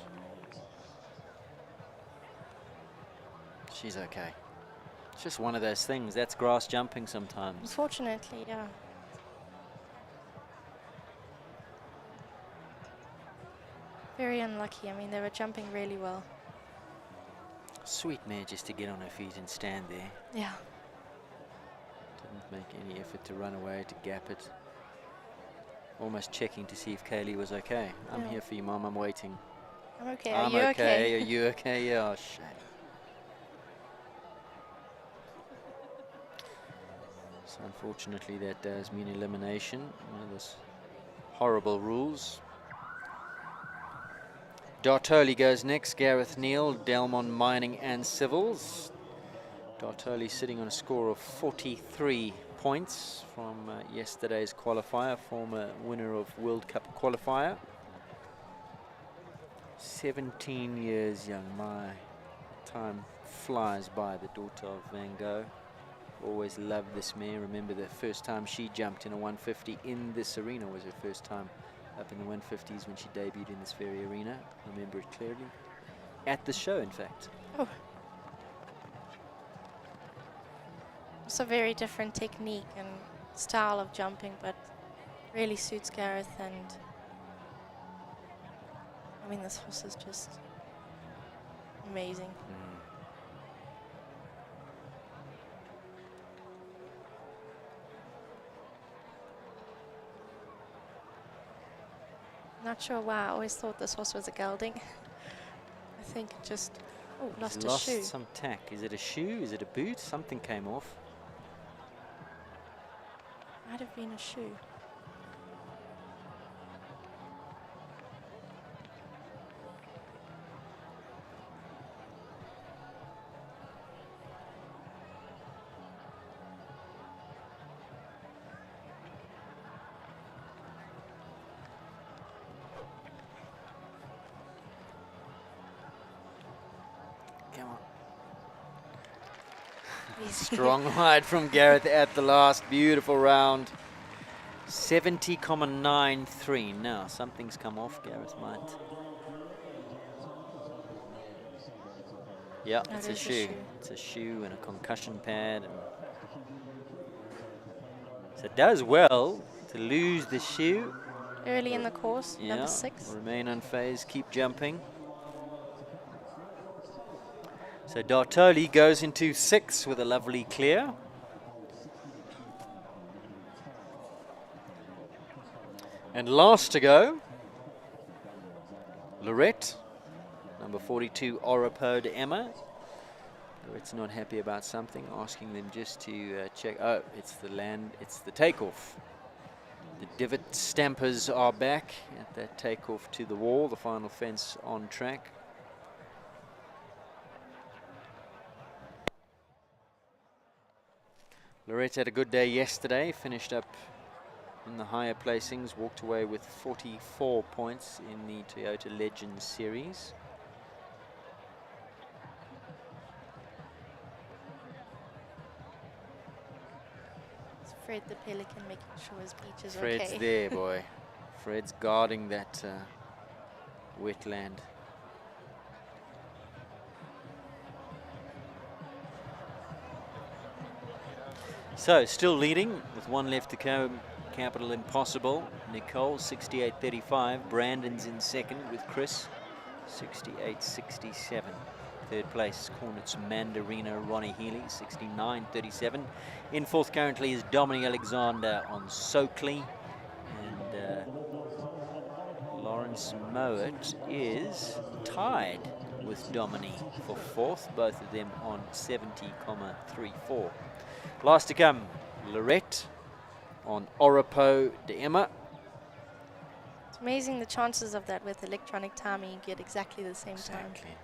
She's okay. It's just one of those things. That's grass jumping sometimes. Unfortunately, yeah. Very unlucky. I mean, they were jumping really well. Sweet mare just to get on her feet and stand there. Yeah. Didn't make any effort to run away, to gap it. Almost checking to see if Kaylee was okay. I'm Yeah. here for you, Mom. I'm waiting. I'm okay. I'm Are you okay? Are you okay? Yeah, oh, shame. So unfortunately, that does mean elimination. One of those horrible rules. Dartoli goes next. Gareth Neal, Delmon Mining and Civils. Dartoli sitting on a score of 43 points from yesterday's qualifier, former winner of World Cup qualifier. 17 years young. My time flies by. The daughter of Van Gogh. Always loved this mare. Remember the first time she jumped in a 150 in this arena was her first time up in the 150s when she debuted in this very arena. I remember it clearly. At the show, in fact. Oh. It's a very different technique and style of jumping, but really suits Gareth. And I mean, this horse is just amazing. Not sure why. I always thought this horse was a gelding. I think it just lost a shoe. Lost some tack. Is it a shoe? Is it a boot? Something came off. Might have been a shoe. Come on. Strong ride from Gareth at the last. Beautiful round. 70,93. Now, something's come off. Gareth might. Yeah, That it's a is a shoe. shoe. It's a shoe and a concussion pad. And so it does well to lose the shoe. Early in the course, Yeah, number 6. remain unfazed, keep jumping. So Dartoli goes into 6 with a lovely clear. And last to go, Lorette, number 42, Orapode Emma. Lorette's not happy about something, asking them just to check. Oh, it's the land, it's the takeoff. The divot stampers are back at that takeoff to the wall, the final fence on track. Lorette had a good day yesterday, finished up in the higher placings, walked away with 44 points in the Toyota Legends Series. It's Fred the Pelican making sure his beach is Fred's okay. there, boy. Fred's guarding that wetland. So, still leading with 1 left to go. Capital Impossible. Nicole, 68.35. Brandon's in second with Chris, 68.67. Third place, Cornet's Mandarino Ronnie Healy, 69.37. In fourth currently is Dominic Alexander on Soakley. And Lawrence Mowat is tied with Dominic for fourth, both of them on 70.34. Last to come, Lorette on Oripo de Emma. It's amazing the chances of that with electronic timing. You get exactly the same time. Exactly.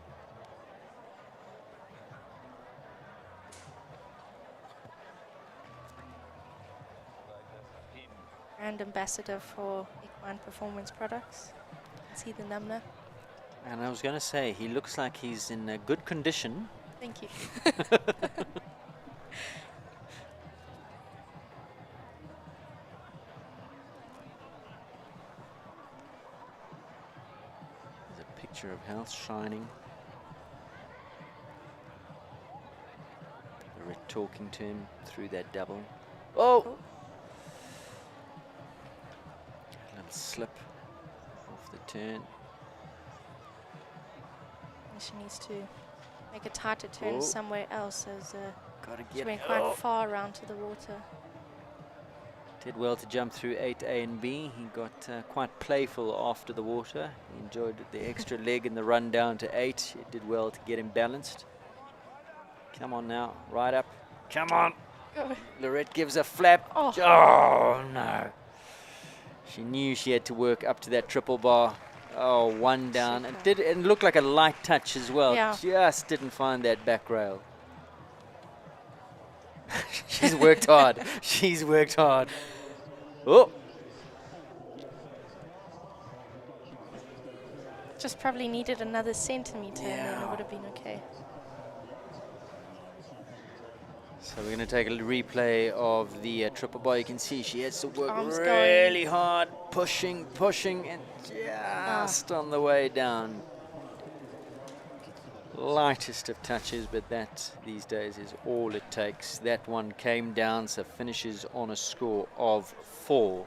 Brand ambassador for Equine Performance Products. See the number. And I was going to say, he looks like he's in good condition. Thank you. There's a picture of health shining. They're talking to him through that double. Oh! A little slip off the turn. She needs to make a tighter turn somewhere else, as Gotta she get went quite far around to the water. Did well to jump through 8A and B. He got quite playful after the water. He enjoyed the extra leg in the run down to 8. It did well to get him balanced. Come on now, right up. Come on. Lorette gives a flap. Oh, no. She knew she had to work up to that triple bar. Oh, one down. It looked like a light touch as well. Yeah. Just didn't find that back rail. She's worked hard. She's worked hard. Oh. Just probably needed another centimeter and then it would have been okay. So we're going to take a replay of the triple bar. You can see she has to work Arms really hard, pushing, and just on the way down. Lightest of touches, but that these days is all it takes. That one came down, so finishes on a score of 4.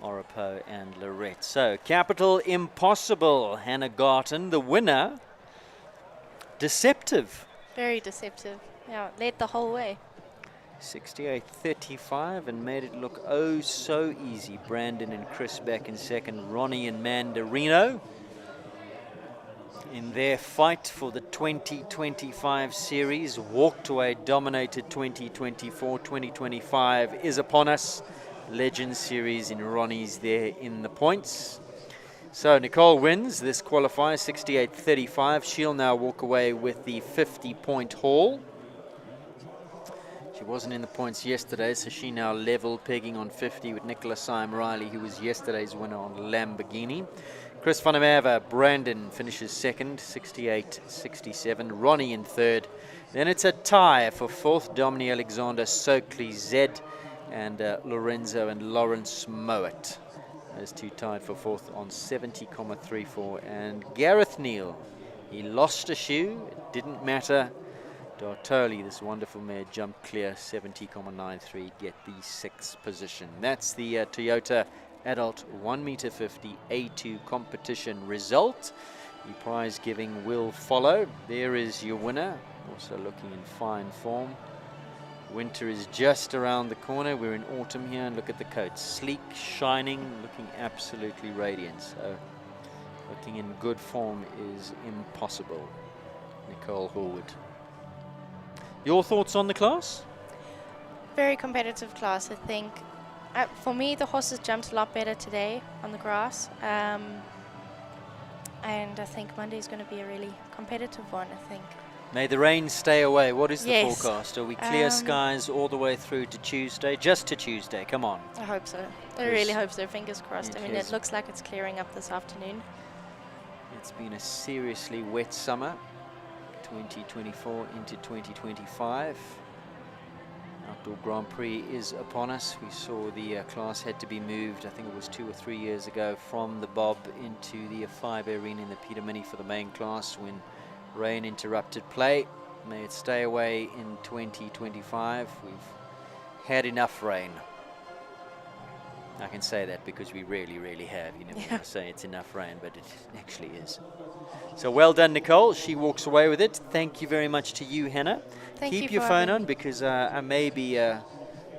Oripo and Lorette. So Capital Impossible, Hannah Garton, the winner. Deceptive. Very deceptive. Yeah, led the whole way. 68.35 and made it look oh so easy. Brandon and Chris back in second. Ronnie and Mandarino in their fight for the 2025 series. Walked away, dominated 2024. 2025 is upon us. Legends series in Ronnie's there in the points. So Nicole wins this qualifier, 68.35. She'll now walk away with the 50-point haul. She wasn't in the points yesterday, so she now level pegging on 50 with Nicola Syme Riley, who was yesterday's winner on Lamborghini. Chris van der Merwe, Brandon finishes second, 68.67. Ronnie in third. Then it's a tie for fourth, Dominic Alexander, Soakley Zed, and Lorenzo and Lawrence Mowat. Those two tied for fourth on 70.34. And Gareth Neal, he lost a shoe, it didn't matter. Dartoli, this wonderful mare, jumped clear, 70.93, get the 6th position. That's the Toyota Adult 1 meter 50 A2 competition result. The prize giving will follow. There is your winner, also looking in fine form. Winter is just around the corner. We're in autumn here, and look at the coat. Sleek, shining, looking absolutely radiant. So looking in good form is impossible. Nicole Horwood. Your thoughts on the class? Very competitive class, I think. For me, the horses jumped a lot better today on the grass. And I think Monday's going to be a really competitive one, I think. May the rain stay away. What is the Yes. forecast? Are we clear skies all the way through to Tuesday? Just to Tuesday, come on. I hope so. I really hope so. Fingers crossed. It I mean, is. it looks like it's clearing up this afternoon. It's been a seriously wet summer, 2024 into 2025. Outdoor Grand Prix is upon us. We saw the class had to be moved, I think it was 2 or 3 years ago, from the Bob into the 5 arena in the Peter Mini for the main class when rain interrupted play. May it stay away in 2025. We've had enough rain. I can say that because we really have. You know, when I say it's enough rain, but it actually is. So well done, Nicole. She walks away with it. Thank you very much to you, Hannah. Thank Keep you your for phone having on me. because I may be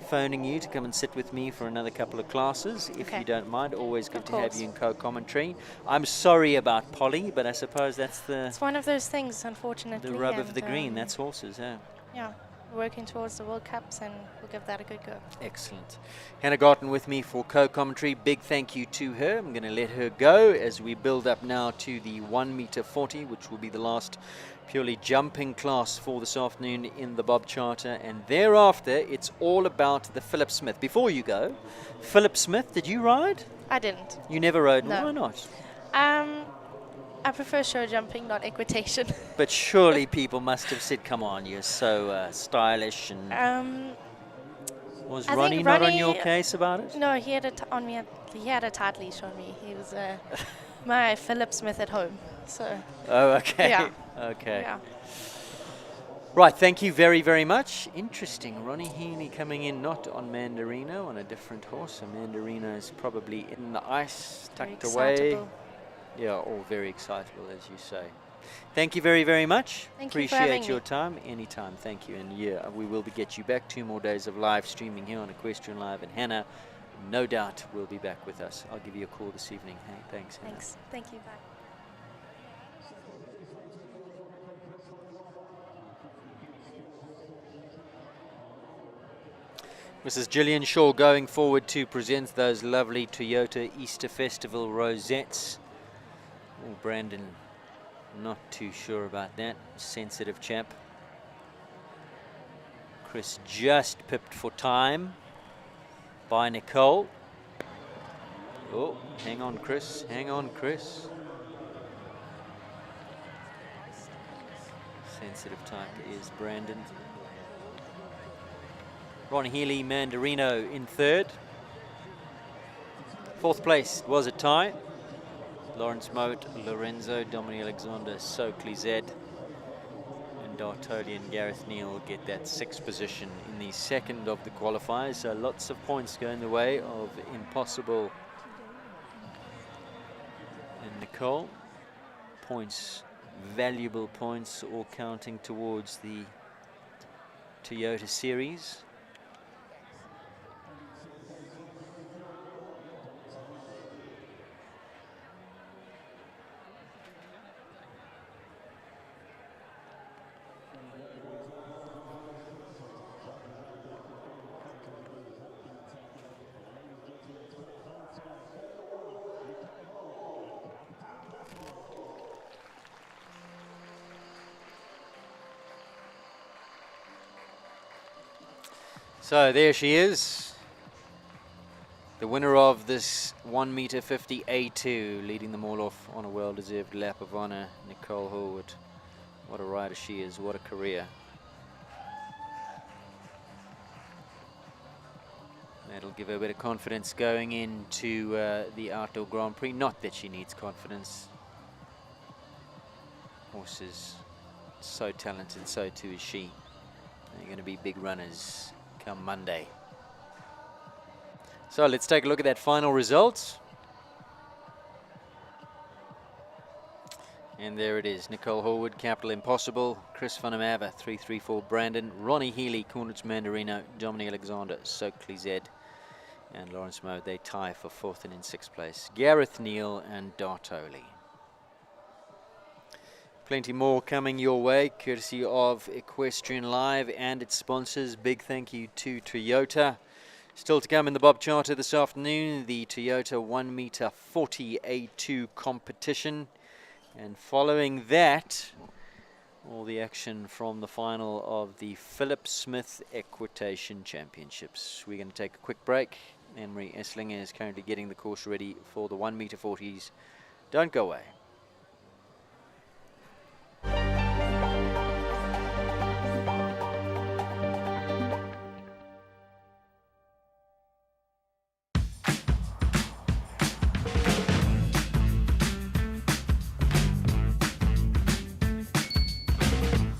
phoning you to come and sit with me for another couple of classes, if Okay. you don't mind. Always good Of to have course. you in co-commentary. I'm sorry about Polly, but I suppose that's It's one of those things, unfortunately. the rub of the and, green. That's horses, yeah. Yeah, we're working towards the World Cups, and we'll give that a good go. Excellent. Hannah Garten with me for co-commentary. Big thank you to her. I'm going to let her go as we build up now to the 1m40, which will be the last purely jumping class for this afternoon in the Bob Charter. And thereafter, it's all about the Philip Smith. Before you go, Philip Smith, did you ride? I didn't. You never rode? No. Why not? I prefer show jumping, not equitation. But surely people must have said, come on, you're so stylish. And was I Ronnie think not on your Ronnie- case about it? No, he had he had a tight leash on me. He was my Philip Smith at home. So Oh, okay. Yeah. Okay. yeah. Right, thank you very much. Interesting. Ronnie Heaney coming in not on Mandarino, on a different horse. So Mandarino is probably in the ice, Very tucked away. excitable. Yeah, all very excitable, as you say. Thank you very much. Thank you for having Appreciate your me. time. Anytime. Thank you. And yeah, we will get you back 2 more days of live streaming here on Equestrian Live. And Hannah, no doubt, will be back with us. I'll give you a call this evening. Hey, thanks, Hannah. Thanks. Thank you. Bye. Mrs. Gillian Shaw going forward to present those lovely Toyota Easter Festival rosettes. Oh, Brandon, not too sure about that. Sensitive chap. Chris just pipped for time by Nicole. Oh, hang on, Chris. Hang on, Chris. Sensitive type is Brandon. Ron Healy, Mandarino in third. 4th place was a tie. Lawrence Moat, Lorenzo, Dominic Alexander, Soakley Zed, and D'Artoli and Gareth Neal will get that 6th position in the second of the qualifiers. So lots of points going the way of Impossible and Nicole. Points, valuable points, all counting towards the Toyota Series. So there she is, the winner of this 1m50 A2, leading them all off on a well-deserved lap of honor, Nicole Horwood. What a rider she is, what a career. That'll give her a bit of confidence going into the Outdoor Grand Prix. Not that she needs confidence. Horse is so talented, so too is she. They're going to be big runners come Monday. So let's take a look at that final result. And there it is. Nicole Horwood, Capital Impossible. Chris van der Merwe, 334 Brandon. Ronnie Healy, Cornets Mandarino. Dominic Alexander, Soakley Zed. And Lawrence Moe, they tie for 4th and in 6th place. Gareth Neal and D'Artoli. Plenty more coming your way, courtesy of Equestrian Live and its sponsors. Big thank you to Toyota. Still to come in the Bob Charter this afternoon, the Toyota 1m40 A2 competition. And following that, all the action from the final of the Philip Smith Equitation Championships. We're going to take a quick break. Anne-Marie Esslinger is currently getting the course ready for the 1m40s. Don't go away.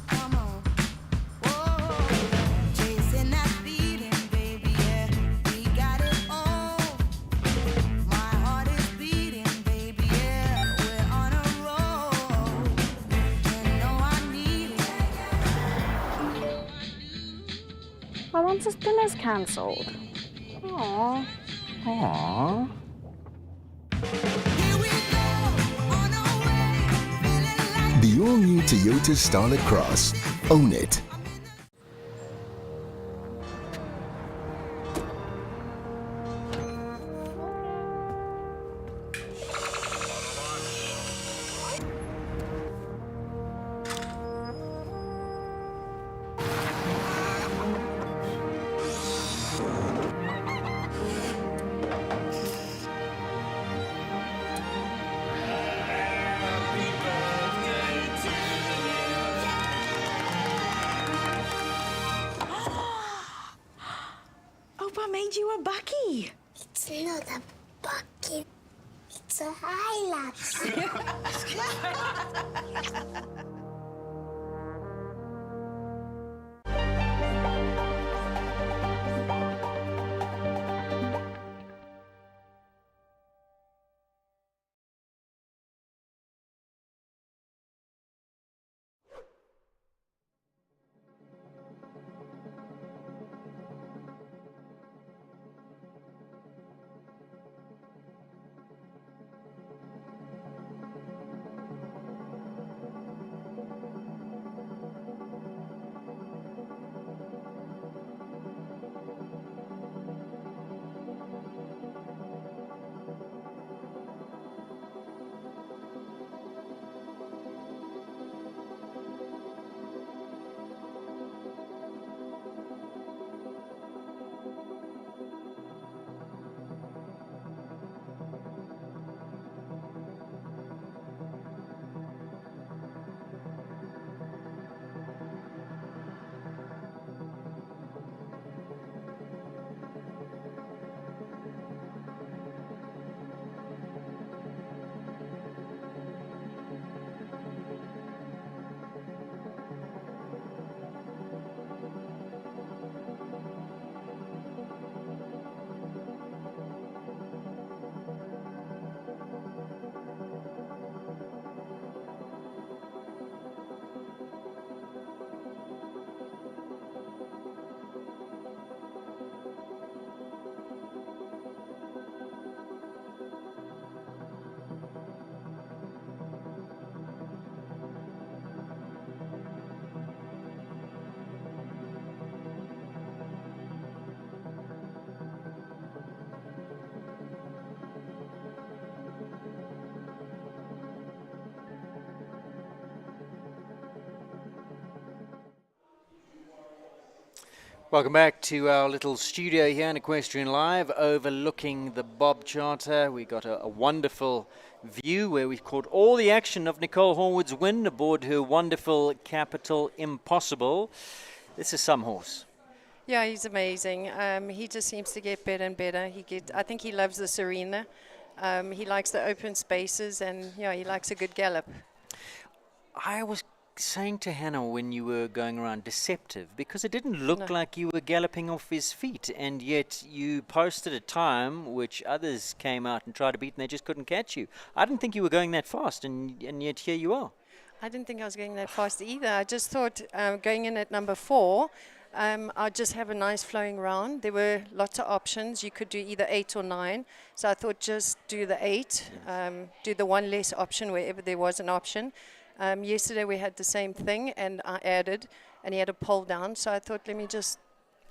Come on, whoa, chasing that feeling, baby, yeah, we got it all. our spin is cancelled. Aww. Aww. The all-new Toyota Starlet Cross. Own it. Opa made you a bucky. It's not a bucket. It's a Hilux. Welcome back to our little studio here in Equestrian Live overlooking the Bob Charter. We got a wonderful view where we've caught all the action of Nicole Horwood's win aboard her wonderful Capital Impossible. This is some horse. Yeah, he's amazing. He just seems to get better and better. I think he loves this arena. He likes the open spaces, and yeah, he likes a good gallop. I was saying to Hannah when you were going around, deceptive, because it didn't look like you were galloping off his feet, and yet you posted a time which others came out and tried to beat and they just couldn't catch you. I didn't think you were going that fast, and yet here you are. I didn't think I was going that fast either. I just thought going in at number 4, I'll just have a nice flowing round. There were lots of options. You could do either 8 or 9. So I thought just do the 8, do the one less option wherever there was an option. Yesterday we had the same thing, and I added, and he had a pole down. So I thought, let me just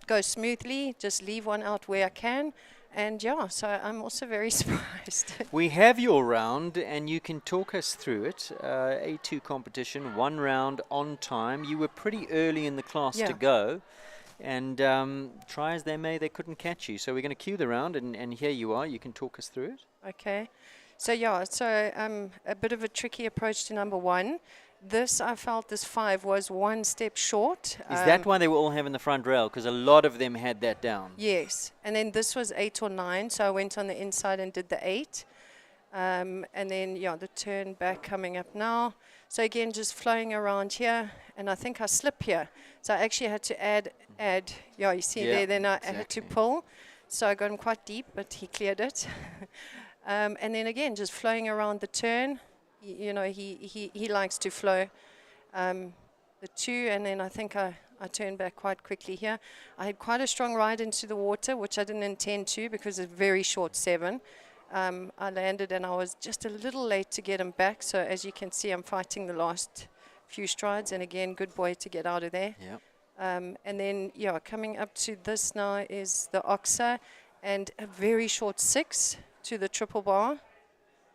go smoothly, just leave one out where I can. And yeah, so I'm also very surprised. We have your round, and you can talk us through it. A2 competition, 1 round on time. You were pretty early in the class to go, and try as they may, they couldn't catch you. So we're going to cue the round, and here you are. You can talk us through it. Okay. So yeah, a bit of a tricky approach to number 1. This, I felt this 5 was one step short. Is that why they were all having the front rail? Because a lot of them had that down. Yes. And then this was 8 or 9, so I went on the inside and did the 8. And then, yeah, the turn back coming up now. So again, just flowing around here, and I think I slip here. So I actually had to add. Yeah, you see there, then I had to pull. So I got him quite deep, but he cleared it. And then again, just flowing around the turn. You know, he likes to flow the 2, and then I think I I turned back quite quickly here. I had quite a strong ride into the water, which I didn't intend to because it's a very short 7. I landed and I was just a little late to get him back. So as you can see, I'm fighting the last few strides. And again, good boy to get out of there. Yep. And then, yeah, coming up to this now is the Oxa and a very short 6 to the triple bar.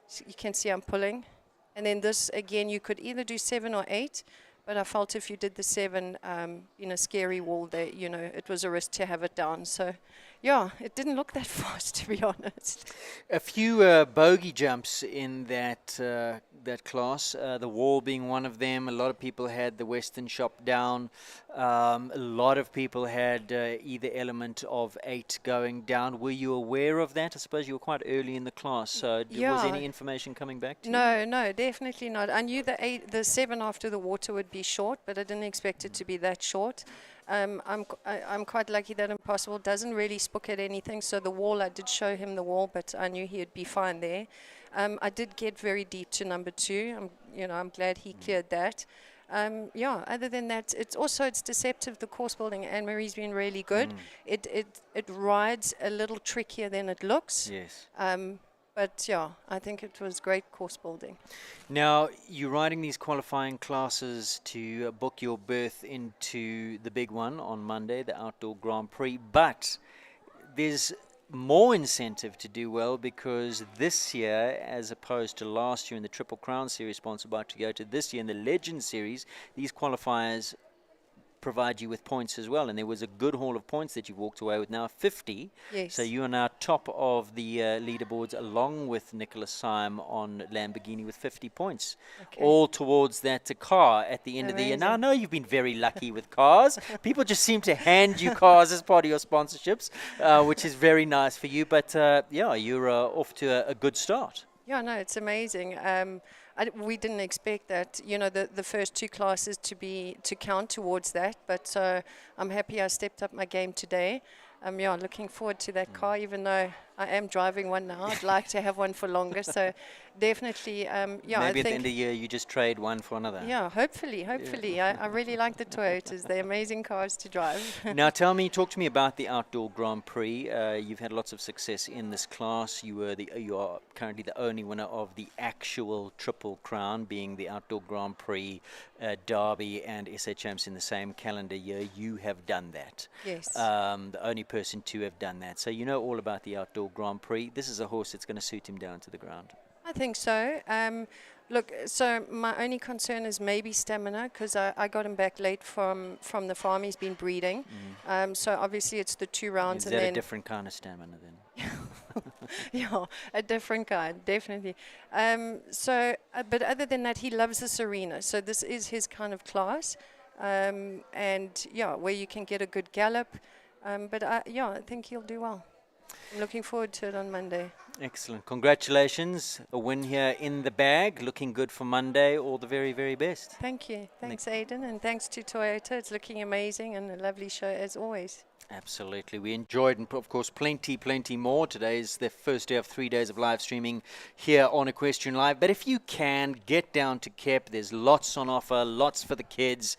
So you can see I'm pulling. And then this, again, you could either do 7 or 8. But I felt if you did the 7 in a scary wall, there, it was a risk to have it down. So, yeah, it didn't look that fast, to be honest. A few bogey jumps in that class, the wall being one of them. A lot of people had the Western shop down. A lot of people had either element of 8 going down. Were you aware of that? I suppose you were quite early in the class. So was any information coming back to you? No, definitely not. I knew the 7 after the water would be short, but I didn't expect it to be that short. I'm quite lucky that Impossible doesn't really spook at anything. So the wall, I did show him the wall, but I knew he'd be fine there. I did get very deep to number 2. I'm glad he cleared that. Other than that, it's deceptive, the course building. Anne-Marie's been really good. It rides a little trickier than it looks. Yes. But yeah, I think it was great course building. Now, you're riding these qualifying classes to book your berth into the big one on Monday, the Outdoor Grand Prix. But there's more incentive to do well because this year, as opposed to last year in the Triple Crown Series sponsored by Toyota, this year in the Legend Series, these qualifiers provide you with points as well, and there was a good haul of points that you walked away with, now 50. Yes. So you are now top of the leaderboards along with Nicholas Syme on Lamborghini with 50 points, all towards that car at the end of the year. Now I know you've been very lucky with cars. People just seem to hand you cars as part of your sponsorships, which is very nice for you, but you're off to a good start. Yeah, no, it's amazing. We didn't expect that, the first 2 classes to count towards that. But I'm happy I stepped up my game today. Looking forward to that car, even though I am driving one now. I'd like to have one for longer. So definitely, Maybe I at think the end of the year you just trade one for another. Yeah, hopefully. I really like the Toyotas. They're amazing cars to drive. Now talk to me about the Outdoor Grand Prix. You've had lots of success in this class. You are currently the only winner of the actual Triple Crown, being the Outdoor Grand Prix, Derby and SA Champs in the same calendar year. You have done that. Yes. The only person to have done that. So you know all about the Outdoor Grand Prix. This is a horse that's going to suit him down to the ground. I think so. Look, so my only concern is maybe stamina, because I got him back late from the farm. He's been breeding. So obviously it's the 2 rounds. Is that a different kind of stamina then? Yeah, a different kind, definitely. But other than that, he loves this arena. So this is his kind of class. And yeah, where you can get a good gallop. But I think he'll do well. I'm looking forward to it on Monday. Excellent. Congratulations. A win here in the bag. Looking good for Monday. All the very, very best. Thank you. Thanks, Aidan. And thanks to Toyota. It's looking amazing and a lovely show as always. Absolutely. We enjoyed, and of course, plenty more. Today is the first day of 3 days of live streaming here on Equestrian Live. But if you can, get down to Kep. There's lots on offer, lots for the kids.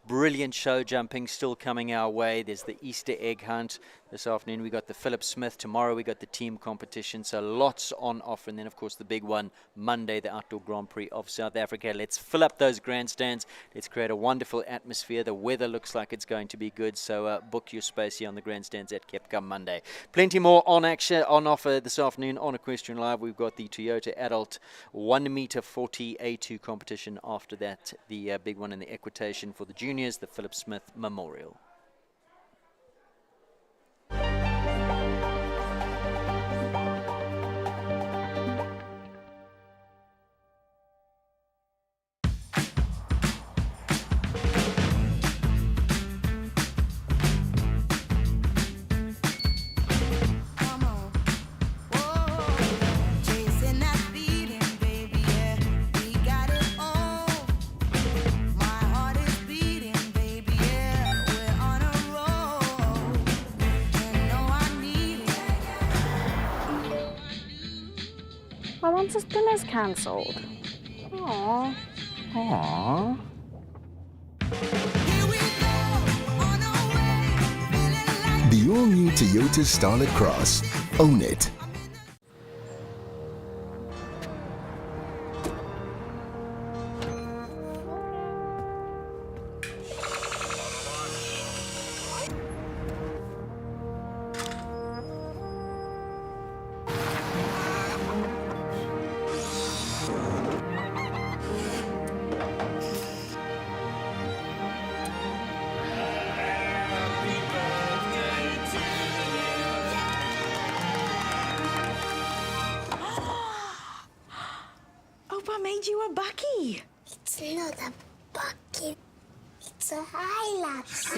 Brilliant show jumping still coming our way. There's the Easter egg hunt this afternoon. We got the Philip Smith. Tomorrow we got the team competition. So lots on offer. And then, of course, the big one, Monday, the Outdoor Grand Prix of South Africa. Let's fill up those grandstands. Let's create a wonderful atmosphere. The weather looks like it's going to be good. So book your space here on the grandstands at Kep come Monday. Plenty more on offer this afternoon on Equestrian Live. We've got the Toyota Adult 1 meter 40 A2 competition. After that, the big one in the Equitation for the juniors, the Philip Smith Memorial. My once dinner's cancelled. Aww. Aww. Here we go. The all-new Toyota Starlet Cross. Own it. Opa made you a bucky. It's not a bucket. It's a Hilux.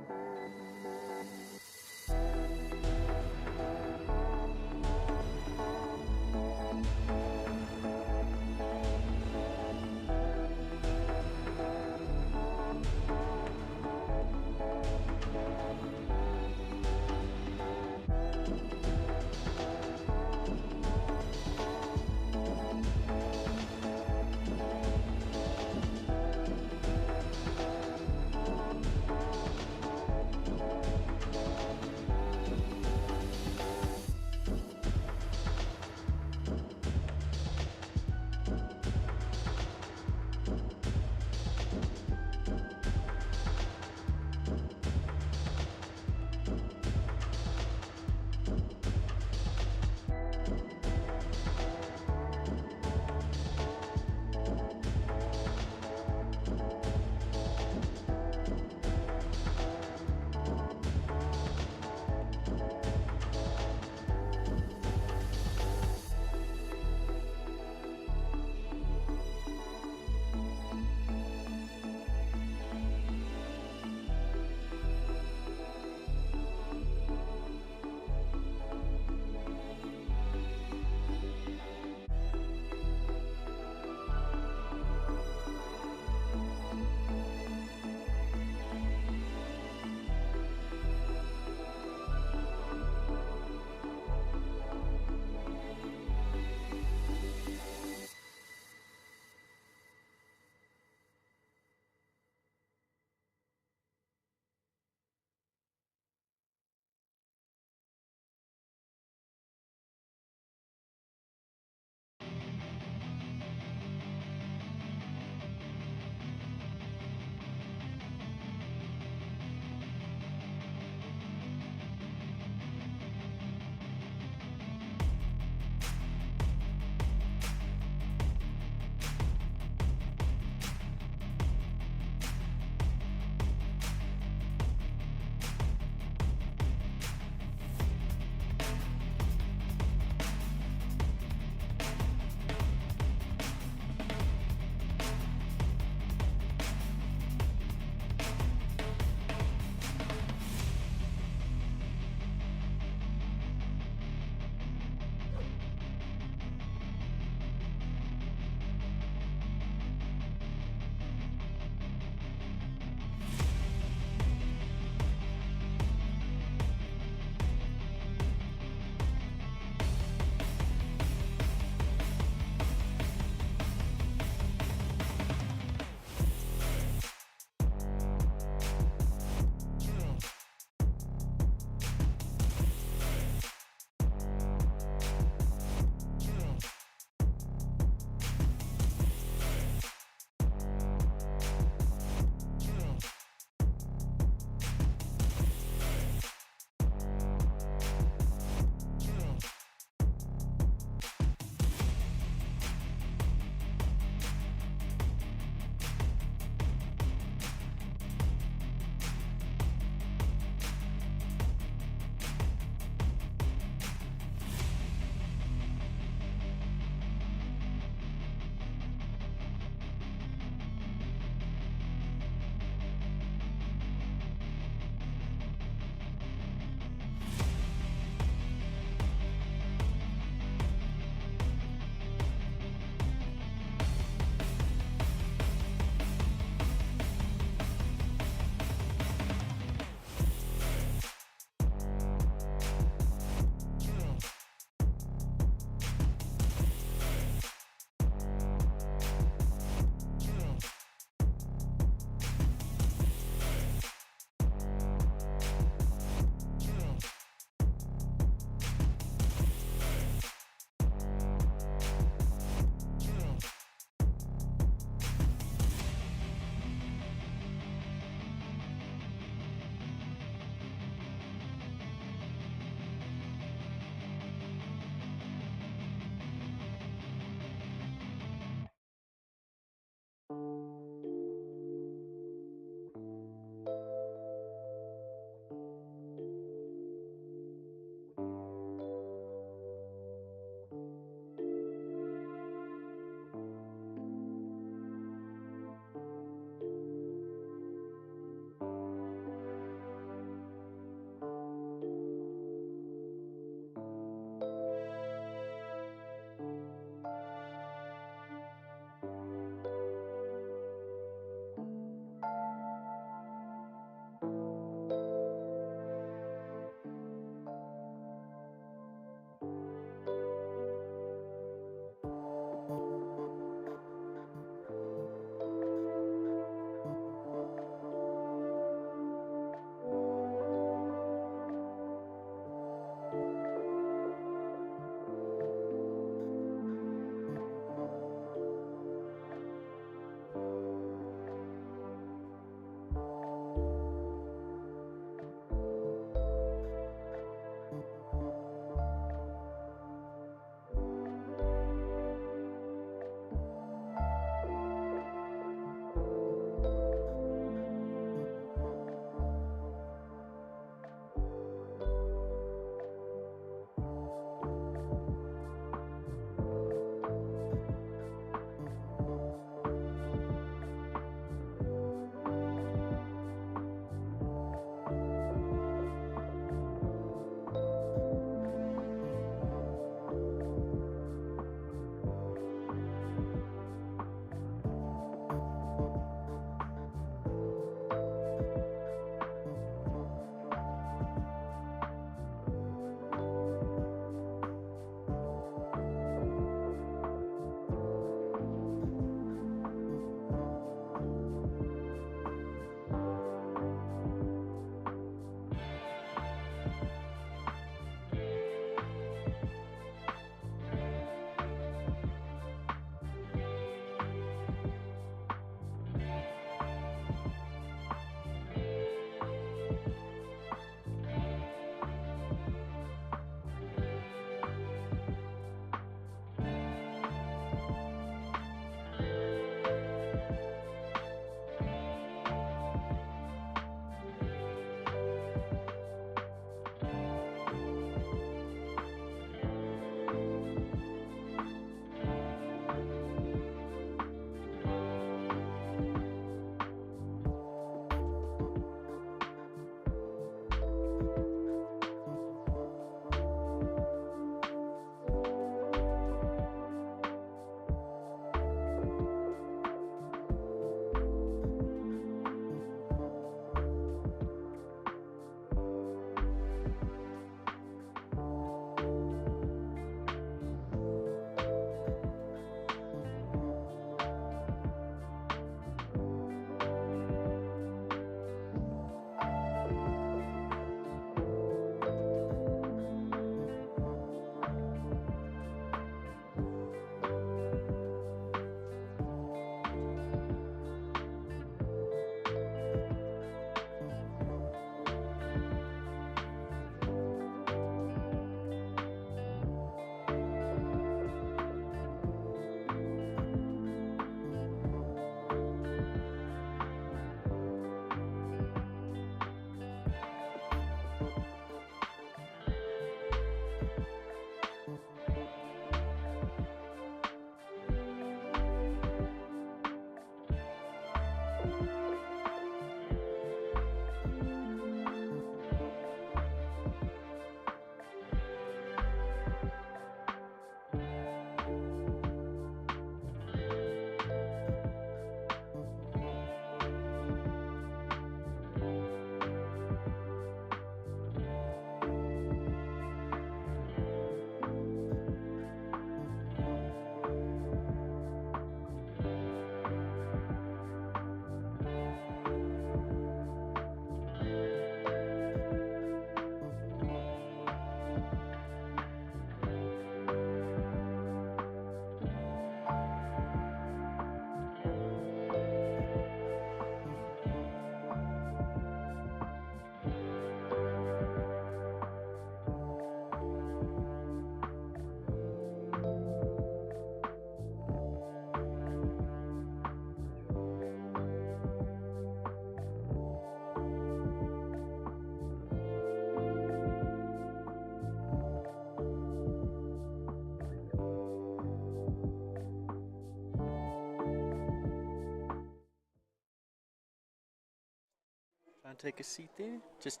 And take a seat there. Just,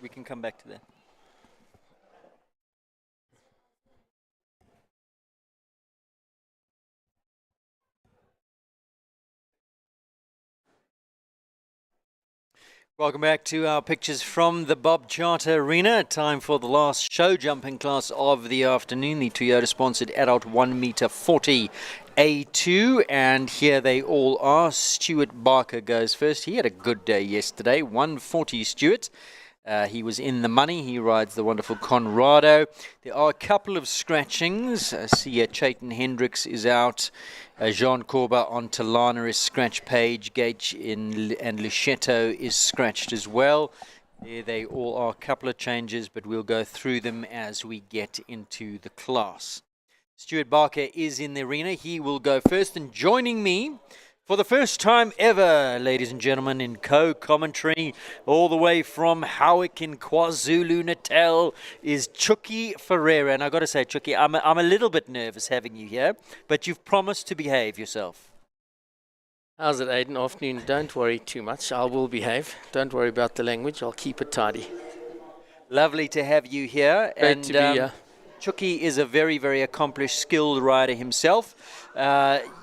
we can come back to that. Welcome back to our pictures from the Bob Charter Arena. Time for the last show jumping class of the afternoon, the Toyota-sponsored adult 1 meter 40 A2. And here they all are. Stuart Barker goes first. He had a good day yesterday. 140 Stuart. He was in the money. He rides the wonderful Conrado. There are a couple of scratchings. I see Chayton Hendricks is out. Jean Corba on Talana is scratched. Page, Gage and Luchetto is scratched as well. There they all are. A couple of changes, but we'll go through them as we get into the class. Stuart Barker is in the arena. He will go first. And joining me for the first time ever, ladies and gentlemen, in co-commentary, all the way from Howick in KwaZulu-Natal, is Chucky Ferreira. And I've got to say, Chucky, I'm a little bit nervous having you here, but you've promised to behave yourself. How's it, Aiden? Afternoon. Don't worry too much. I will behave. Don't worry about the language. I'll keep it tidy. Lovely to have you here. Great and to be here. Chucky is a very, very accomplished, skilled rider himself.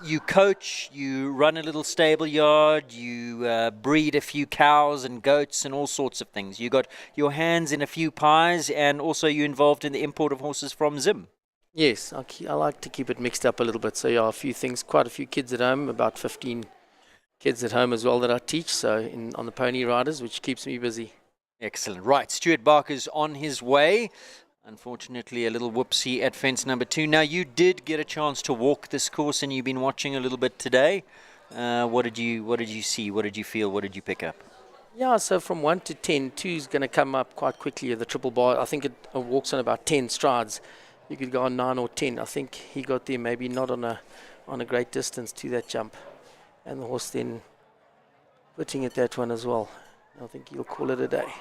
You coach, you run a little stable yard, you breed a few cows and goats and all sorts of things. You got your hands in a few pies, and also you're involved in the import of horses from Zim. Yes, I like to keep it mixed up a little bit. So yeah, a few things, quite a few kids at home, about 15 kids at home as well that I teach, so on the pony riders, which keeps me busy. Excellent. Right, Stuart Barker's on his way. Unfortunately, a little whoopsie at fence number 2. Now, you did get a chance to walk this course, and you've been watching a little bit today. What did you see? What did you feel? What did you pick up? Yeah, so from 1 to 10, 2 is going to come up quite quickly at the triple bar. I think it walks on about 10 strides. You could go on 9 or 10. I think he got there maybe not on a great distance to that jump. And the horse then putting at that one as well. I think he'll call it a day.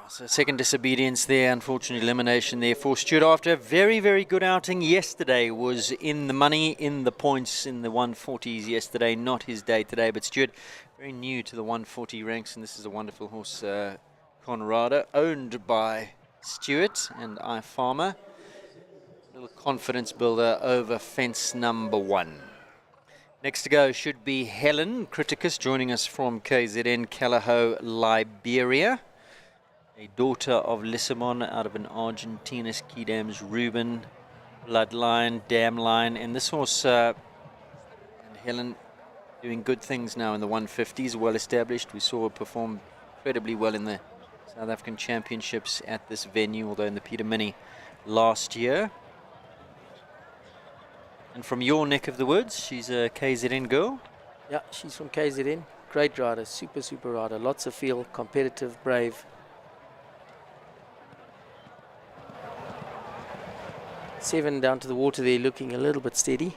So second disobedience there, unfortunately elimination there for Stuart after a very, very good outing yesterday. Was in the money, in the points, in the 140s yesterday. Not his day today, but Stuart very new to the 140 ranks, and this is a wonderful horse, Conrado, owned by Stuart and I Farmer. Little confidence builder over fence number 1. Next to go should be Helen Criticus, joining us from KZN, Calaho, Liberia. A daughter of Lissamon out of an Argentina's Kidam's Reuben bloodline, dam line. And this horse, and Helen, doing good things now in the 150s, well established. We saw her perform incredibly well in the South African Championships at this venue, although in the Peter Mini last year. And from your neck of the woods, she's a KZN girl. Yeah, she's from KZN. Great rider, super rider. Lots of feel, competitive, brave. 7 down to the water there, looking a little bit steady.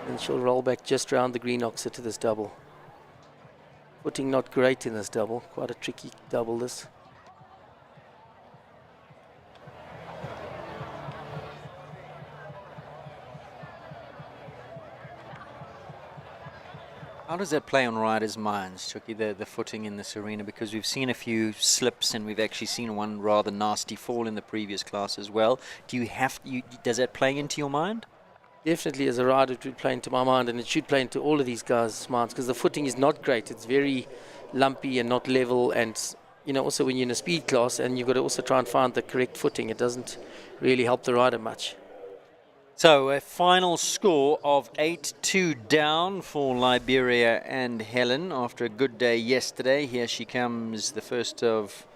And she'll roll back just round the green oxer to this double. Footing not great in this double, quite a tricky double this. How does that play on riders' minds, Chucky, the footing in this arena? Because we've seen a few slips, and we've actually seen one rather nasty fall in the previous class as well. Does that play into your mind? Definitely, as a rider, it would play into my mind, and it should play into all of these guys' minds, because the footing is not great. It's very lumpy and not level, and also when you're in a speed class, and you've got to also try and find the correct footing. It doesn't really help the rider much. So a final score of 8-2 down for Liberia and Helen after a good day yesterday. Here she comes, the first of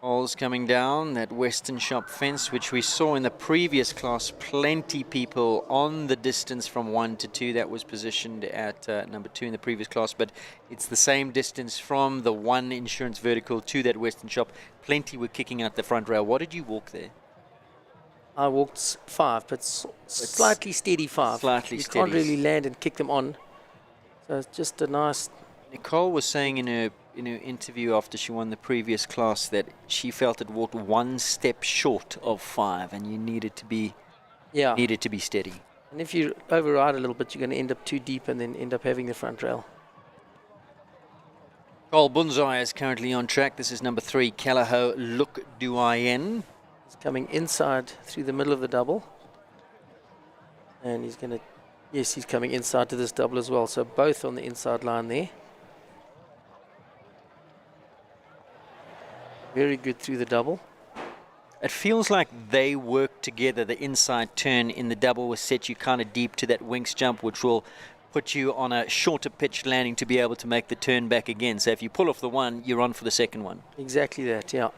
holes coming down that Western Shop fence, which we saw in the previous class. Plenty people on the distance from 1 to 2. That was positioned at number 2 in the previous class, but it's the same distance from the 1 insurance vertical to that Western Shop. Plenty were kicking out the front rail. What did you walk there? I walked 5, but slightly steady 5. Slightly steady. You can't really land and kick them on. So it's just a nice... Nicole was saying in her interview after she won the previous class that she felt it walked 1 step short of 5, and you needed to be Yeah. Need it to be steady. And if you override a little bit, you're going to end up too deep and then end up having the front rail. Carl Bunzai is currently on track. This is number 3, Callao Look Duyen. He's coming inside through the middle of the double. And he's going to, yes, he's coming inside to this double as well. So both on the inside line there. Very good through the double. It feels like they work together. The inside turn in the double will set you kind of deep to that wings jump, which will put you on a shorter pitch landing to be able to make the turn back again. So if you pull off the one, you're on for the second one. Exactly that, yeah.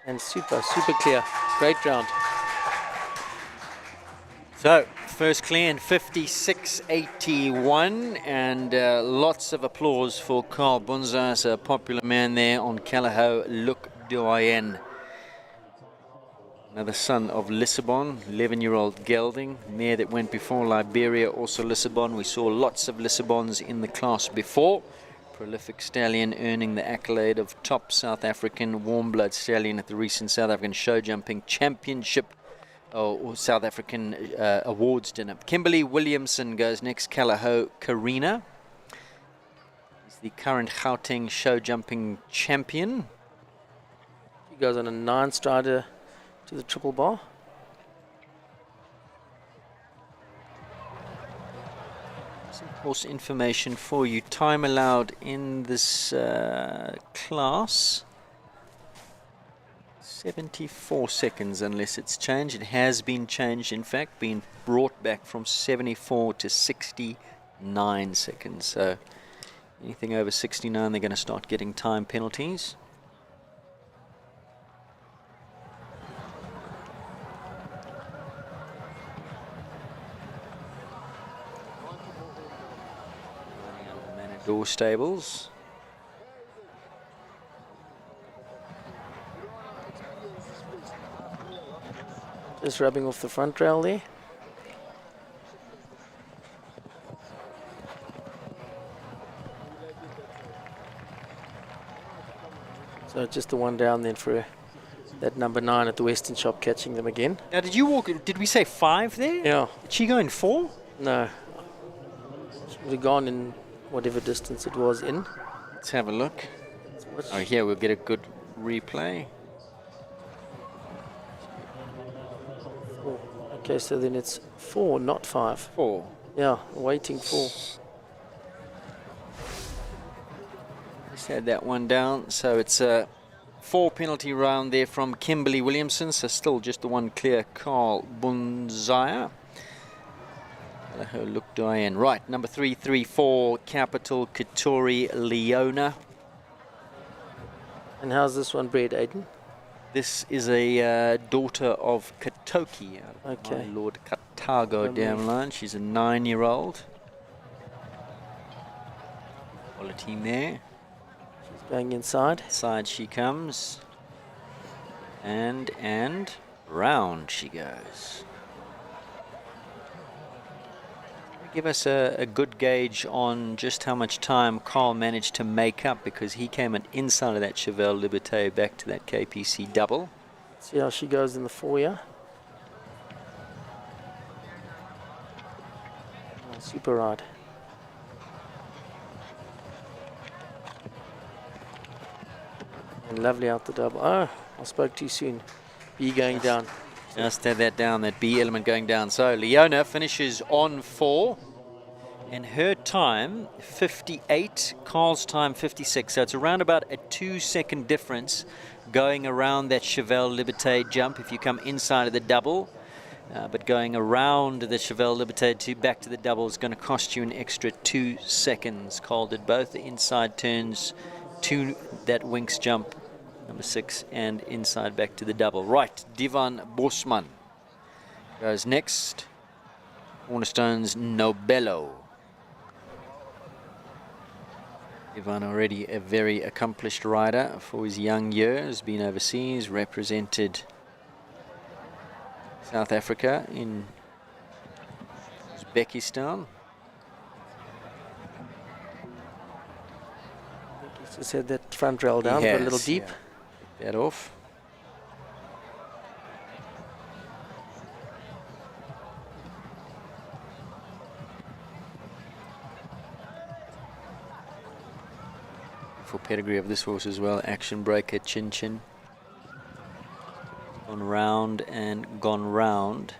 And super clear. Great round. So, first clear in 56.81, and lots of applause for Carl Bunzai, a popular man there on Callao Look Duyen. Another son of Lissabon, 11-year-old gelding, mare that went before Liberia, also Lissabon. We saw lots of Lissabons in the class before. Prolific stallion earning the accolade of top South African warm blood stallion at the recent South African Show Jumping Championship or South African awards dinner. Kimberly Williamson goes next, Callao Karina. He's the current Gauteng Show Jumping champion. He goes on a 9-strider to the triple bar. Some horse information for you. Time allowed in this class, 74 seconds unless it's changed. It has been changed, in fact, been brought back from 74 to 69 seconds. So anything over 69, they're going to start getting time penalties. Door stables. Just rubbing off the front rail there. So just the one down then for that number 9 at the Western Shop, catching them again. Now, did you walk? Did we say 5 there? Yeah. Did she go in 4? No. She would have gone in whatever distance it was in. Let's have a look. Oh, here we'll get a good replay. Okay, so then it's 4, not 5. 4. Yeah, waiting 4. Just had that one down. So it's a 4 penalty round there from Kimberly Williamson. So still just the one clear, Carl Bunzai. Look Duyen. Right, number 334, Capital Katori Leona. And how's this one bred, Aiden? This is a daughter of Katoki, okay. my Lord Katago dam line. She's a 9-year-old. Quality mare. She's going inside. Inside she comes. And round she goes. Give us a good gauge on just how much time Carl managed to make up, because he came inside of that Chevelle Liberté back to that KPC double. See how she goes in the foyer. Oh, super ride. And lovely out the double. Oh, I spoke too soon. B going down. Just had that down, that B element going down. So Leona finishes on 4. And her time, 58. Carl's time, 56. So it's around about a 2-second difference going around that Chevelle Liberté jump if you come inside of the double. But going around the Chevelle Liberté back to the double is going to cost you an extra 2 seconds. Carl did both the inside turns to that Winks jump, number 6, and inside back to the double. Right, Divan Bosman goes next. Cornerstone's Nobelo. Divan already a very accomplished rider for his young years, been overseas, represented South Africa in Uzbekistan. He's just had that front rail down for a little deep. Yeah. That off. For pedigree of this horse as well, Action Breaker, Chin Chin. Gone round and gone round.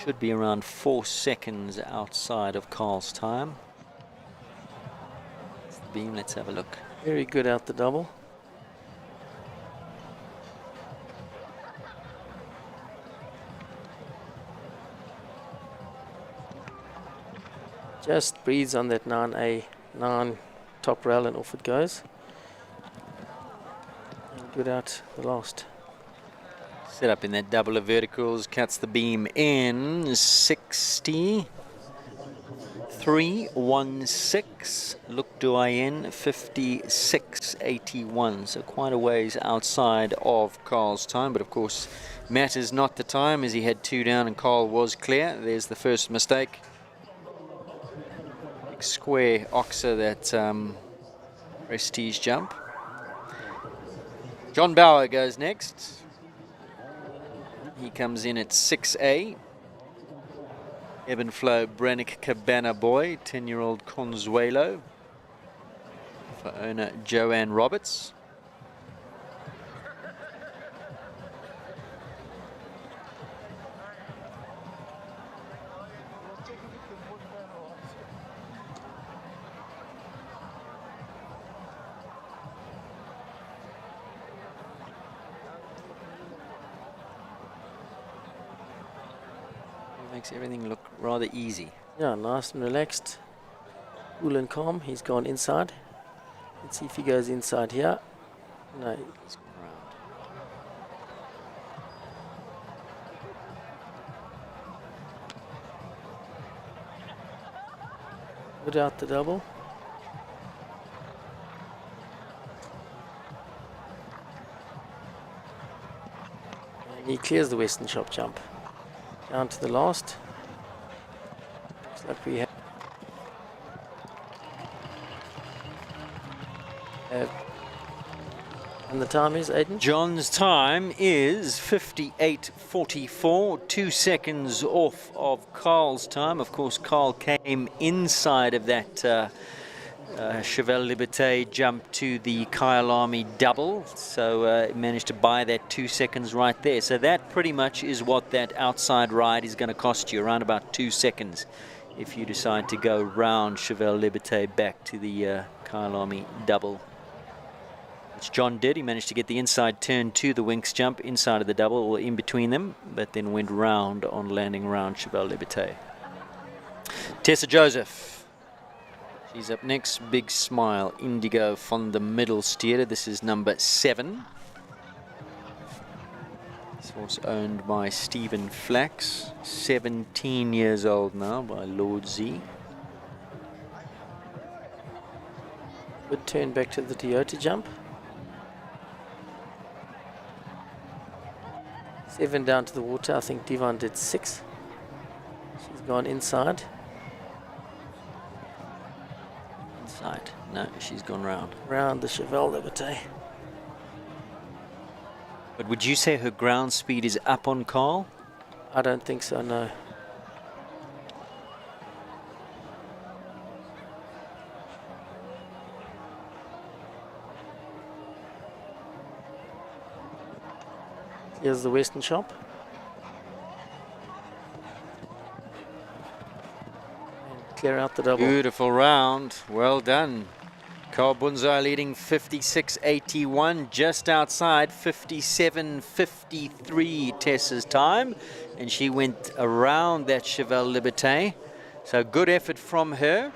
Should be around 4 seconds outside of Carl's time. It's the beam, let's have a look. Very good out the double. Just breathes on that 9A, 9 top rail, and off it goes. And good out the last. Set up in that double of verticals, cuts the beam in 60. 3:16. Look Doyen 56:81. So quite a ways outside of Carl's time, but of course matters not the time as he had 2 down and Carl was clear. There's the first mistake. Big square oxer, that prestige jump. John Bauer goes next. He comes in at 6A. Ebb and Flow, Brannick Cabana Boy, 10-year-old Consuelo for owner Joanne Roberts. Makes everything look rather easy. Yeah, nice and relaxed. Cool and calm. He's gone inside. Let's see if he goes inside here. No. He's gone around. Good out the double. And he clears the Western Shop jump. Down to the last. Looks like we have. And the time is, Aidan? John's time is 58:44, 2 seconds off of Carl's time. Of course, Carl came inside of that Cheval Liberté jump to the Kyalami double, so managed to buy that 2 seconds right there. So that pretty much is what that outside ride is going to cost you, around about 2 seconds, if you decide to go round Cheval Liberté back to the Kyalami double. Which John did. He managed to get the inside turn to the Winx jump inside of the double, or in between them, but then went round on landing round Cheval Liberté. Tessa Joseph. She's up next. Big Smile, Indigo from the middle steer. This is number 7. This horse owned by Stephen Flax. 17 years old now by Lord Z. Good turn back to the Toyota jump. 7 down to the water. I think Devon did 6. She's gone inside. Inside. No, she's gone round. Round the Cheval Liberté. But would you say her ground speed is up on Carl? I don't think so, no. Here's the Western Shop. And clear out the double. Beautiful round. Well done. Carl Bunzai leading 56:81, just outside 57:53 Tessa's time. And she went around that Cheval Liberté. So good effort from her.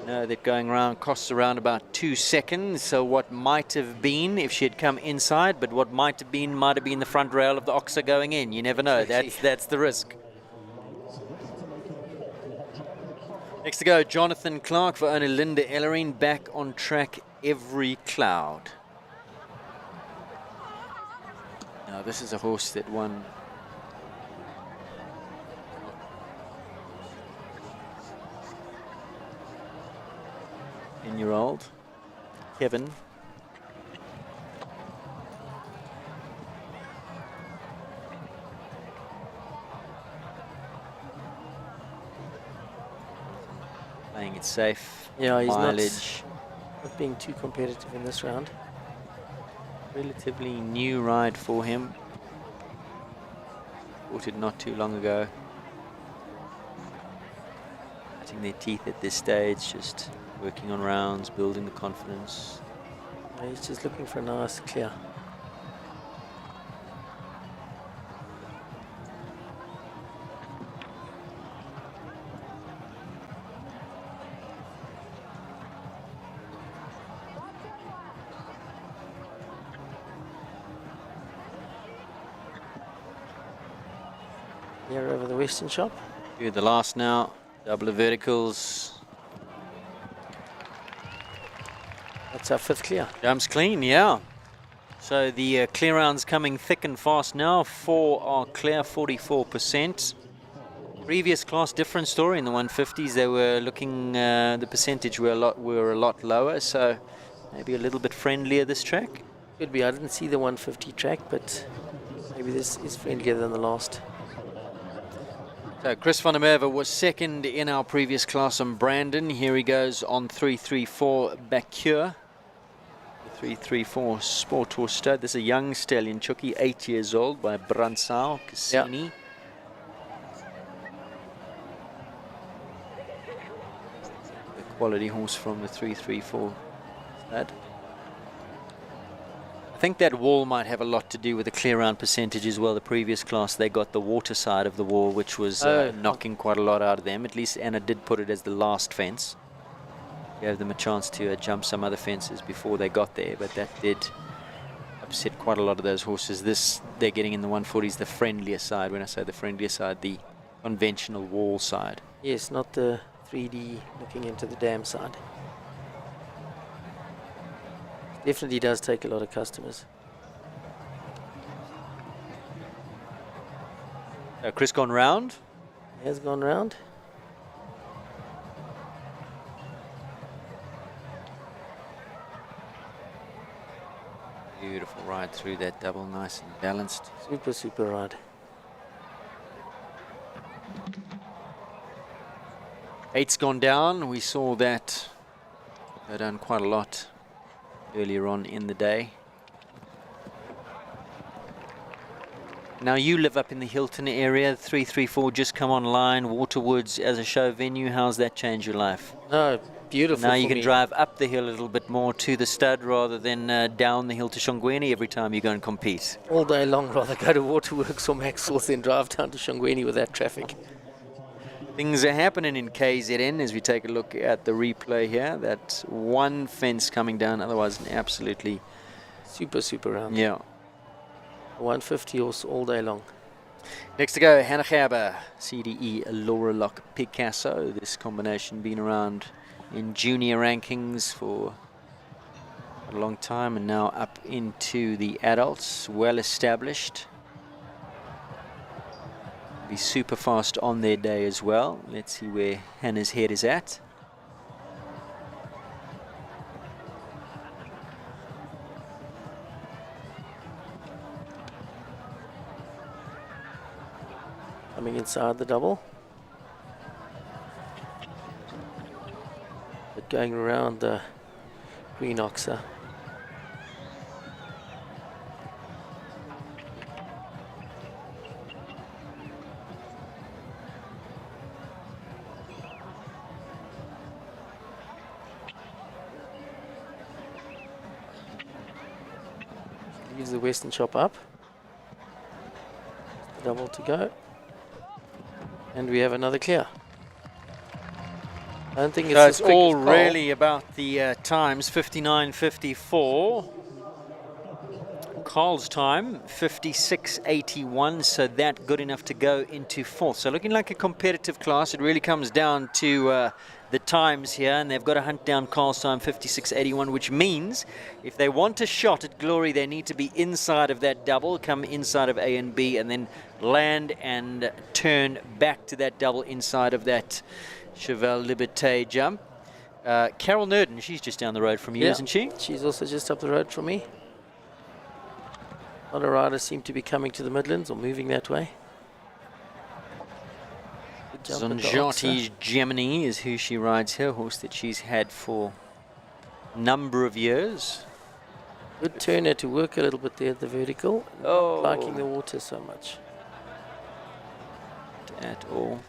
Know that going around costs around about 2 seconds, so what might have been if she had come inside, but what might have been the front rail of the oxer going in. You never know. That's the risk. Next to go, Jonathan Clark for owner Linda Ellerine, back on track every cloud. Now this is a horse that won. Year-old Kevin. Playing it safe. Yeah, he's mileage. Not being too competitive in this round. Relatively new ride for him. Bought it not too long ago. Cutting their teeth at this stage, just working on rounds, building the confidence. He's just looking for a nice clear. Here over the Western shop. Do the last now. Double of verticals. That's our 5th clear. Jumps clean, yeah. So the clear rounds coming thick and fast now. 4 are clear, 44%. Previous class, different story in the 150s. They were looking, the percentage were a lot lower, so maybe a little bit friendlier this track. Could be. I didn't see the 150 track, but maybe this is friendlier than the last. So Chris van der Merwe was second in our previous class on Brandon. Here he goes on 334 Bakure. 334 Sport Horse Stud. This is a young stallion, Chucky, 8 years old, by Bransau Cassini. Yep. The quality horse from the 334 stud. I think that wall might have a lot to do with the clear round percentage as well. The previous class, they got the water side of the wall, which was knocking quite a lot out of them. At least Anna did put it as the last fence. Gave them a chance to jump some other fences before they got there, but that did upset quite a lot of those horses. This, they're getting in the 140s, the friendlier side. When I say the friendlier side, the conventional wall side. Yes, not the 3D looking into the dam side. Definitely does take a lot of customers. Chris gone round. He has gone round. Beautiful ride through that double, nice and balanced. Super, super ride. 8's gone down. We saw that go down quite a lot earlier on in the day. Now you live up in the Hilton area. 334 just come online. Waterwoods as a show venue. How's that changed your life? No, beautiful. Now you can drive up the hill a little bit more to the stud rather than down the hill to Shongweni every time you go and compete. All day long, rather go to Waterworks or Maxwell's than drive down to Shongweni with that traffic. Things are happening in KZN as we take a look at the replay here. That one fence coming down, otherwise an absolutely super, super round. Yeah. 150 horse all day long. Next to go, Hannah Gerber, CDE Laura Locke Picasso. This combination been around in junior rankings for a long time and now up into the adults, well established. Be super fast on their day as well. Let's see where Hannah's head is at. Coming inside the double. But going around the green oxer. Leaves the Western chop up. Double to go. And we have another clear. I don't think it's so as it's quick all as really about the times. 59.54. Carl's time 56.81, so that good enough to go into fourth. So looking like a competitive class. It really comes down to the times here, and they've got to hunt down Carl's time 56.81, which means if they want a shot at glory, they need to be inside of that double, come inside of A and B, and then land and turn back to that double inside of that Cheval Liberté jump. Carol Nurden, she's just down the road from you, isn't she? She's also just up the road from me. A lot of riders seem to be coming to the Midlands or moving that way. Zonjati's Gemini is who she rides here, horse that she's had for number of years. Good turner to work a little bit there at the vertical. Oh. Not liking the water so much. Not at all.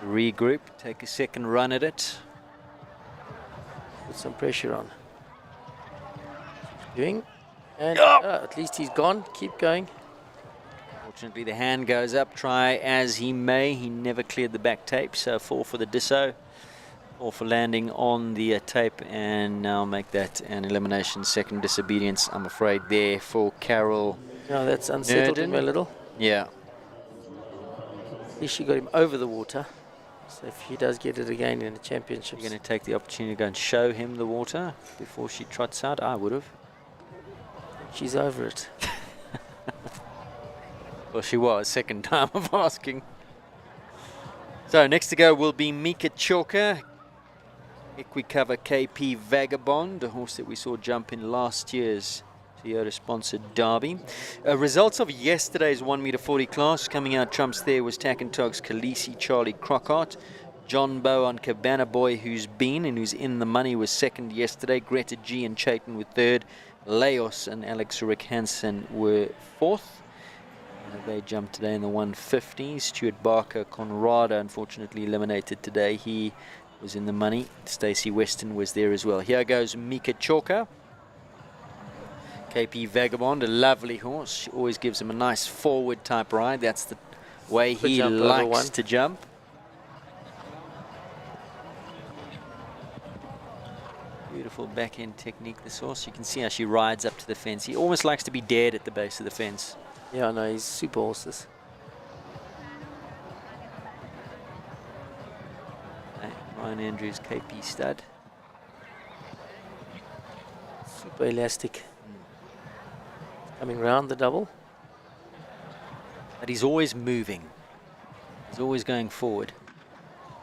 Regroup, take a second run at it. Put some pressure on. Doing. And at least he's gone. Keep going. Fortunately, the hand goes up. Try as he may. He never cleared the back tape, so 4 for the disso. 4 for landing on the tape, and now make that an elimination. Second disobedience, I'm afraid, there for Carol. No, that's unsettled him a little. Yeah. At least she got him over the water. So if he does get it again in the championships. You're going to take the opportunity to go and show him the water before she trots out? I would have. She's over it. Well, she was, second time of asking. So next to go will be Mika Chalker. Equicover KP Vagabond, a horse that we saw jump in last year's Toyota-sponsored Derby. Results of yesterday's 1 meter 40 class. Coming out trumps there was Tackentog's Khaleesi Charlie Crockart. John Bow on Cabana Boy, who's been and who's in the money, was second yesterday. Greta G and Chayton were third. Laos and Alex Rick Hansen were fourth. They jumped today in the 150. Stuart Barker Conrada, unfortunately eliminated today. He was in the money. Stacey Weston was there as well. Here goes Mika Chalker. KP Vagabond, a lovely horse. She always gives him a nice forward type ride. That's the way he likes to jump. Beautiful back-end technique, this horse. You can see how she rides up to the fence. He almost likes to be dead at the base of the fence. Yeah, no, he's super horses. Ryan Andrews, KP stud. Super elastic. Coming round the double. But he's always moving. He's always going forward.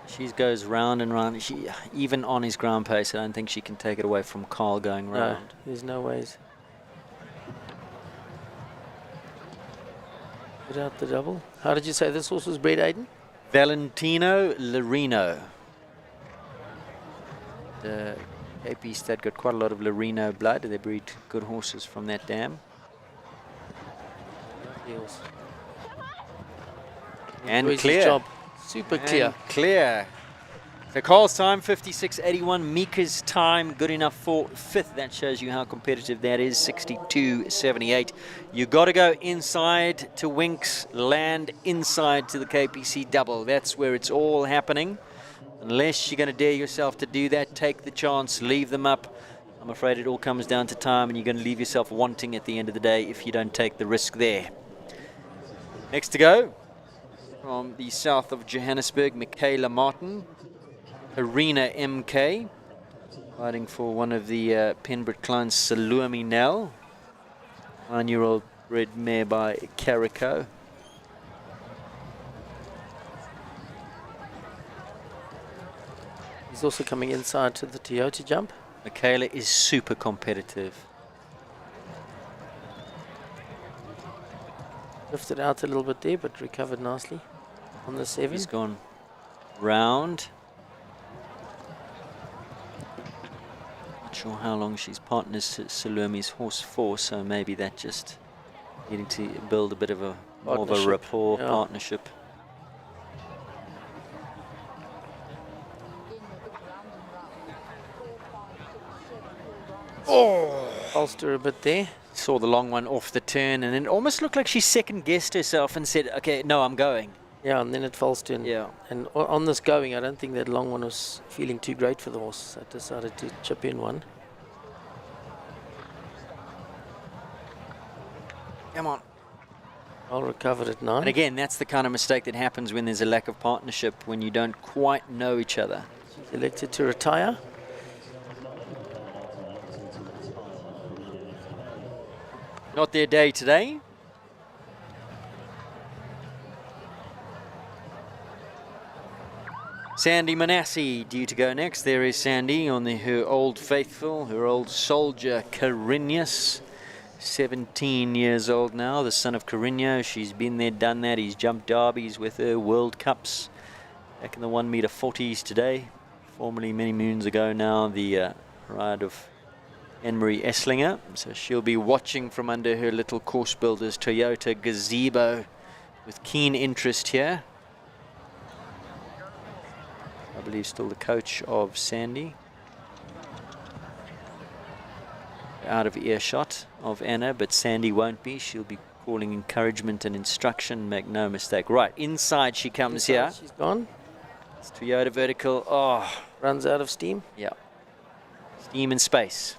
She goes round and round. She, even on his ground pace, I don't think she can take it away from Carl going round. No, there's no ways. Put out the double. How did you say this horse was bred, Aiden? Valentino Lorino. The KP stud got quite a lot of Lorino blood. They breed good horses from that dam. Heels. And Enjoys his clear. job. Super clear. And clear. So Carl's time, 56.81. Mika's time, good enough for fifth. That shows you how competitive that is, 62.78. You got to go inside to Winks, land inside to the KPC double. That's where it's all happening. Unless you're going to dare yourself to do that, take the chance, leave them up. I'm afraid it all comes down to time, and you're going to leave yourself wanting at the end of the day if you don't take the risk there. Next to go, from the south of Johannesburg, Michaela Martin. Arena MK, fighting for one of the Penbrit clients, Salumi Nell. 9-year-old bred mare by Carico. He's also coming inside to the Toyota jump. Michaela is super competitive. Drifted out a little bit there, but recovered nicely on the 7. He's gone round. Not sure how long she's partners Salumi's horse for, so maybe that just needing to build a bit of a more of a rapport, partnership. Oh, bolster a bit there. Saw the long one off the turn, and it almost looked like she second-guessed herself and said, okay, no, I'm going. Yeah, and then it falls to. Yeah. And on this going, I don't think that long one was feeling too great for the horse. So I decided to chip in one. Come on. Well recovered at 9. And again, that's the kind of mistake that happens when there's a lack of partnership, when you don't quite know each other. She's elected to retire. Not their day today. Sandy Manasseh due to go next. There is Sandy on her old faithful, her old soldier, Carinius. 17 years old now, the son of Carino. She's been there, done that. He's jumped derbies with her, World Cups. Back in the 1 meter 40s today. formerly many moons ago now, the ride of Anne-Marie Esslinger. So she'll be watching from under her little course builder's Toyota gazebo with keen interest here. I believe still the coach of Sandy. Out of earshot of Anna, but Sandy won't be. She'll be calling encouragement and instruction, make no mistake. Right, inside she comes here. She's gone. It's Toyota vertical. Oh, runs out of steam. Yeah. Steam and space.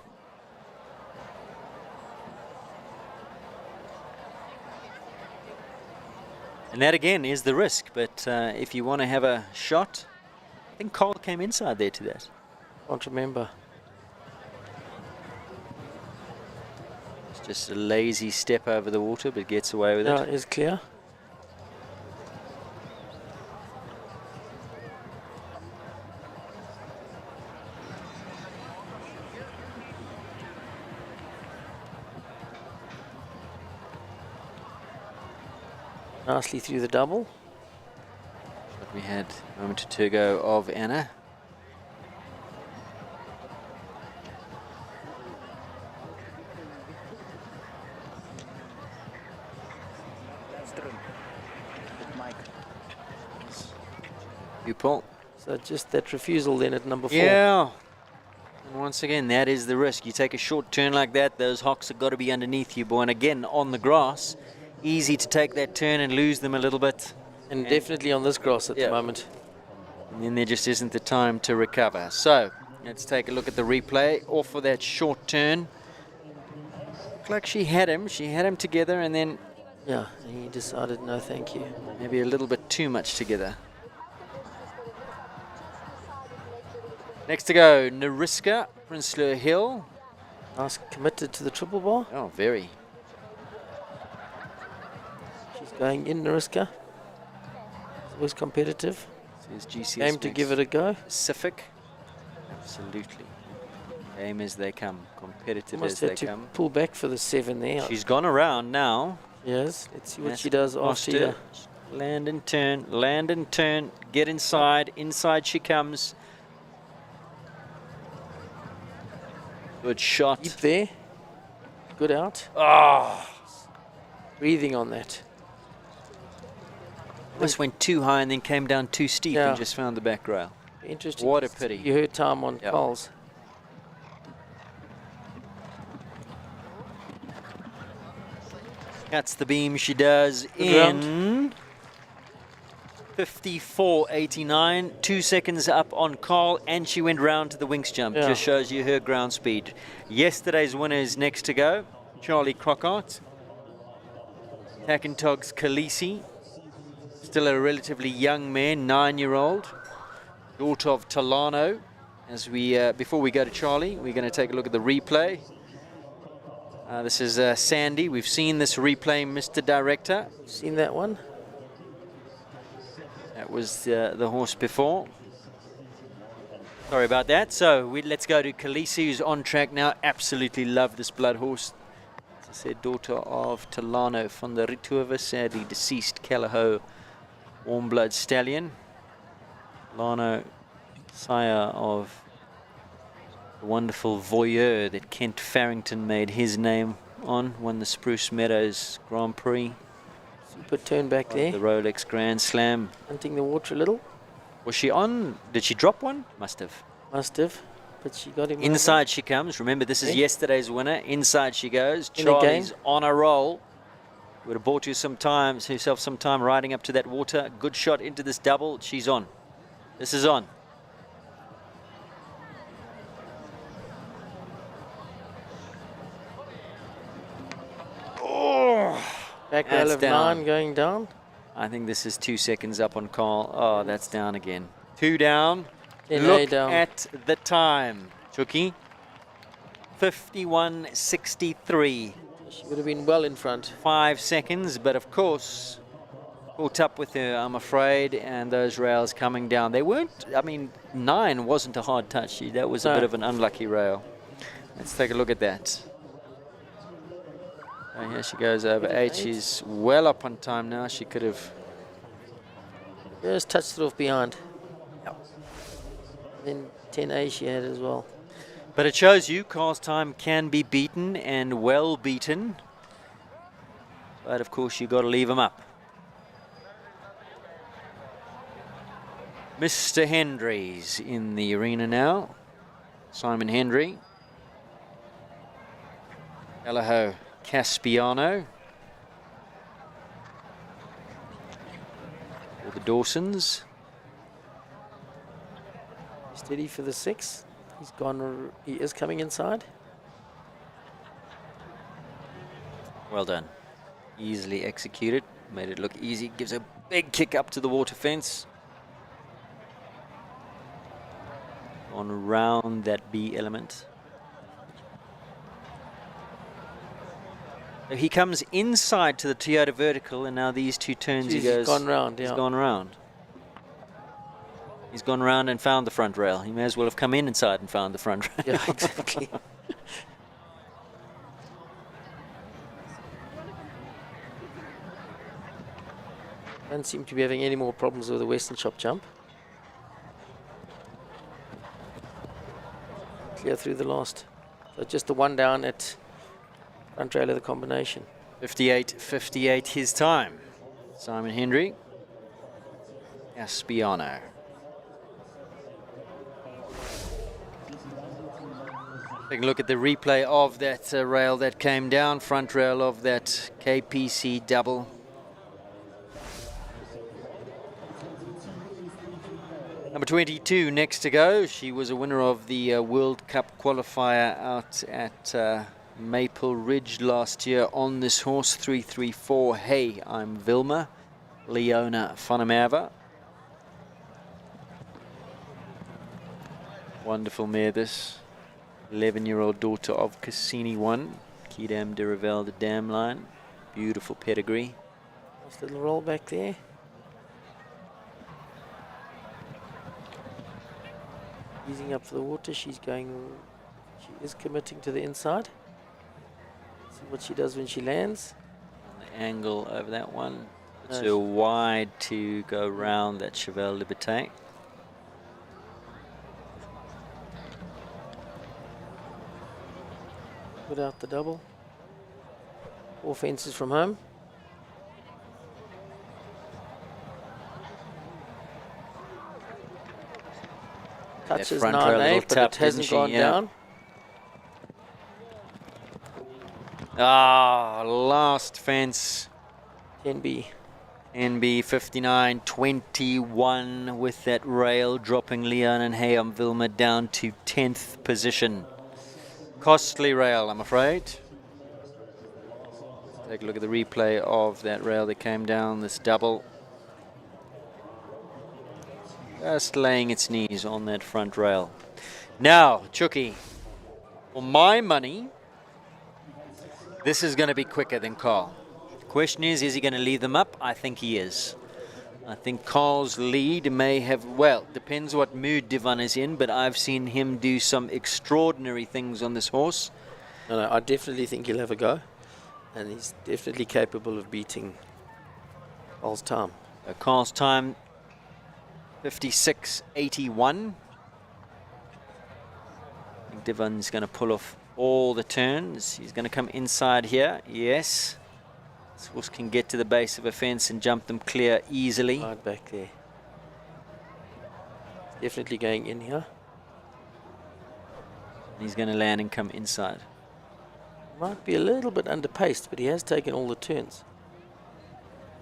And that again is the risk, but if you want to have a shot, I think Cole came inside there to that. Can't remember. It's just a lazy step over the water, but gets away with it. No, it's clear. Nicely through the double. But we had a moment or two ago of Anna. You Paul. So just that refusal then at number 4. Yeah. And once again, that is the risk. You take a short turn like that, those hocks have got to be underneath you, boy. And again, on the grass, easy to take that turn and lose them a little bit. And definitely on this grass at the moment. And then there just isn't the time to recover. So, let's take a look at the replay. Off for that short turn. Looked like she had him. She had him together and then... Yeah, and he decided no thank you. Maybe a little bit too much together. Next to go, Nariska, Prinsloo Hill. Nice, committed to the triple bar. Oh, very. She's going in, Nariska. Always competitive. GCS Aim to give it a go. Pacific. Absolutely. Aim as they come. Competitive Almost as they had to come. pull back for the 7 there. She's gone around now. Yes, let's see what she does after. Land and turn, get inside. Inside she comes. Good shot. Deep there. Good out. Oh. Breathing on that. This went too high and then came down too steep and just found the back rail. Interesting. What a pity. You heard time on Coles. That's the beam she does in 54.89, 2 seconds up on Carl, and she went round to the winks jump. Yeah. Just shows you her ground speed. Yesterday's winner is next to go, Charlie Crockart. Tackentog's Khaleesi, still a relatively young man, 9-year-old, daughter of Talano. As we, before we go to Charlie, we're going to take a look at the replay. This is Sandy. We've seen this replay, Mr. Director. Seen that one? That was the horse before. Sorry about that. So let's go to Khaleesi, who's on track now. Absolutely love this blood horse. As I said, daughter of Talano from the Rituva, sadly deceased Calaho warm blood stallion. Talano, sire of the wonderful Voyeur that Kent Farrington made his name on, won the Spruce Meadows Grand Prix. Super turn back there. The Rolex Grand Slam. Hunting the water a little. Was she on? Did she drop one? Must have. Must have. But she got him Inside over. she comes. Remember, this is yesterday's winner. Inside she goes. In Charlie's on a roll. Would have bought herself some time riding up to that water. Good shot into this double. She's on. This is on. Oh, back rail of 9 going down. I think this is 2 seconds up on Carl. Oh, that's down again. 2 down. Look Look at the time, Chucky. 51.63. She would have been well in front. 5 seconds, but of course, caught up with her, I'm afraid, and those rails coming down. They weren't, I mean, 9 wasn't a hard touch. That was a bit of an unlucky rail. Let's take a look at that. Oh, here she goes over 8. She's well up on time now. She could have just touched it off behind. Then 10A she had as well. But it shows you cast time can be beaten and well beaten. But of course you got to leave them up. Mr. Hendry's in the arena now. Simon Hendry. Gallagher Caspiano. For the Dawsons. Steady for the 6. He's gone. He is coming inside. Well done. Easily executed. Made it look easy. Gives a big kick up to the water fence. On around that B element. So he comes inside to the Toyota vertical, and now these two turns he goes. He's gone round. He's Yeah. gone round. He's gone round and found the front rail. He may as well have come inside and found the front rail. Yeah, exactly. Don't seem to be having any more problems with the Western Shop jump. Clear through the last. So just the one down at front rail of the combination. 58.58 his time. Simon Hendry. Caspiano. Taking a look at the replay of that rail that came down, front rail of that KPC double. Number 22 next to go. She was a winner of the World Cup qualifier out at Maple Ridge last year on this horse. 334. Hey, I'm Vilma. Leona Vanamava. Wonderful mare this. 11-year-old daughter of Cassini 1. Kidam de Revel, the dam line. Beautiful pedigree. Nice little roll back there. Easing up for the water. She's going. She is committing to the inside. See what she does when she lands. The angle over that one. It's No, wide to go round that Cheval Liberté. Put out the double. 4 fences from home. Touches front rail, 9A, little but tap, it hasn't didn't she? gone Yeah. down. Ah, last fence. 10B. NB 59.21 with that rail dropping Leon and Hayam Vilma down to 10th position. Costly rail, I'm afraid. Take a look at the replay of that rail that came down, this double. Just laying its knees on that front rail. Now, Chucky, for my money, this is going to be quicker than Carl. The question is he going to leave them up? I think he is. I think Carl's lead may have, well, depends what mood Divan is in, but I've seen him do some extraordinary things on this horse. No, I definitely think he'll have a go. And he's definitely capable of beating Carl's time. Carl's time, 56.81. I think Divan's going to pull off all the turns. He's going to come inside here. Yes. This horse can get to the base of a fence and jump them clear easily. Right back there. Definitely going in here. He's going to land and come inside. Might be a little bit underpaced, but he has taken all the turns.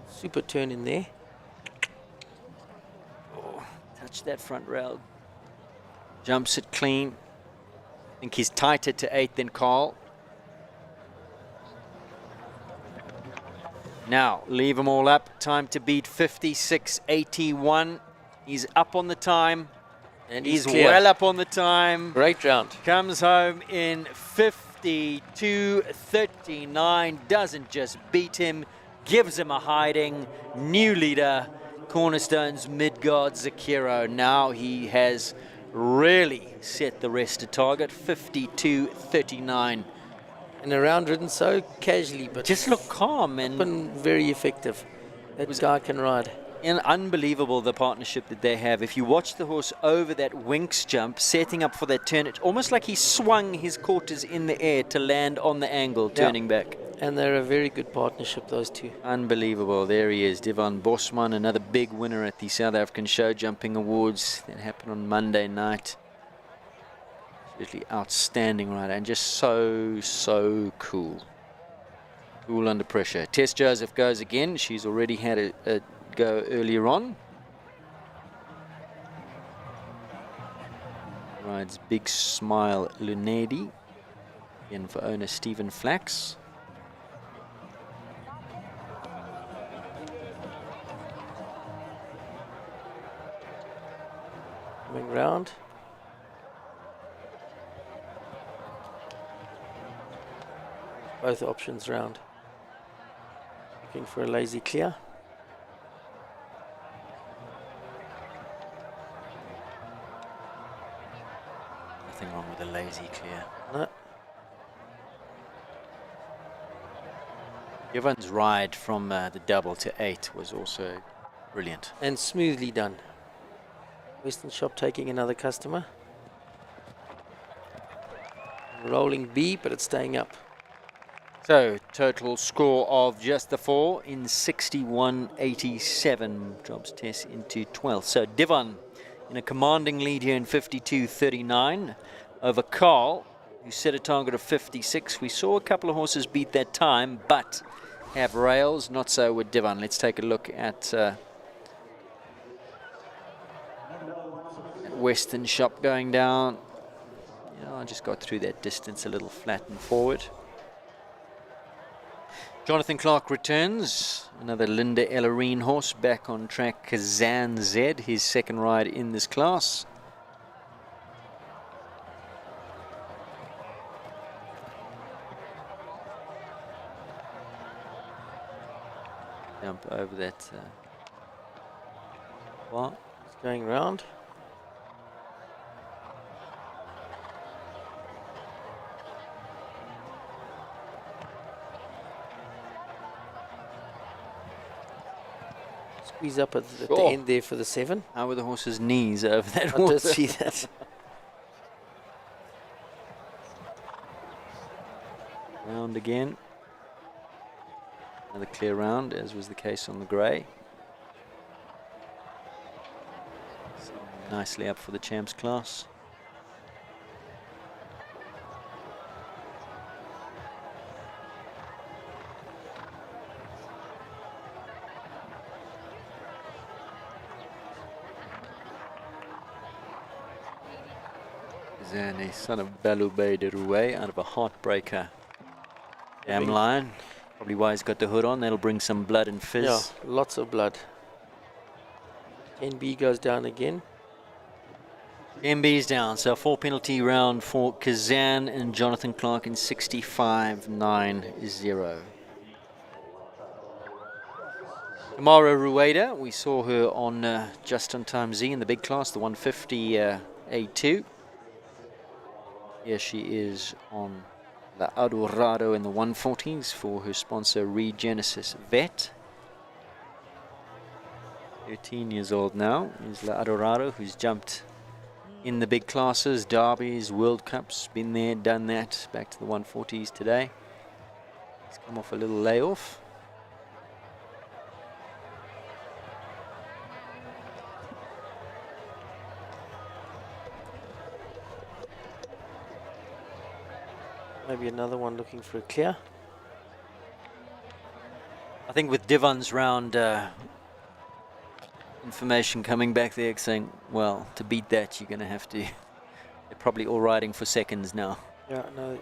Super turn in there. Oh, touch that front rail. Jumps it clean. I think he's tighter to 8 than Carl. Now, leave them all up. Time to beat 56.81. He's up on the time. And he's clear. well up on the time. Great round. Comes home in 52.39. Doesn't just beat him. Gives him a hiding. New leader. Cornerstone's mid-guard Zakiro. Now he has really set the rest to target. 52.39. And a round ridden so casually, but just look calm and been very effective. That guy can ride. And unbelievable, the partnership that they have. If you watch the horse over that Winks jump, setting up for that turn, it's almost like he swung his quarters in the air to land on the angle, turning back. And they're a very good partnership, those two. Unbelievable. There he is, Devon Bosman, another big winner at the South African Show Jumping Awards that happened on Monday night. Absolutely outstanding rider, and just so cool. Cool under pressure. Tess Joseph goes again. She's already had a go earlier on. Rides Big Smile Lunedi. Again for owner Stephen Flax. Coming round. Both options round. Looking for a lazy clear. Nothing wrong with a lazy clear. No. Devon's ride from the double to 8 was also brilliant. And smoothly done. Western Shop taking another customer. Rolling B, but it's staying up. So, total score of just the 4 in 61.87 drops Tess into 12th. So, Devon in a commanding lead here in 52.39 over Carl, who set a target of 56. We saw a couple of horses beat that time, but have rails. Not so with Devon. Let's take a look at Western Shop going down. I just got through that distance a little flat and forward. Jonathan Clark returns. Another Linda Ellerine horse back on track. Kazan Z, his second ride in this class. Jump over that bar. It's going round. Squeeze up at the end there for the 7. How were the horse's knees over that I water? did see that. Round again. Another clear round, as was the case on the grey. So nicely up for the champs class. Zane, son of Balubay de Rouet, out of a heartbreaker dam line. Probably why he's got the hood on. That'll bring some blood and fizz. Yeah, lots of blood. NB goes down again. MB's down, so 4 penalty round for Kazan and Jonathan Clark in 65.90. Tamara Rueda, we saw her on Just on Time Z in the big class, the 150 A2. Here she is on La Adorado in the 140s for her sponsor Regenesis Vet. 13 years old now is La Adorado, who's jumped in the big classes, derbies, World Cups, been there, done that, back to the 140s today. He's come off a little layoff. Maybe another one looking for a clear. I think with Devon's round information coming back there saying, well, to beat that you're going to have to, they're probably all riding for seconds now. Yeah, no,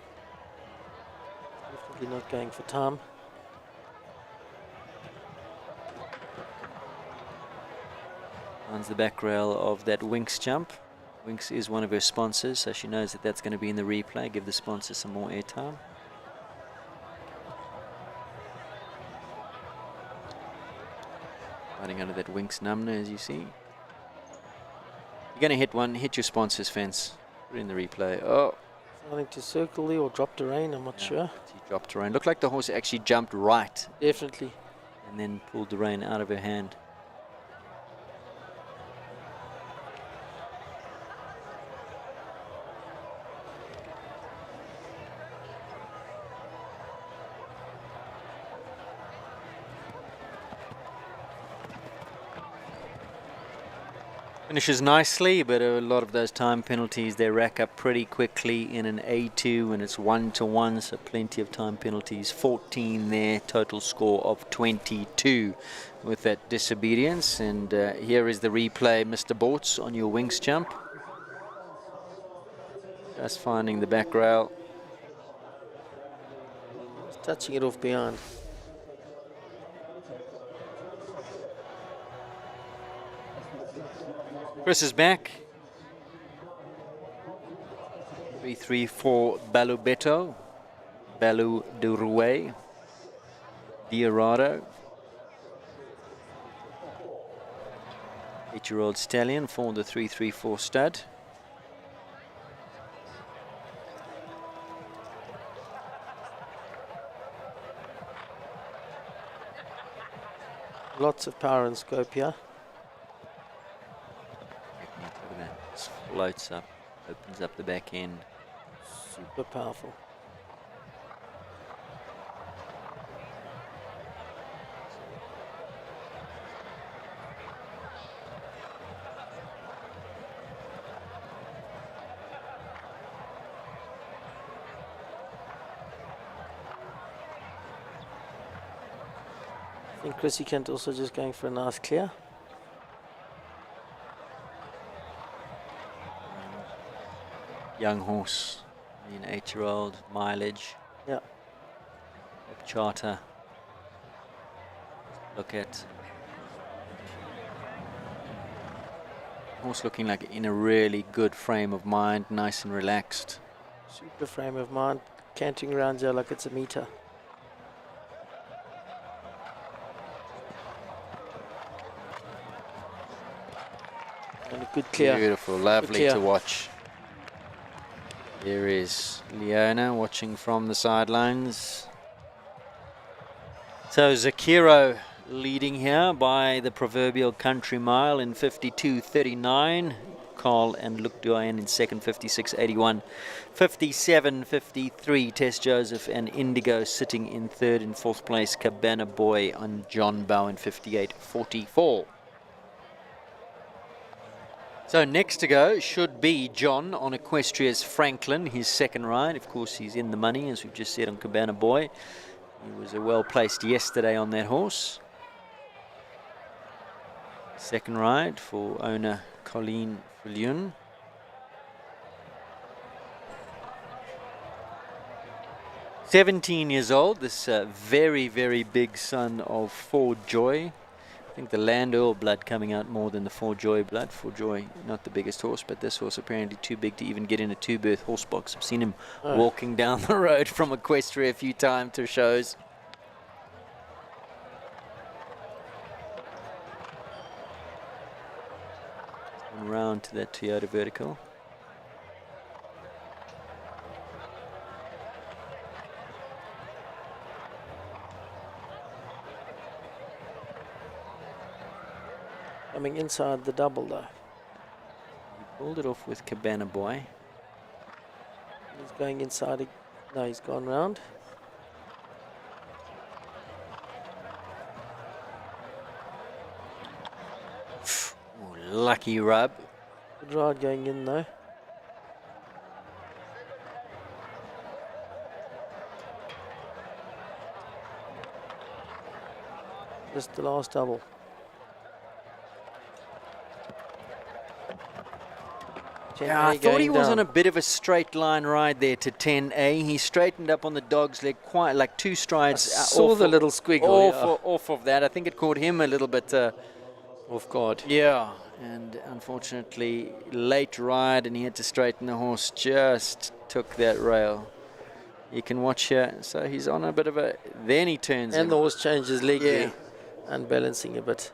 definitely not going for time. Runs the back rail of that Winks jump. Winks is one of her sponsors, so she knows that that's going to be in the replay. Give the sponsor some more airtime. Riding under that Winks number, as you see. You're going to hit one, hit your sponsor's fence. Put it in the replay. Oh. Starting to circle there or drop the rein, I'm not sure. He dropped the rein. Looked like the horse actually jumped right. Definitely. And then pulled the rein out of her hand. Finishes nicely, but a lot of those time penalties, they rack up pretty quickly in an A2 and it's 1-1, so plenty of time penalties. 14 there, total score of 22 with that disobedience. And here is the replay, Mr. Bortz, on your wings jump. Just finding the back rail. Just touching it off behind. Chris is back. 3-3-4 Balubeto, Balu Durue, Diorado. 8-year-old stallion for the 3-3-4 stud. Lots of power and scope here. Just floats up, opens up the back end. Super powerful. I think Chrissy Kent also just going for a nice clear. Young horse, an 8-year-old, mileage. Yeah. Charter. Look at horse looking like in a really good frame of mind, nice and relaxed. Super frame of mind, canting around here like it's a meter. And a good clear. Beautiful, lovely clear. to watch. There is Leona watching from the sidelines. So Zakiro leading here by the proverbial country mile in 52.39. Carl and Luke Duane in second, 56.81. 57.53, Tess Joseph and Indigo sitting in third and fourth place. Cabana Boy on John Bow in 58.44. So next to go should be John on Equestria's Franklin, his second ride. Of course, he's in the money, as we've just said, on Cabana Boy. He was well placed yesterday on that horse. Second ride for owner Colleen Fillion. "17 years old, this very, very big son of Ford Joy. I think the Land Earl blood coming out more than the Ford Joy blood. Ford Joy, not the biggest horse, but this horse apparently too big to even get in a two-berth horse box. I've seen him walking down the road from Equestria a few times to shows. One round to that Toyota vertical. Coming inside the double though. He pulled it off with Cabana Boy. He's going inside. No, he's gone round. Oh, lucky rub. Good ride going in though. Just the last double. Yeah, I thought he was on a bit of a straight line ride there to 10A. He straightened up on the dog's leg quite like two strides. I saw the little squiggle off of that. I think it caught him a little bit off guard. Yeah, and unfortunately late ride and he had to straighten the horse. Just took that rail. You can watch here. So he's on a bit of a... Then he turns and him. the horse changes leg there, unbalancing a bit.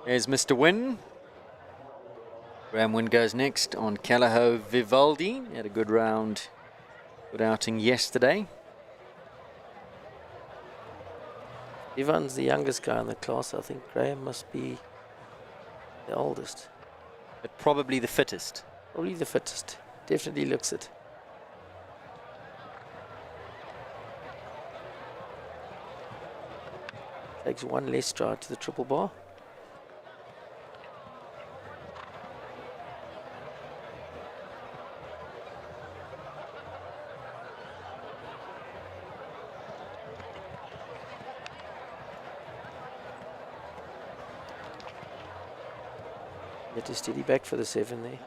There's Mr. Wynn. Graham Wynn goes next on Callao Vivaldi. He had a good round, good outing yesterday. Ivan's the youngest guy in the class. I think Graham must be the oldest. But probably the fittest. Probably the fittest. Definitely looks it. Takes one less stride to the triple bar. Get a steady back for the 7 there.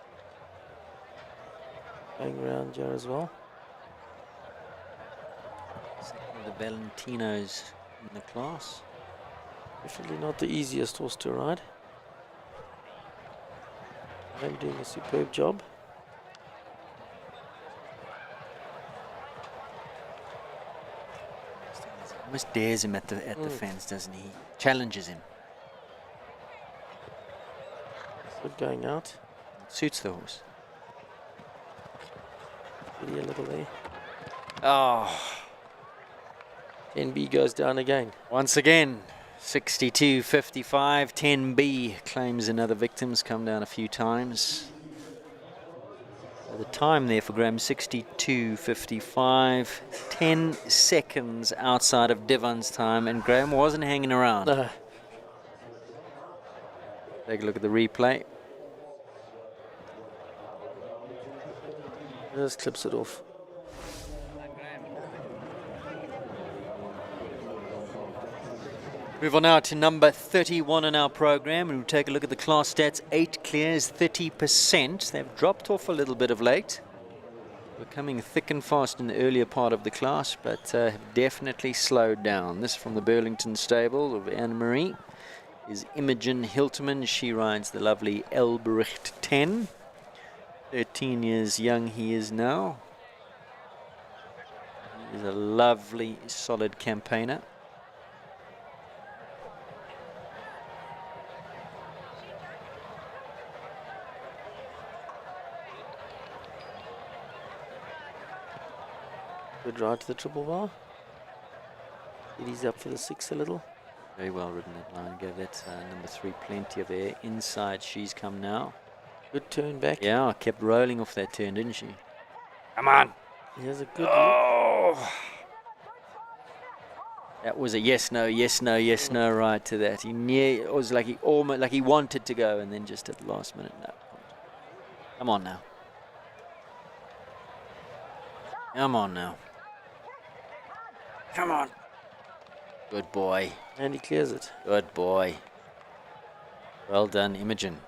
Going around here as well. The Valentinos in the class. Definitely not the easiest horse to ride. I'm doing a superb job. Almost dares him at the fence, doesn't he? Challenges him. Good going out. Suits the horse. Really a little there. Oh. 10B goes down again. Once again, 62.55. 10B claims another victim's come down a few times. So the time there for Graham, 62.55. 10 seconds outside of Divon's time, and Graham wasn't hanging around. No. Take a look at the replay. Just clips it off. Move on now to number 31 in our program, and we'll take a look at the class stats. 8 clears, 30%. They've dropped off a little bit of late. We're coming thick and fast in the earlier part of the class, but have definitely slowed down. This from the Burlington stable of Anne-Marie is Imogen Hilterman. She rides the lovely Elbericht 10. 13 years young he is now. He's a lovely, solid campaigner. Good ride to the triple bar. He's up for the 6 a little. Very well ridden that line. Gave that number 3 plenty of air. Inside she's come now. Good turn back. Yeah, kept rolling off that turn, didn't she? Come on. Here's a good look. That was a yes, no, yes, no, yes, no right to that. He near, it was like he almost, like he wanted to go, and then just at the last minute, no. Come on now. Come on now. Come on. Good boy. And he clears it. Good boy. Well done, Imogen.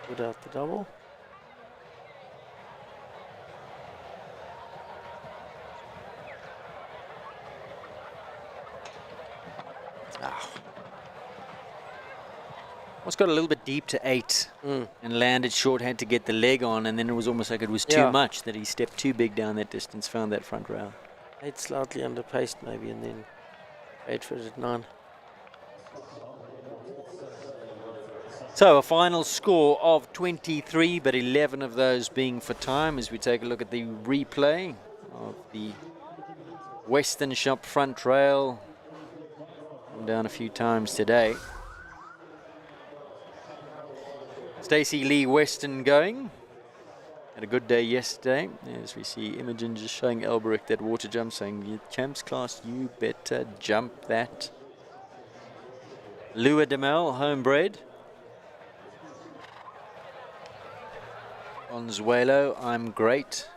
Put out the double. Almost got a little bit deep to 8 and landed short, had to get the leg on, and then it was almost like it was too much that he stepped too big down that distance, found that front rail. 8 slightly underpaced maybe, and then paid for it at 9. So a final score of 23, but 11 of those being for time as we take a look at the replay of the Western Shop front rail. Come down a few times today. Stacey Lee Weston going. Had a good day yesterday. As we see Imogen just showing Elbericht that water jump, saying, champs class, you better jump that. Lua Demel, homebred. Consuelo, I'm great.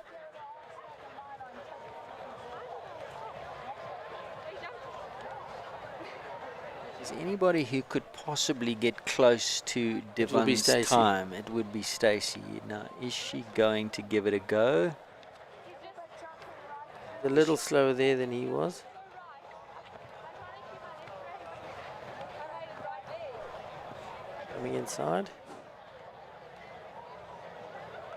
Is anybody who could possibly get close to Devon's time? It would be Stacey. Now, is she going to give it a go? A little slower there than he was. Coming inside.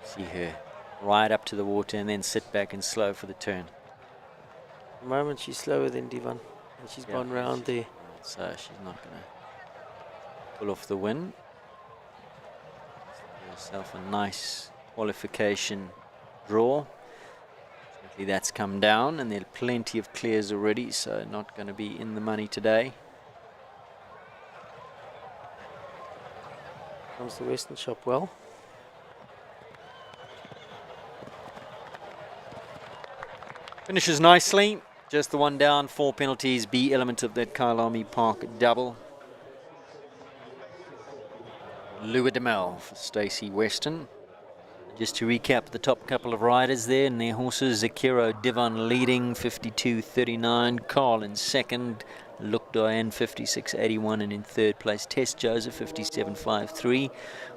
See her right up to the water and then sit back and slow for the turn. At the moment she's slower than Devon, and she's gone round there. So she's not going to pull off the win. Give herself a nice qualification draw. Certainly that's come down, and there are plenty of clears already, so not going to be in the money today. Comes the Western shop well. Finishes nicely. Just the one down, 4 penalties, B element of that Kyalami Park double. Lua Demel for Stacey Weston. Just to recap the top couple of riders there and their horses, Zakiro Divan leading 52.39, Carl in second, Look Diane 56.81, and in third place Tess Joseph 57.53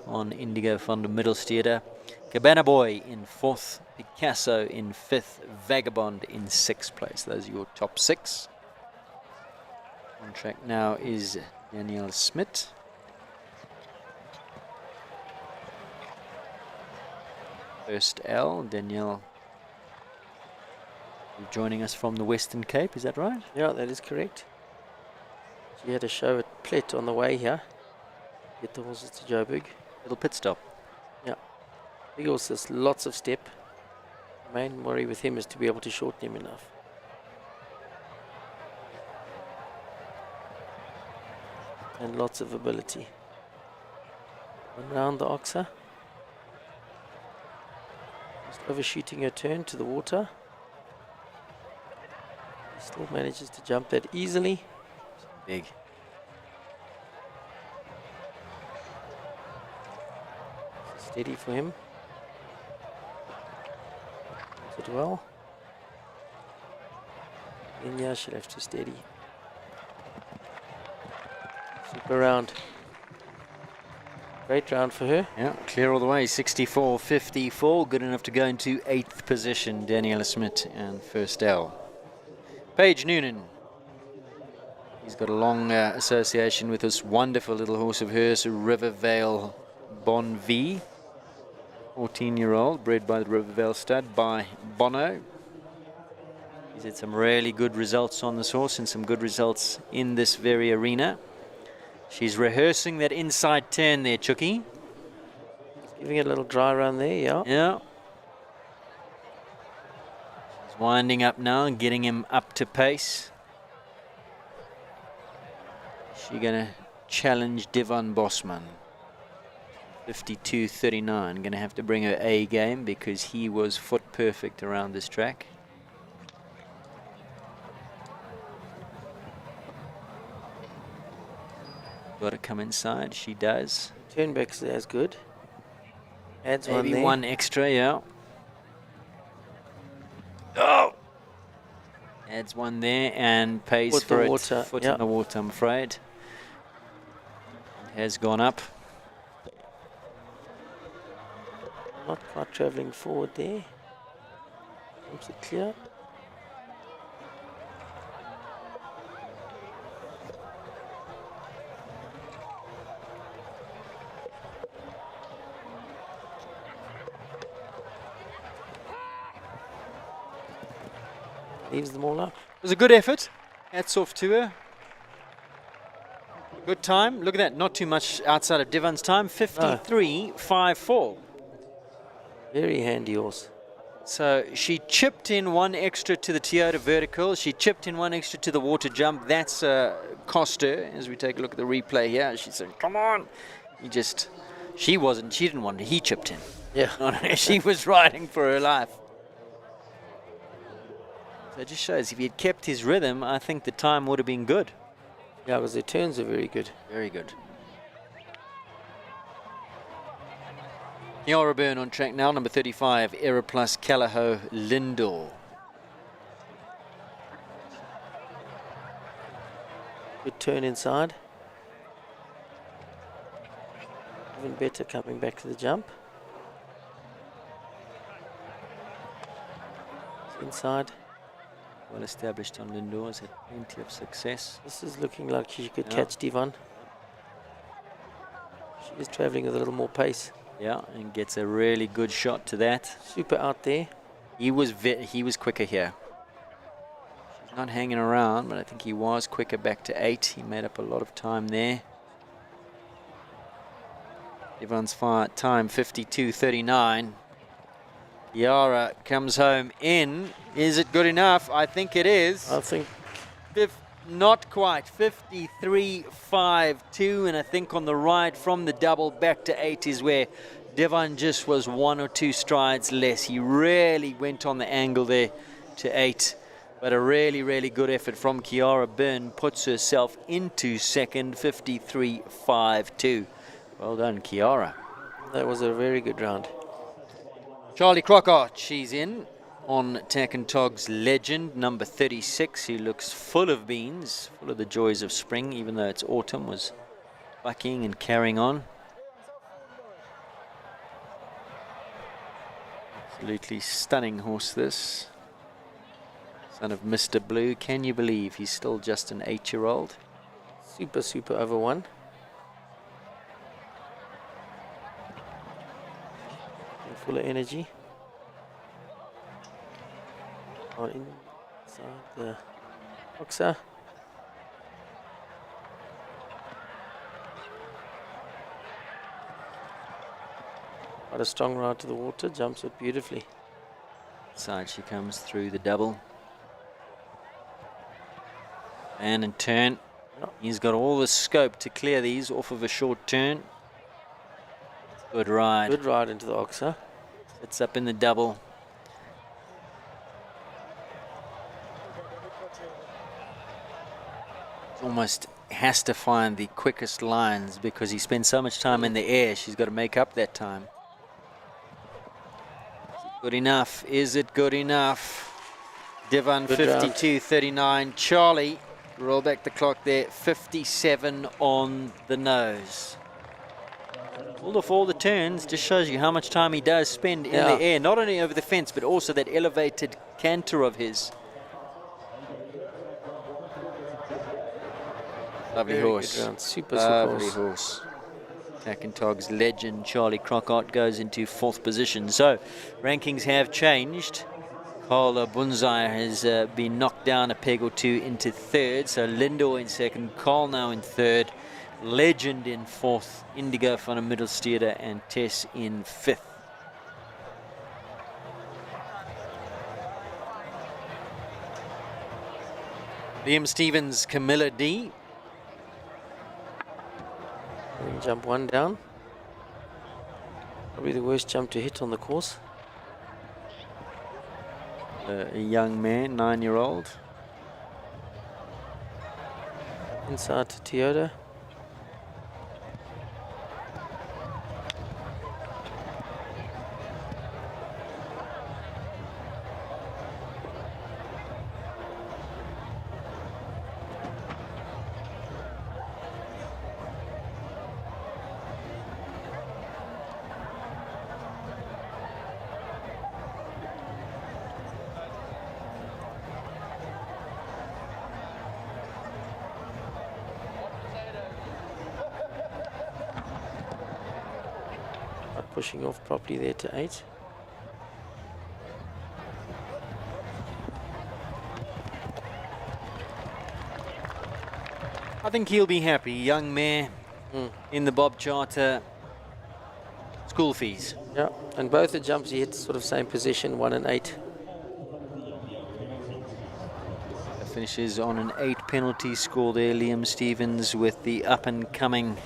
on Indigo Fonda Middelstede. Cabana Boy in fourth, Picasso in fifth, Vagabond in sixth place. Those are your top 6. On track now is Danielle Smith. First L, Danielle joining us from the Western Cape, is that right? Yeah, that is correct. She had a show at Plet on the way here. Get the horses to Joburg. Little pit stop. Yeah. Big horses, lots of step. The main worry with him is to be able to shorten him enough. And lots of ability. One round the Oxa. Just overshooting her turn to the water. Still manages to jump that easily. Big. Steady for him. Does it well. And yeah, she'll have to steady. Super round. Great round for her. Yeah, clear all the way, 64.54, good enough to go into 8th position, Daniela Smith and first L. Paige Noonan. He's got a long association with this wonderful little horse of hers, Rivervale Bon V. 14-year-old, bred by the Rivervale stud by Bono. He's had some really good results on this horse and some good results in this very arena. She's rehearsing that inside turn there, Chucky. Giving it a little dry run there, yeah. Yeah. She's winding up now and getting him up to pace. She's going to challenge Devon Bosman. 52.39. Going to have to bring her A game because he was foot perfect around this track. Got to come inside. She does. Turn back as good. Adds Maybe one there. one extra, yeah. Oh! Adds one there and pays Foot for in it. water, Foot yeah. in the water, I'm afraid. It has gone up. Not quite travelling forward there. Keeps it clear. Leaves them all up. It was a good effort. Hats off to her. Good time. Look at that. Not too much outside of Devon's time. 53.54. Very handy horse. So she chipped in one extra to the Toyota vertical. She chipped in one extra to the water jump. That's cost her. As we take a look at the replay here, she said, "Come on!" She didn't want it. He chipped in. Yeah. She was riding for her life. So it just shows if he had kept his rhythm, I think the time would have been good. Yeah, because the turns are very good. Very good. Kiara Byrne on track now, number 35, Era Plus Callagho Lindor. Good turn inside. Even better coming back to the jump. Inside. Well established on Lindor, has had plenty of success. This is looking like she could Yeah. catch Devon. She is travelling with a little more pace. Yeah, and gets a really good shot to that. Super out there. He was quicker here. She's not hanging around, but I think he was quicker back to 8. He made up a lot of time there. Devon's time 52.39. Kiara comes home in. Is it good enough? I think it is. I think not quite. 53.52, and I think on the ride from the double back to 8 is where Devon just was 1 or 2 strides less. He really went on the angle there to 8. But a really, really good effort from Kiara Byrne puts herself into second, 53.52. Well done, Kiara. That was a very good round. Charlie Crockart, she's in on Tack and Tog's Legend, number 36. He looks full of beans, full of the joys of spring, even though it's autumn, was bucking and carrying on. Absolutely stunning horse, this. Son of Mr. Blue. Can you believe he's still just an 8-year-old? Super, super over 1. And full of energy. On inside the boxer. Quite a strong ride to the water, jumps it beautifully. Side she comes through the double. And turn. He's got all the scope to clear these off of a short turn. Good ride. Good ride into the oxer. It's up in the double. Almost has to find the quickest lines because he spends so much time in the air. She's got to make up that time. Is it good enough? Is it good enough? Devon 52.39. Charlie, roll back the clock there, 57 on the nose. Pulled off all the turns, just shows you how much time he does spend in the air, not only over the fence, but also that elevated canter of his. Lovely horse. Super, lovely super horse. Tack and Tog's Legend, Charlie Crockart, goes into 4th position. So, rankings have changed. Carla Bunzai has been knocked down a peg or 2 into 3rd. So, Lindor in 2nd, Carl now in 3rd, Legend in 4th, Indigo van der Middelstede, and Tess in 5th. Liam Stevens, Camilla D. Jump 1 down. Probably the worst jump to hit on the course. A young man, 9-year-old. Inside to Toyota. Pushing off properly there to 8. I think he'll be happy. Young mare in the Bob Charter. School fees. Yeah, and both the jumps he hit sort of same position, 1 and 8. Finishes on an 8 penalty score there, Liam Stevens, with the up-and-coming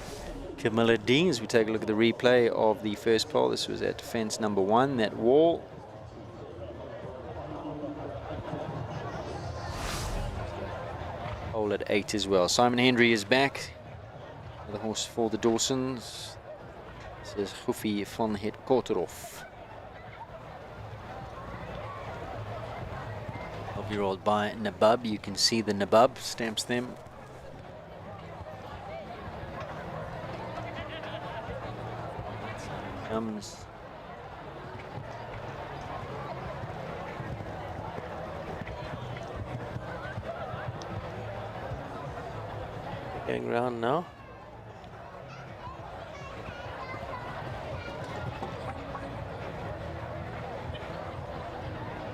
Camilla D. As we take a look at the replay of the first pole, this was at fence number 1, that wall. Pole at 8 as well. Simon Hendry is back. The horse for the Dawsons. This is Goofy van het Koterhof. 12-year-old by Nabub. You can see the Nabub stamps them. Comes. Going round now.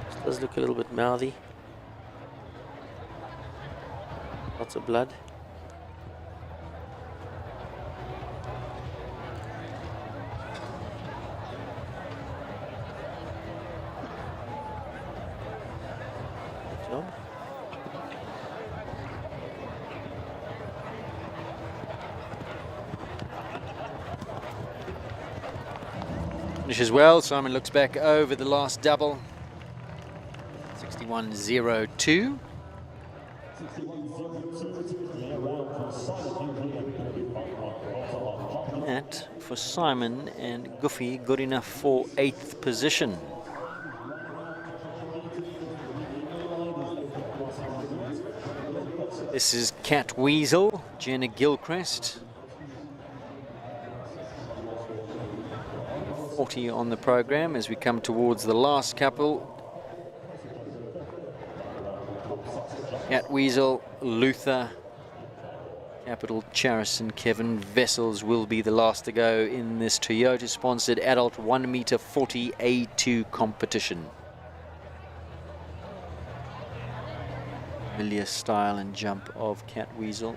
This does look a little bit mouthy. Lots of blood. Finishes well. Simon looks back over the last double. 61.02. That for Simon and Goofy, good enough for 8th position. This is Cat Weasel, Jenna Gilchrist. 40 on the program as we come towards the last couple. Cat Weasel, Luther, Capital Charis and Kevin Vessels will be the last to go in this Toyota-sponsored adult 1m40 A2 competition. Familiar style and jump of Cat Weasel.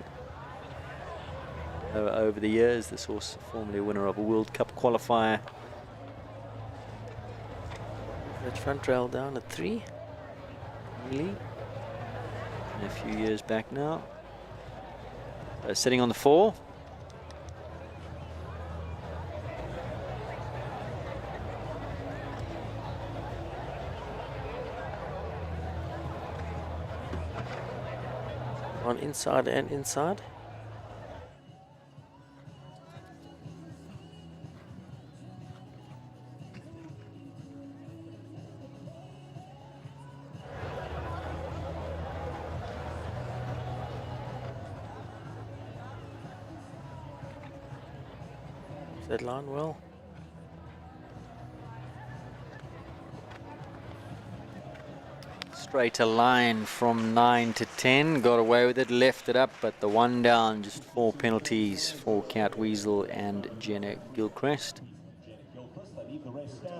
Over the years, this horse formerly a winner of a World Cup qualifier. That front rail down at 3. Really? A few years back now. Sitting on the 4. On inside and inside. That line well. Straight a line from 9 to 10. Got away with it, left it up, but the one down, just 4 penalties for Cat Weasel and Jenna Gilchrist.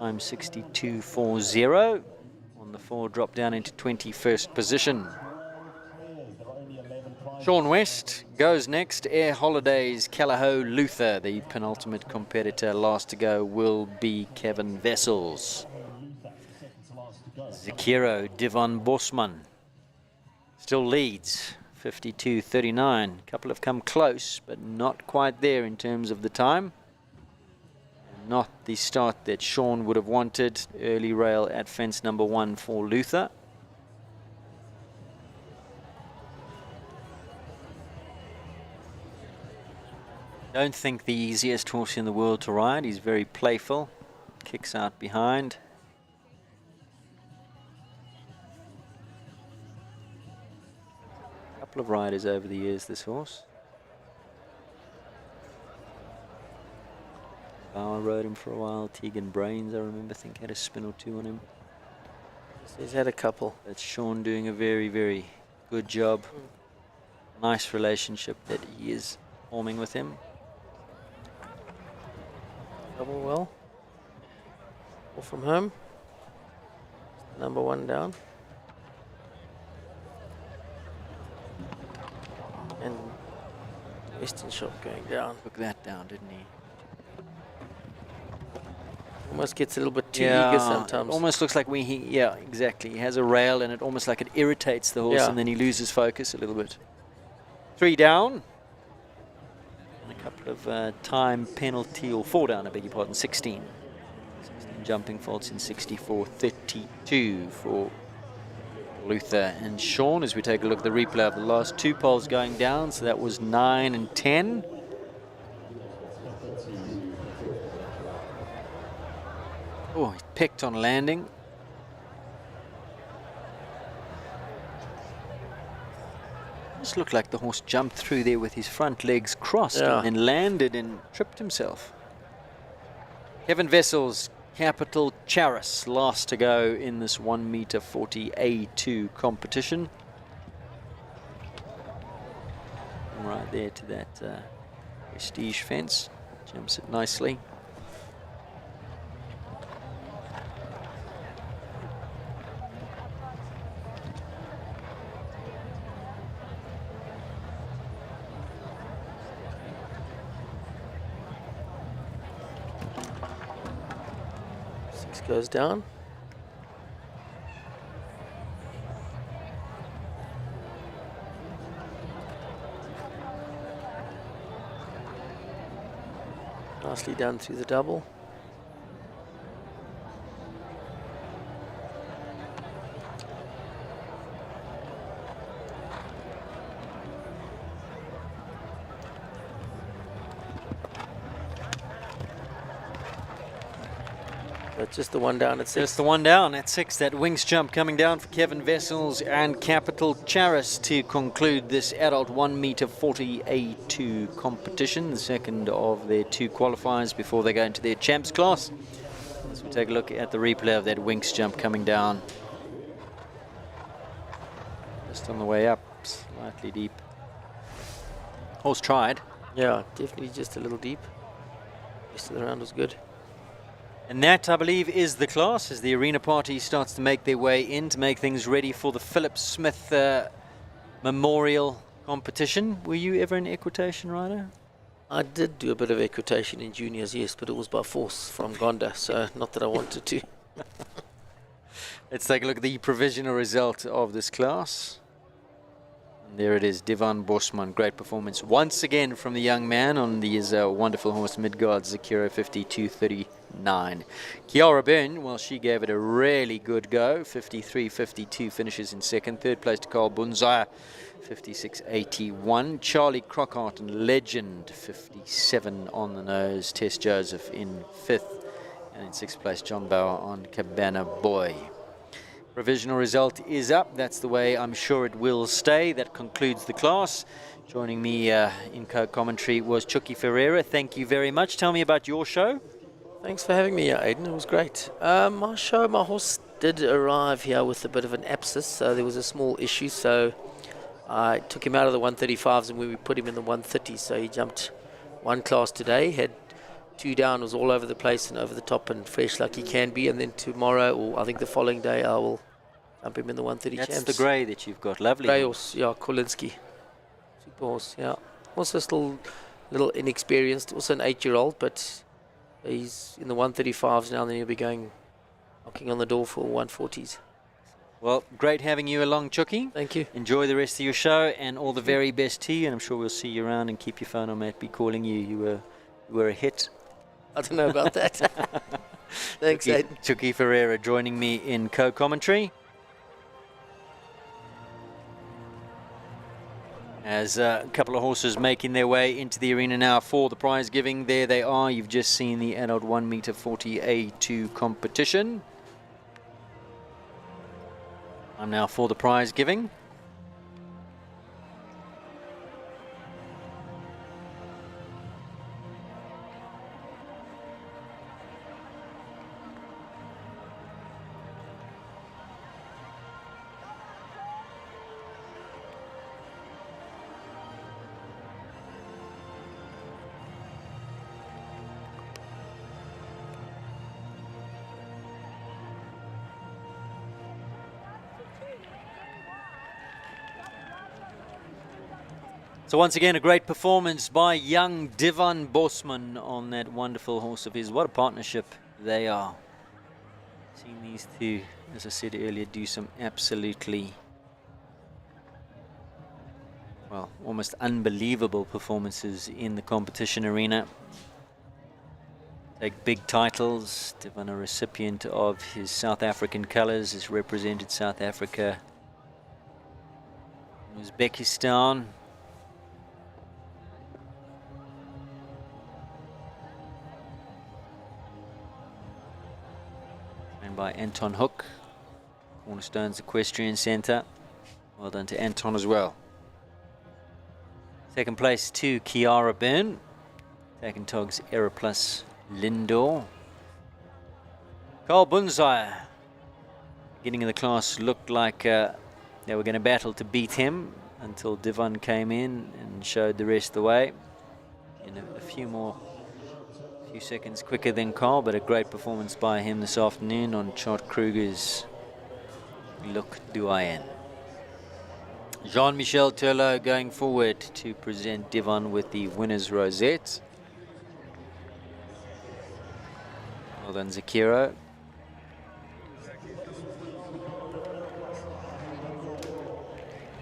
Time 62.40. On the 4, drop down into 21st position. Sean West goes next. Air Holidays, Callao Luther. The penultimate competitor. Last to go will be Kevin Vessels. Zakiro Divon Bosman still leads 52.39. A couple have come close, but not quite there in terms of the time. Not the start that Sean would have wanted. Early rail at fence number 1 for Luther. Don't think the easiest horse in the world to ride. He's very playful. Kicks out behind. Couple of riders over the years, this horse. Bauer rode him for a while. Tegan Brains, I remember, think had a spin or 2 on him. So he's had a couple. That's Sean doing a very, very good job. Nice relationship that he is forming with him. Double well. All from home. Number 1 down. And Western Shot going down. Took that down, didn't he? Almost gets a little bit too eager sometimes. Almost looks like yeah, exactly. He has a rail and it almost like it irritates the horse, and then he loses focus a little bit. 3 down. And a couple of time penalty, or 4 down, I beg your pardon, 16. 16 jumping faults in 64.32 for Luther and Sean as we take a look at the replay of the last 2 poles going down. So that was 9 and 10. Oh, he picked on landing. Just looked like the horse jumped through there with his front legs crossed and then landed and tripped himself. Kevin Vessels, Capital Charis, last to go in this 1m40 A2 competition. Right there to that prestige fence. Jumps it nicely. Goes down. Nicely done through the double. just the one down at 6. Just the one down at 6. That wings jump coming down for Kevin Vessels and Capital Charis to conclude this adult 1 meter 40 A2 competition, the second of their 2 qualifiers before they go into their champs class. As we take a look at the replay of that wings jump coming down. Just on the way up, slightly deep. Horse tried. Yeah, definitely just a little deep. Rest of the round was good. And that, I believe, is the class as the arena party starts to make their way in to make things ready for the Philip Smith Memorial competition. Were you ever an equitation rider? I did do a bit of equitation in juniors, yes, but it was by force from Gonda, so not that I wanted to. Let's take a look at the provisional result of this class. And there it is, Divan Bosman. Great performance once again from the young man on his wonderful horse, Midgard Zakira 52.39. Kiara Byrne, well, she gave it a really good go. 53.52 finishes in second. Third place to Carl Bunzaya, 56.81. Charlie Crockhart and Legend, 57 on the nose. Tess Joseph in fifth. And in sixth place, John Bauer on Cabana Boy. Provisional result is up. That's the way I'm sure it will stay. That concludes the class. Joining me in co-commentary was Chucky Ferreira. Thank you very much. Tell me about your show. Thanks for having me here, Aidan. It was great. My horse did arrive here with a bit of an abscess, so there was a small issue. So I took him out of the 135s and we put him in the 130s. So he jumped one class today, had 2 down, was all over the place and over the top and fresh like he can be. And then tomorrow, or I think the following day, I will jump him in the 130 That's champs. the grey that you've got. Lovely. Grey horse, yeah, Kolinski. Super horse, yeah. Also still a little inexperienced, also an 8-year-old, but he's in the 135s now, and then he'll be going, knocking on the door for 140s. Well, great having you along, Chucky. Thank you. Enjoy the rest of your show and all the very best to you, and I'm sure we'll see you around and keep your phone on. Matt be calling you. You were a hit. I don't know about that. Thanks, Aidan. Chucky Ferreira joining me in co-commentary. As a couple of horses making their way into the arena now for the prize giving. There they are. You've just seen the adult 1 meter 40 A2 competition. I'm now for the prize giving. So once again, a great performance by young Divan Bosman on that wonderful horse of his. What a partnership they are. Seen these two, as I said earlier, do some absolutely, well, almost unbelievable performances in the competition arena. Take big titles. Divan, a recipient of his South African colours, has represented South Africa in Uzbekistan. By Anton Hook, Cornerstones Equestrian Centre. Well done to Anton as well. Second place to Kiara Byrne. Second Tog's Aeroplus Lindor. Carl Bunzaya, beginning of the class, looked like they were going to battle to beat him until Divan came in and showed the rest of the way. In a few seconds quicker than Carl, but a great performance by him this afternoon on Chart Kruger's Look Doyen. Jean-Michel Turlot going forward to present Divan with the winner's rosette. Well done, Zakira.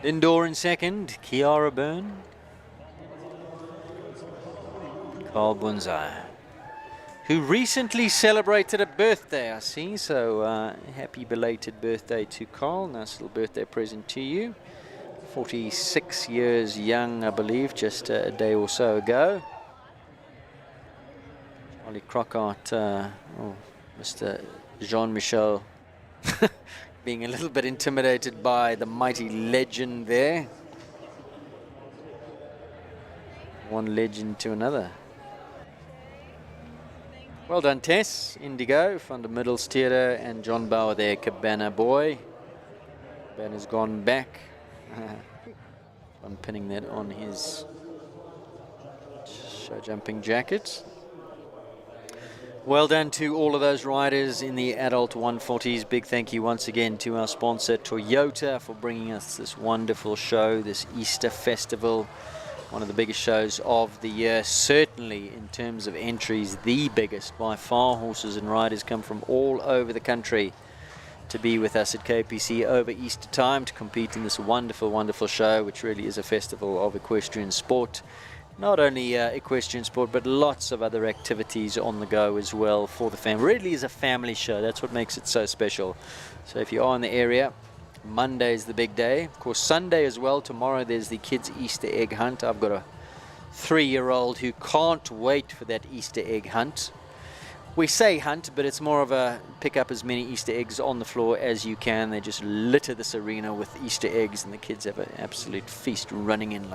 Lindor in second, Kiara Byrne. Carl Bunzaya, who recently celebrated a birthday, I see. So happy belated birthday to Carl. Nice little birthday present to you. 46 years young, I believe, just a day or so ago. Charlie Crockhart Mr. Jean-Michel being a little bit intimidated by the mighty legend there. One legend to another. Well done, Tess. Indigo, van der Middelstede, and John Bauer there, Cabana boy. Cabana's gone back. I'm pinning that on his show jumping jacket. Well done to all of those riders in the adult 140s. Big thank you once again to our sponsor Toyota for bringing us this wonderful show, this Easter festival. One of the biggest shows of the year, certainly in terms of entries, the biggest by far. Horses and riders come from all over the country to be with us at KPC over Easter time to compete in this wonderful, wonderful show, which really is a festival of equestrian sport. Not only equestrian sport, but lots of other activities on the go as well for the family. Really is a family show. That's what makes it so special. So if you are in the area, Monday is the big day. Of course, Sunday as well. Tomorrow there's the kids' Easter egg hunt. I've got a 3-year-old who can't wait for that Easter egg hunt. We say hunt, but it's more of a pick up as many Easter eggs on the floor as you can. They just litter this arena with Easter eggs, and the kids have an absolute feast running in.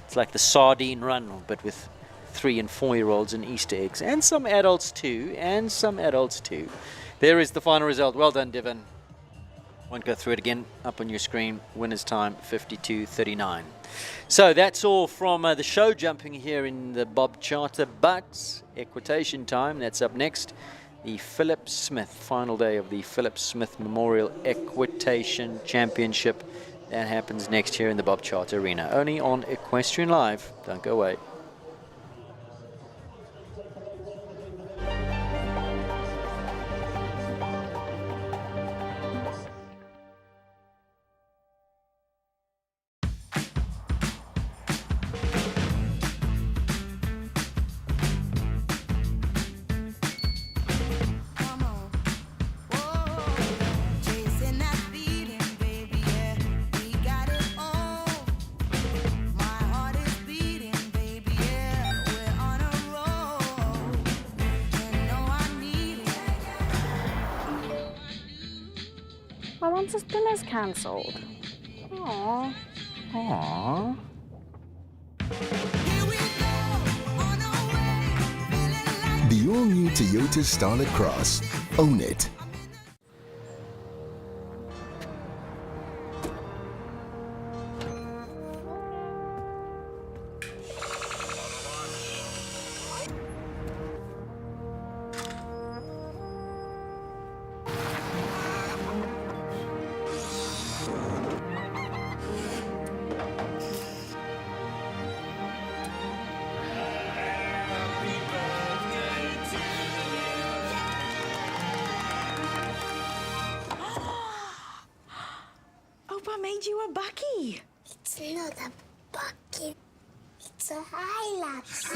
It's like the sardine run, but with 3- and 4-year-olds and Easter eggs. And some adults too, There is the final result. Well done, Devon. Won't go through it again. Up on your screen, winner's time 52.39. So that's all from the show jumping here in the Bob Charter, but equitation time, that's up next. The Philip Smith, final day of the Philip Smith Memorial Equitation Championship. That happens next here in the Bob Charter Arena, only on Equestrian Live. Don't go away. Chasing that feeling, baby, yeah, we got it all. My heart is beating, baby, yeah, we're on a roll. You know I need it. My mum's dinner's cancelled. Aww. Aww. The all-new Toyota Starlet Cross. Own it. Opa made you a bucky. It's not a bucket. It's a Hilux.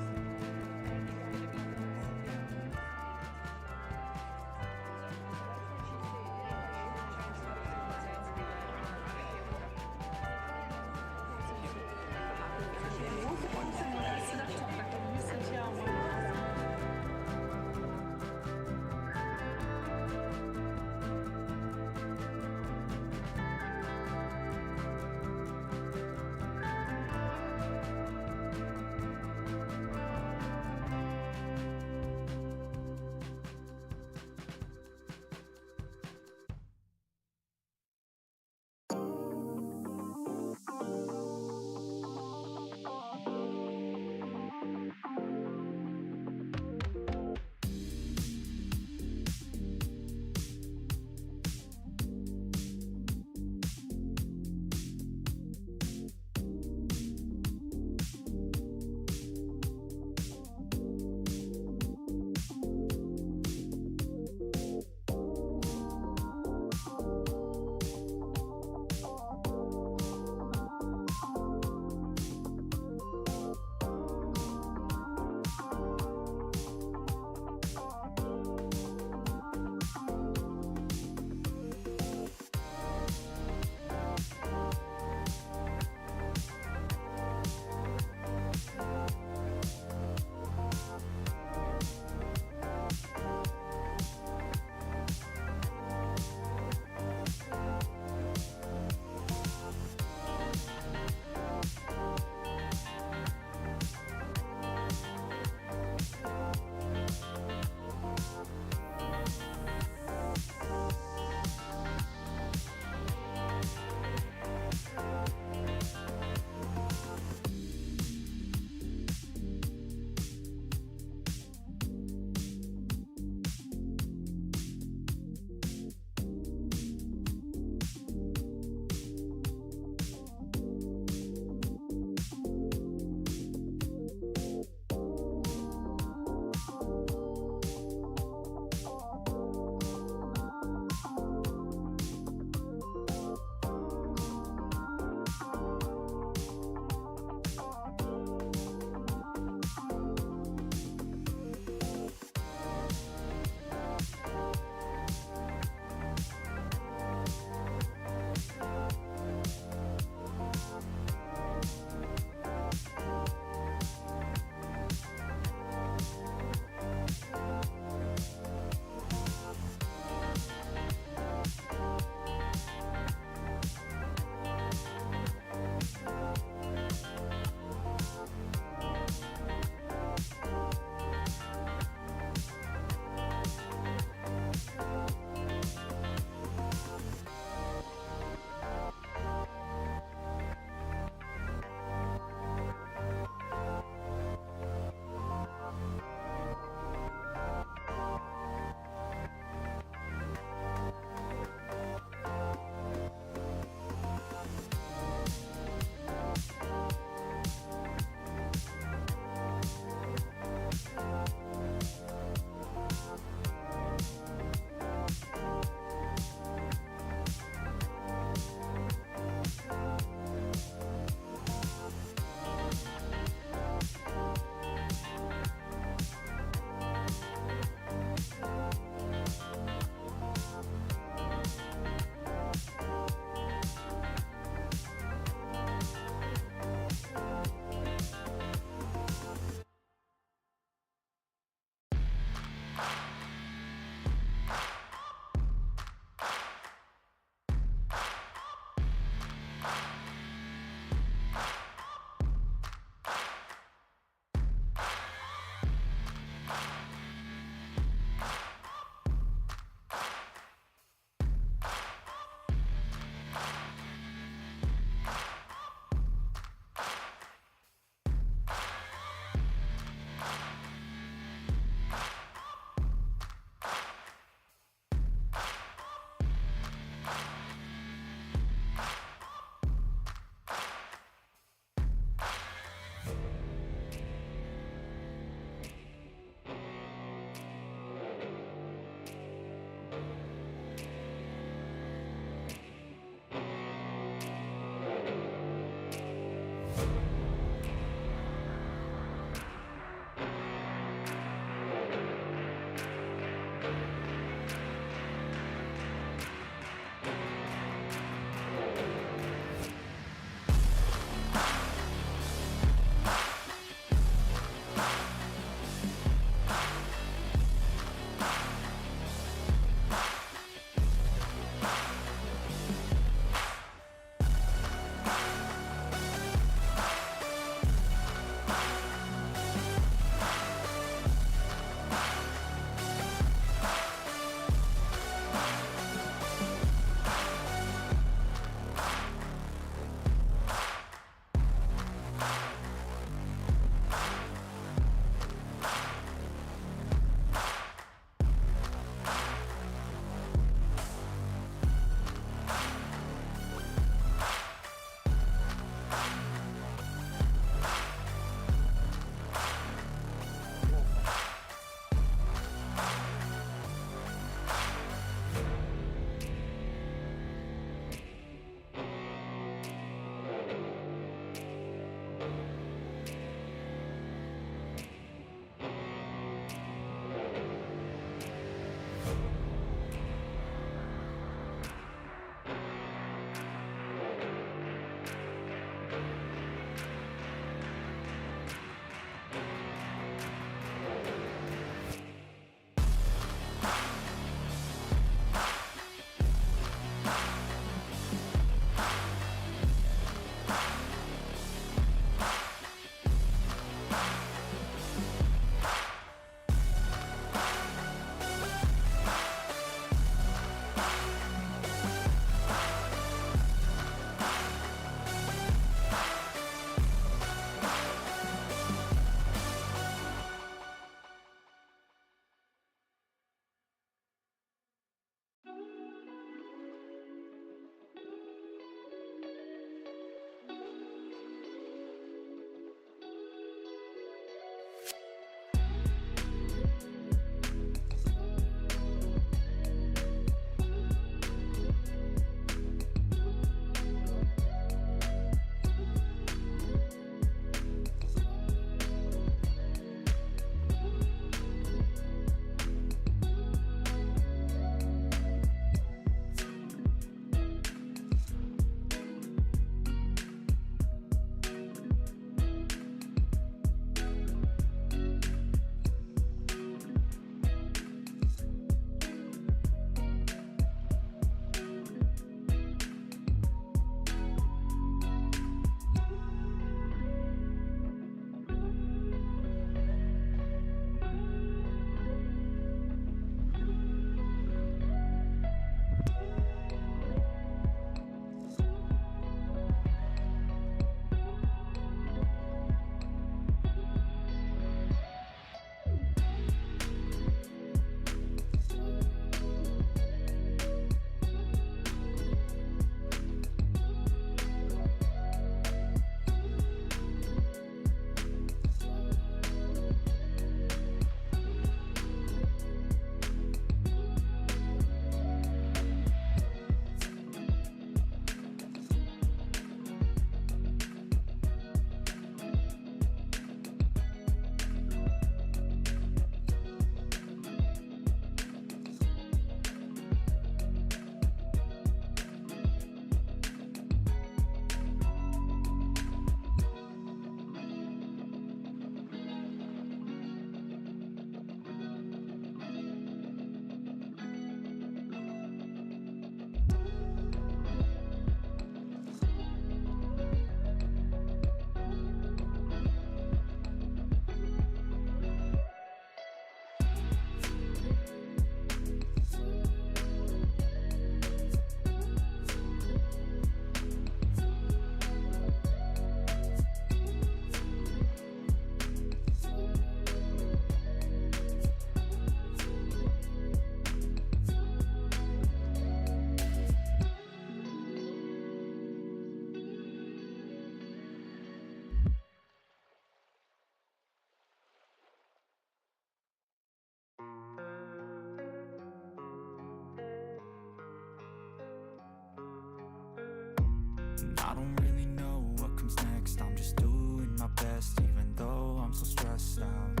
And I don't really know what comes next. I'm just doing my best, even though I'm so stressed out.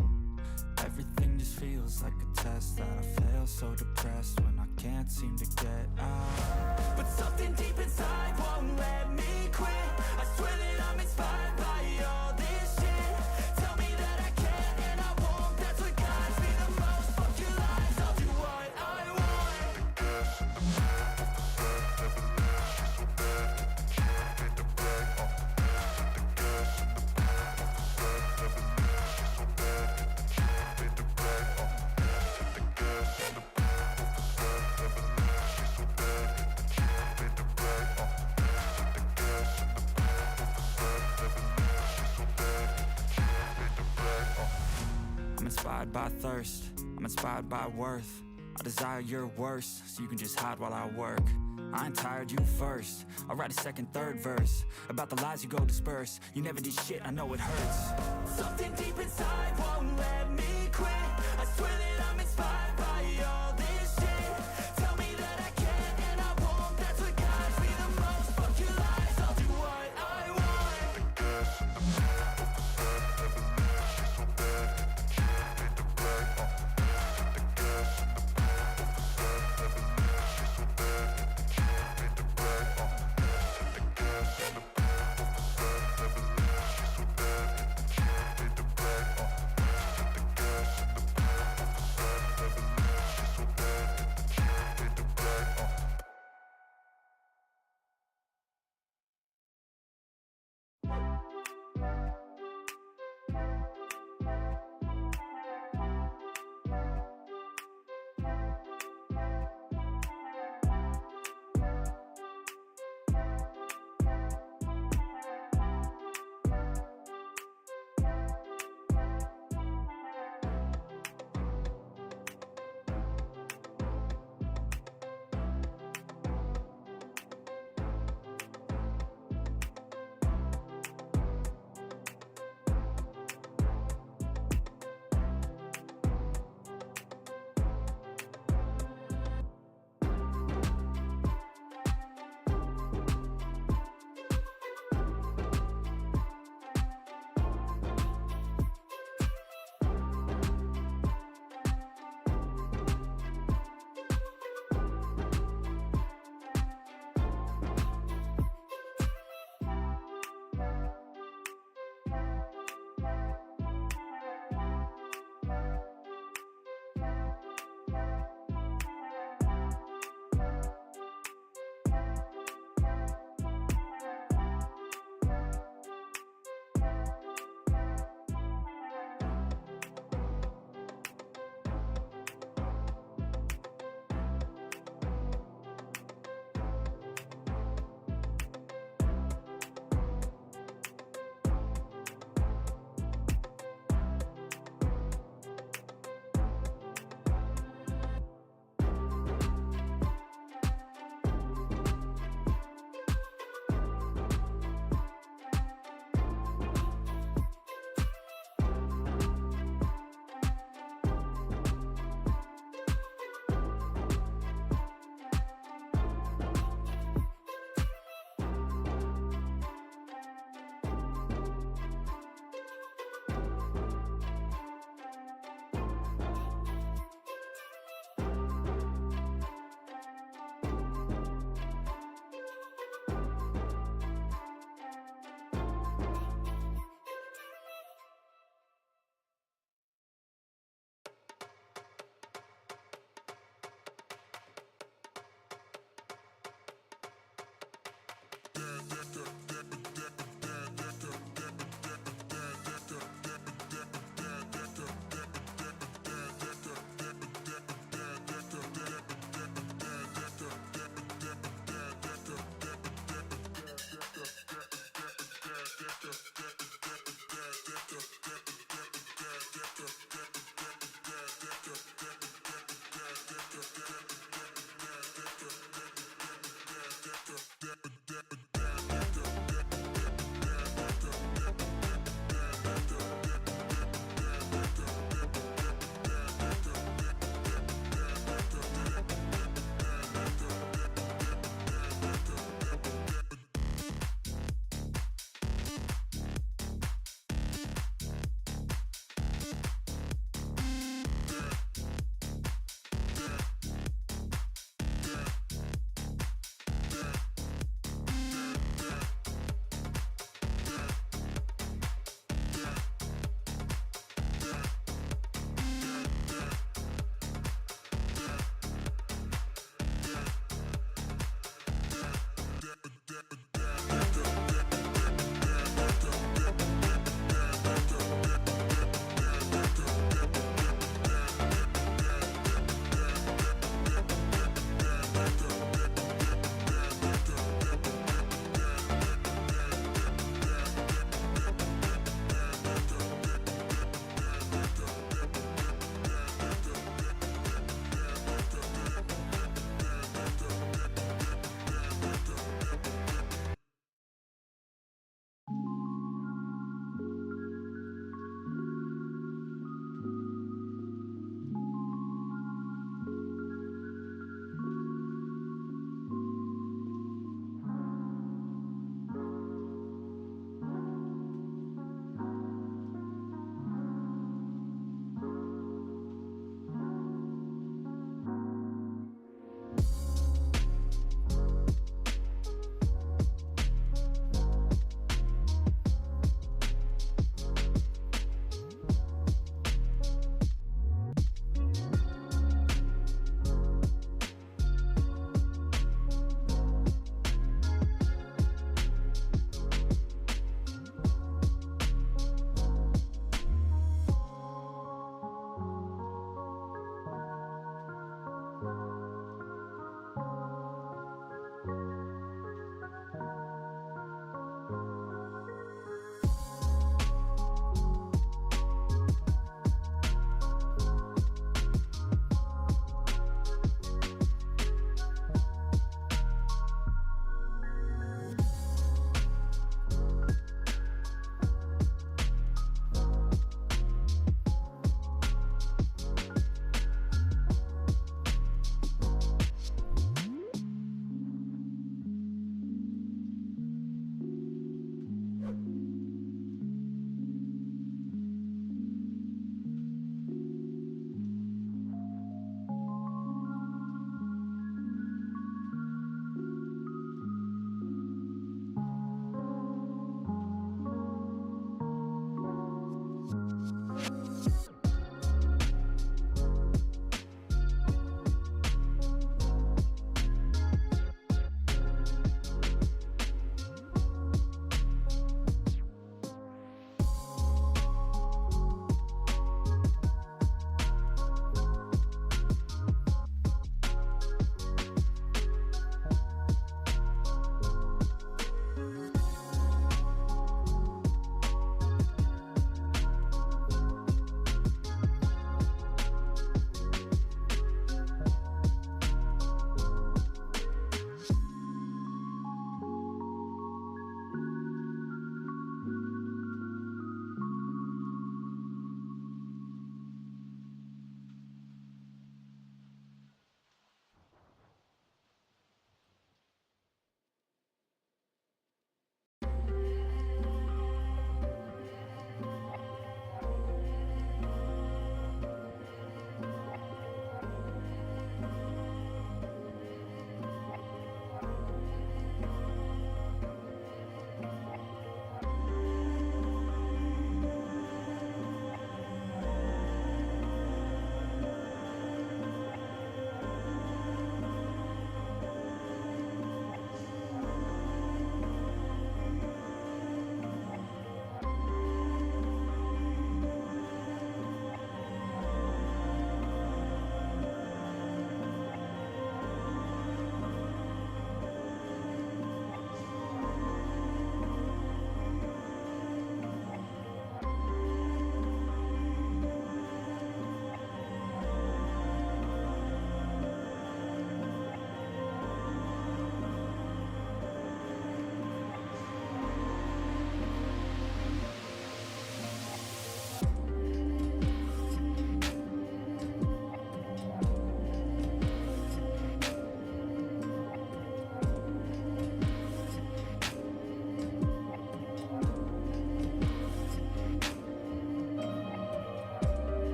Everything just feels like a test that I fail, so depressed when I can't seem to get out. But something deep inside won't let me quit. I swear that I'm inspired by all this shit. Tell me that I can and I won't. That's what guides me the most. Fuck your lies, I'll do what I want. I'm inspired by thirst, I'm inspired by worth. I desire your worst, so you can just hide while I work. I ain't tired, you first. I'll write a second, third verse about the lies you go disperse. You never did shit, I know it hurts. Something deep inside won't let me quit. I swear that I'm inspired by all this shit. Tell me that I can and I won't. That's what guides me the most. Fuck your lies, I'll do what I want.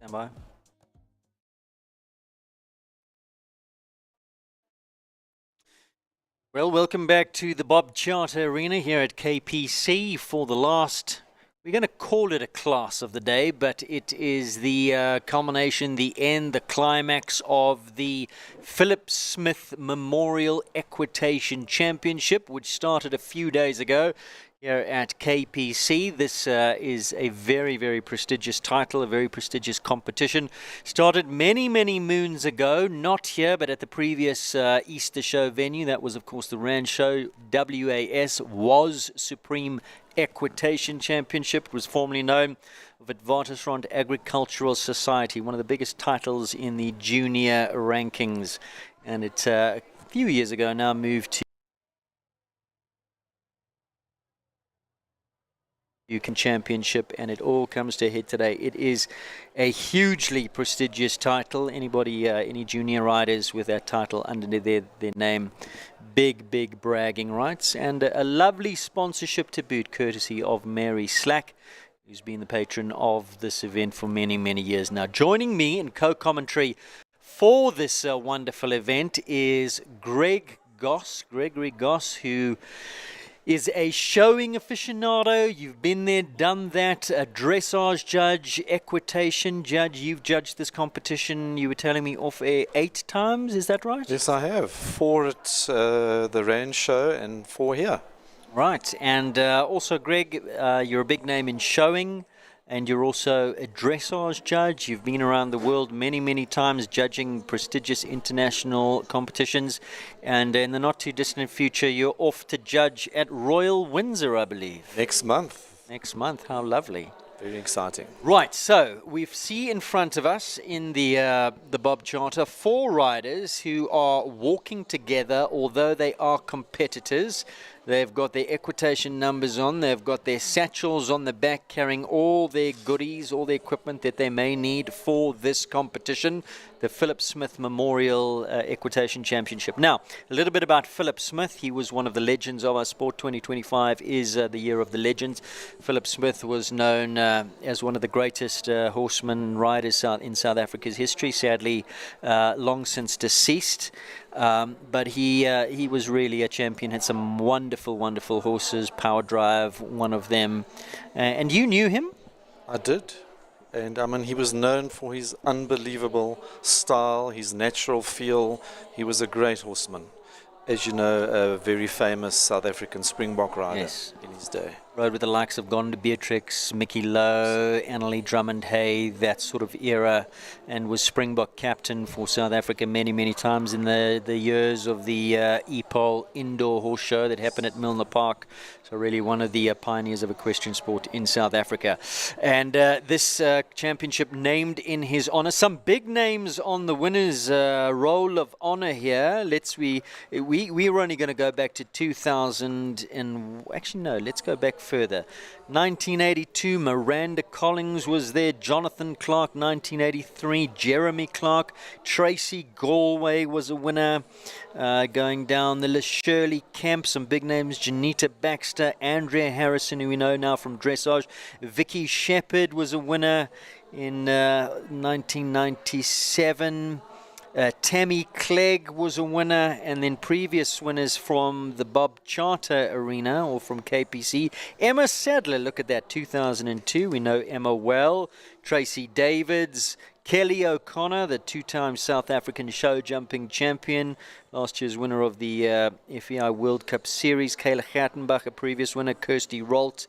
Stand by. Well, welcome back to the Bob Charter Arena here at KPC for the last, we're going to call it a class of the day, but it is the culmination, the end, the climax of the Philip Smith Memorial Equitation Championship, which started a few days ago here at KPC. This is a very, very prestigious title, a very prestigious competition. Started many, many moons ago, not here, but at the previous Easter show venue. That was, of course, the Rand Show. WAS was Supreme Equitation Championship. It was formerly known of Witwatersrand Agricultural Society, one of the biggest titles in the junior rankings. And it, a few years ago now, moved to Championship, and it all comes to a head today. It is a hugely prestigious title. Anybody, any junior riders with that title under their name, big bragging rights, and a lovely sponsorship to boot, courtesy of Mary Slack, who's been the patron of this event for many, many years now. Joining me in co-commentary for this wonderful event is Gregory Goss, who is a showing aficionado. You've been there, done that, a dressage judge, equitation judge. You've judged this competition, you were telling me off air, 8 times, is that right? Yes, I have. 4 at the Rand Show and 4 here. Right, and also Greg, you're a big name in showing, and you're also a dressage judge. You've been around the world many, many times judging prestigious international competitions. And in the not too distant future, you're off to judge at Royal Windsor, I believe. Next month. Next month, how lovely. Very exciting. Right, so we see in front of us in the Bob Charter 4 riders who are walking together, although they are competitors. They've got their equitation numbers on. They've got their satchels on the back carrying all their goodies, all the equipment that they may need for this competition, the Philip Smith Memorial Equitation Championship. Now, a little bit about Philip Smith. He was one of the legends of our sport. 2025 is the year of the legends. Philip Smith was known as one of the greatest horsemen riders in South Africa's history, sadly long since deceased. But he was really a champion, had some wonderful horses, Power Drive, one of them. And you knew him? I did. And I mean, he was known for his unbelievable style, his natural feel. He was a great horseman. As you know, a very famous South African Springbok rider in his day. Rode with the likes of Gonda Beatrix, Mickey Lowe, Annalie Drummond-Hay, that sort of era, and was Springbok captain for South Africa many times in the years of the EPOL indoor horse show that happened at Milner Park. So really one of the pioneers of equestrian sport in South Africa. And this championship named in his honor. Some big names on the winners' roll of honor here. We were only going to go back to 2000 and actually no, let's go back further. 1982, Miranda Collins was there. Jonathan Clark, 1983. Jeremy Clark. Tracy Galway was a winner. Going down the list, Shirley Camp, some big names. Janita Baxter, Andrea Harrison, who we know now from dressage. Vicky Shepherd was a winner in 1997. Tammy Clegg was a winner, and then previous winners from the Bob Charter Arena or from KPC. Emma Sadler, look at that, 2002. We know Emma well. Tracy Davids, Kelly O'Connor, the 2-time South African show jumping champion, last year's winner of the FEI World Cup Series. Kayla Gattenbach, a previous winner. Kirsty Rolt.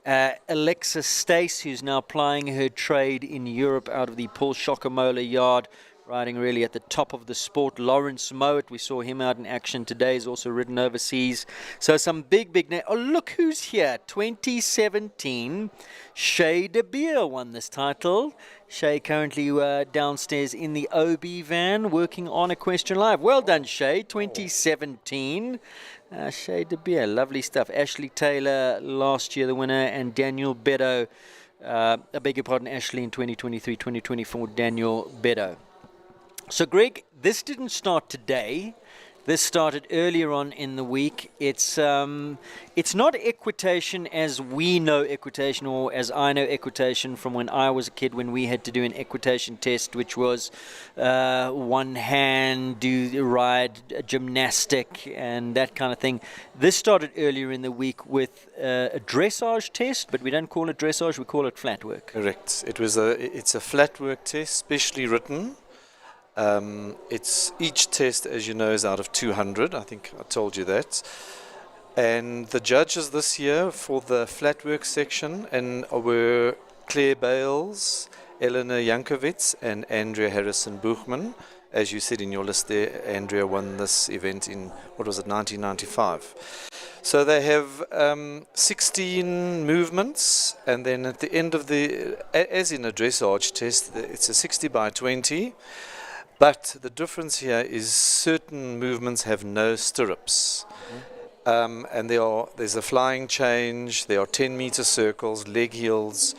Alexa Stace, who's now plying her trade in Europe out of the Paul Shokamola yard, riding really at the top of the sport. Lawrence Mowat, we saw him out in action today, he's also ridden overseas. So some big names. Oh, look who's here. 2017, Shay De Beer won this title. Shay currently downstairs in the OB van working on Equestrian Live. Well done, Shay. 2017. Shay De Beer, lovely stuff. Ashley Taylor last year the winner, and Daniel Beddoe, I beg your pardon, Ashley in 2023, 2024, Daniel Beddoe. So, Greg, this didn't start today. This started earlier on in the week. It's not equitation as we know equitation, or as I know equitation from when I was a kid, when we had to do an equitation test, which was one hand, ride gymnastic and that kind of thing. This started earlier in the week with a dressage test, but we don't call it dressage, we call it flat work. Correct. It's a flat work test, specially written. It's each test, as you know, is out of 200. I think I told you that. And the judges this year for the flat work section were Claire Bales, Eleanor Jankovic, and Andrea Harrison Buchman. As you said in your list there, Andrea won this event in, 1995. So they have 16 movements, and then at the end of as in a dressage test, it's a 60 by 20. But the difference here is certain movements have no stirrups. And there's a flying change, there are 10-meter circles, leg heels.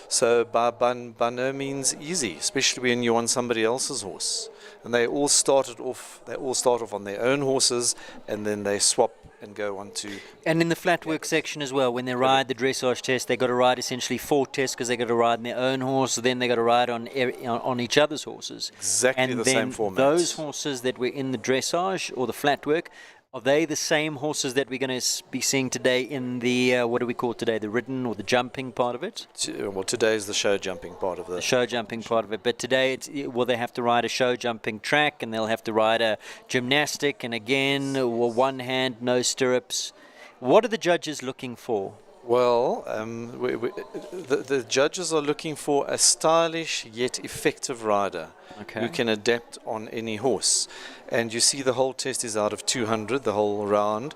So by no means easy, especially when you're on somebody else's horse. And they all start off on their own horses, and then they swap and go on to... And in the flat work section as well, when they ride the dressage test, they got to ride essentially 4 tests, because they got to ride on their own horse, then they got to ride on each other's horses. Exactly the same format. And those horses that were in the dressage or the flat work, are they the same horses that we're going to be seeing today in the, what do we call today, the ridden or the jumping part of it? Well, today is the show jumping part of the show jumping part of it. But today, will they have to ride a show jumping track, and they'll have to ride a gymnastic, and again, one hand, no stirrups. What are the judges looking for? Well, the judges are looking for a stylish yet effective rider who can adapt on any horse. And you see the whole test is out of 200, the whole round.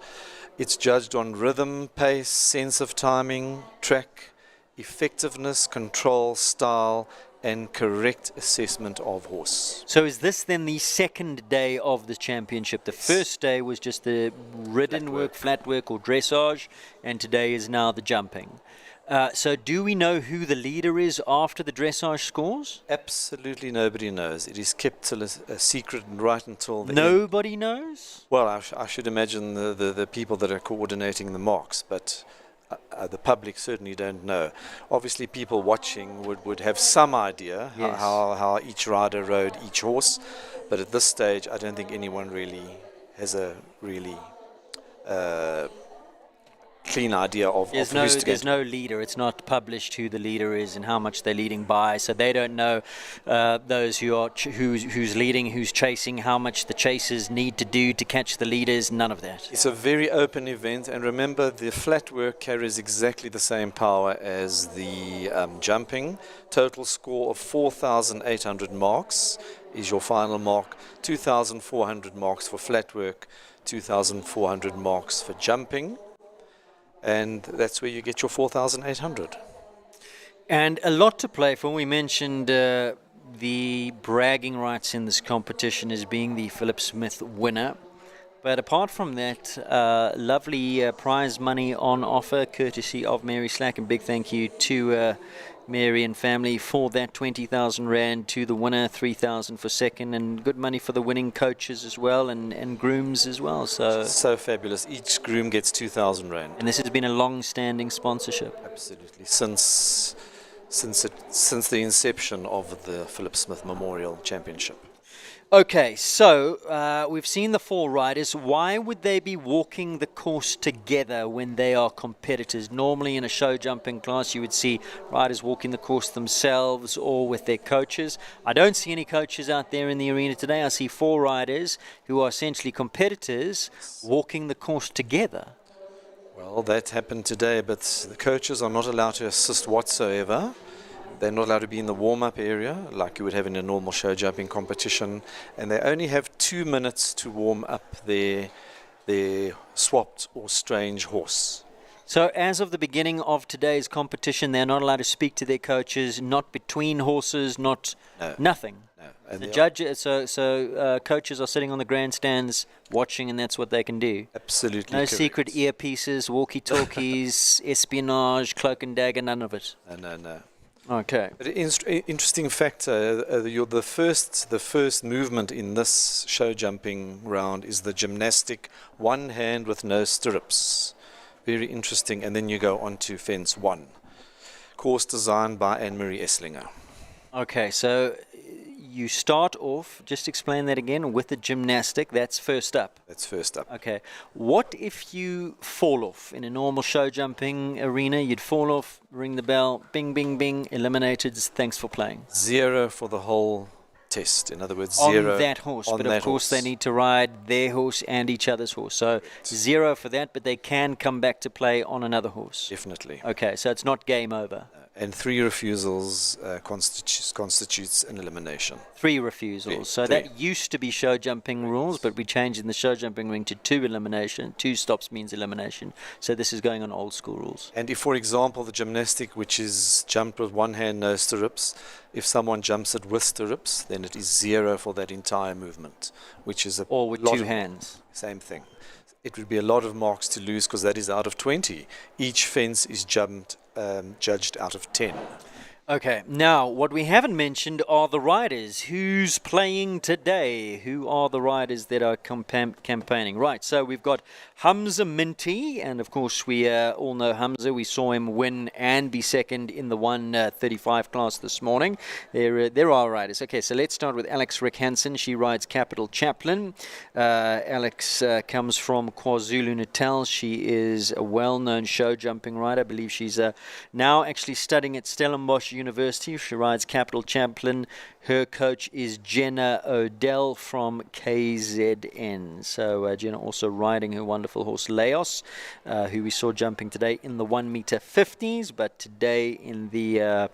It's judged on rhythm, pace, sense of timing, track, effectiveness, control, style, and correct assessment of horse. So is this then the second day of the championship? The first day was just the ridden work, flat work or dressage, and today is now the jumping. So do we know who the leader is after the dressage scores? Absolutely nobody knows. It is kept till a secret right until the Nobody knows? Well, I should imagine the people that are coordinating the marks, but the public certainly don't know. Obviously, people watching would have some idea how each rider rode each horse, but at this stage, I don't think anyone really has a really clean idea of who's to get. There's no leader. It's not published who the leader is and how much they're leading by, so they don't know those who's leading, who's chasing, how much the chasers need to do to catch the leaders. None of that. It's a very open event, and remember, the flat work carries exactly the same power as the jumping. Total score of 4,800 marks is your final mark. 2,400 marks for flat work, 2,400 marks for jumping. And that's where you get your 4,800. And a lot to play for. We mentioned the bragging rights in this competition as being the Philip Smith winner. But apart from that, lovely prize money on offer, courtesy of Mary Slack. And big thank you to Mary and family for that 20,000 Rand to the winner, 3,000 for second, and good money for the winning coaches as well, and grooms as well. So fabulous. Each groom gets 2,000 Rand. And this has been a long-standing sponsorship. Absolutely. Since the inception of the Philip Smith Memorial Championship. Okay, so we've seen the 4 riders. Why would they be walking the course together when they are competitors? Normally in a show jumping class you would see riders walking the course themselves or with their coaches. I don't see any coaches out there in the arena today. I see 4 riders who are essentially competitors walking the course together. Well, that happened today, but the coaches are not allowed to assist whatsoever. They're not allowed to be in the warm-up area like you would have in a normal show jumping competition, and they only have 2 minutes to warm up their swapped or strange horse. So as of the beginning of today's competition, they're not allowed to speak to their coaches, not between horses, nothing. No. And the judges, coaches are sitting on the grandstands watching, and that's what they can do. Absolutely No correct. secret earpieces, walkie-talkies, espionage, cloak and dagger, none of it. No. Okay. But interesting factor, the first movement in this show jumping round is the gymnastic one hand with no stirrups. Very interesting. And then you go on to fence 1. Course designed by Anne-Marie Esslinger. Okay, so you start off, just explain that again, with the gymnastic. That's first up. That's first up. Okay. What if you fall off in a normal show jumping arena? You'd fall off, ring the bell, bing, bing, bing, eliminated, thanks for playing. 0 for the whole test. In other words, on 0 that horse. on But that of course, horse. they need to ride their horse and each other's horse. So 0 for that, but they can come back to play on another horse. Definitely. Okay, so it's not game over. And 3 refusals constitutes an elimination. 3 refusals. So that used to be show jumping rules, but we changed in the show jumping ring to 2 elimination. 2 stops means elimination. So this is going on old school rules. And if, for example, the gymnastic, which is jumped with one hand, no stirrups, if someone jumps it with stirrups, then it is 0 for that entire movement, which is a or with lot 2 of, hands. Same thing. It would be a lot of marks to lose because that is out of 20. Each fence is judged out of 10. Okay, now what we haven't mentioned are the riders. Who's playing today? Who are the riders that are campaigning? Right, so we've got Hamza Minty, and of course we all know Hamza. We saw him win and be second in the 135 class this morning. There are riders. Okay, so let's start with Alex Rick Hansen. She rides Capital Chaplin. Alex comes from KwaZulu-Natal. She is a well-known show jumping rider. I believe she's now actually studying at Stellenbosch University. She rides Capital Chaplin. Her coach is Jenna Odell from KZN. So Jenna also riding her wonderful horse Laos, who we saw jumping today in the 1 meter 50s, but today in the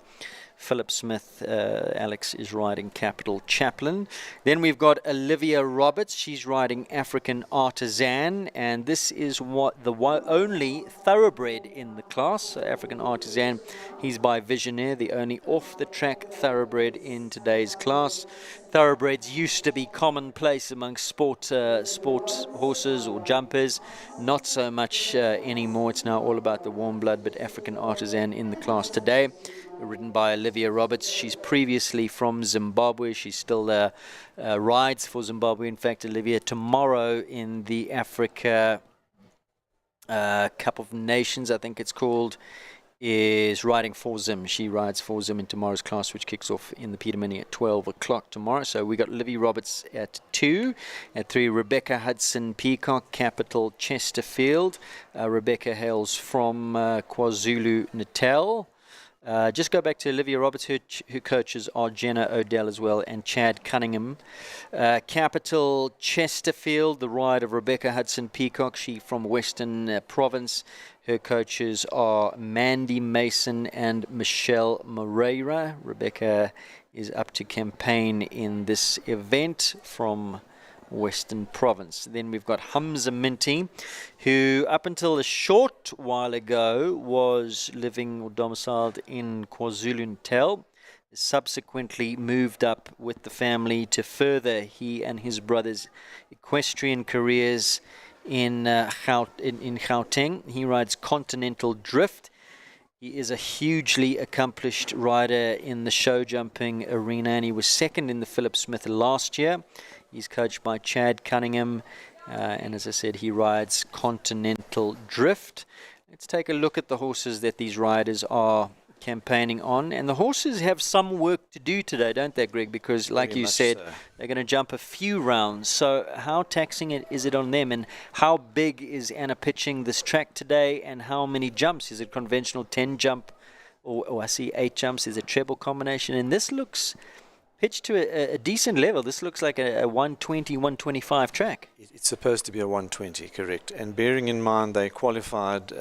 Philip Smith, Alex is riding Capital Chaplin. Then we've got Olivia Roberts. She's riding African Artisan, and this is what the only thoroughbred in the class. So African Artisan, he's by Visionaire, the only off-the-track thoroughbred in today's class. Thoroughbreds used to be commonplace amongst sport horses or jumpers. Not so much anymore. It's now all about the warm blood, but African Artisan in the class today. Ridden by Olivia Roberts. She's previously from Zimbabwe. She still rides for Zimbabwe. In fact, Olivia, tomorrow in the Africa Cup of Nations, I think it's called, is riding for Zim. She rides for Zim in tomorrow's class, which kicks off in the Peter Mini at 12 o'clock tomorrow. So we got Olivia Roberts at 2. At 3, Rebecca Hudson Peacock, Capital Chesterfield. Rebecca hails from KwaZulu-Natal. Just go back to Olivia Roberts, who coaches are Jenna Odell as well, and Chad Cunningham. Capital Chesterfield, the ride of Rebecca Hudson Peacock, she from Western Province. Her coaches are Mandy Mason and Michelle Moreira. Rebecca is up to campaign in this event from Western Province. Then we've got Hamza Minty, who up until a short while ago was living or domiciled in KwaZulu-Natal. Subsequently moved up with the family to further he and his brother's equestrian careers in Gauteng. He rides Continental Drift. He is a hugely accomplished rider in the show jumping arena, and he was second in the Philip Smith last year. He's coached by Chad Cunningham, and as I said, he rides Continental Drift. Let's take a look at the horses that these riders are campaigning on. And the horses have some work to do today, don't they, Greg? Because like Very you much said, so. they're going to jump a few rounds. So how taxing is it on them? And how big is Anna pitching this track today? And how many jumps? Is it conventional 10 jump? Or I see 8 jumps. Is it treble combination? And this looks pitched to a decent level. This looks like a 120, 125 track. It's supposed to be a 120, correct. And bearing in mind they qualified,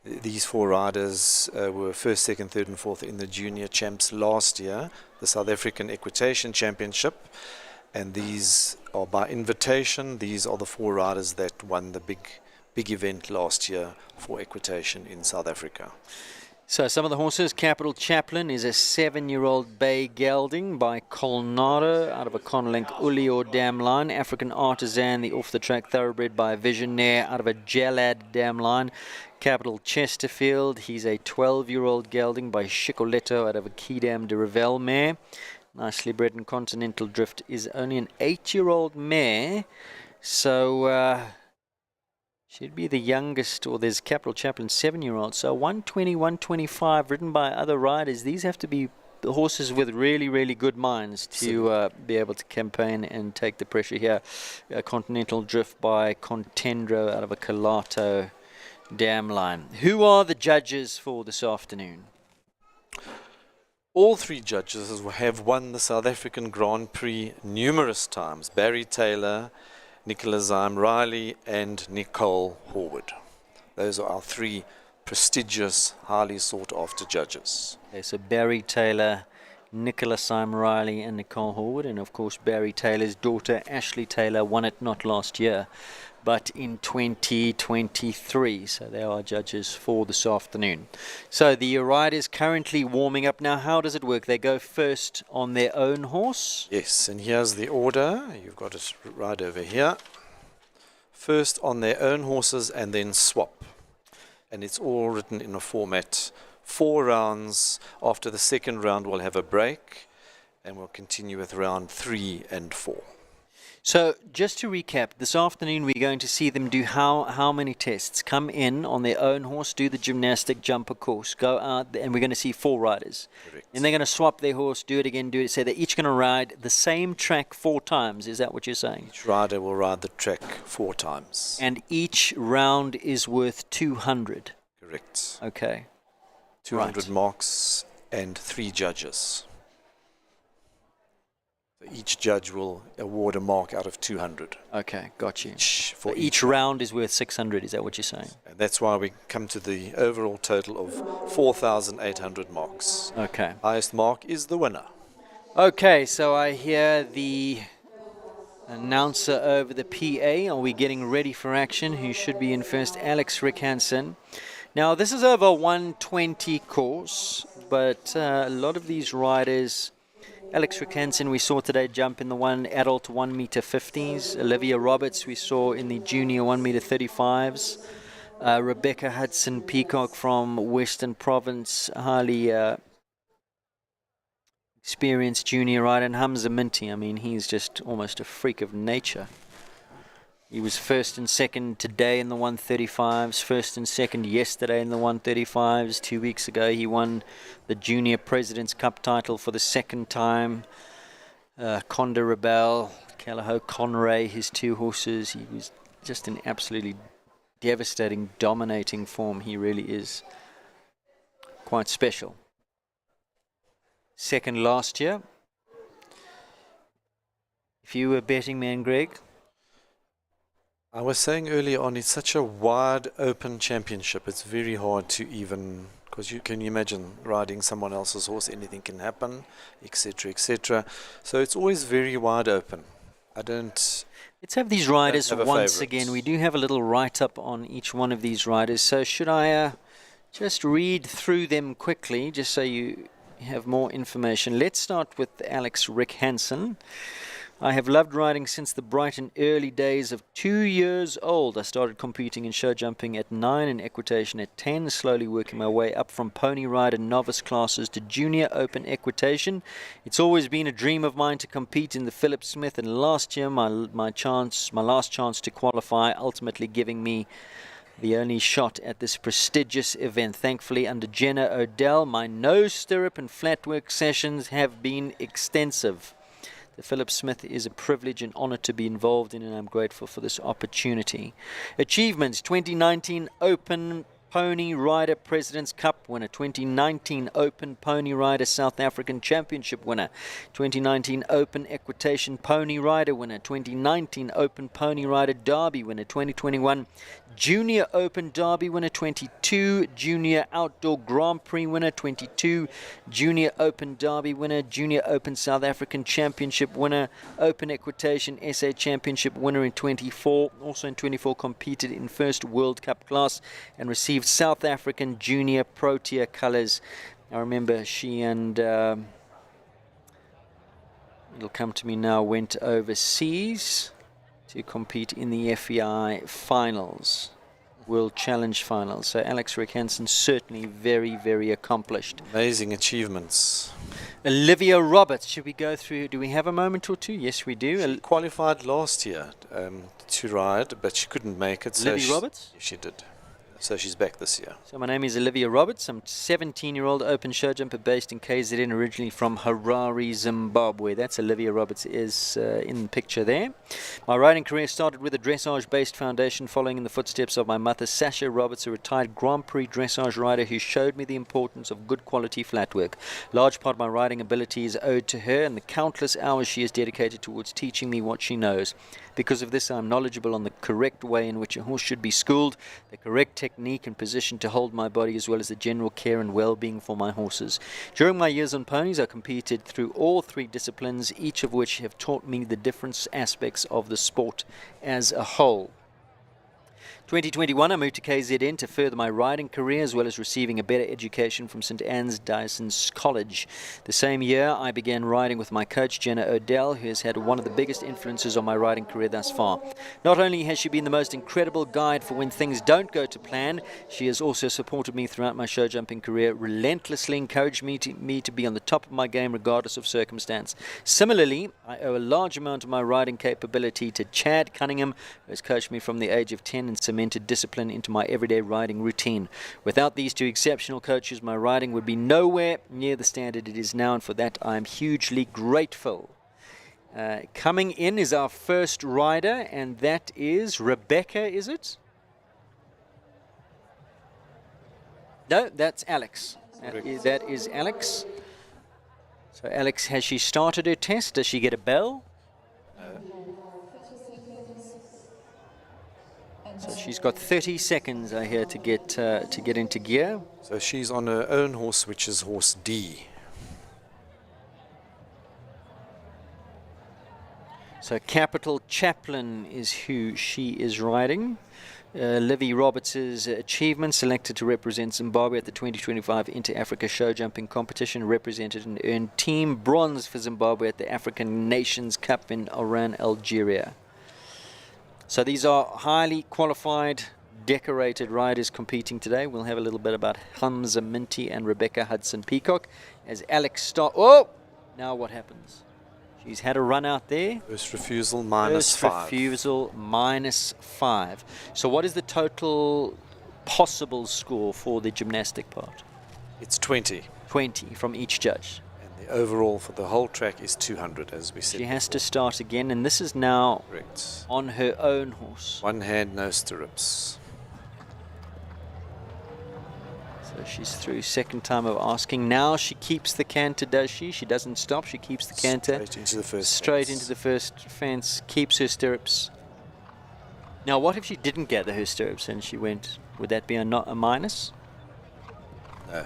these 4 riders were first, second, third and fourth in the junior champs last year, the South African Equitation Championship. And these are by invitation. These are the 4 riders that won the big event last year for equitation in South Africa. So some of the horses, Capital Chaplain is a 7-year-old bay gelding by Colnado out of a Conlink Uli or Dam Line. African Artisan, the off-the-track thoroughbred by Visionaire out of a Jalad Dam Line. Capital Chesterfield, he's a 12-year-old gelding by Chicoletto out of a Kidam de Revel mare. Nicely bred, and Continental Drift is only an 8-year-old mare. So she'd be the youngest, or there's Capital Chaplain, 7-year-old. So 120, 125, ridden by other riders. These have to be the horses with really, really good minds to be able to campaign and take the pressure here. Continental Drift by Contendro out of a Calato Dam Line. Who are the judges for this afternoon? All three judges have won the South African Grand Prix numerous times. Barry Taylor, Nicola Zyme Riley and Nicole Horwood. Those are our three prestigious, highly sought after judges. Okay, so Barry Taylor, Nicola Zyme Riley and Nicole Horwood, and of course Barry Taylor's daughter Ashley Taylor won it not last year but in 2023. So they are judges for this afternoon. So the riders currently warming up. Now, how does it work? They go first on their own horse? Yes, and here's the order. You've got it right over here. First on their own horses and then swap. And it's all written in a format. 4 rounds. After the second round, we'll have a break. And we'll continue with round 3 and 4. So just to recap, this afternoon we're going to see them do how many tests? Come in on their own horse, do the gymnastic jumper course, go out, and we're going to see 4 riders. Correct. And they're going to swap their horse, do it again, do it. So they're each going to ride the same track 4 times. Is that what you're saying? Each rider will ride the track 4 times. And each round is worth 200. Correct. Okay. 200 marks and 3 judges. Each judge will award a mark out of 200. Okay, got you. For each round is worth 600, is that what you're saying? And that's why we come to the overall total of 4,800 marks. Okay. Highest mark is the winner. Okay, so I hear the announcer over the PA. Are we getting ready for action? Who should be in first? Alex Rick Hansen. Now, this is over 120 course, but a lot of these riders... Alex Rick Hansen we saw today jump in the adult 1 meter 50s. Olivia Roberts we saw in the junior 1 meter 35s. Rebecca Hudson Peacock from Western Province, highly experienced junior rider. And Hamza Minty, I mean, he's just almost a freak of nature. He was first and second today in the 135s, first and second yesterday in the 135s. 2 weeks ago, he won the Junior President's Cup title for the second time. Conda Rebel, Callagho Conray, his 2 horses. He was just in absolutely devastating, dominating form. He really is quite special. Second last year. If you were a betting man, Greg... I was saying earlier on, it's such a wide open championship. It's very hard to even, because you can imagine riding someone else's horse, anything can happen, etc., etc. So it's always very wide open. Let's have these riders once again. We do have a little write-up on each one of these riders. So should I just read through them quickly, just so you have more information? Let's start with Alex Rick Hansen. I have loved riding since the bright and early days of 2 years old. I started competing in show jumping at 9 and equitation at 10, slowly working my way up from pony rider novice classes to junior open equitation. It's always been a dream of mine to compete in the Philip Smith, and last year my last chance to qualify, ultimately giving me the only shot at this prestigious event. Thankfully, under Jenna Odell, my nose stirrup and flatwork sessions have been extensive. The Philip Smith is a privilege and honor to be involved in, and I'm grateful for this opportunity. Achievements: 2019 Open Pony Rider President's Cup winner, 2019 Open Pony Rider South African Championship winner, 2019 Open Equitation Pony Rider winner, 2019 Open Pony Rider Derby winner, 2021 Junior Open Derby winner, 22 Junior Outdoor Grand Prix winner, 22 Junior Open Derby winner, Junior Open South African Championship winner, Open Equitation SA Championship winner in 24. Also in 24 competed in first World Cup class and received received South African Junior Protea colours. I remember she and, it'll come to me now, went overseas to compete in the FEI finals, World Challenge finals. So Alex Rick-Hansen certainly very, very accomplished. Amazing achievements. Olivia Roberts, should we go through, do we have a moment or two? Yes, we do. She qualified last year to ride, but she couldn't make it. Olivia Roberts? She did. So she's back this year. So my name is Olivia Roberts. I'm 17-year-old open show jumper based in KZN, originally from Harare, Zimbabwe. That's Olivia Roberts is in the picture there. My riding career started with a dressage-based foundation, following in the footsteps of my mother, Sasha Roberts, a retired Grand Prix dressage rider who showed me the importance of good quality flat work. Large part of my riding ability is owed to her and the countless hours she has dedicated towards teaching me what she knows. Because of this, I am knowledgeable on the correct way in which a horse should be schooled, the correct technique and position to hold my body, as well as the general care and well-being for my horses. During my years on ponies, I competed through all three disciplines, each of which have taught me the different aspects of the sport as a whole. 2021, I moved to KZN to further my riding career, as well as receiving a better education from St. Anne's Dyson's College. The same year, I began riding with my coach, Jenna Odell, who has had one of the biggest influences on my riding career thus far. Not only has she been the most incredible guide for when things don't go to plan, she has also supported me throughout my show jumping career, relentlessly encouraged me to be on the top of my game regardless of circumstance. Similarly, I owe a large amount of my riding capability to Chad Cunningham, who has coached me from the age of 10 and cemented discipline into my everyday riding routine. Without these two exceptional coaches, my riding would be nowhere near the standard it is now, and for that I am hugely grateful. Coming in is our first rider, and that is Rebecca, is it? No, that's Alex. That is Alex. So Alex, has she started her test? Does she get a bell? So she's got 30 seconds, I hear, to get into gear. So she's on her own horse, which is horse D. So Capital Chaplin is who she is riding. Livy Roberts' achievement, selected to represent Zimbabwe at the 2025 Inter-Africa Show Jumping Competition, represented and earned team bronze for Zimbabwe at the African Nations Cup in Oran, Algeria. So these are highly qualified, decorated riders competing today. We'll have a little bit about Hamza Minty and Rebecca Hudson-Peacock as Alex start. Oh! Now what happens? She's had a run out there. First refusal minus 5. First refusal minus 5. So what is the total possible score for the gymnastic part? It's 20. 20 from each judge. The overall for the whole track is 200, as we said. She has to start again, and this is now correct on her own horse. One hand, no stirrups. So she's through, second time of asking. Now she keeps the canter, does she? She doesn't stop, she keeps the canter. Straight into the first Straight fence. into the first fence, keeps her stirrups. Now what if she didn't gather her stirrups and she went, would that be a minus? No.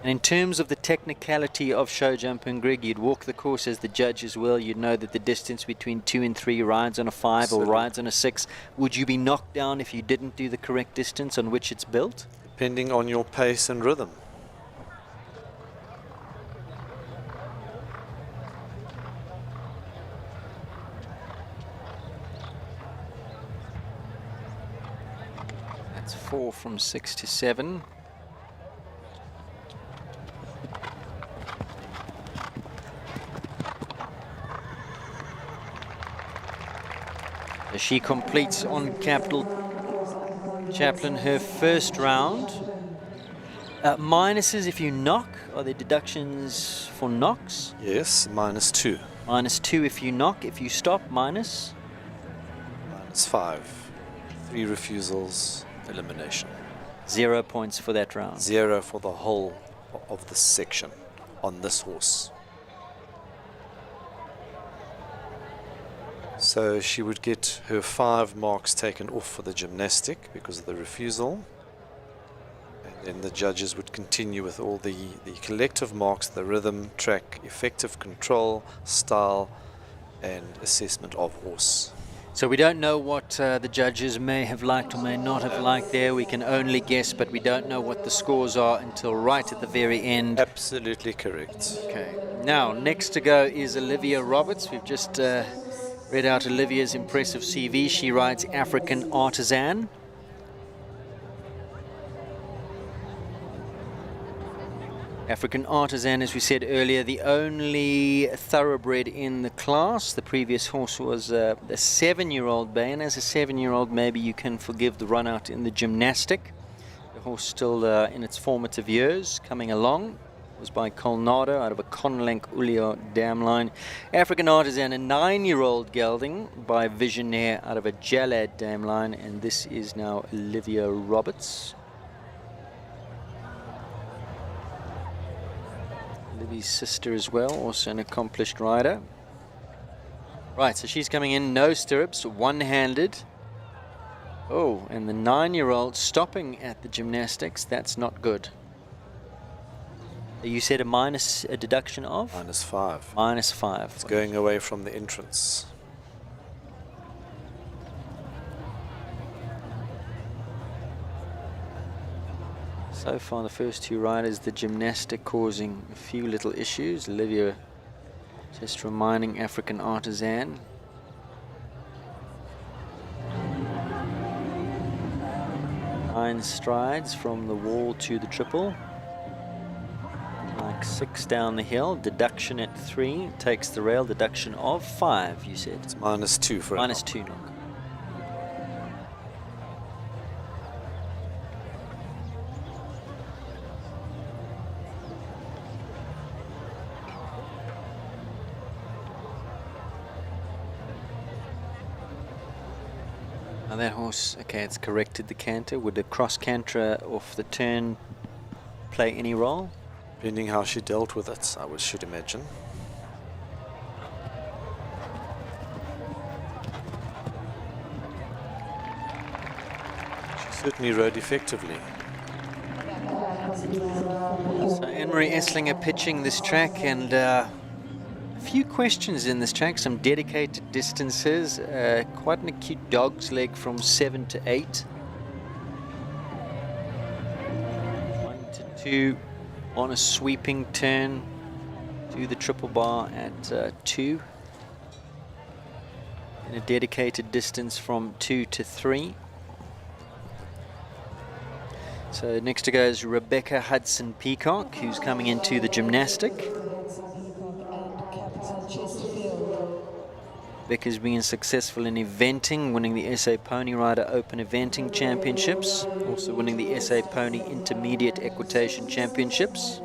And in terms of the technicality of show jumping, Greg, you'd walk the course as the judge as well. You'd know that the distance between 2 and 3 rides on a 5 or rides on a 6. Would you be knocked down if you didn't do the correct distance on which it's built? Depending on your pace and rhythm. That's 4 from 6 to 7. She completes on Capital Chaplin her first round. Minuses if you knock. Are there deductions for knocks? Yes, minus 2. Minus 2 if you knock. If you stop, minus? Minus 5. 3 refusals, elimination. 0 points for that round. 0 for the whole of the section on this horse. So she would get her 5 marks taken off for the gymnastic because of the refusal. And then the judges would continue with all the collective marks, the rhythm, track, effective control, style, and assessment of horse. So we don't know what the judges may have liked or may not have liked there. We can only guess, but we don't know what the scores are until right at the very end. Absolutely correct. Okay. Now, next to go is Olivia Roberts. We've just read out Olivia's impressive CV. She rides African Artisan. African Artisan, as we said earlier, the only thoroughbred in the class. The previous horse was a 7-year-old bay, and as a 7-year-old, maybe you can forgive the run out in the gymnastic. The horse still in its formative years, coming along. It was by Colnado out of a Conlank Ulia dam line. African Artisan, a 9-year-old gelding by Visionaire out of a Jalad dam line, and this is now Olivia Roberts. Livy's sister as well, also an accomplished rider. Right, so she's coming in, no stirrups, one-handed. Oh, and the 9-year-old stopping at the gymnastics. That's not good. You said a deduction of? -5. -5. It's going away from the entrance. So far, the first two riders, the gymnastic causing a few little issues. Olivia just reminding African Artisan. Nine strides from the wall to the triple. Like 6 down the hill. Deduction at 3 takes the rail. Deduction of 5, you said. It's -2 for -2 knock. Now that horse, okay, it's corrected the canter. Would the cross canter off the turn play any role? Depending how she dealt with it, I should imagine. She certainly rode effectively. So Anne-Marie Esslinger pitching this track, and a few questions in this track, some dedicated distances, quite an acute dog's leg from 7 to 8. 1 to 2 on a sweeping turn to the triple bar at 2. And a dedicated distance from 2 to 3. So next to go is Rebecca Hudson Peacock, who's coming into the gymnastic. Becca's been successful in eventing, winning the SA Pony Rider Open Eventing Championships, also winning the SA Pony Intermediate Equitation Championships.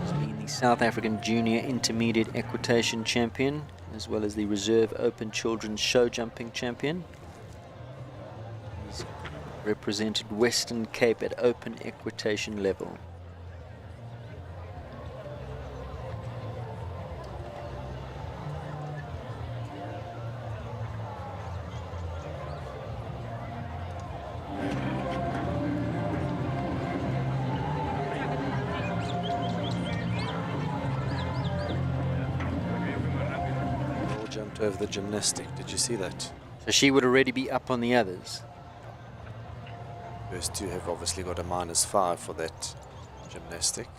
She's been the South African Junior Intermediate Equitation Champion, as well as the Reserve Open Children's Show Jumping Champion. He's represented Western Cape at Open Equitation level. Over the gymnastic, did you see that? So she would already be up on the others. First two have obviously got a -5 for that gymnastic.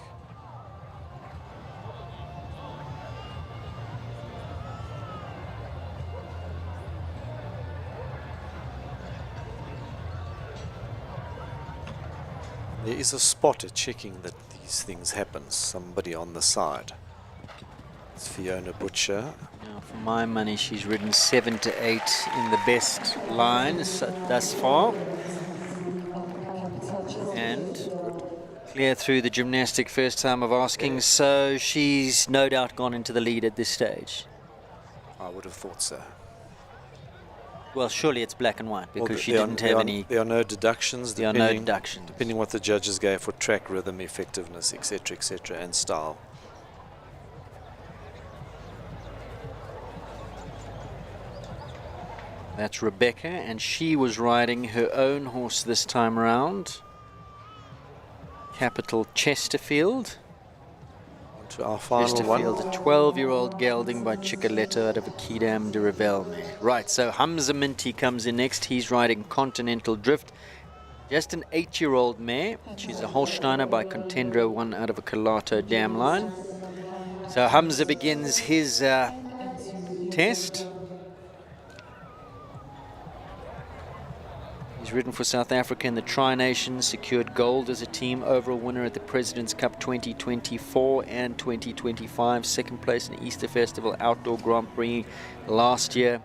There is a spotter checking that these things happen, somebody on the side. It's Fiona Butcher. Now, for my money, she's ridden 7 to 8 in the best lines thus far. And clear through the gymnastic first time of asking, so she's no doubt gone into the lead at this stage. I would have thought so. Well, surely it's black and white, because she there didn't have any... There are no deductions. There are no deductions. Depending what the judges gave for track, rhythm, effectiveness, etc., and style. That's Rebecca, and she was riding her own horse this time around. Capital Chesterfield. to our final one. Chesterfield, a 12-year-old gelding by Chicoletto out of a Kidam de Revel mare. Right, so Hamza Minty comes in next. He's riding Continental Drift. Just an 8-year-old mare. She's a Holsteiner by Contendro, one out of a Calato dam line. So Hamza begins his test. He's ridden for South Africa in the Tri-Nations, secured gold as a team, overall winner at the President's Cup 2024 and 2025, second place in the Easter Festival Outdoor Grand Prix last year,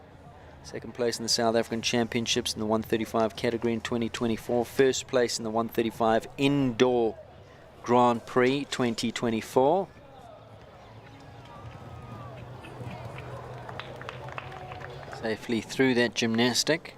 second place in the South African Championships in the 135 category in 2024, first place in the 135 Indoor Grand Prix 2024. Safely through that gymnastic.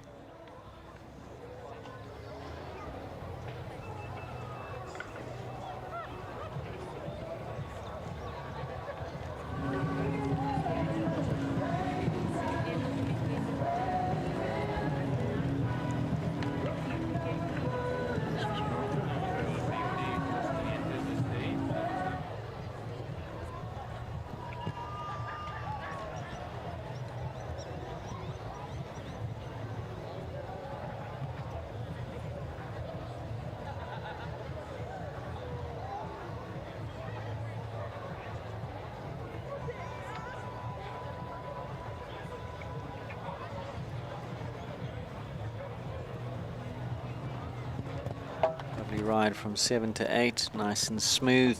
Ride from 7 to 8, nice and smooth.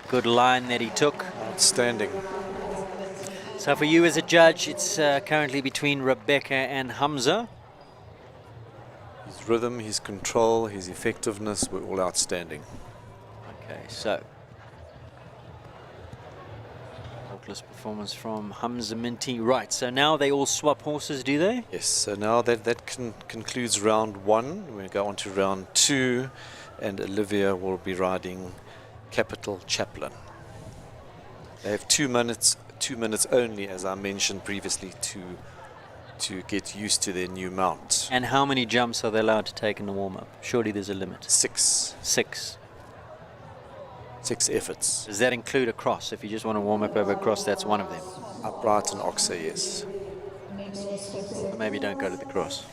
Good line that he took. Outstanding. So for you as a judge, it's currently between Rebecca and Hamza. His rhythm, his control, his effectiveness were all outstanding. Okay, so faultless performance from Hamza Minty. Right, so now they all swap horses, do they? Yes, so now that concludes round 1. We go on to round 2, and Olivia will be riding Capital Chaplain. They have 2 minutes only, as I mentioned previously, to get used to their new mount. And how many jumps are they allowed to take in the warm-up? Surely there's a limit. 6. 6. 6 efforts. Does that include a cross? If you just want to warm up over a cross, that's one of them. Upright and oxer, yes. Or maybe don't go to the cross.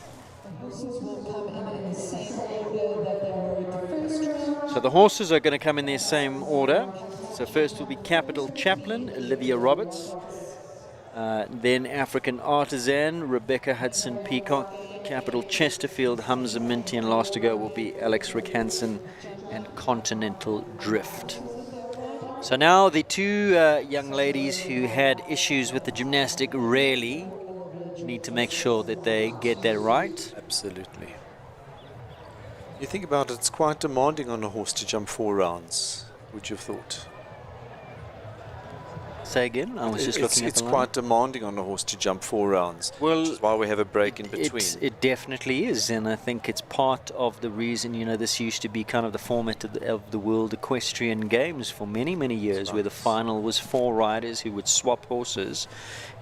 So the horses are going to come in their same order. So first will be Capital Chaplain, Olivia Roberts. Then African Artisan, Rebecca Hudson Peacock. Capital Chesterfield, Hamza Minty, and last to go will be Alex Rick Hansen and Continental Drift. So now the two young ladies who had issues with the gymnastic really need to make sure that they get that right. Absolutely. You think about it, it's quite demanding on a horse to jump 4 rounds, would you have thought? Say again? I was just looking at the line. It's quite demanding on a horse to jump 4 rounds, well, which is why we have a break in between. It definitely is, and I think it's part of the reason, you know, this used to be kind of the format of the World Equestrian Games for many, many years, where the final was 4 riders who would swap horses,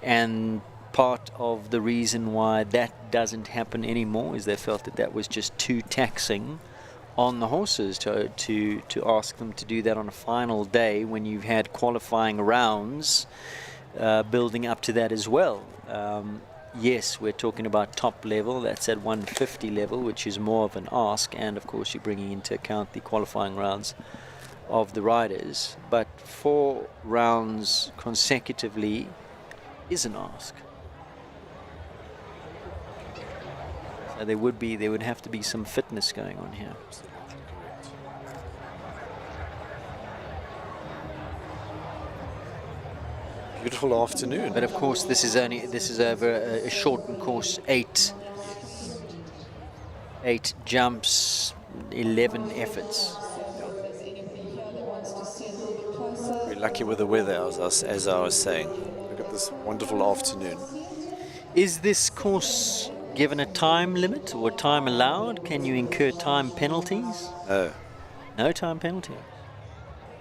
and part of the reason why that doesn't happen anymore is they felt that that was just too taxing on the horses to ask them to do that on a final day when you've had qualifying rounds building up to that as well. Yes, we're talking about top level, that's at 150 level, which is more of an ask, and of course you're bringing into account the qualifying rounds of the riders, but 4 rounds consecutively is an ask. So there would have to be some fitness going on here. Beautiful afternoon. But of course, this is over a shortened course, 8 jumps, 11 efforts. We're lucky with the weather, as I was saying. Look at this wonderful afternoon. Is this course given a time limit or time allowed? Can you incur time penalties? No. No time penalty.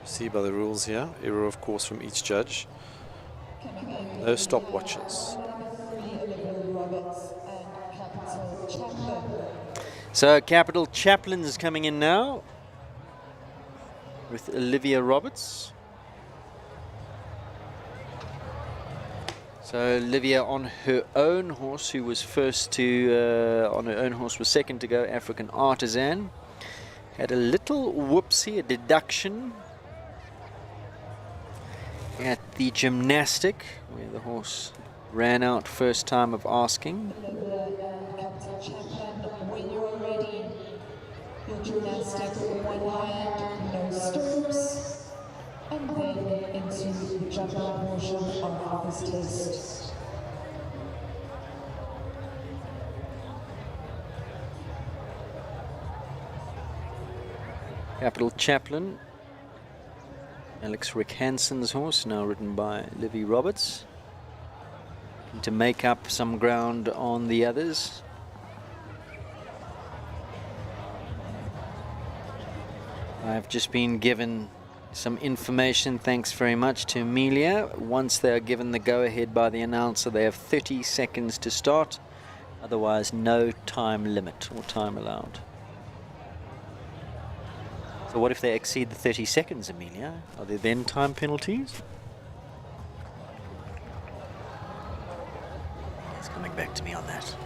See by the rules here, error of course from each judge. No stopwatches. So Capital Chaplain is coming in now with Olivia Roberts. So Olivia on her own horse, who was first to, on her own horse was second to go, African Artisan, had a little whoopsie, a deduction at the gymnastic, where the horse ran out first time of asking. When you're ready, your gymnastic with one hand, no stirrups, and then into the jump out portion of this test. Capital Chaplain, Alex Rick Hansen's horse, now ridden by Livy Roberts, to make up some ground on the others. I've just been given some information, thanks very much to Amelia. Once they are given the go-ahead by the announcer, they have 30 seconds to start, otherwise no time limit or time allowed. So what if they exceed the 30 seconds, Amelia? Are there then time penalties? It's coming back to me on that.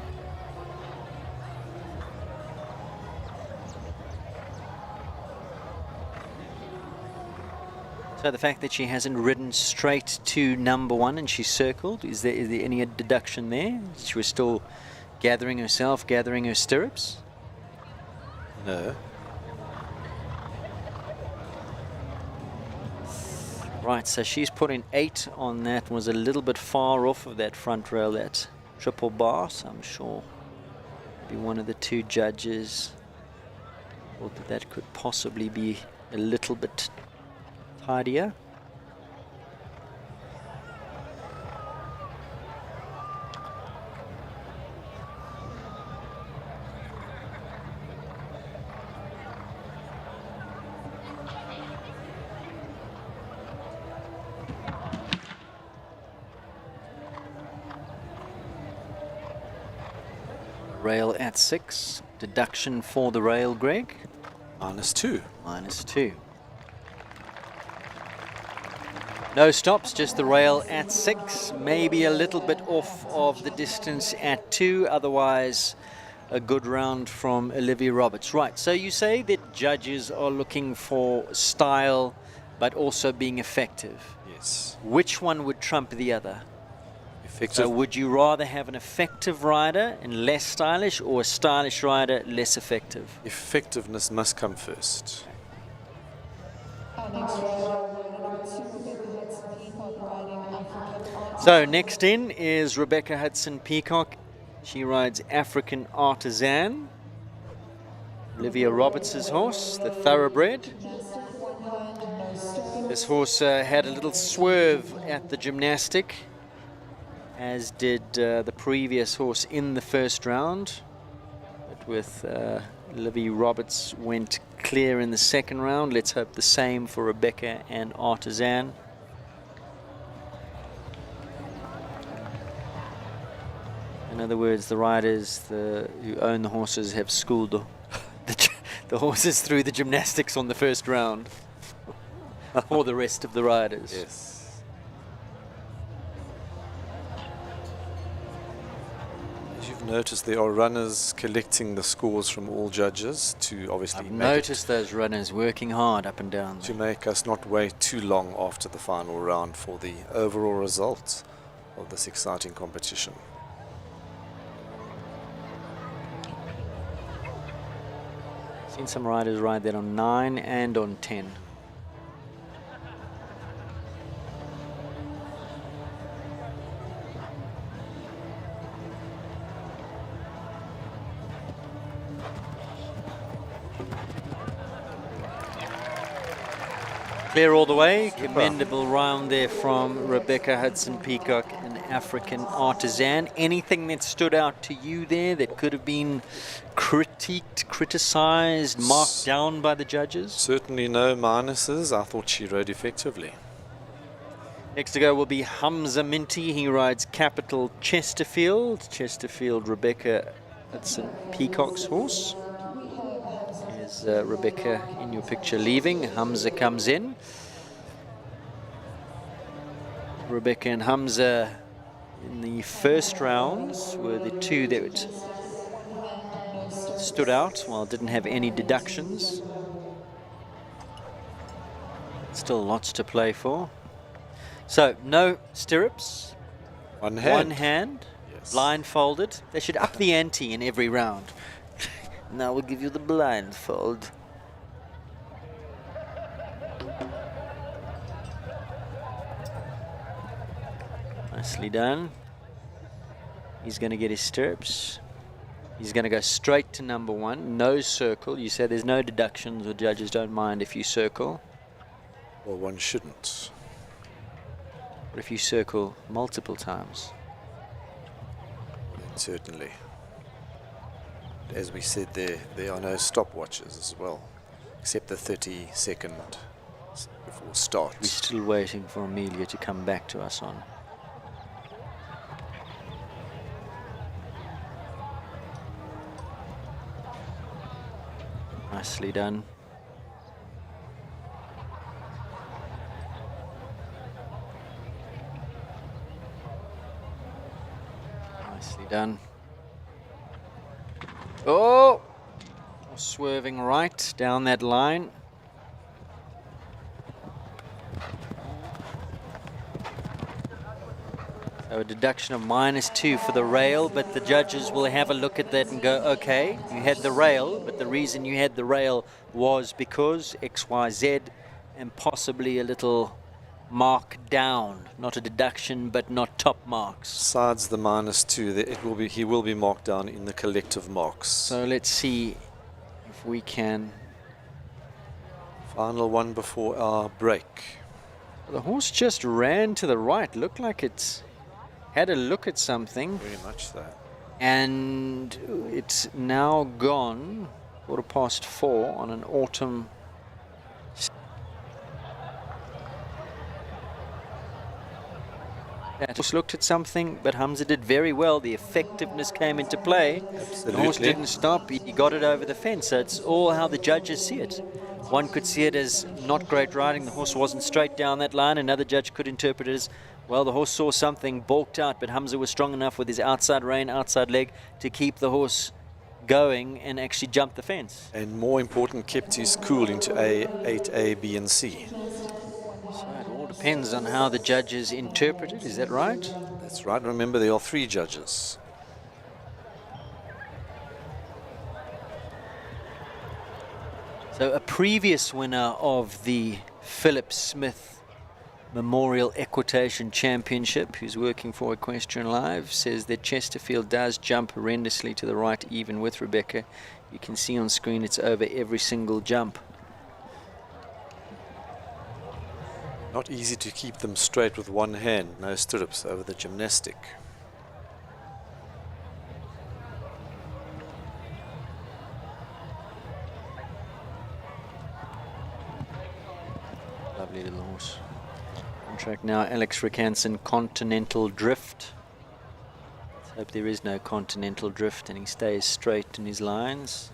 So the fact that she hasn't ridden straight to number one and she's circled, is there any deduction there? She was still gathering herself, gathering her stirrups? No. Right, so she's put in 8 on that, was a little bit far off of that front rail, that triple bar, so I'm sure maybe one of the two judges thought that that could possibly be a little bit tidier. Rail at 6. Deduction for the rail, Greg? -2. -2. No stops, just the rail at 6. Maybe a little bit off of the distance at 2. Otherwise, a good round from Olivia Roberts. Right, so you say that judges are looking for style, but also being effective. Yes. Which one would trump the other? Effective. So would you rather have an effective rider and less stylish, or a stylish rider, less effective? Effectiveness must come first. So next in is Rebecca Hudson Peacock. She rides African Artisan, Olivia Roberts' horse, the thoroughbred. This horse had a little swerve at the gymnastic, as did the previous horse in the first round. But with Livy Roberts went clear in the second round. Let's hope the same for Rebecca and Artisan. In other words, the riders who own the horses have schooled the horses through the gymnastics on the first round for the rest of the riders. Yes. As you've noticed, there are runners collecting the scores from all judges to obviously I've noticed those runners working hard up and down to make us not wait too long after the final round for the overall result of this exciting competition. Seen some riders ride that on 9 and on 10. Clear all the way. Commendable round there from Rebecca Hudson Peacock, an African Artisan. Anything that stood out to you there that could have been critiqued, criticized, marked down by the judges? Certainly no minuses. I thought she rode effectively. Next to go will be Hamza Minty. He rides Capital Chesterfield. Chesterfield, Rebecca Hudson Peacock's horse. Rebecca in your picture leaving. Hamza comes in. Rebecca and Hamza in the first rounds were the two that stood out, while didn't have any deductions. Still lots to play for. So, no stirrups. One hand. One hand. Yes. Blindfolded. They should up the ante in every round. Now we'll give you the blindfold. Nicely done. He's going to get his stirrups. He's going to go straight to number one. No circle. You say there's no deductions, or judges don't mind if you circle. Well, one shouldn't. But if you circle multiple times. Then certainly. As we said, there are no stopwatches as well, except the 30-second before start. We're still waiting for Amelia to come back to us on. Nicely done. Nicely done. Oh! Swerving right down that line. So a deduction of -2 for the rail, but the judges will have a look at that and go, okay, you had the rail, but the reason you had the rail was because XYZ, and possibly a little mark down, not a deduction, but not top marks. Besides the -2, he will be marked down in the collective marks. So let's see if we can. Final one before our break. The horse just ran to the right, looked like it's had a look at something. Very much so. And it's now gone 4:15 on an autumn. That horse looked at something, but Hamza did very well. The effectiveness came into play. Absolutely. The horse didn't stop. He got it over the fence. So it's all how the judges see it. One could see it as not great riding. The horse wasn't straight down that line. Another judge could interpret it as, well, the horse saw something, balked out, but Hamza was strong enough with his outside rein, outside leg, to keep the horse going and actually jump the fence. And more important, kept his cool into A8A, B and C. So it all depends on how the judges interpret it, is that right? That's right. Remember, there are 3 judges. So a previous winner of the Philip Smith Memorial Equitation Championship, who's working for Equestrian Live, says that Chesterfield does jump horrendously to the right, even with Rebecca. You can see on screen it's over every single jump. Not easy to keep them straight with one hand, no stirrups over the gymnastic. Lovely little horse. On track now, Alex Rickanson, Continental Drift. Let's hope there is no Continental Drift and he stays straight in his lines.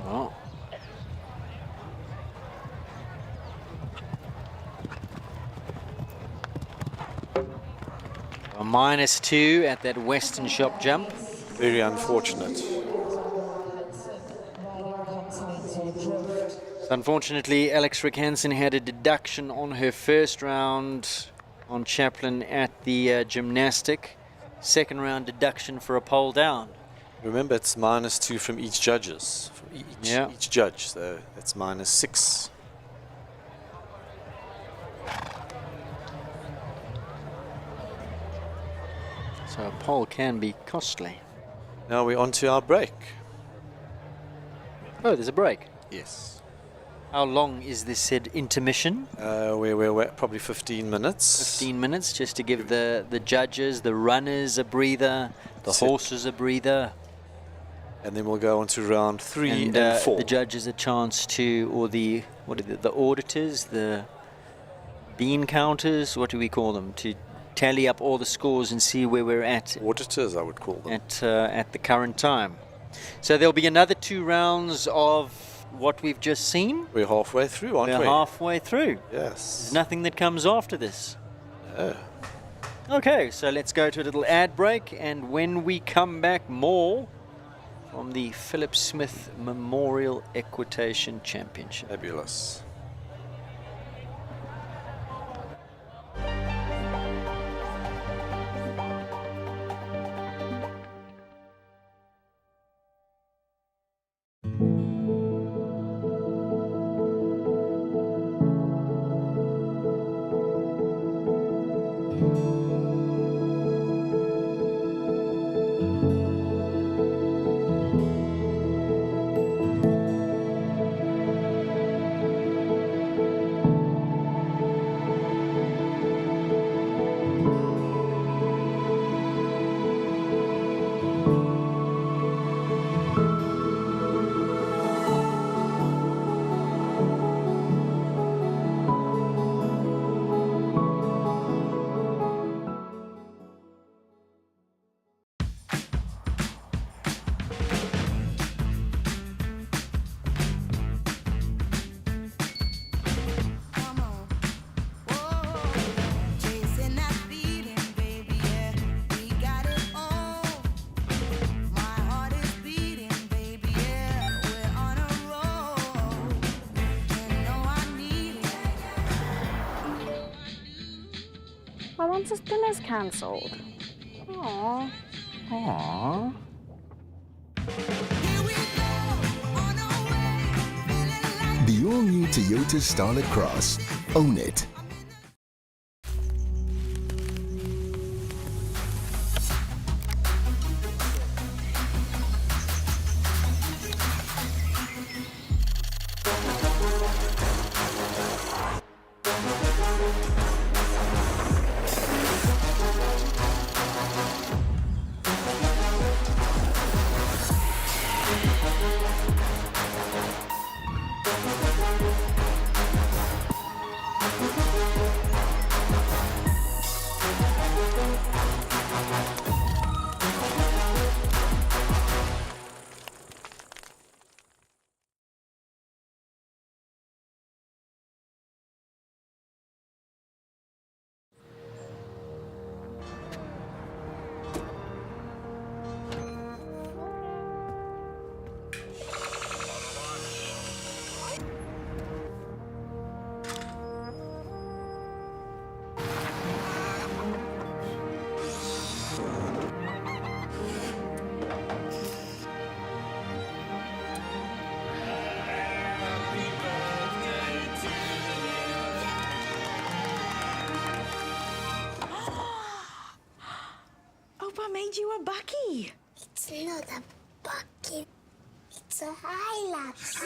Oh. A -2 at that Western Shop jump. Very unfortunate. So unfortunately, Alex Rickanson had a deduction on her first round on Chaplin at the gymnastic. Second round deduction for a pole down. Remember, it's -2 from each judges, from each judge, so that's -6. So a pole can be costly. Now we're on to our break. Oh, there's a break. Yes. How long is this said intermission? We're probably 15 minutes. 15 minutes, just to give the judges, the runners a breather, the horses a breather. And then we'll go on to round 3 and 4. The judges a chance to, or the auditors, the bean counters, what do we call them, to tally up all the scores and see where we're at. Auditors, I would call them. At the current time. So there'll be another 2 rounds of what we've just seen. We're halfway through, aren't we? We're halfway through. Yes. There's nothing that comes after this. No. Okay, so let's go to a little ad break, and when we come back, more from the Philip Smith Memorial Equitation Championship. Fabulous. My once's dinner's cancelled. Aww. Aww. The all-new Toyota Starlet Cross. Own it. Opa made you a bucky. It's not a bucket. It's a Hilux.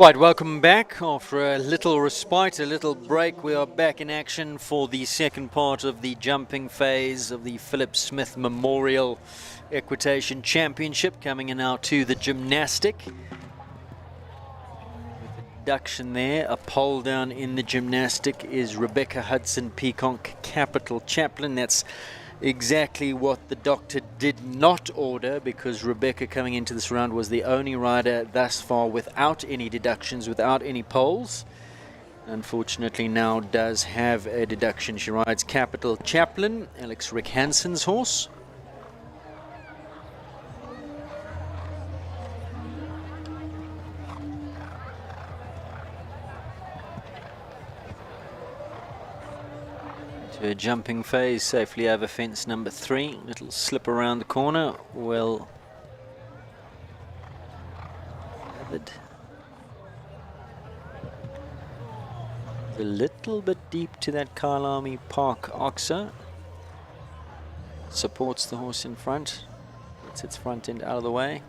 Right, welcome back. After a little respite, a little break, we are back in action for the second part of the jumping phase of the Philip Smith Memorial Equitation Championship, coming in now to the gymnastic. With a deduction there, a pole down in the gymnastic is Rebecca Hudson-Peacock Capital Chaplin. That's exactly what the doctor did not order, because Rebecca coming into this round was the only rider thus far without any deductions, without any poles. Unfortunately now does have a deduction. She rides Capital Chaplin, Alex Rick Hansen's horse. To a jumping phase, safely over fence number 3. Little slip around the corner, well gathered. A little bit deep to that Kyalami Park Oxa. Supports the horse in front. Gets its front end out of the way.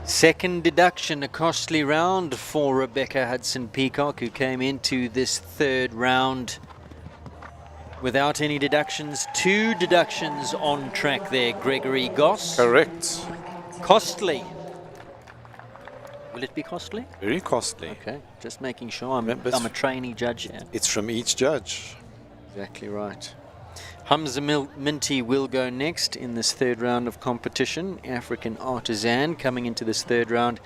Second deduction, a costly round for Rebecca Hudson-Peacock, who came into this third round without any deductions. 2 deductions on track there, Gregory Goss. Correct. Costly. Will it be costly? Very costly. Okay, just making sure. I'm a trainee judge here. It's from each judge. Exactly right. Hamza Minty will go next in this third round of competition. African Artisan coming into this third round.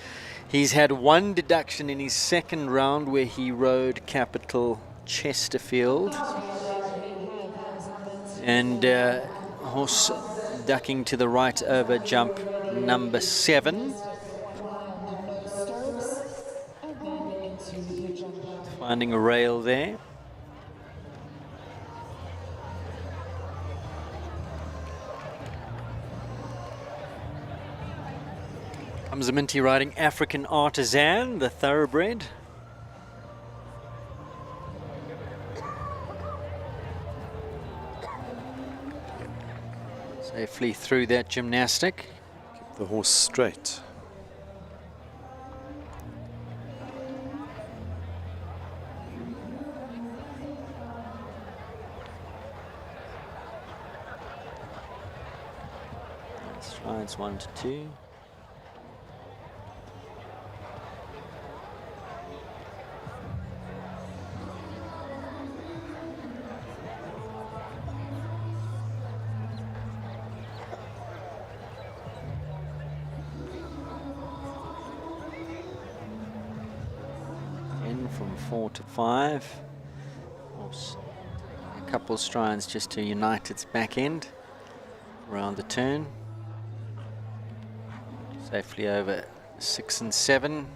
He's had 1 deduction in his second round where he rode Capital Chesterfield. And horse ducking to the right over jump number 7. Finding a rail there. Hamza Minty riding African Artisan, the thoroughbred. Safely through that gymnastic. Keep the horse straight. Strides 1 to 2. From 4 to 5. Horse a couple strides just to unite its back end around the turn. Safely over 6 and 7.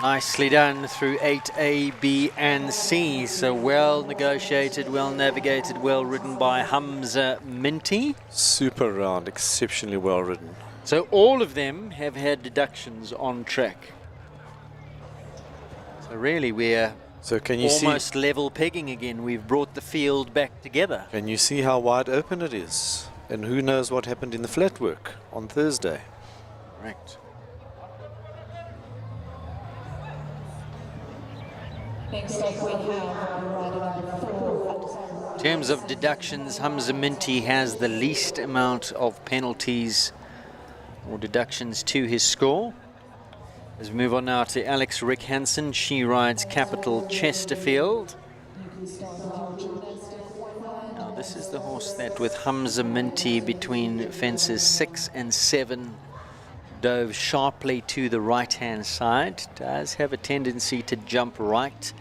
Nicely done through 8A, B and C. So well negotiated, well navigated, well ridden by Hamza Minty. Super round, exceptionally well ridden. So all of them have had deductions on track. So really we're almost level pegging again. We've brought the field back together. Can you see how wide open it is? And who knows what happened in the flat work on Thursday? Correct. Next up we have rider number 4. In terms of deductions, Hamza Minty has the least amount of penalties or deductions to his score. As we move on now to Alex Rick Hansen, she rides Capital Chesterfield. Now this is the horse that with Hamza Minty between fences 6 and 7 dove sharply to the right hand side. Does have a tendency to jump right.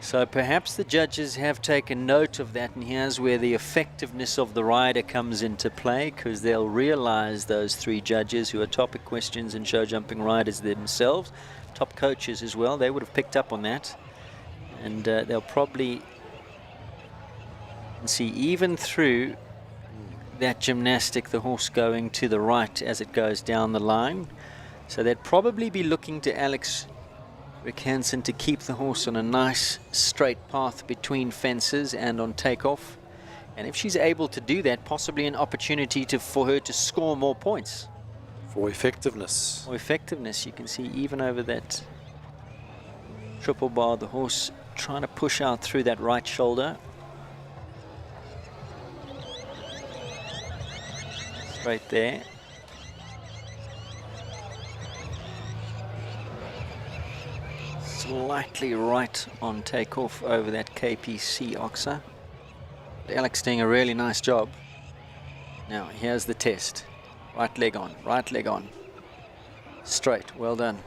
So perhaps the judges have taken note of that, and here's where the effectiveness of the rider comes into play, because they'll realize, those 3 judges who are top equestrians and show jumping riders themselves, top coaches as well, they would have picked up on that, and they'll probably And see, even through that gymnastic, the horse going to the right as it goes down the line. So they'd probably be looking to Alex Rickhanson to keep the horse on a nice straight path between fences and on takeoff. And if she's able to do that, possibly an opportunity for her to score more points. For effectiveness. For effectiveness, you can see even over that triple bar, the horse trying to push out through that right shoulder. Straight there. Slightly right on takeoff over that KPC oxer. Alex doing a really nice job. Now here's the test. Right leg on, right leg on. Straight, well done.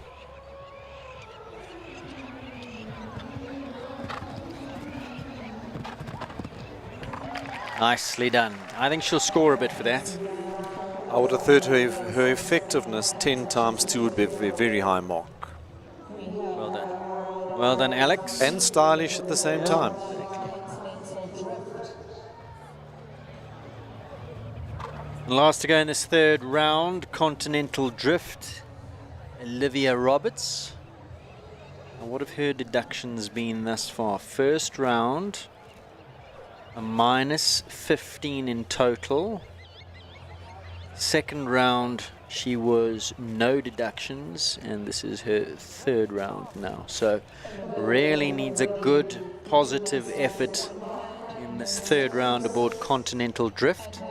Nicely done. I think she'll score a bit for that. I would have thought her effectiveness 10 times 2 would be a very high mark. Well done. Well done, Alex. And stylish at the same time. Last to go in this third round, Continental Drift, Olivia Roberts. And what have her deductions been thus far? First round, a minus 15 in total. Second round, she was no deductions, and this is her third round now. So really needs a good, positive effort in this third round aboard Continental Drift.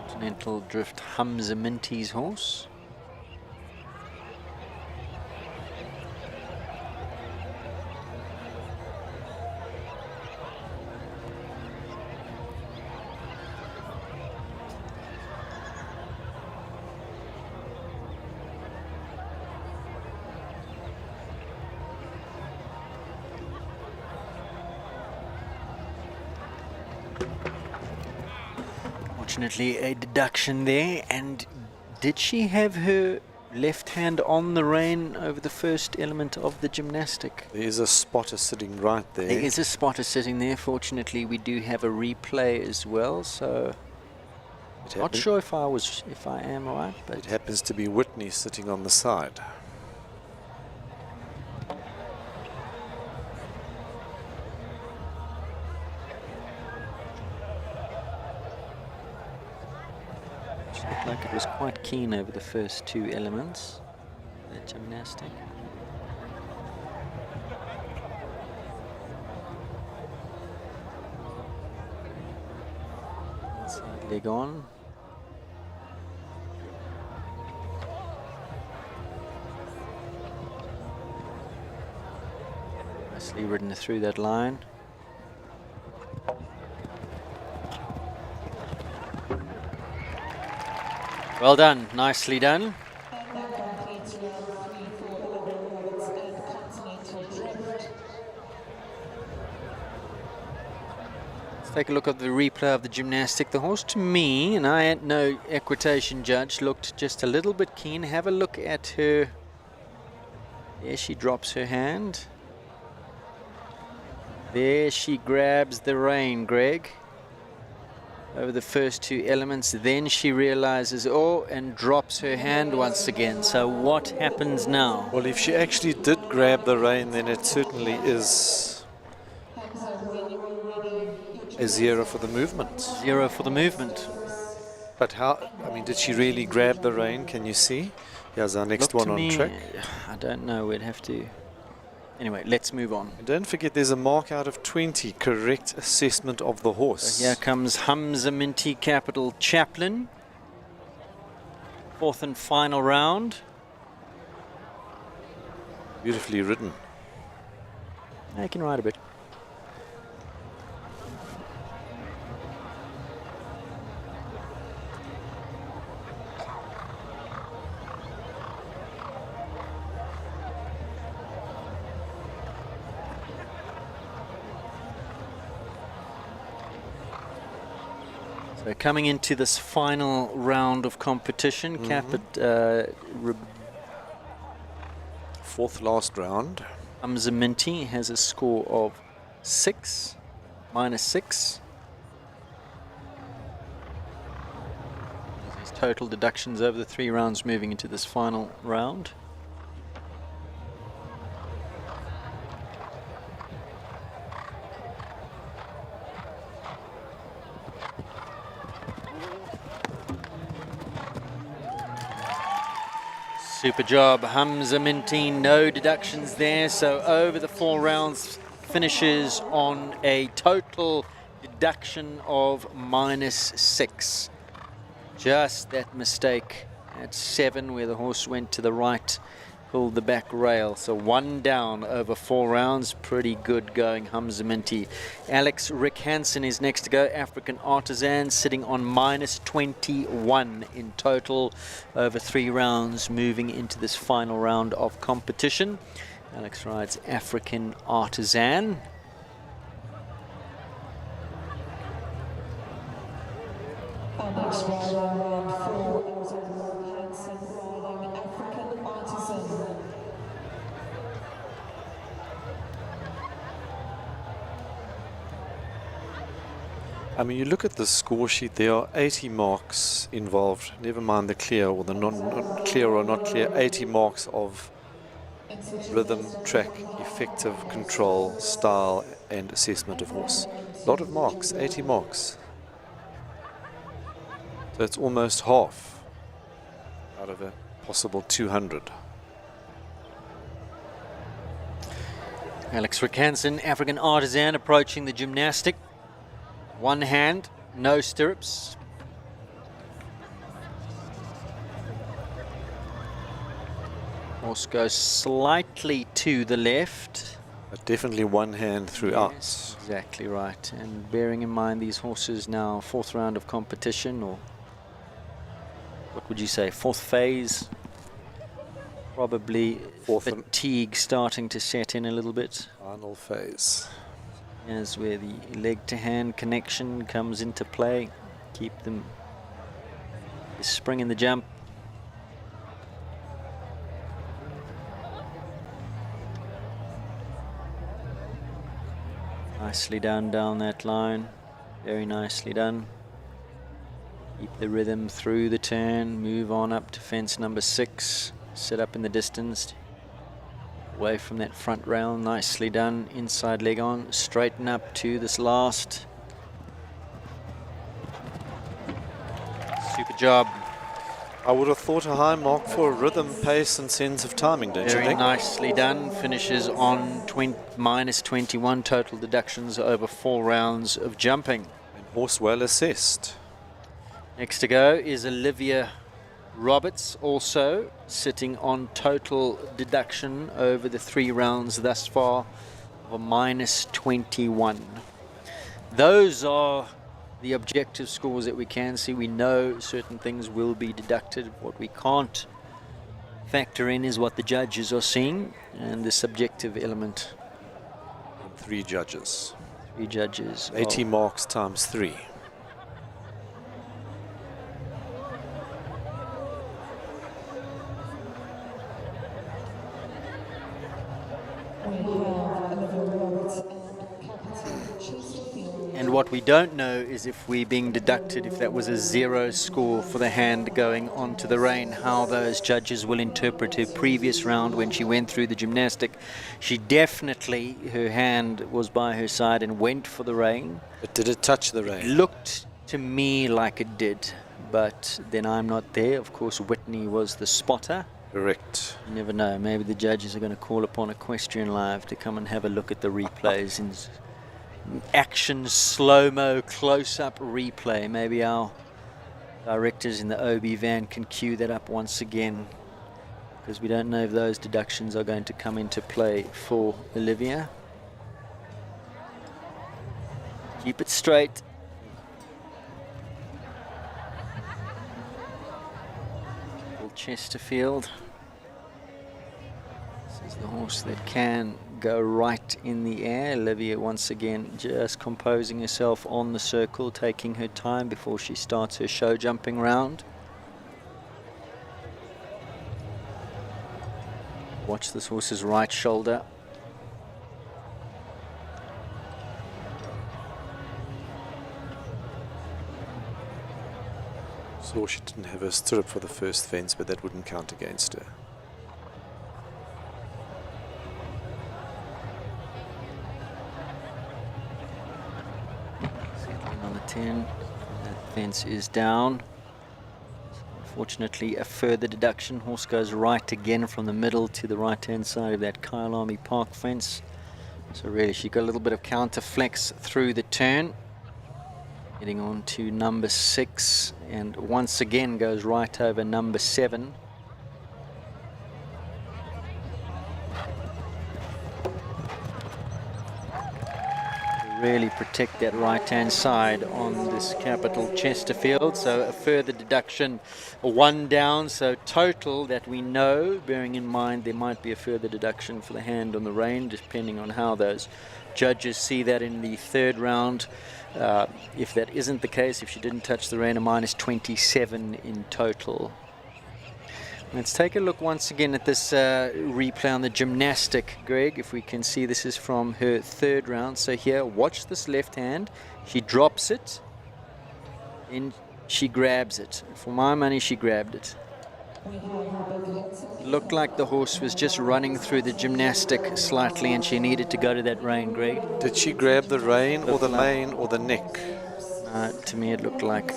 Continental Drift Hamza Minty's horse. Unfortunately, a deduction there. And did she have her left hand on the rein over the first element of the gymnastic? There is a spotter sitting right there. There is a spotter sitting there. Fortunately, we do have a replay as well, so not sure if I am right, but it happens to be Whitney sitting on the side. looked like it was quite keen over the first two elements, the gymnastic. Inside leg on. Nicely ridden through that line. Well done, nicely done. Let's take a look at the replay of the gymnastic. The horse, to me, and I ain't no equitation judge, looked just a little bit keen. Have a look at her. There she drops her hand. There she grabs the rein, Greg, over the first two elements. Then she realizes, oh, and drops her hand once again. So what happens now? Well, if she actually did grab the rein, then it certainly is a zero for the movement. Zero for the movement. But how, I mean, did she really grab the rein? Can you see? Here's our next one on track. I don't know, we'd have to. Anyway, let's move on. And don't forget, there's a mark out of 20, correct assessment of the horse. So here comes Hamza Minty Capital Chaplin. Fourth and final round. Beautifully ridden. I can ride a bit. So coming into this final round of competition, Fourth last round. Hamza Minty has a score of 6, -6. His total deductions over the 3 rounds moving into this final round. Super job, Hamza Minty, no deductions there. So over the 4 rounds, finishes on a total deduction of -6. Just that mistake at 7 where the horse went to the right, pulled the back rail. So 1 down over 4 rounds. Pretty good going, Hamza Minty. Alex Rick Hansen is next to go. African Artisan sitting on -21 in total over 3 rounds, moving into this final round of competition. Alex rides African Artisan. Our next rider, round 4, Hansen riding African Artisan. I mean, you look at the score sheet, there are 80 marks involved, never mind the clear or the not clear or not clear, 80 marks of rhythm, track, effective control, style and assessment of horse. A lot of marks, 80 marks. So it's almost half out of a possible 200. Alex Rick Hansen, African Artisan, approaching the gymnastic. 1 hand, no stirrups. Horse goes slightly to the left. But definitely 1 hand throughout. Yes, exactly right. And bearing in mind these horses now 4th round of competition, or what would you say, 4th phase? Probably fatigue starting to set in a little bit. Final phase. Here's where the leg-to-hand connection comes into play. Keep them the spring in the jump. Nicely done down that line. Very nicely done. Keep the rhythm through the turn. Move on up to fence number 6. Set up in the distance. Away from that front rail, nicely done. Inside leg on, straighten up to this last. Super job. I would have thought a high mark for rhythm, pace and sense of timing, don't you Very think? nicely done. Finishes on -21 total deductions over 4 rounds of jumping. And horse well assessed. Next to go is Olivia Roberts, also sitting on total deduction over the 3 rounds thus far of a -21. Those are the objective scores that we can see. We know certain things will be deducted. What we can't factor in is what the judges are seeing and the subjective element. 3 judges. 3 judges. 80 marks times 3. And what we don't know is if we're being deducted, if that was a 0 score for the hand going onto the rein, how those judges will interpret her previous round when she went through the gymnastic. She definitely, her hand was by her side and went for the rein. But did it touch the rein? It looked to me like it did, but then I'm not there. Of course, Whitney was the spotter. Correct. You never know. Maybe the judges are going to call upon Equitation Live to come and have a look at the replays in action, slow-mo, close-up replay. Maybe our directors in the OB van can cue that up once again, because we don't know if those deductions are going to come into play for Olivia. Keep it straight. Chesterfield. This is the horse that can go right in the air. Olivia once again just composing herself on the circle, taking her time before she starts her show jumping round. Watch this horse's right shoulder. Saw she didn't have her stirrup for the first fence, but that wouldn't count against her. Settling on the 10. That fence is down. Unfortunately, a further deduction. Horse goes right again from the middle to the right-hand side of that Kyle Army Park fence. So really, she got a little bit of counter flex through the turn. Getting on to number 6, and once again goes right over number 7. Really protect that right-hand side on this Capital Chesterfield. So a further deduction, 1 down. So total that we know, bearing in mind there might be a further deduction for the hand on the rein, depending on how those judges see that in the 3rd round. If that isn't the case, if she didn't touch the rein, a minus 27 in total. Let's take a look once again at this replay on the gymnastic, Greg. If we can see, this is from her 3rd round. So here, watch this left hand. She drops it, and she grabs it. For my money, she grabbed it. Looked like the horse was just running through the gymnastic slightly, and she needed to go to that rein, Greg. Did she grab the rein or the mane or the neck? To me, it looked like...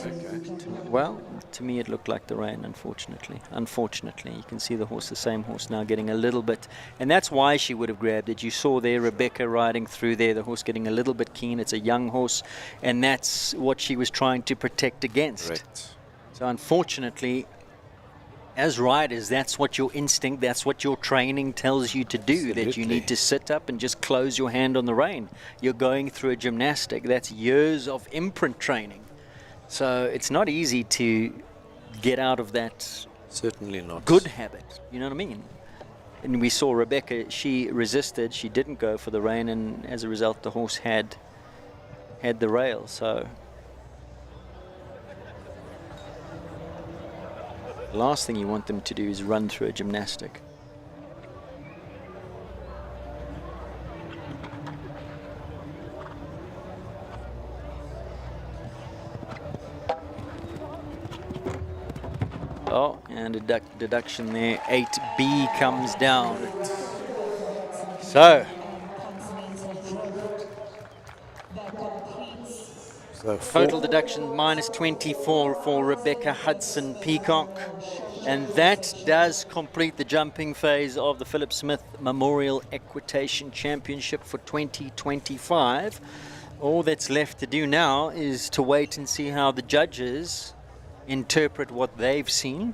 To me, it looked like the rein, unfortunately. Unfortunately, you can see the horse, the same horse now, getting a little bit... And that's why she would have grabbed it. You saw there Rebecca riding through there, the horse getting a little bit keen. It's a young horse, and that's what she was trying to protect against. Right. So unfortunately, as riders, that's what your instinct, that's what your training tells you to do. Absolutely. That you need to sit up and just close your hand on the rein. You're going through a gymnastic. That's years of imprint training. So it's not easy to get out of that. Certainly not. Good habit. You know what I mean? And we saw Rebecca, she resisted, she didn't go for the rein, and as a result the horse had the rail. So the last thing you want them to do is run through a gymnastic. Oh, and a deduction there. 8B comes down. So total deduction minus 24 for Rebecca Hudson Peacock. And that does complete the jumping phase of the Philip Smith Memorial Equitation Championship for 2025. All that's left to do now is to wait and see how the judges interpret what they've seen,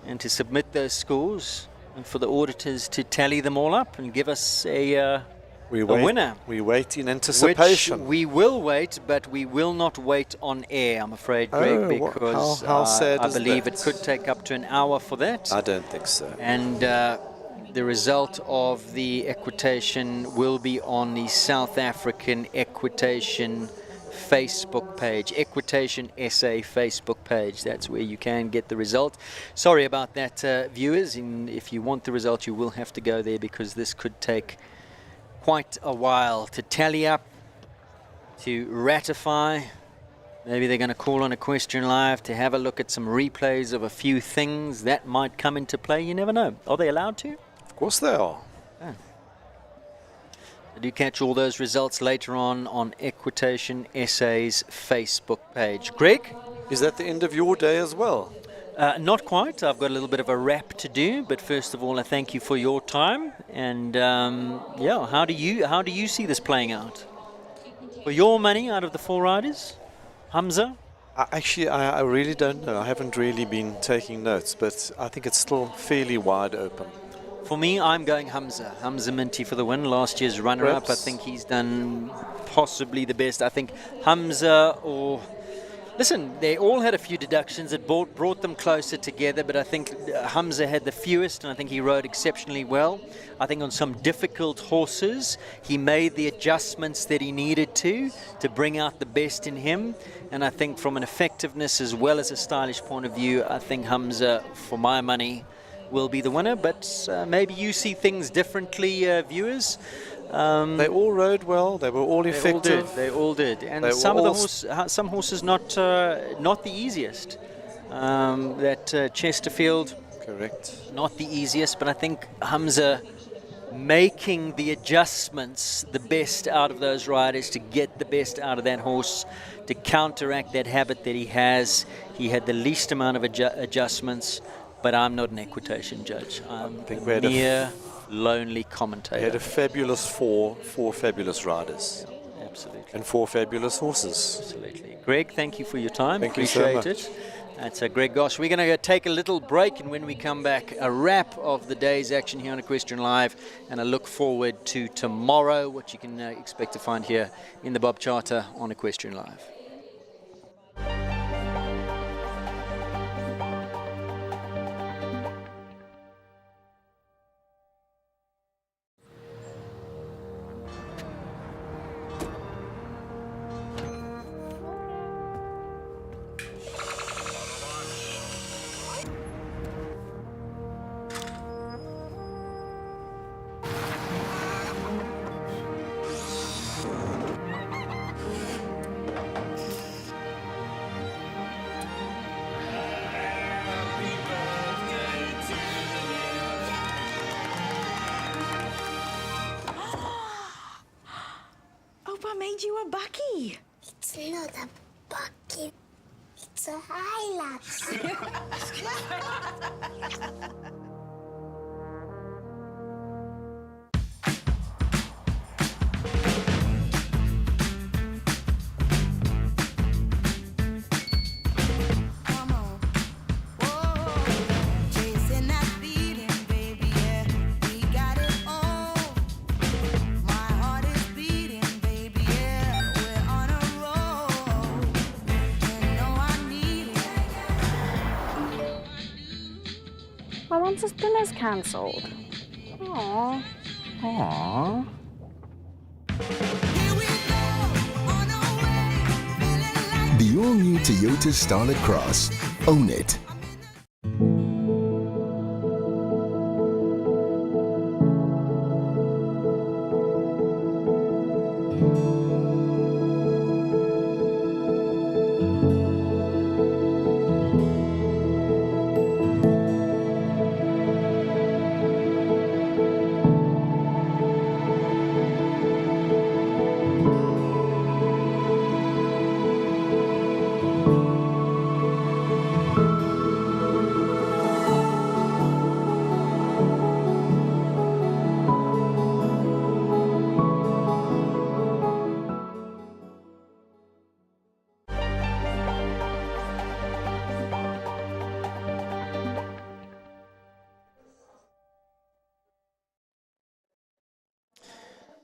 and to submit those scores, and for the auditors to tally them all up and give us a winner. We wait in anticipation. Which we will wait, but we will not wait on air, I'm afraid, Greg, because how sad I is believe that? it could take up to an hour for that. I don't think so. And the result of the equitation will be on the South African Equitation Facebook page, Equitation SA Facebook page. That's where you can get the result. Sorry about that, viewers. If you want the result, you will have to go there, because this could take quite a while to tally up, to ratify. Maybe they're going to call on Equestrian Live to have a look at some replays of a few things that might come into play. You never know. Are they allowed to? Of course they are. Oh. Do catch all those results later on Equitation SA's Facebook page. Greg? Is that the end of your day as well? Not quite. I've got a little bit of a wrap to do, but first of all, I thank you for your time. And yeah, how do you see this playing out? For your money, out of the 4 riders, Hamza? Actually, I really don't know. I haven't really been taking notes, but I think it's still fairly wide open. For me, I'm going Hamza Minty for the win. Last year's runner-up. I think he's done possibly the best. I think Hamza or... Listen, they all had a few deductions that brought them closer together, but I think Hamza had the fewest, and I think he rode exceptionally well. I think on some difficult horses, he made the adjustments that he needed to bring out the best in him. And I think from an effectiveness as well as a stylish point of view, I think Hamza, for my money, will be the winner, but maybe you see things differently, viewers. They all rode well. They were all effective. They all did. And They some were of the some horses not the easiest. That Chesterfield, correct, not the easiest, but I think Hamza making the adjustments the best out of those riders to get the best out of that horse, to counteract that habit that he has. He had the least amount of adjustments, but I'm not an equitation judge. I'm a mere lonely commentator. We had a fabulous four fabulous riders. Yeah, absolutely. And 4 fabulous horses. Absolutely. Greg, thank you for your time. Thank you so much. Appreciate it. That's Greg Goss. We're going to take a little break, and when we come back, a wrap of the day's action here on Equestrian Live, and a look forward to tomorrow, what you can expect to find here in the Bob Charter on Equestrian Live. Opa made you a bucky. It's not a bucket. It's a Hilux. Chasing that beating, baby, yeah, we got it all. My heart is beating, baby, yeah, we're on a roll. You know I need it. My mom's dinner's cancelled. Aww. Aww. The all-new Toyota Starlet Cross. Own it.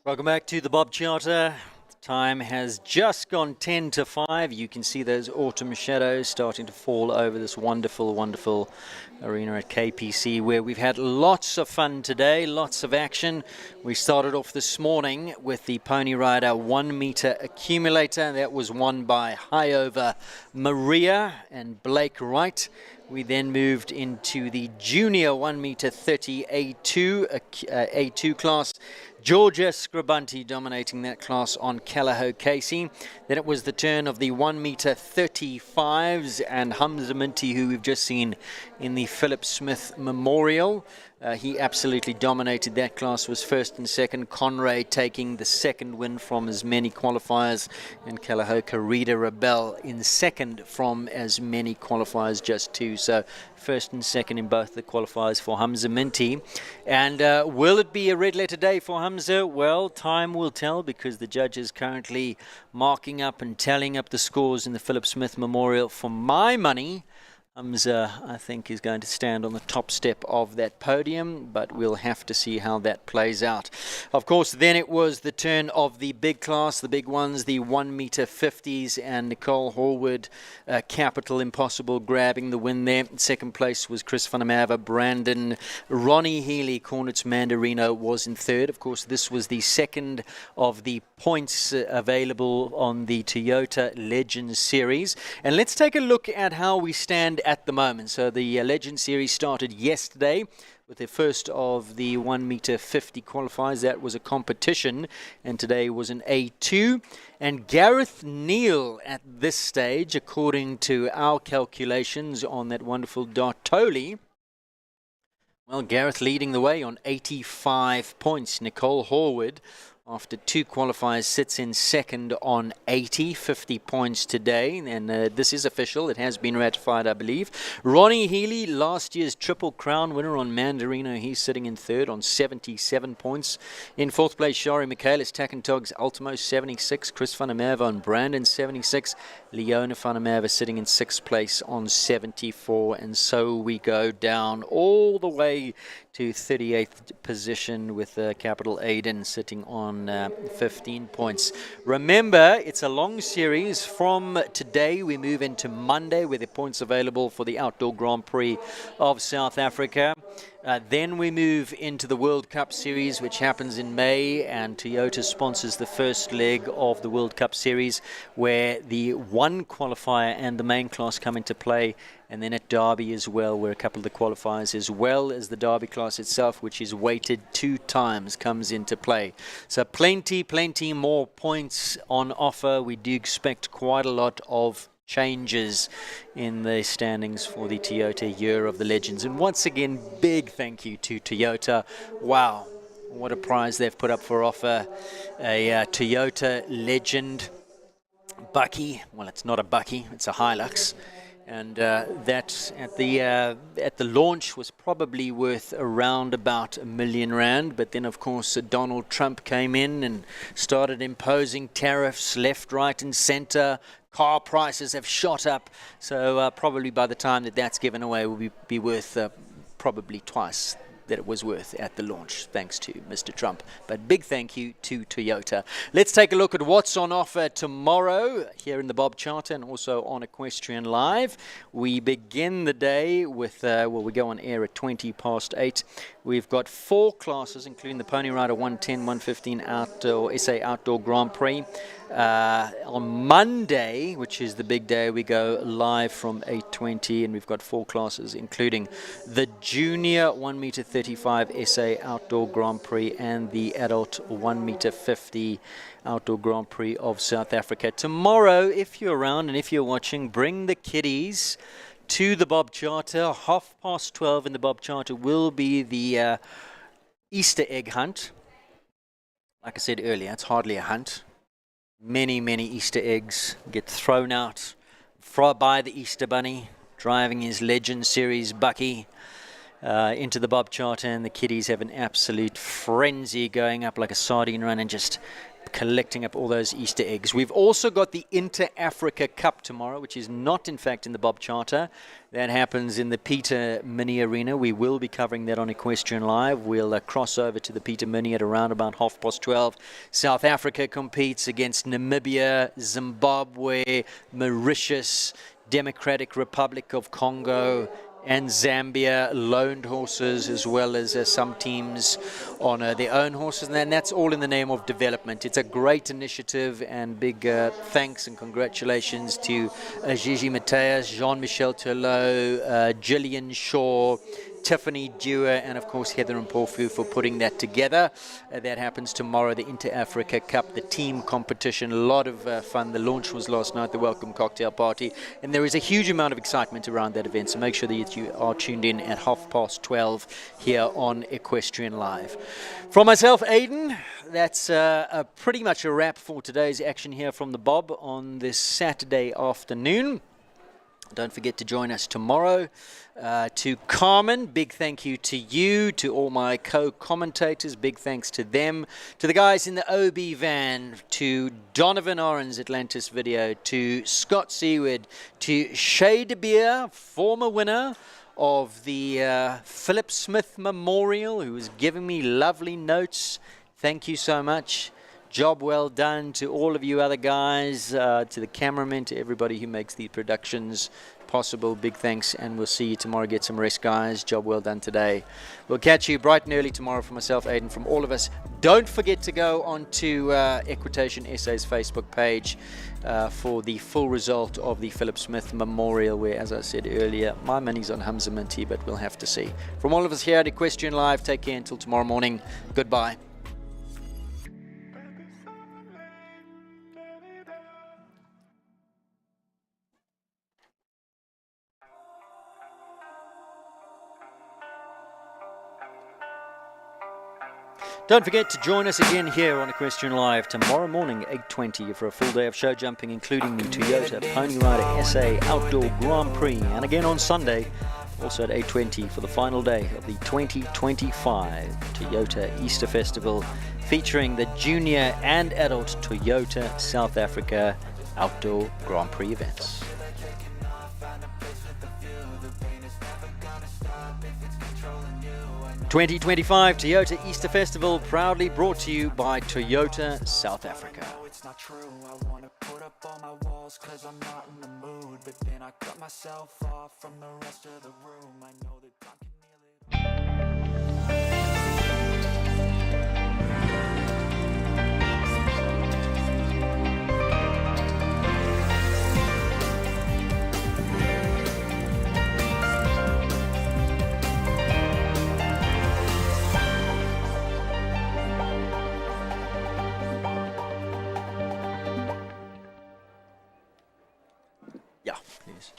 Welcome back to the Bob Charter. The time has just gone 10 to 5. You can see those autumn shadows starting to fall over this wonderful, wonderful arena at KPC, where we've had lots of fun today, lots of action. We started off this morning with the Pony Rider 1 meter accumulator. That was won by High Over Maria and Blake Wright. We then moved into the junior 1 meter 30 A2 class. Georgia Scribanti dominating that class on Callagho Casey. Then it was the turn of the 1 meter 35s and Hamza Minty, who we've just seen in the Philip Smith Memorial. He absolutely dominated that class, was first and second. Conray taking the second win from as many qualifiers, and Calahoka Rita Rebel in second from as many qualifiers, just 2. So first and second in both the qualifiers for Hamza Minty. And will it be a red letter day for Hamza? Well, time will tell, because the judge is currently marking up and tallying up the scores in the Philip Smith Memorial. For my money, Hamza, I think, is going to stand on the top step of that podium, but we'll have to see how that plays out. Of course, then it was the turn of the big class, the big ones, the 1 meter 50s, and Nicole Horwood, Capital Impossible, grabbing the win there. Second place was Chris van der Merwe, Brandon, Ronnie Healy, Cornets Mandarino was in third. Of course, this was the second of the points available on the Toyota Legends Series. And let's take a look at how we stand at the moment. So the Legend Series started yesterday with the first of the 1 meter 50 qualifiers. That was a competition, and today was an A2. And Gareth Neal at this stage, according to our calculations on that wonderful Dartoli, well, Gareth leading the way on 85 points. Nicole Horwood, after 2 qualifiers, sits in second on 50 points today. And this is official. It has been ratified, I believe. Ronnie Healy, last year's Triple Crown winner on Mandarino. He's sitting in third on 77 points. In fourth place, Shari Michaelis, Takentog's Ultimo, 76. Chris van der Merwe on Brandon, 76. Leona van der Merwe sitting in sixth place on 74. And so we go down all the way to 38th position with Capital Aiden sitting on 15 points. Remember, it's a long series. From today, we move into Monday with the points available for the Outdoor Grand Prix of South Africa. Then we move into the World Cup Series, which happens in May, and Toyota sponsors the first leg of the World Cup Series, where the one qualifier and the main class come into play, and then at Derby as well, where a couple of the qualifiers, as well as the Derby class itself, which is weighted 2 times, comes into play. So plenty more points on offer. We do expect quite a lot of changes in the standings for the Toyota Year of the Legends. And once again, big thank you to Toyota. Wow, what a prize they've put up for offer. A Toyota Legend Bucky. Well, it's not a Bucky, it's a Hilux. And that at the launch was probably worth around about R1 million. But then, of course, Donald Trump came in and started imposing tariffs left, right, and center. Car prices have shot up. So probably by the time that that's given away, will be worth probably twice that it was worth at the launch, thanks to Mr. Trump. But big thank you to Toyota. Let's take a look at what's on offer tomorrow here in the Bob Charter and also on Equestrian Live. We begin the day with, we go on air at 8:20. We've got 4 classes, including the Pony Rider 110, 115 Outdoor, SA Outdoor Grand Prix. On Monday, which is the big day, we go live from 8:20, and we've got 4 classes, including the Junior 1 meter 35 SA Outdoor Grand Prix and the Adult 1 meter 50 Outdoor Grand Prix of South Africa. Tomorrow, if you're around and if you're watching, bring the kiddies to the Bob Charter. 12:30 in the Bob Charter will be the Easter egg hunt. Like I said earlier, it's hardly a hunt. Many Easter eggs get thrown out by the Easter Bunny, driving his Legend Series Bucky into the Bob Charter, and the kiddies have an absolute frenzy going up like a sardine run and just collecting up all those Easter eggs. We've also got the Inter-Africa Cup tomorrow, which is not, in fact, in the Bob Charter. That happens in the Peter Mini Arena. We will be covering that on Equestrian Live. We'll cross over to the Peter Mini at around about 12:30. South Africa competes against Namibia, Zimbabwe, Mauritius, Democratic Republic of Congo, and Zambia, loaned horses, as well as some teams on their own horses. And that's all in the name of development. It's a great initiative, and big thanks and congratulations to Gigi Mateus, Jean-Michel Turlot, Gillian Shaw, Tiffany Dewar, and of course Heather and Porfu for putting that together. That happens tomorrow, the Inter-Africa Cup, the team competition. A lot of fun. The launch was last night, the welcome cocktail party, and there is a huge amount of excitement around that event, so make sure that you are tuned in at 12:30 here on Equestrian Live. From myself, Aidan, that's pretty much a wrap for today's action here from the Bob on this Saturday afternoon. Don't forget to join us tomorrow. To Carmen, big thank you to you, to all my co-commentators, big thanks to them, to the guys in the OB van, to Donovan Orange, Atlantis Video, to Scott Seaward, to Shay De Beer, former winner of the Philip Smith Memorial, who was giving me lovely notes. Thank you so much. Job well done to all of you other guys, to the cameramen, to everybody who makes the productions. possible. Big thanks, and we'll see you tomorrow. Get some rest, guys. Job well done today. We'll catch you bright and early tomorrow. From myself, Aidan, from all of us. Don't forget to go onto Equitation SA's Facebook page for the full result of the Philip Smith Memorial, where, as I said earlier, my money's on Hamza Minty, but we'll have to see. From all of us here at Equestrian Live, take care until tomorrow morning. Goodbye. Don't forget to join us again here on Equestrian Live tomorrow morning, 8:20, for a full day of show jumping, including the Toyota Pony Rider SA Outdoor Grand Prix, and again on Sunday, also at 8:20, for the final day of the 2025 Toyota Easter Festival, featuring the junior and adult Toyota South Africa Outdoor Grand Prix events. The 2025 Toyota Easter Festival, proudly brought to you by Toyota South Africa. It's not true, I wanna put up all my walls cause I'm not in the mood, but then I cut myself off from the rest of the room. I know that time can heal it. Yeah, please.